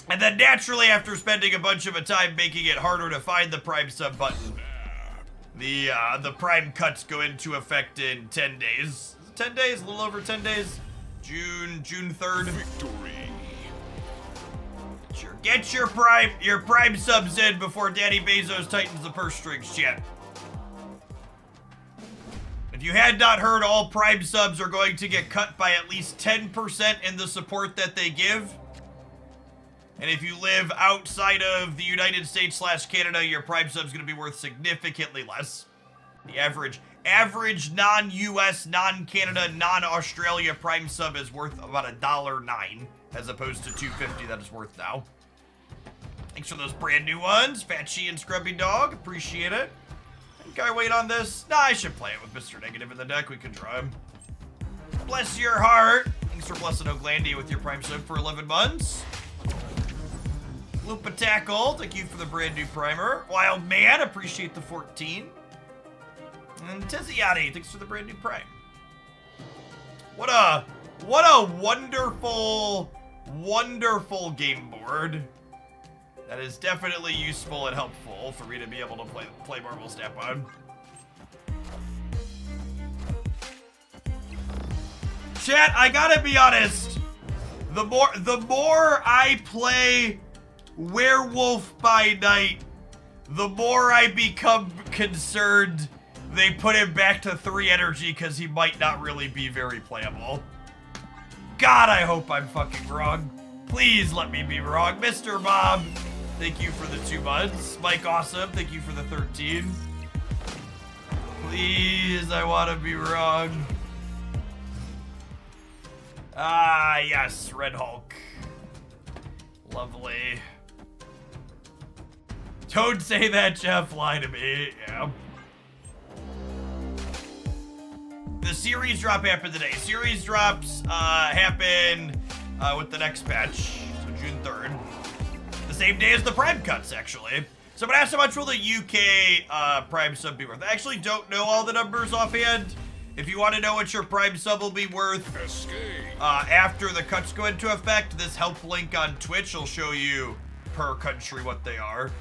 And then naturally, after spending a bunch of time making it harder to find the Prime sub button, the Prime cuts go into effect in 10 days. 10 days? A little over 10 days? June 3rd. Victory. Sure. Get your Prime subs in before Daddy Bezos tightens the purse strings, chat. If you had not heard, all Prime subs are going to get cut by at least 10% in the support that they give. And if you live outside of the United States / Canada, your Prime sub's going to be worth significantly less. The average non-US, non-Canada, non-Australia Prime sub is worth about $1.09 as opposed to $2.50 that it's worth now. Thanks for those brand new ones, Fatchy and Scrubby Dog. Appreciate it. Think I wait on this? Nah, I should play it with Mr. Negative in the deck. We can draw him. Bless your heart. Thanks for blessing Oglandy with your Prime sub for 11 months. Lupa Tackle, thank you for the brand new primer. Wild Man, appreciate the 14. And Tiziati, thanks for the brand new prime. What a wonderful, wonderful game board. That is definitely useful and helpful for me to be able to play Marvel Snap on. Chat, I gotta be honest. The more I play Werewolf by Night, the more I become concerned they put him back to 3 energy because he might not really be very playable. God, I hope I'm fucking wrong. Please let me be wrong. Mr. Bob, thank you for the 2 months. Mike Awesome, thank you for the 13. Please, I want to be wrong. Ah, yes, Red Hulk. Lovely. Don't say that, Jeff. Lie to me. Yeah. The series drop after the day. Series drops happen with the next patch, so June 3rd. The same day as the Prime cuts, actually. Someone asked how much will the UK Prime sub be worth. I actually don't know all the numbers offhand. If you want to know what your Prime sub will be worth after the cuts go into effect, this help link on Twitch will show you per country what they are.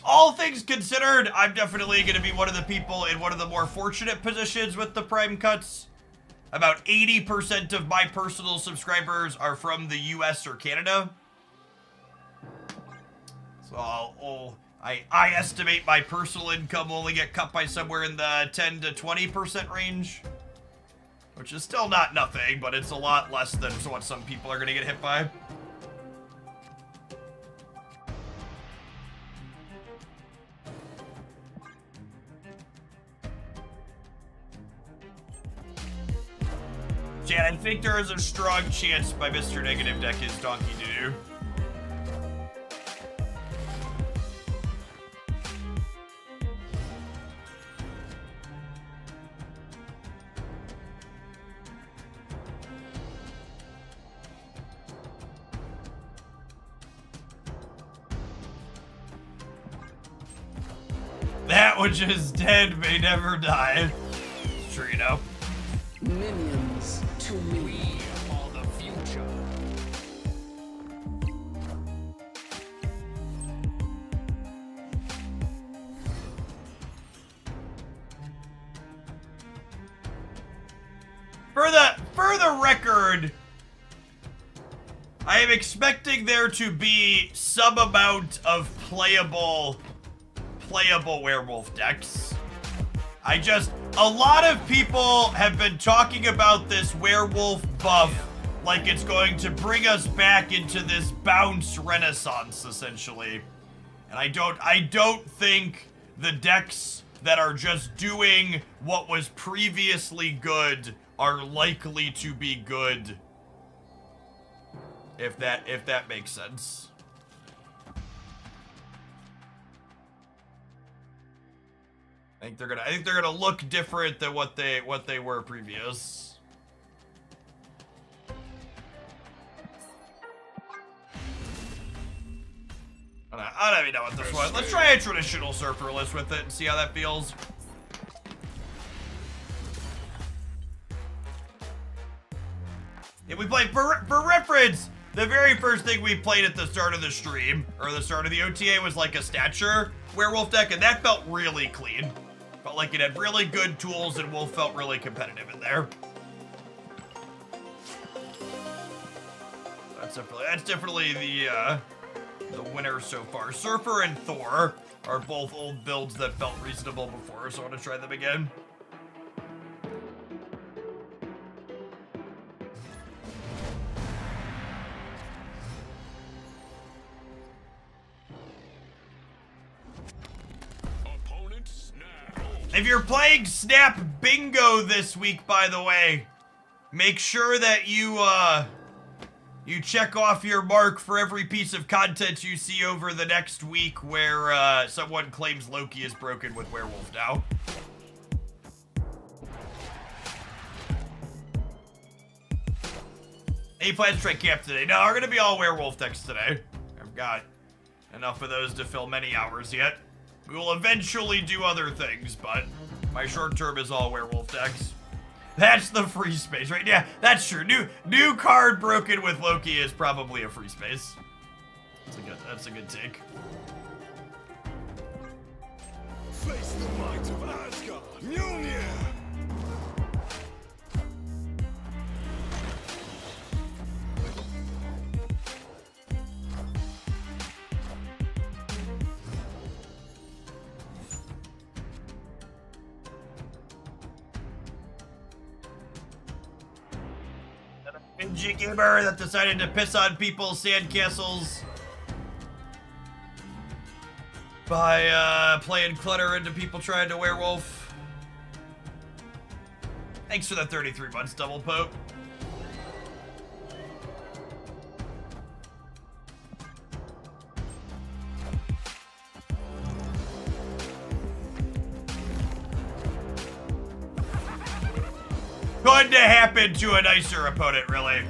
All things considered, I'm definitely going to be one of the people in one of the more fortunate positions with the Prime cuts. About 80% of my personal subscribers are from the US or Canada. So I estimate my personal income will only get cut by somewhere in the 10 to 20% range. Which is still not nothing, but it's a lot less than what some people are going to get hit by. Jan, I think there is a strong chance my Mr. Negative deck is Donkey Doo. That which is dead may never die. It's true, you know. Minions to me. We are the future. For the record, I am expecting there to be some amount of playable werewolf decks. A lot of people have been talking about this werewolf buff like it's going to bring us back into this bounce renaissance, essentially. And I don't think the decks that are just doing what was previously good are likely to be good. If that makes sense. I think they're gonna look different than what they were previous. I don't even know what this was. Let's try a traditional surfer list with it and see how that feels. Yeah, we played, for reference, the very first thing we played at the start of the stream, or the start of the OTA, was like a stature werewolf deck, and that felt really clean. Felt like it had really good tools, and Wolf felt really competitive in there. That's definitely the winner so far. Surfer and Thor are both old builds that felt reasonable before, so I want to try them again. If you're playing Snap Bingo this week, by the way, make sure that you check off your mark for every piece of content you see over the next week where someone claims Loki is broken with Werewolf now. Any plans to try camp today? No, we're gonna be all Werewolf decks today. I've got enough of those to fill many hours yet. We will eventually do other things, but my short term is all Werewolf decks. That's the free space, right? Yeah, that's true. New card broken with Loki is probably a free space. That's a good take. Face the might of Asgard, Mjolnir! Ninja gamer that decided to piss on people's sandcastles by playing clutter into people trying to werewolf. Thanks for that 33 months, Double Pope. Couldn't have happened to a nicer opponent, really.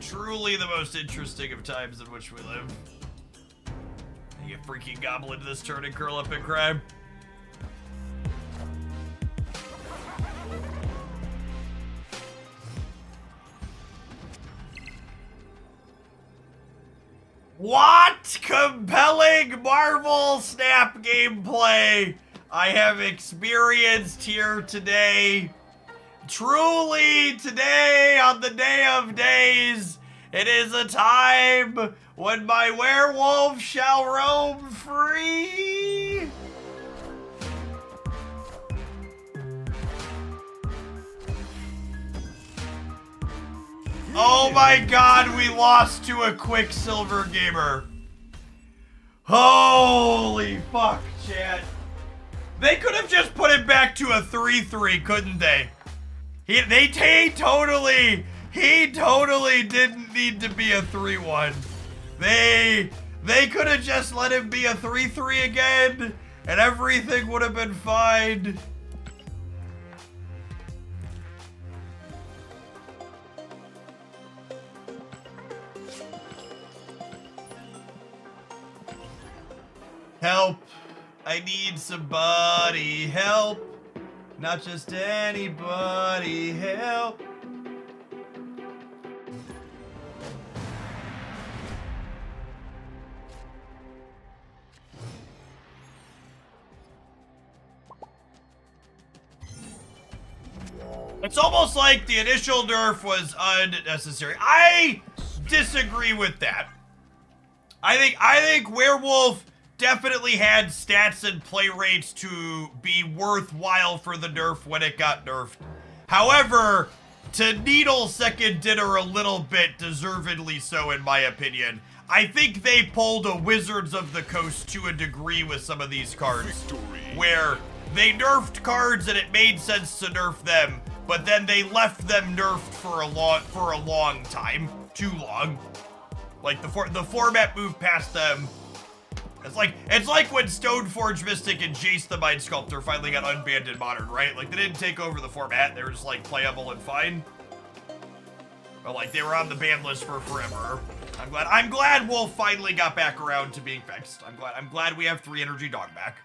Truly the most interesting of times in which we live. You freaking goblin this turn and curl up and cry. What compelling Marvel Snap gameplay I have experienced here today. Truly, today, on the day of days, it is a time when my werewolf shall roam free. Oh my god, we lost to a Quicksilver gamer. Holy fuck, chat. They could have just put it back to a 3-3, couldn't they? He totally didn't need to be a 3-1. They could have just let him be a 3-3 again, and everything would have been fine. Help. I need somebody. Help. Not just anybody. Help. It's almost like the initial nerf was unnecessary. I disagree with that. I think Werewolf definitely had stats and play rates to be worthwhile for the nerf when it got nerfed. However, to needle second dinner a little bit, deservedly so in my opinion. I think they pulled a Wizards of the Coast to a degree with some of these cards. Where they nerfed cards and it made sense to nerf them, but then they left them nerfed for a long time. Too long. Like the format moved past them. It's like when Stoneforge Mystic and Jace the Mind Sculptor finally got unbanned in Modern, right? Like they didn't take over the format, they were just like playable and fine. But like they were on the ban list for forever. I'm glad Wolf finally got back around to being fixed. I'm glad we have 3 energy dog back.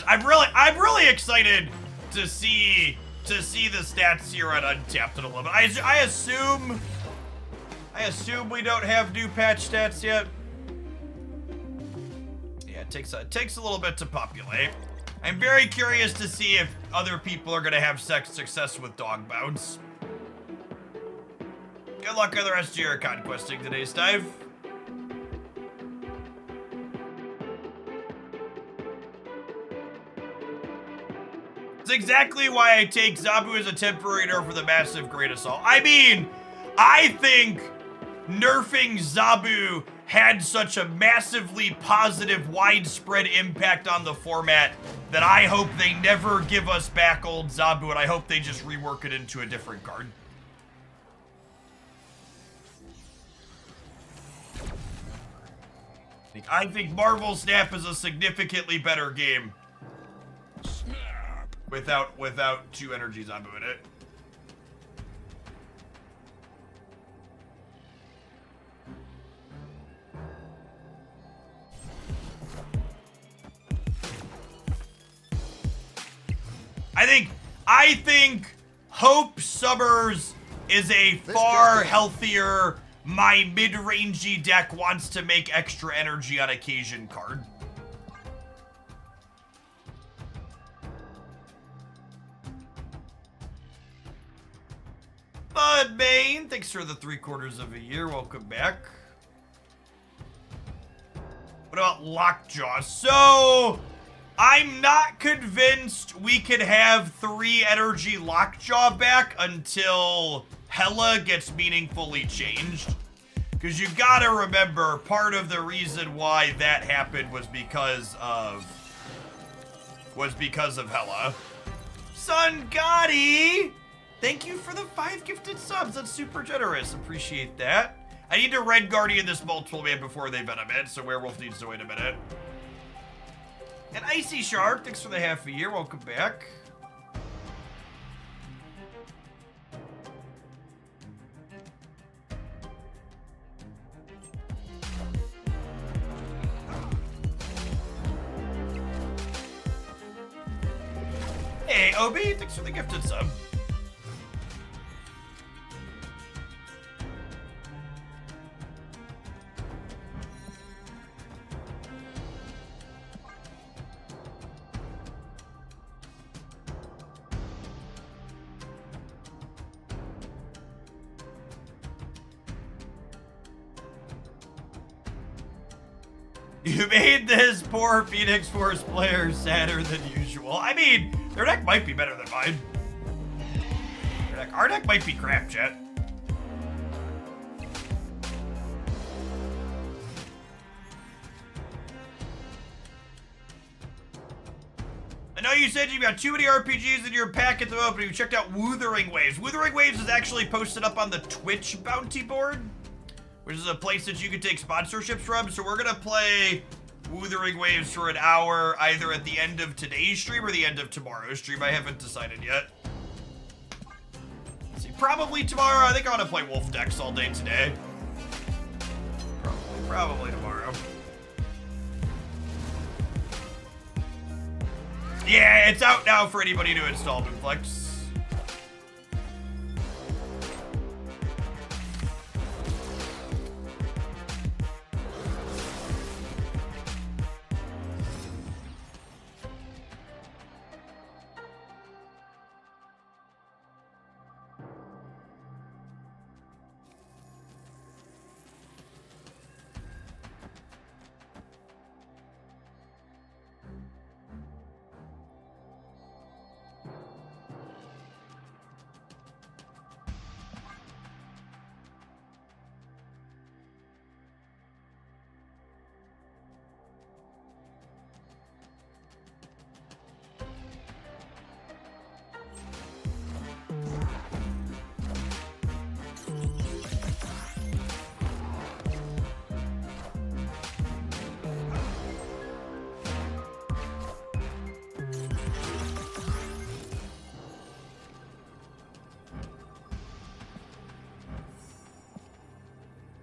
I'm really excited to see the stats here at Untapped at 11. I assume we don't have new patch stats yet. Yeah, it takes a little bit to populate. I'm very curious to see if other people are gonna have success with dog bounce. Good luck on the rest of your conquesting today's dive. It's exactly why I take Zabu as a temporary nerf with a massive Great Assault. I mean, I think nerfing Zabu had such a massively positive, widespread impact on the format that I hope they never give us back old Zabu, and I hope they just rework it into a different card. I think Marvel Snap is a significantly better game. Without 2 energies on doing it. I think Hope Summers is a far healthier, my mid-rangey deck wants to make extra energy on occasion card. Bud Bane, thanks for the 3/4 of a year. Welcome back. What about Lockjaw? So, I'm not convinced we could have 3 energy Lockjaw back until Hela gets meaningfully changed. Because you gotta remember, part of the reason why that happened was because of Hela. Sun Gotti! Thank you for the 5 gifted subs. That's super generous. Appreciate that. I need to Red Guardian this multiple man before they venom it, so Werewolf needs to wait a minute. And Icy Shark, thanks for the half a year. Welcome back. Hey, Obi, thanks for the gifted sub. You made this poor Phoenix Force player sadder than usual. I mean, their deck might be better than mine. Our deck might be crap, chat. I know you said you've got too many RPGs in your pack at the moment, but you checked out Wuthering Waves. Wuthering Waves is actually posted up on the Twitch bounty board, which is a place that you can take sponsorships from. So we're gonna play Wuthering Waves for an hour, either at the end of today's stream or the end of tomorrow's stream. I haven't decided yet. Let's see, probably tomorrow. I think I want to play Wolf decks all day today. Probably tomorrow. Yeah, it's out now for anybody to install Moonflex.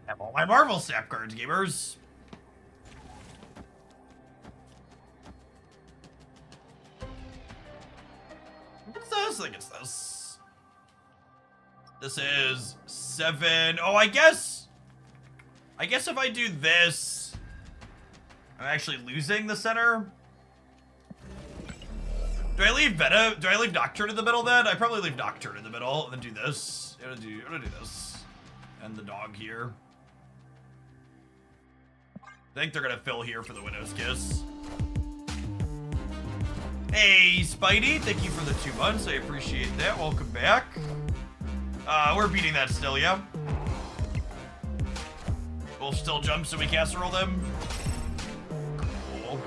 Have all my Marvel Snap cards, gamers. What's this? I think it's this. This is 7. Oh, I guess if I do this, I'm actually losing the center. Do I leave Venom? Do I leave Nocturne in the middle then? I probably leave Nocturne in the middle and then do this. I'm gonna do this. And the dog here. I think they're gonna fill here for the Widow's Kiss. Hey, Spidey, thank you for the 2 months. I appreciate that. Welcome back. We're beating that still, yeah? We'll still jump so we casserole them. Cool.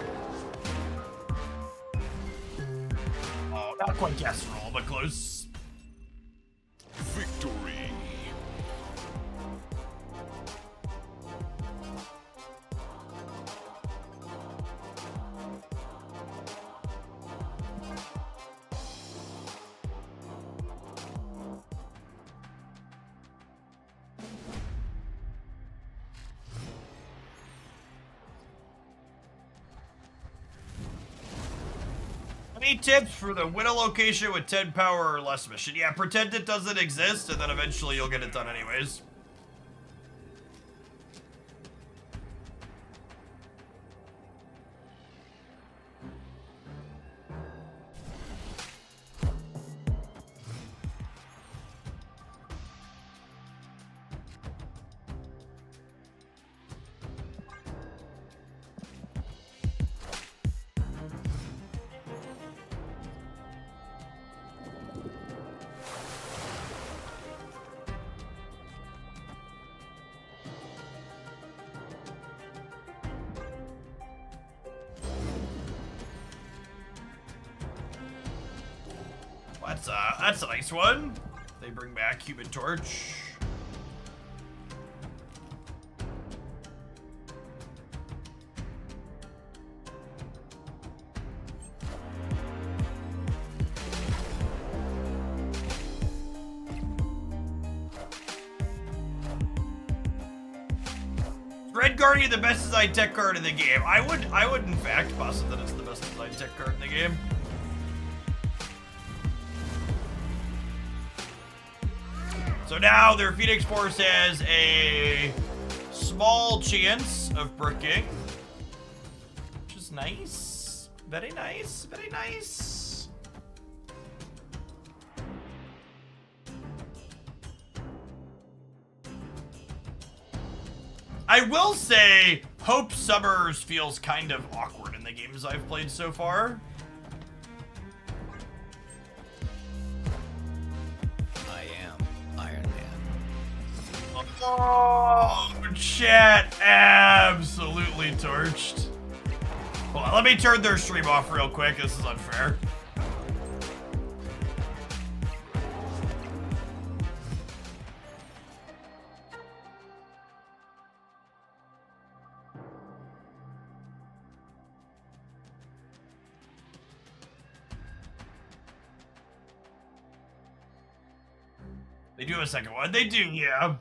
Oh, not quite casserole, but close. Victory. Any tips for the Widow location with 10 power or less mission? Yeah, pretend it doesn't exist, and then eventually you'll get it done anyways. That's a nice one. They bring back Human Torch. Red Guardian, the best designed tech card in the game. I would in fact posit that it's the best designed tech card in the game. So now their Phoenix Force has a small chance of bricking, which is nice. Very nice, very nice. I will say, Hope Summers feels kind of awkward in the games I've played so far. Oh, chat absolutely torched. Hold on, let me turn their stream off real quick. This is unfair. They do have a second one. They do, yeah.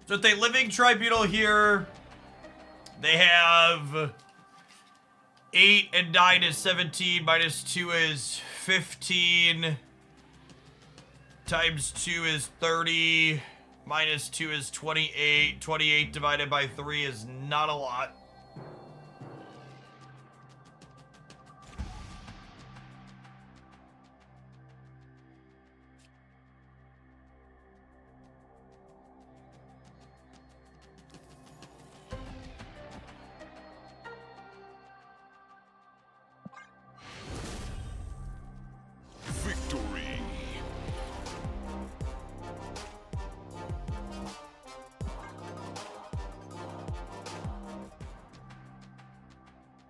So if they living tribunal here, they have 8 and 9 is 17, minus 2 is 15, times 2 is 30, minus 2 is 28, 28 divided by 3 is not a lot. Victory.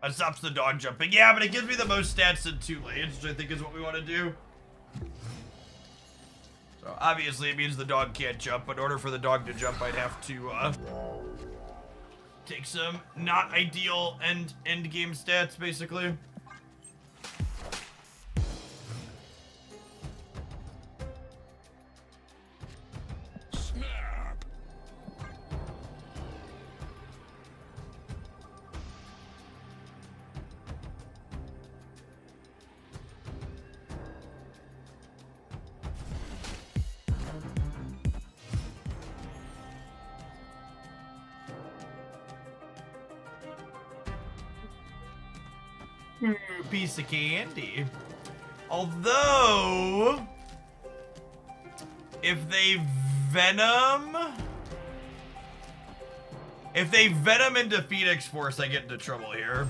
That stops the dog jumping. Yeah, but it gives me the most stats in 2 lanes, which I think is what we want to do. So obviously it means the dog can't jump, but in order for the dog to jump, I'd have to take some not ideal end game stats, basically. Snap. Piece of candy. Although, if they venom into Phoenix Force, I get into trouble here.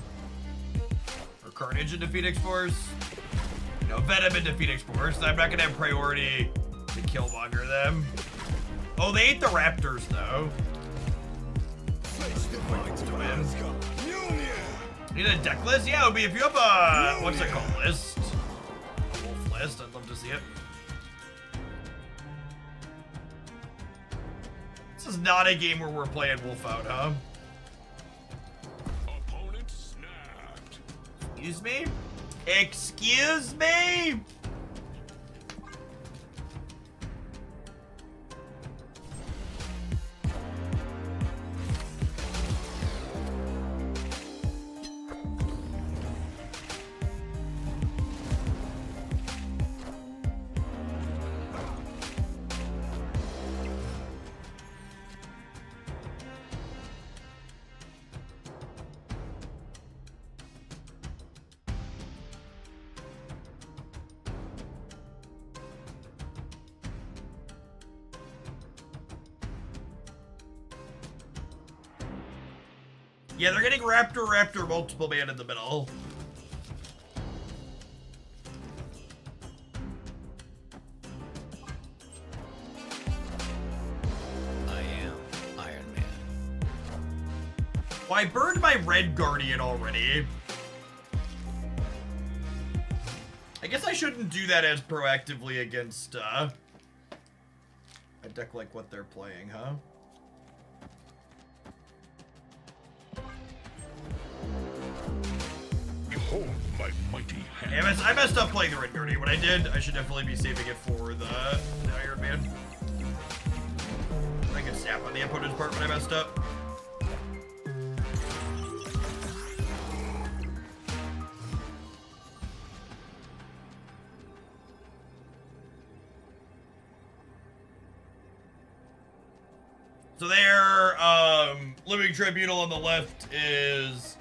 Or Carnage into Phoenix Force. No, venom into Phoenix Force. I'm not gonna have priority to Killmonger them. Oh, they ate the Raptors though. Need a deck list? Yeah, it would be if you have a, what's it called, list? Wolf list, I'd love to see it. This is not a game where we're playing Wolf out, huh? Opponent snapped. Excuse me? Excuse me? Yeah, they're getting Raptor, multiple man in the middle. I am Iron Man. Well, I burned my Red Guardian already. I guess I shouldn't do that as proactively against, a deck like what they're playing, huh? Behold my mighty hand. Yeah, I messed up playing the Red Guardian. What I did, I should definitely be saving it for the Iron Man. I can snap on the opponent's part when I messed up. So their living tribunal on the left is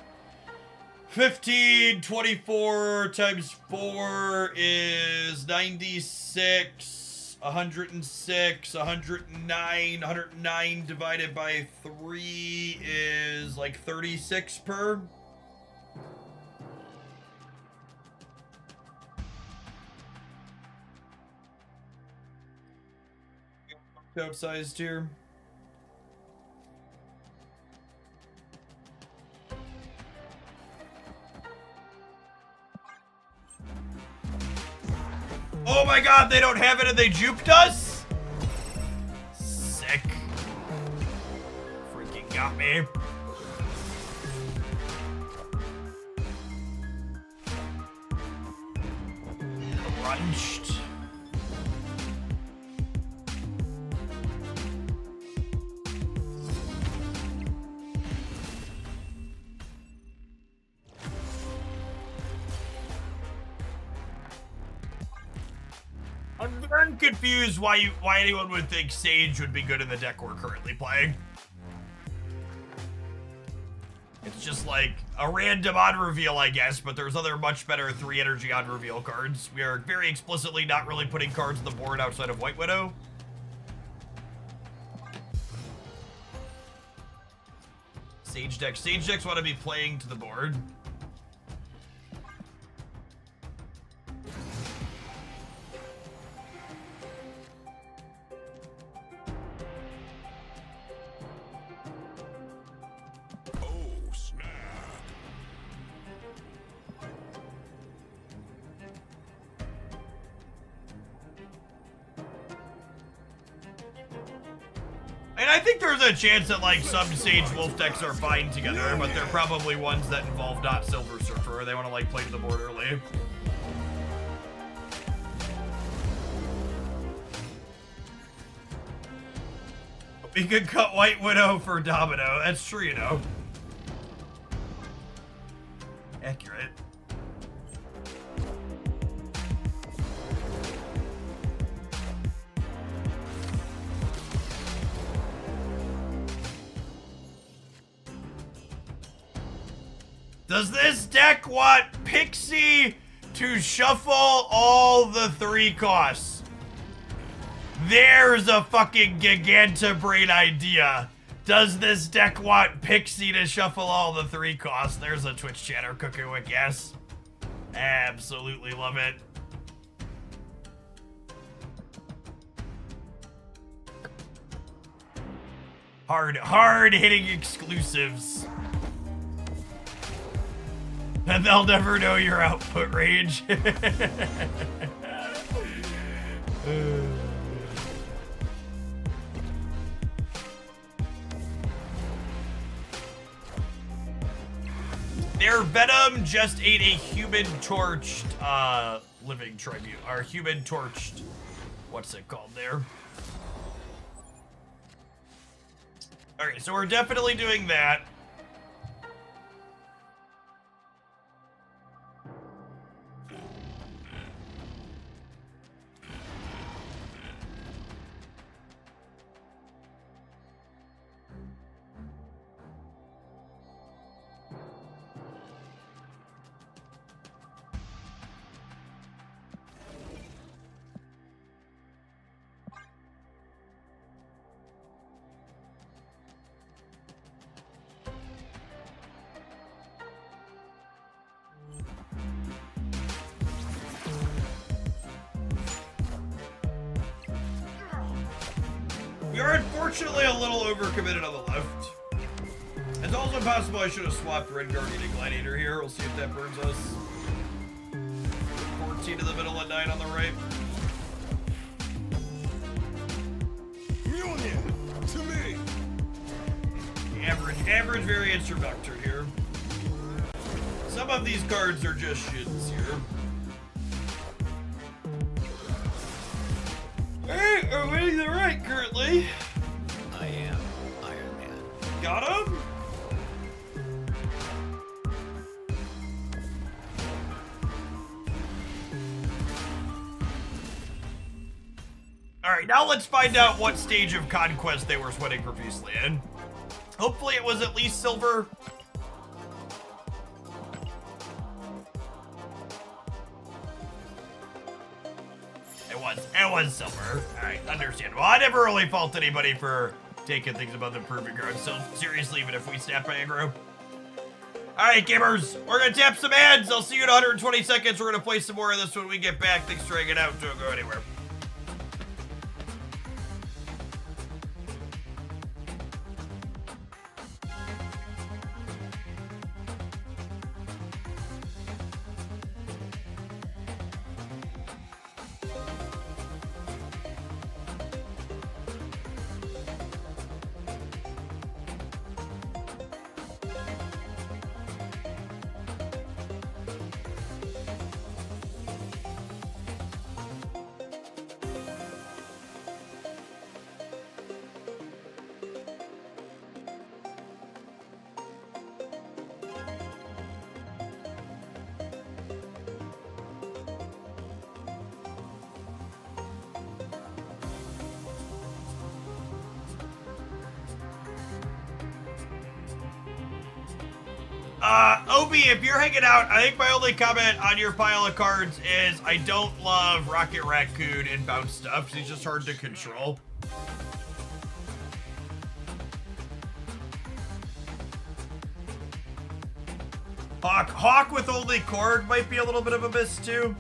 15, 24 times 4 is 96, 106, 109, 109 divided by 3 is like 36 per. Outsized here. Oh my god, they don't have it and they juked us? Sick. Freaking got me. Crunched. I'm confused why anyone would think Sage would be good in the deck we're currently playing. It's just like a random on reveal, I guess, but there's other much better 3 energy on reveal cards. We are very explicitly not really putting cards on the board outside of White Widow. Sage decks want to be playing to the board. And I think there's a chance that, like, some Sage Wolf decks are fine together, but they're probably ones that involve not Silver Surfer. They want to, like, play to the board early. We could cut White Widow for Domino. That's true, you know. Accurate. Does this deck want Pixie to shuffle all the 3 costs? There's a fucking gigantabrain idea. Does this deck want Pixie to shuffle all the 3 costs? There's a Twitch chatter cooking with yes. Absolutely love it. Hard hitting exclusives. And they'll never know your output range. Their Venom just ate a human torched living tribute, or human torched, what's it called there? Okay, so we're definitely doing that. We are unfortunately a little overcommitted on the left. It's also possible I should have swapped Red Guardian and Gladiator here. We'll see if that burns us. 14 in the middle and 9 on the right. Mjolnir, to me. Average variance or vector here. Some of these cards are just shits here. Alright, we're winning the right currently. I am Iron Man. Got him? Alright, now let's find out what stage of conquest they were sweating profusely in. Hopefully it was at least silver. It was silver. Alright, understandable. I never really fault anybody for taking things above the proving ground, so seriously, even if we snap by aggro. Alright, gamers, we're gonna tap some ads. I'll see you in 120 seconds. We're gonna play some more of this when we get back. Thanks for hanging out. Don't go anywhere. Obi, if you're hanging out, I think my only comment on your pile of cards is I don't love Rocket Raccoon and Bounce Stuff. He's just hard to control. Hawk with only Korg might be a little bit of a miss too.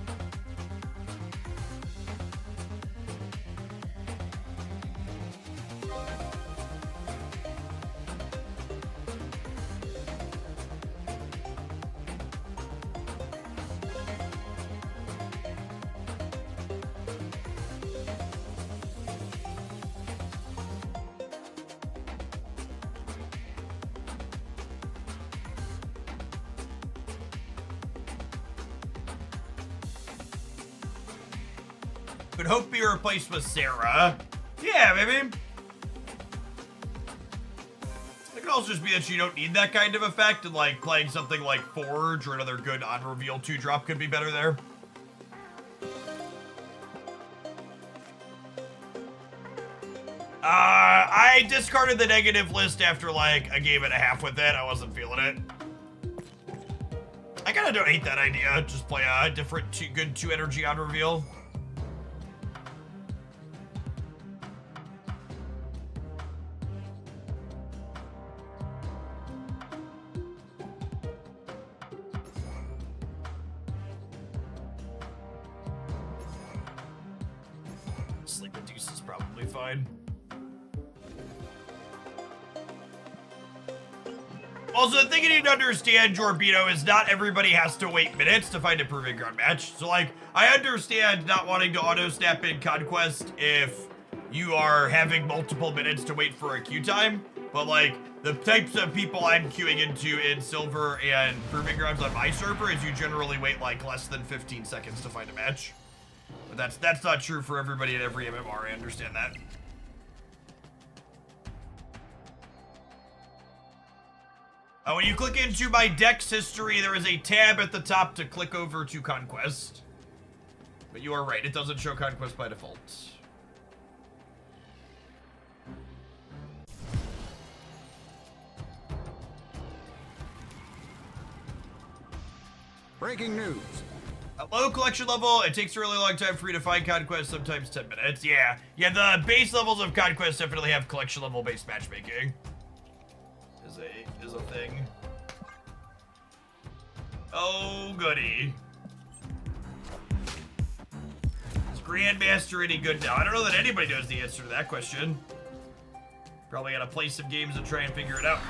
Could Hope be replaced with Sarah? Yeah, maybe. It could also just be that you don't need that kind of effect, and like playing something like Forge or another good on-reveal 2-drop could be better there. I discarded the negative list after like a game and a half with it. I wasn't feeling it. I kinda don't hate that idea. Just play a different good 2 energy on reveal. Sleep Induce is probably fine. Also, the thing you need to understand, Jorbino, is not everybody has to wait minutes to find a Proving Ground match. So, like, I understand not wanting to auto-snap in Conquest if you are having multiple minutes to wait for a queue time. But, like, the types of people I'm queuing into in Silver and Proving Grounds on my server is you generally wait, like, less than 15 seconds to find a match. But that's not true for everybody in every MMR, I understand that. When you click into my Dex history, there is a tab at the top to click over to Conquest. But you are right, it doesn't show Conquest by default. Breaking news. At low collection level, it takes a really long time for you to find Conquest, sometimes 10 minutes. Yeah, the base levels of Conquest definitely have collection level based matchmaking. Is a thing. Oh, goody. Is Grandmaster any good now? I don't know that anybody knows the answer to that question. Probably gotta play some games and try and figure it out.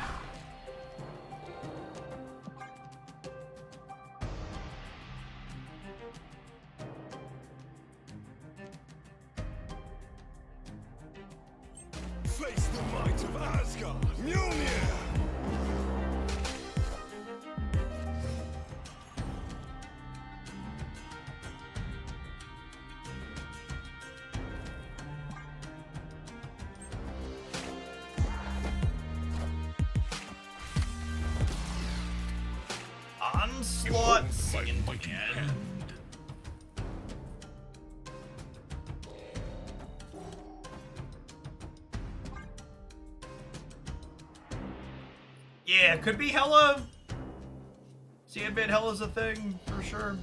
Face the might of Asgard. Mjolnir. Onslaught singing again. Yeah, could be Hella. Sandman Hella's a thing, for sure.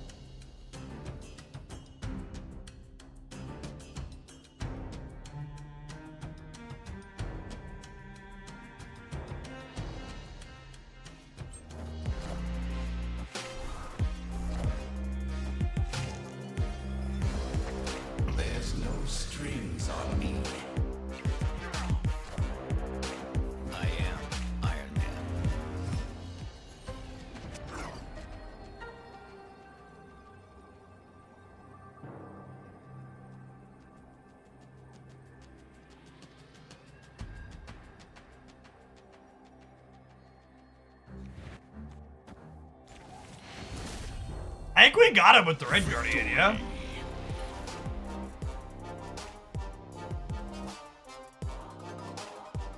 There's no strings on me. I am Iron Man. I think we got him with the Red Guardian, yeah?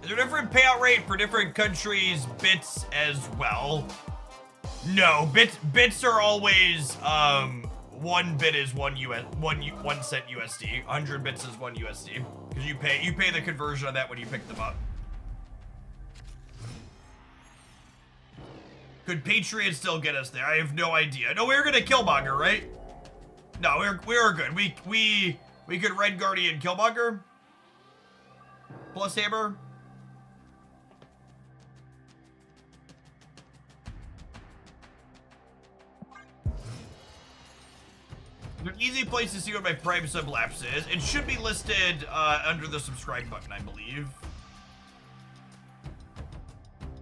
Is there a different payout rate for different countries' bits as well? No, bits are always 1 bit is 1 cent USD. 100 bits is 1 USD. Because you pay the conversion on that when you pick them up. Could Patriot still get us there? I have no idea. No, we were gonna Killmonger, right? No, we were good. We could Red Guardian Killmonger plus Hammer. There's an easy place to see what my Prime sub lapse is. It should be listed under the subscribe button, I believe.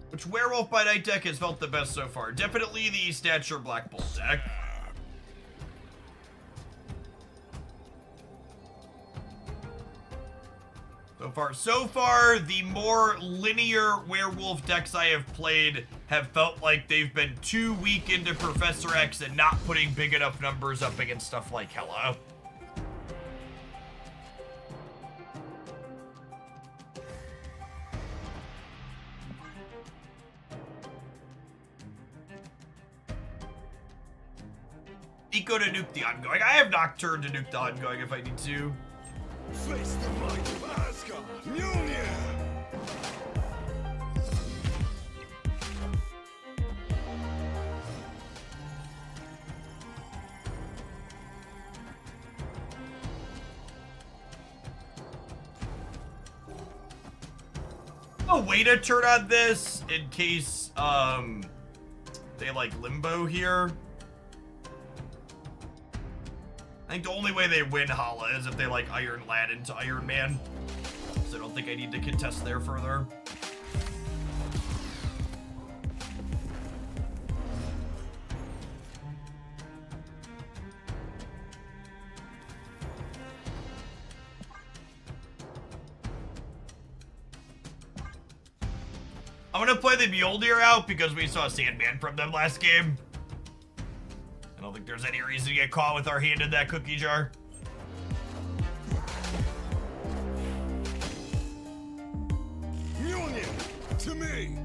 Which Werewolf by Night deck has felt the best so far? Definitely the Stature Black Bolt deck. So far, the more linear Werewolf decks I have played have felt like they've been too weak into Professor X and not putting big enough numbers up against stuff like Hela. Eco to nuke the ongoing. I have Nocturne to nuke the ongoing if I need to. Face the might of Asgard! Mjolnir! A way to turn on this in case they like limbo here. I think the only way they win Hala is if they like Iron Lad into Iron Man. So I don't think I need to contest there further. I'm gonna play the Mjolnir out because we saw Sandman from them last game. I don't think there's any reason to get caught with our hand in that cookie jar. Mjolnir! To me!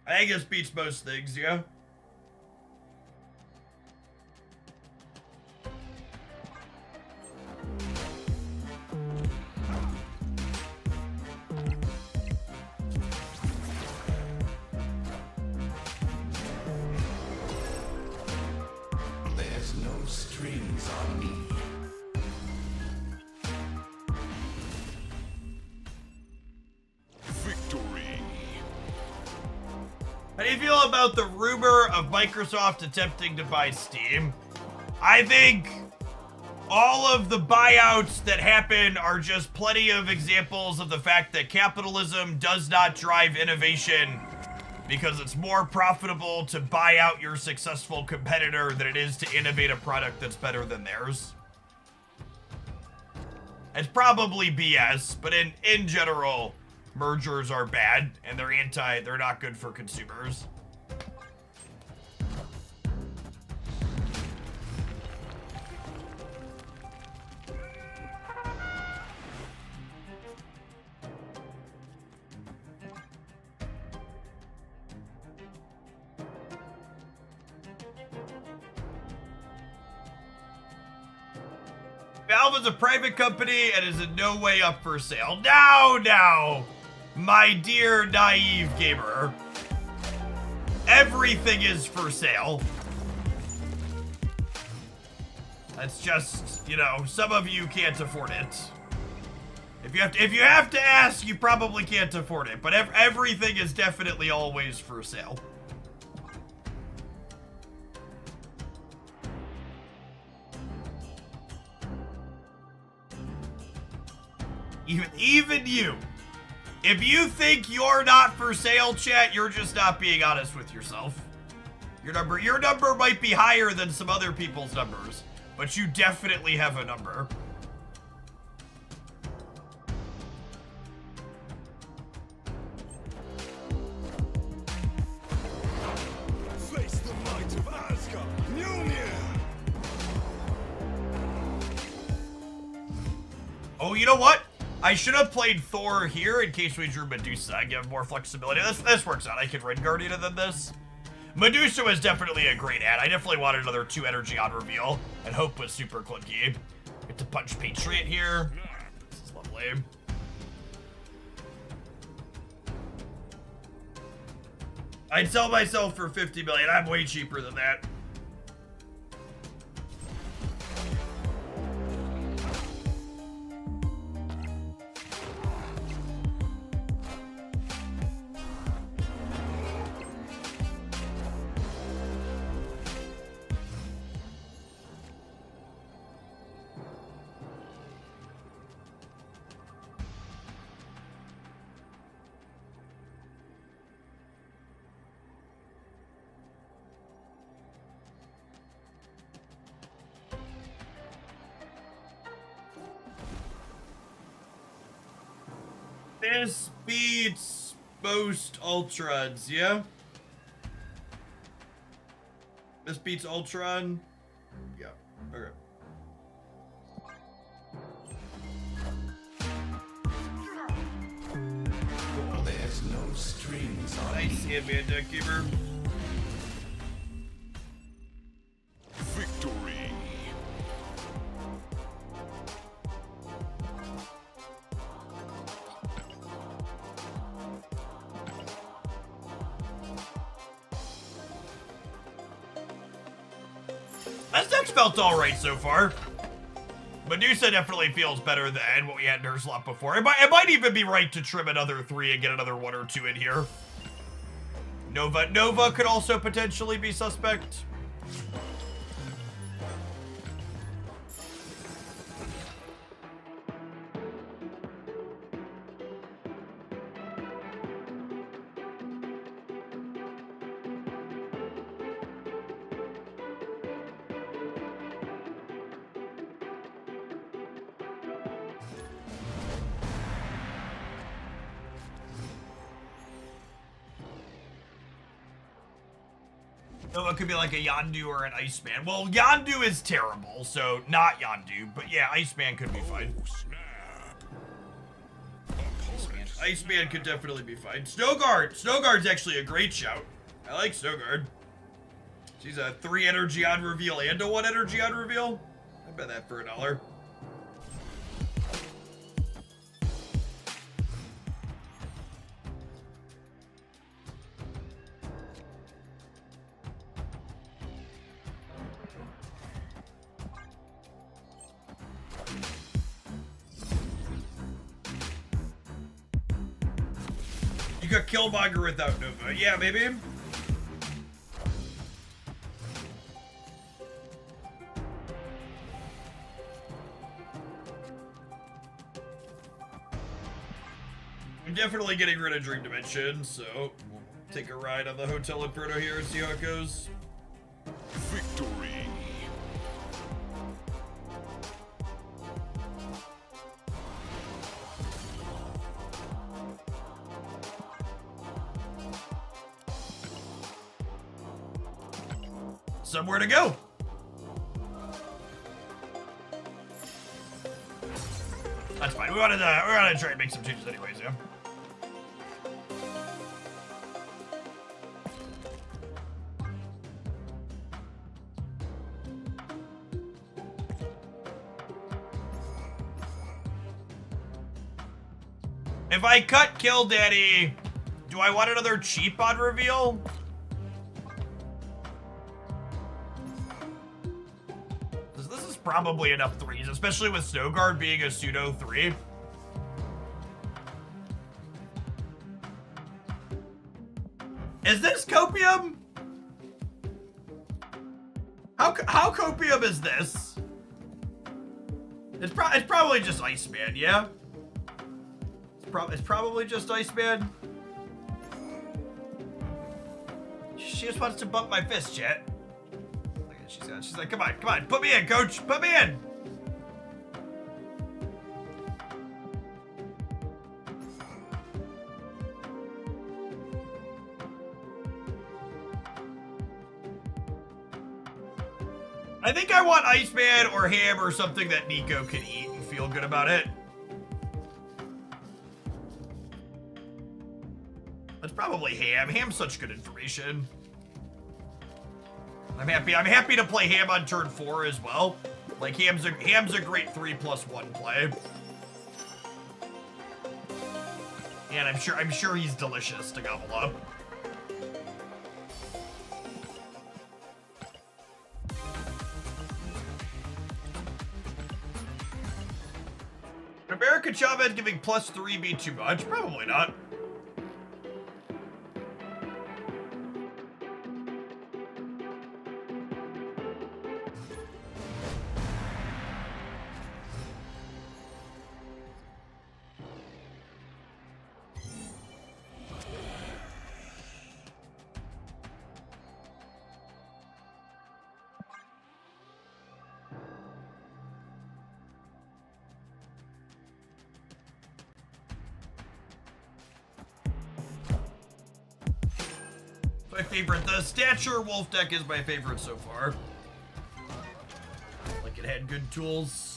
I think this beats most things, yeah? There's no strings on me. How do you feel about the rumor of Microsoft attempting to buy Steam? I think all of the buyouts that happen are just plenty of examples of the fact that capitalism does not drive innovation because it's more profitable to buy out your successful competitor than it is to innovate a product that's better than theirs. It's probably BS, but in general, mergers are bad, and they're not good for consumers. Valve is a private company and is in no way up for sale. Now, my dear naive gamer. Everything is for sale. That's just, you know, some of you can't afford it. If you have to ask, you probably can't afford it. But everything is definitely always for sale. Even you. If you think you're not for sale, chat, you're just not being honest with yourself. Your number might be higher than some other people's numbers, but you definitely have a number. Face the might of Asgard! Mjolnir! Oh, you know what? I should have played Thor here in case we drew Medusa. I give more flexibility. This works out. I can Red Guardian than this. Medusa was definitely a great ad. I definitely wanted another 2 energy on reveal, and Hope was super clunky. Get to punch Patriot here. This is lovely. I'd sell myself for 50 million. I'm way cheaper than that. This beats most Ultrons, yeah? This beats Ultron? Yeah, okay. There's no strings on Nice hit, man, Deckkeeper. victory. This deck's felt alright so far. Medusa definitely feels better than what we had in her slot before. It might even be right to trim another 3 and get another 1 or 2 in here. Nova could also potentially be suspect. Nova could be like a Yondu or an Iceman. Well, Yondu is terrible, so not Yondu. But yeah, Iceman could be fine. Iceman could definitely be fine. Snowguard! Snowguard's actually a great shout. I like Snowguard. She's a 3 energy on reveal and a 1 energy on reveal. I bet that for $1. You got Killmonger without Nova. Yeah, maybe. I'm definitely getting rid of Dream Dimension, so we'll take a ride on the Hotel Inferno here and see how it goes. Victory. Somewhere to go. That's fine. We wanted to try and make some changes anyways, yeah. If I cut Kill Daddy, do I want another cheap on reveal? This is probably enough 3s, especially with Snowguard being a pseudo 3. Is this Copium? How Copium is this? It's probably just Iceman, yeah? It's probably just Iceman. She just wants to bump my fist, chat. Look at she's like, come on, put me in, coach, put me in. I think I want Iceman or Ham or something that Nico can eat and feel good about it. That's probably Ham. Ham's such good information. I'm happy to play Ham on turn 4 as well. Like Ham's a great 3+1 play. And I'm sure he's delicious to gobble up. Would America Chavez giving +3 be too much? Probably not. My favorite. The Stature Wolf deck is my favorite so far. Like, it had good tools.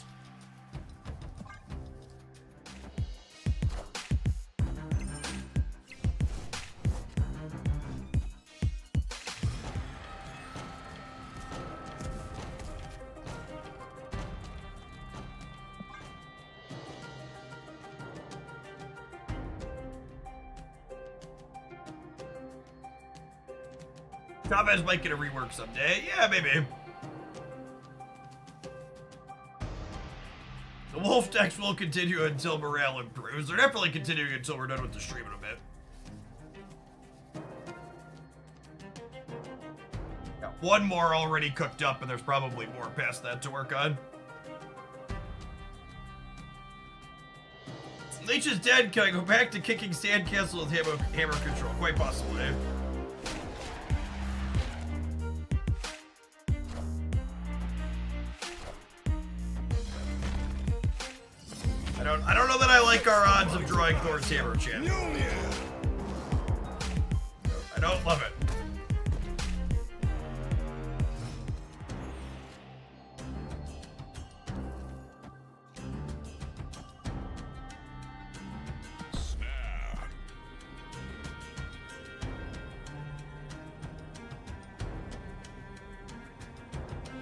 Chavez might get a rework someday. Yeah, maybe. The Wolf decks will continue until morale improves. They're definitely continuing until we're done with the stream in a bit. Got one more already cooked up, and there's probably more past that to work on. Leech is dead. Can I go back to kicking Sandcastle with hammer control? Quite possibly. I don't know that I like our odds of drawing Thor's Hammer Champion. I don't love it.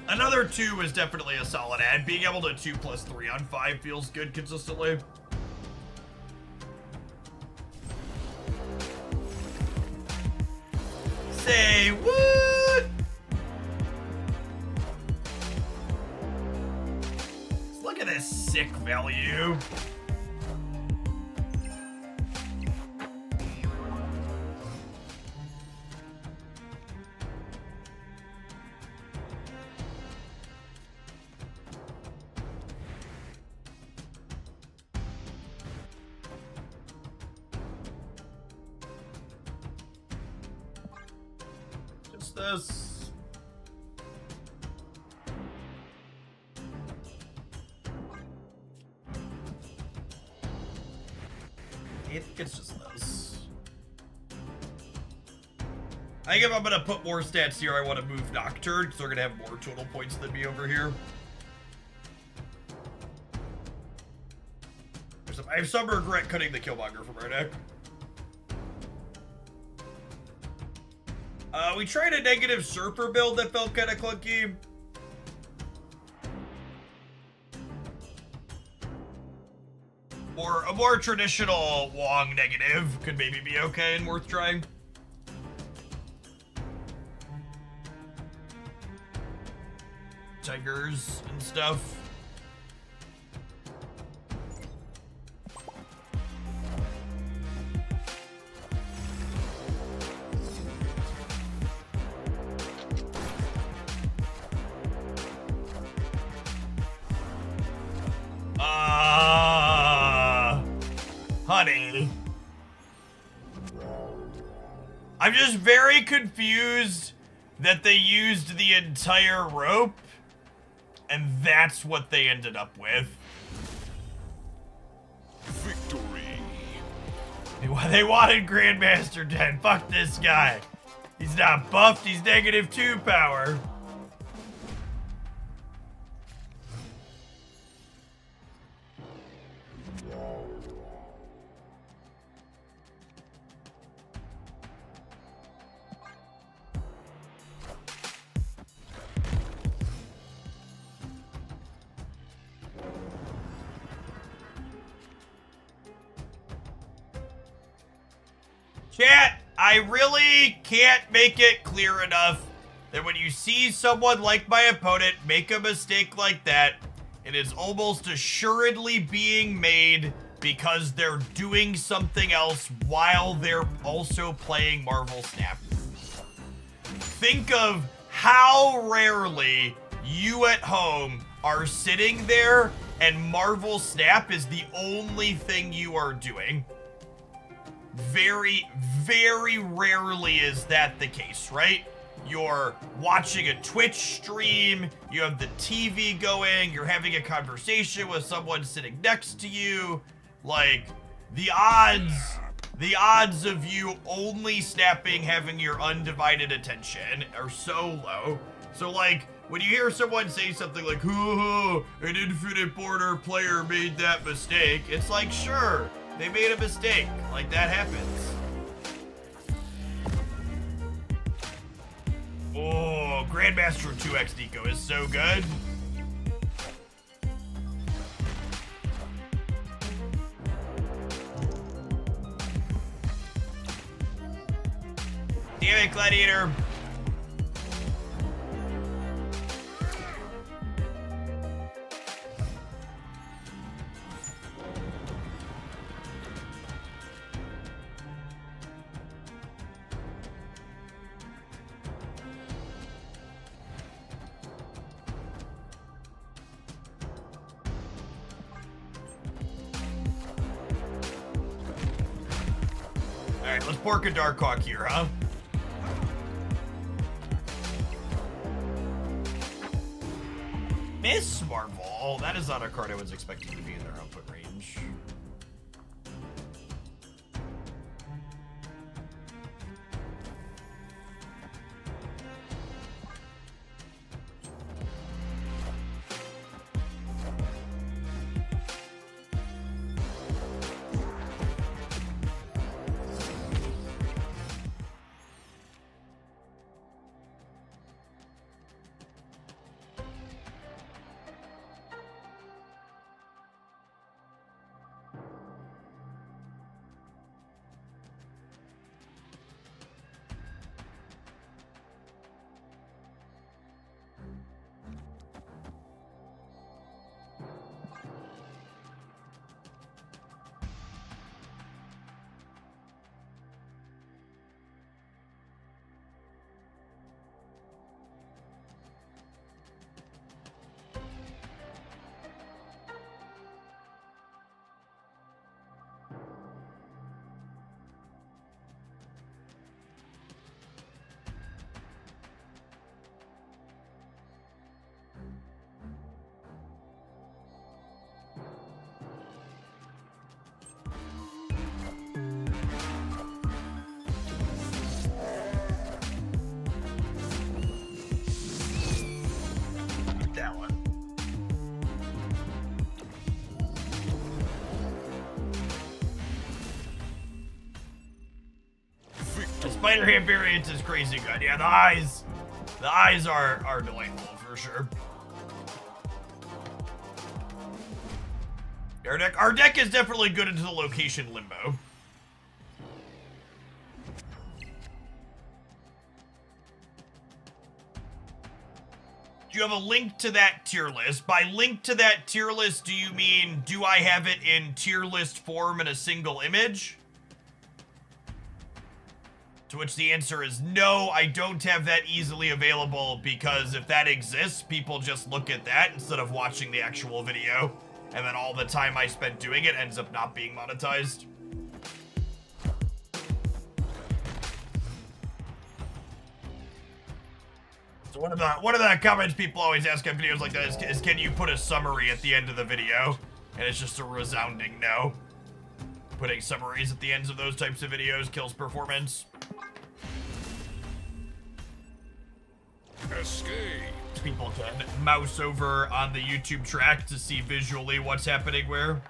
Another 2 is definitely a solid add. Being able to 2+3 on 5 feels good consistently. Say what? Look at this sick value. This. I think it's just this. I think if I'm gonna put more stats here, I want to move Nocturne, because they're gonna have more total points than me over here. I have some regret cutting the Killmonger from our deck. We tried a negative Surfer build that felt kind of clunky. Or a more traditional Wong negative could maybe be okay and worth trying. Tigers and stuff. Honey. I'm just very confused that they used the entire rope and that's what they ended up with. Victory. They wanted Grandmaster dead. Fuck this guy. He's not buffed, he's -2 power. Chat, I really can't make it clear enough that when you see someone like my opponent make a mistake like that, it is almost assuredly being made because they're doing something else while they're also playing Marvel Snap. Think of how rarely you at home are sitting there and Marvel Snap is the only thing you are doing. Very, very rarely is that the case, right? You're watching a Twitch stream, you have the TV going, you're having a conversation with someone sitting next to you. Like, the odds of you only snapping, having your undivided attention are so low. So, like, when you hear someone say something like, "Hoo, an infinite border player made that mistake," it's like, sure, they made a mistake. Like, that happens. Oh, Grandmaster 2X Nico is so good. Damn it, Gladiator. Alright, let's pork a Darkhawk here, huh? Miss Marvel. That is not a card I was expecting to be in their output range. That one. The Spider-Ham variant is crazy good. Yeah, the eyes are delightful for sure. Our deck is definitely good into the location limbo. Do you have a link to that tier list? By link to that tier list, do you mean, do I have it in tier list form in a single image? To which the answer is no, I don't have that easily available, because if that exists, people just look at that instead of watching the actual video, and then all the time I spent doing it ends up not being monetized. So one of the comments people always ask on videos like that is can you put a summary at the end of the video? And it's just a resounding no. Putting summaries at the ends of those types of videos kills performance. Escape. People can mouse over on the YouTube track to see visually what's happening where.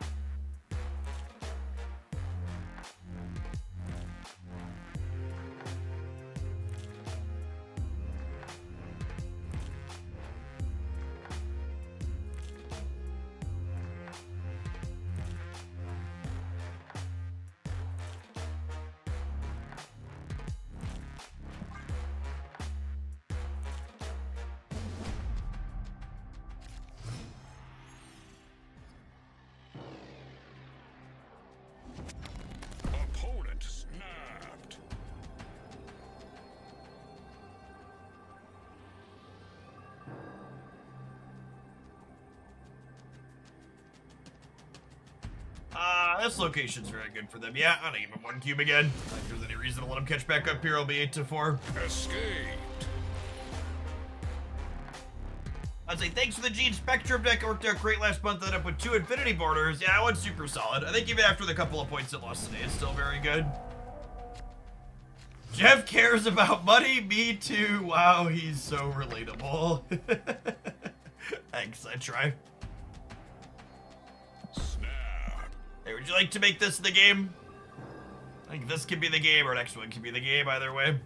This location's very good for them. Yeah, I'm gonna give him 1 cube again. If there's any reason to let him catch back up here, I'll be 8 to 4. Escaped. I'd say thanks for the Gene Spectrum deck. It worked out great last month. Ended up with 2 Infinity Borders. Yeah, that one's super solid. I think even after the couple of points it lost today, it's still very good. Jeff cares about money. Me too. Wow, he's so relatable. Thanks, I try. Snap. Hey, would you like to make this the game? I think this could be the game, or next one could be the game, either way.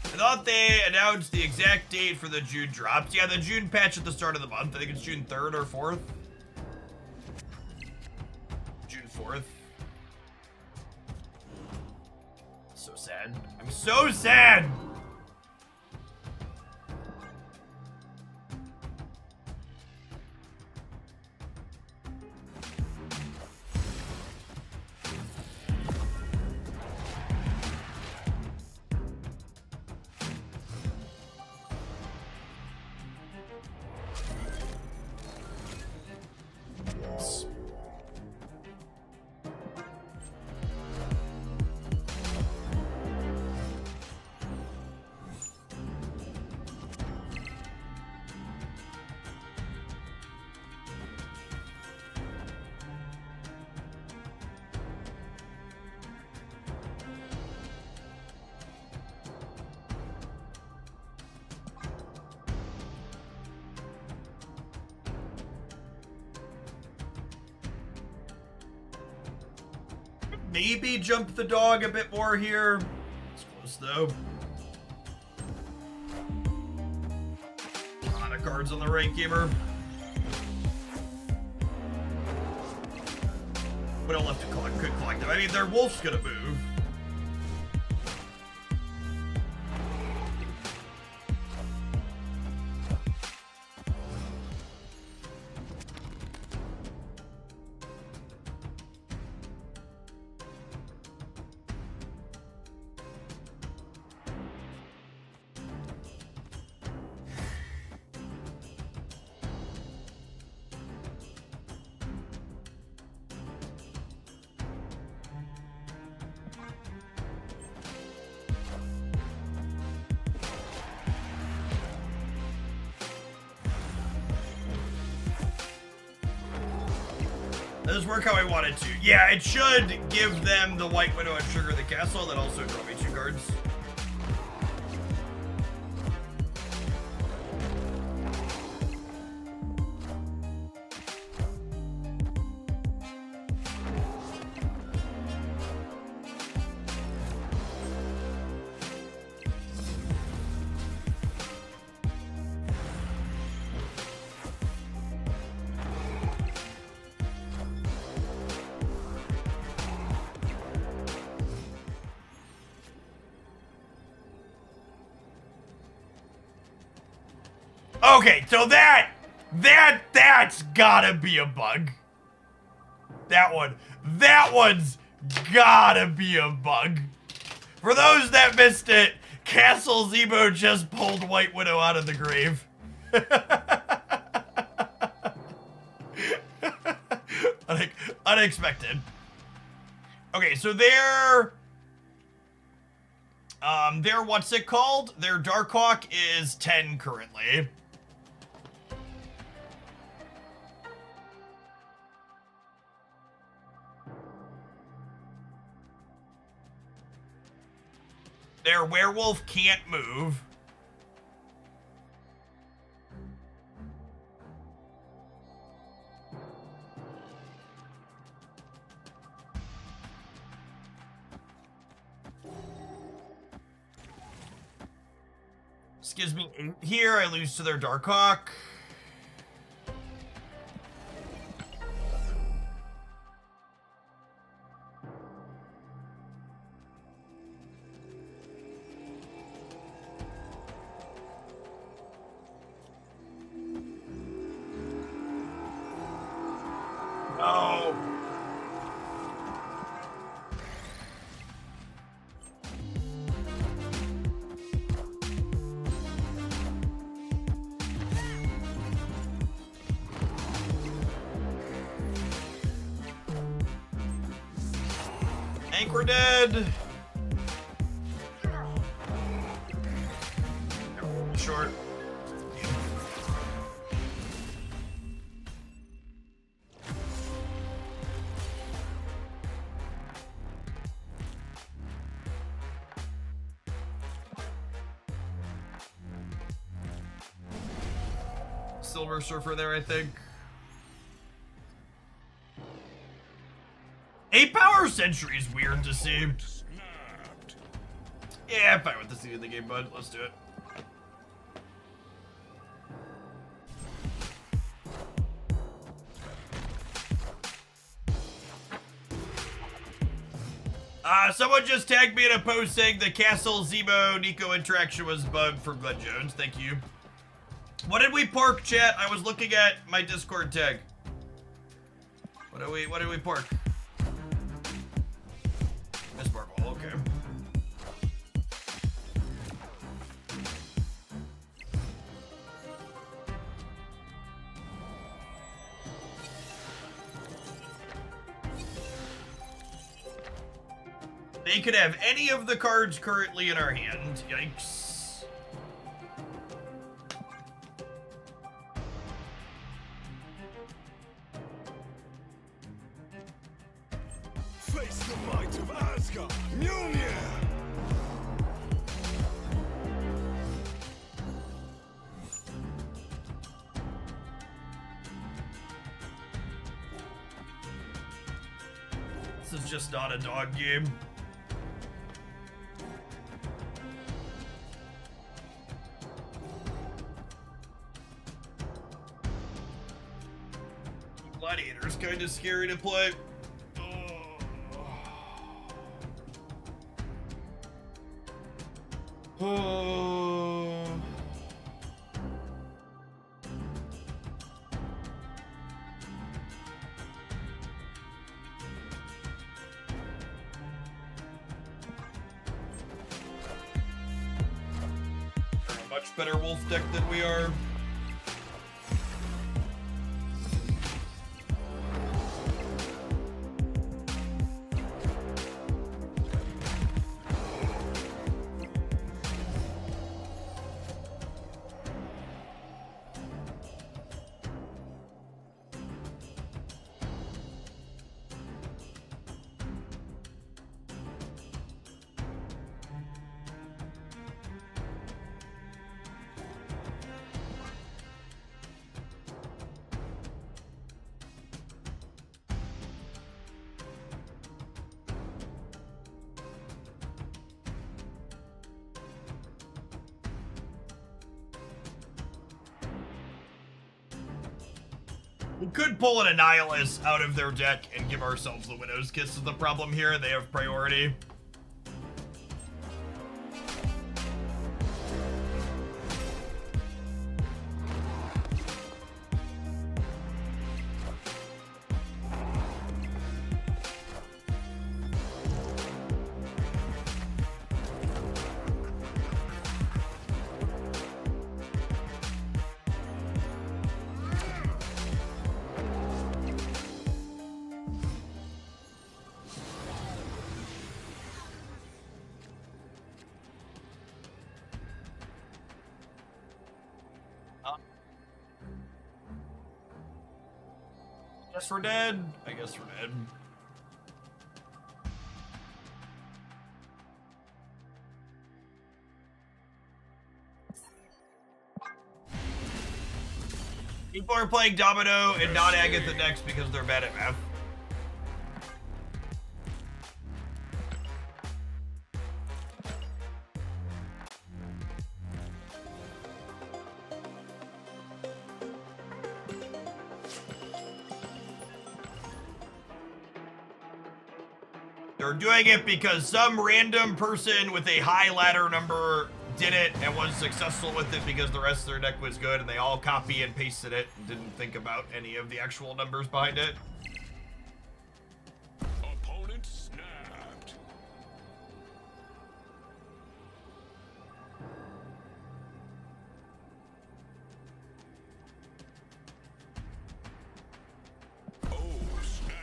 I thought they announced the exact date for the June drops. Yeah, the June patch at the start of the month. I think it's June 3rd or 4th. June 4th. So sad. I'm so sad! Maybe jump the dog a bit more here. It's close though. A lot of cards on the right gamer. We don't left to collect, could collect them. I mean, their wolf's gonna move. Does work how I want it to. Yeah, it should give them the White Widow and Trigger the Castle, then also draw me 2 cards. Okay, so that's gotta be a bug. That one's gotta be a bug. For those that missed it, Castle Zemo just pulled White Widow out of the grave. Unexpected. Okay, so their what's it called? Their Darkhawk is 10 currently. Their werewolf can't move. This gives me 8 here. I lose to their Darkhawk. Oh. Hank, we're dead. Short. Silver Surfer there, I think. 8-power Sentry is weird to see. Yeah, I'm fine with the scene of the game, bud. Let's do it. Someone just tagged me in a post saying the Castle Zemo Nico interaction was bugged for Glenn Jones. Thank you. What did we park, chat? I was looking at my Discord tag. What did we park? Miss Marvel, okay. They could have any of the cards currently in our hand. Yikes. Face the might of Asgard. Mjolnir. This is just not a dog game. Gladiator's kind of scary to play. Oh. They're a much better wolf deck than we are. We could pull an Annihilus out of their deck and give ourselves the Widow's Kiss is the problem here. They have priority. Guess we're dead. I guess we're dead. People are playing Domino and not Agatha next because they're bad at math. They're doing it because some random person with a high ladder number did it and was successful with it because the rest of their deck was good and they all copy and pasted it and didn't think about any of the actual numbers behind it. Opponent snapped. Oh, snap.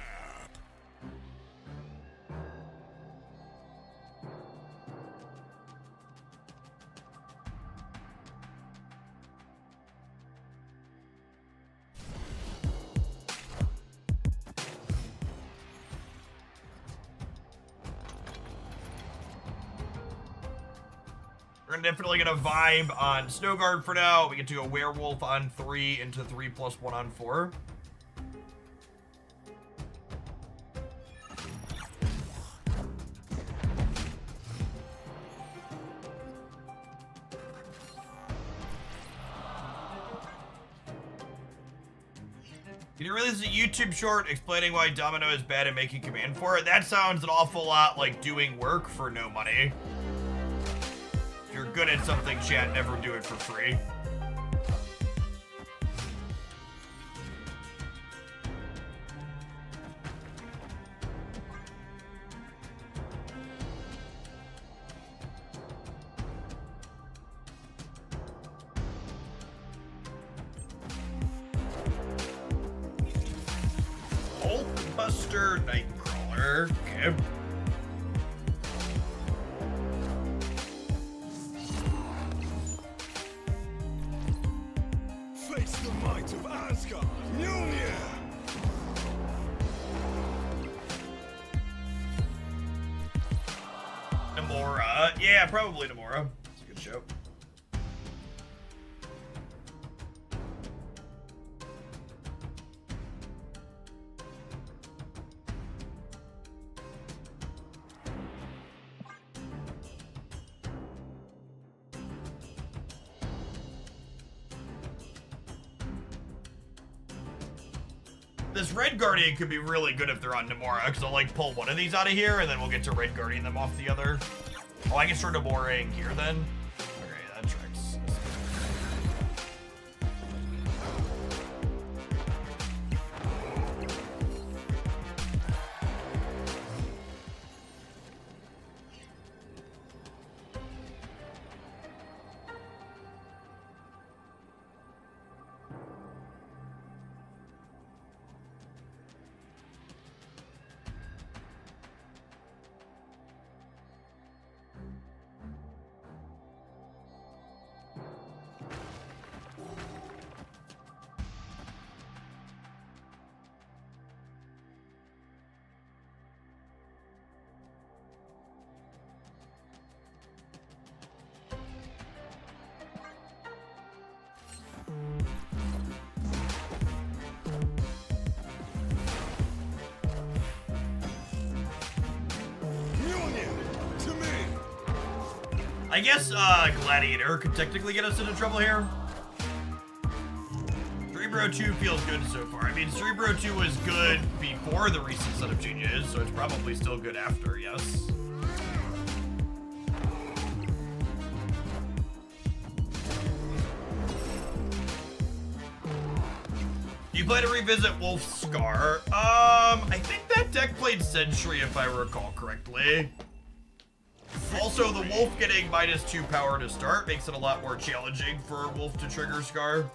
definitely gonna vibe on Snowguard for now. We get to go Werewolf on 3 into 3+1 on 4. Can you release a YouTube short explaining why Domino is bad at making command for it? That sounds an awful lot like doing work for no money. If you're good at something, chat, never do it for free. Buster Nightcrawler. Okay. Face the might of Asgard. Mjolnir. Namora. Yeah, probably Namora. It's a good show. This Red Guardian could be really good if they're on Namora, because I'll like pull one of these out of here, and then we'll get to Red Guardian them off the other. Oh, I can start Namoraing here then? Okay, that tracks. Mjolnir, to me. I guess Gladiator could technically get us into trouble here. Cerebro 2 feels good so far. I mean, Cerebro 2 was good before the recent Son of Genius, so it's probably still good after, yes. You play to revisit Wolf's Scar. I think that deck played Sentry if I recall correctly. Also, the Wolf getting -2 power to start makes it a lot more challenging for Wolf to trigger Scar.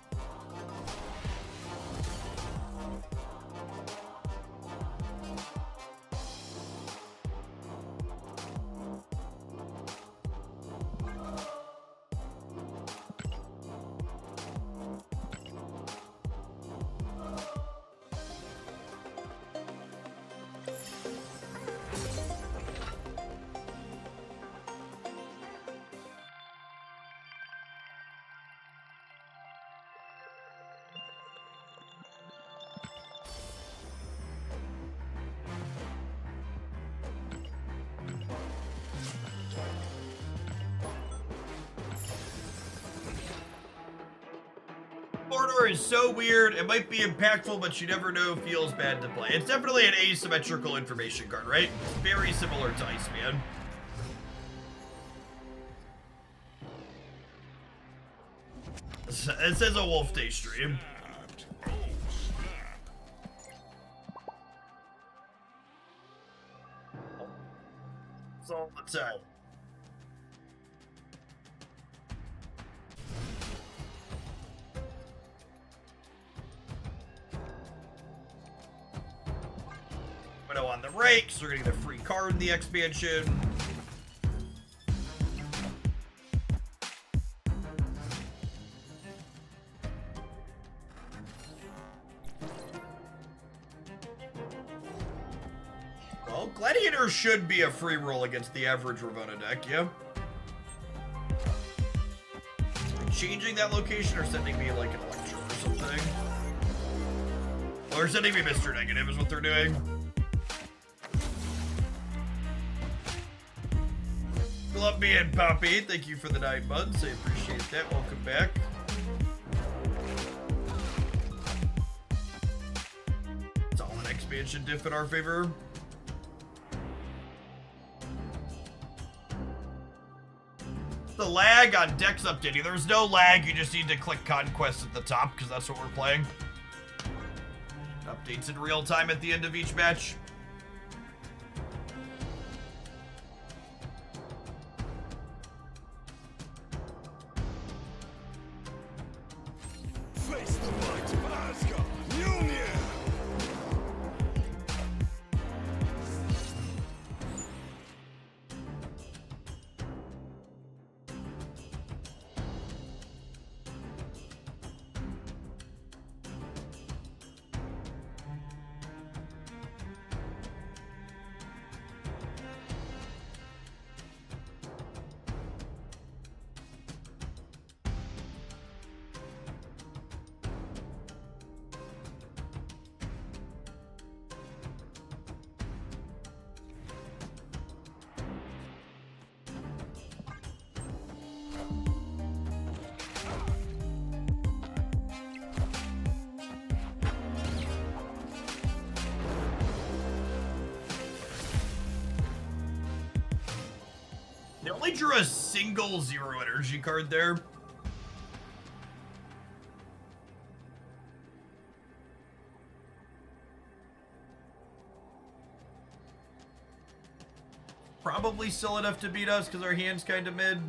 Mordor is so weird. It might be impactful, but you never know. Feels bad to play. It's definitely an asymmetrical information card, right? It's very similar to Iceman. It says a Wolf Day stream. It's all the time. Widow on the rakes, we're getting the free card in the expansion. Well, Gladiator should be a free roll against the average Ravonna deck, yeah? changing that location or sending me like an lecture or something. Or sending me Mr. Negative is what they're doing. Colombian Poppy, thank you for the 9 months. I appreciate that. Welcome back. It's all an expansion diff in our favor. The lag on Dex updating. There's no lag, you just need to click Conquest at the top because that's what we're playing. Updates in real time at the end of each match. Face the might of Asgard. Mjolnir. They only drew a single 0 energy card there. Probably still enough to beat us because our hand's kind of mid.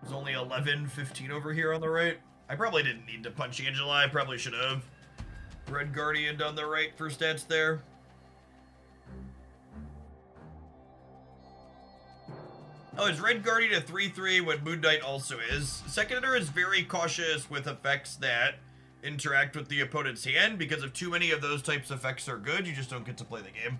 There's only 11, 15 over here on the right. I probably didn't need to punch Angela. I probably should have. Red Guardian on the right for stats there. Oh, is Red Guardian a 3-3 when Moon Knight also is? Second Ender is very cautious with effects that interact with the opponent's hand because if too many of those types of effects are good, you just don't get to play the game.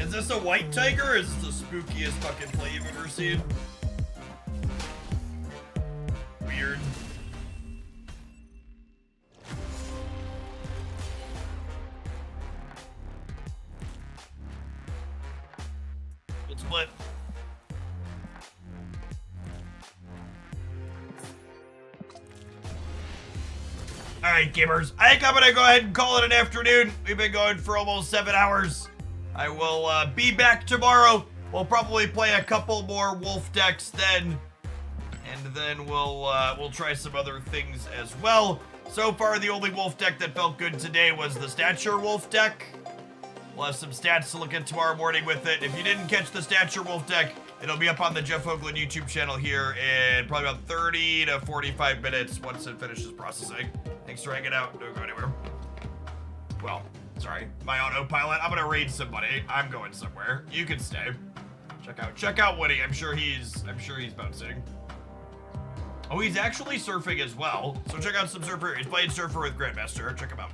Is this a white tiger or is this the spookiest fucking play you've ever seen? Weird. Good split. Alright, gamers. I think I'm gonna go ahead and call it an afternoon. We've been going for almost 7 hours. I will be back tomorrow. We'll probably play a couple more wolf decks then. And then we'll try some other things as well. So far, the only wolf deck that felt good today was the Stature Wolf deck. We'll have some stats to look at tomorrow morning with it. If you didn't catch the Stature Wolf deck, it'll be up on the Jeff Hoagland YouTube channel here in probably about 30 to 45 minutes once it finishes processing. Thanks for hanging out. Don't go anywhere. Well, sorry, my autopilot. I'm gonna raid somebody. I'm going somewhere. You can stay. Check out Woody. I'm sure he's bouncing. Oh, he's actually surfing as well. So check out some surfer. He's playing Surfer with Grandmaster. Check him out.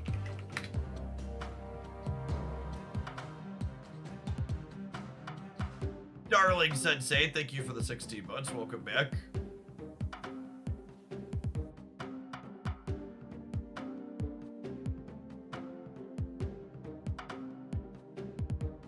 Darling Sensei, thank you for the 16 months. Welcome back.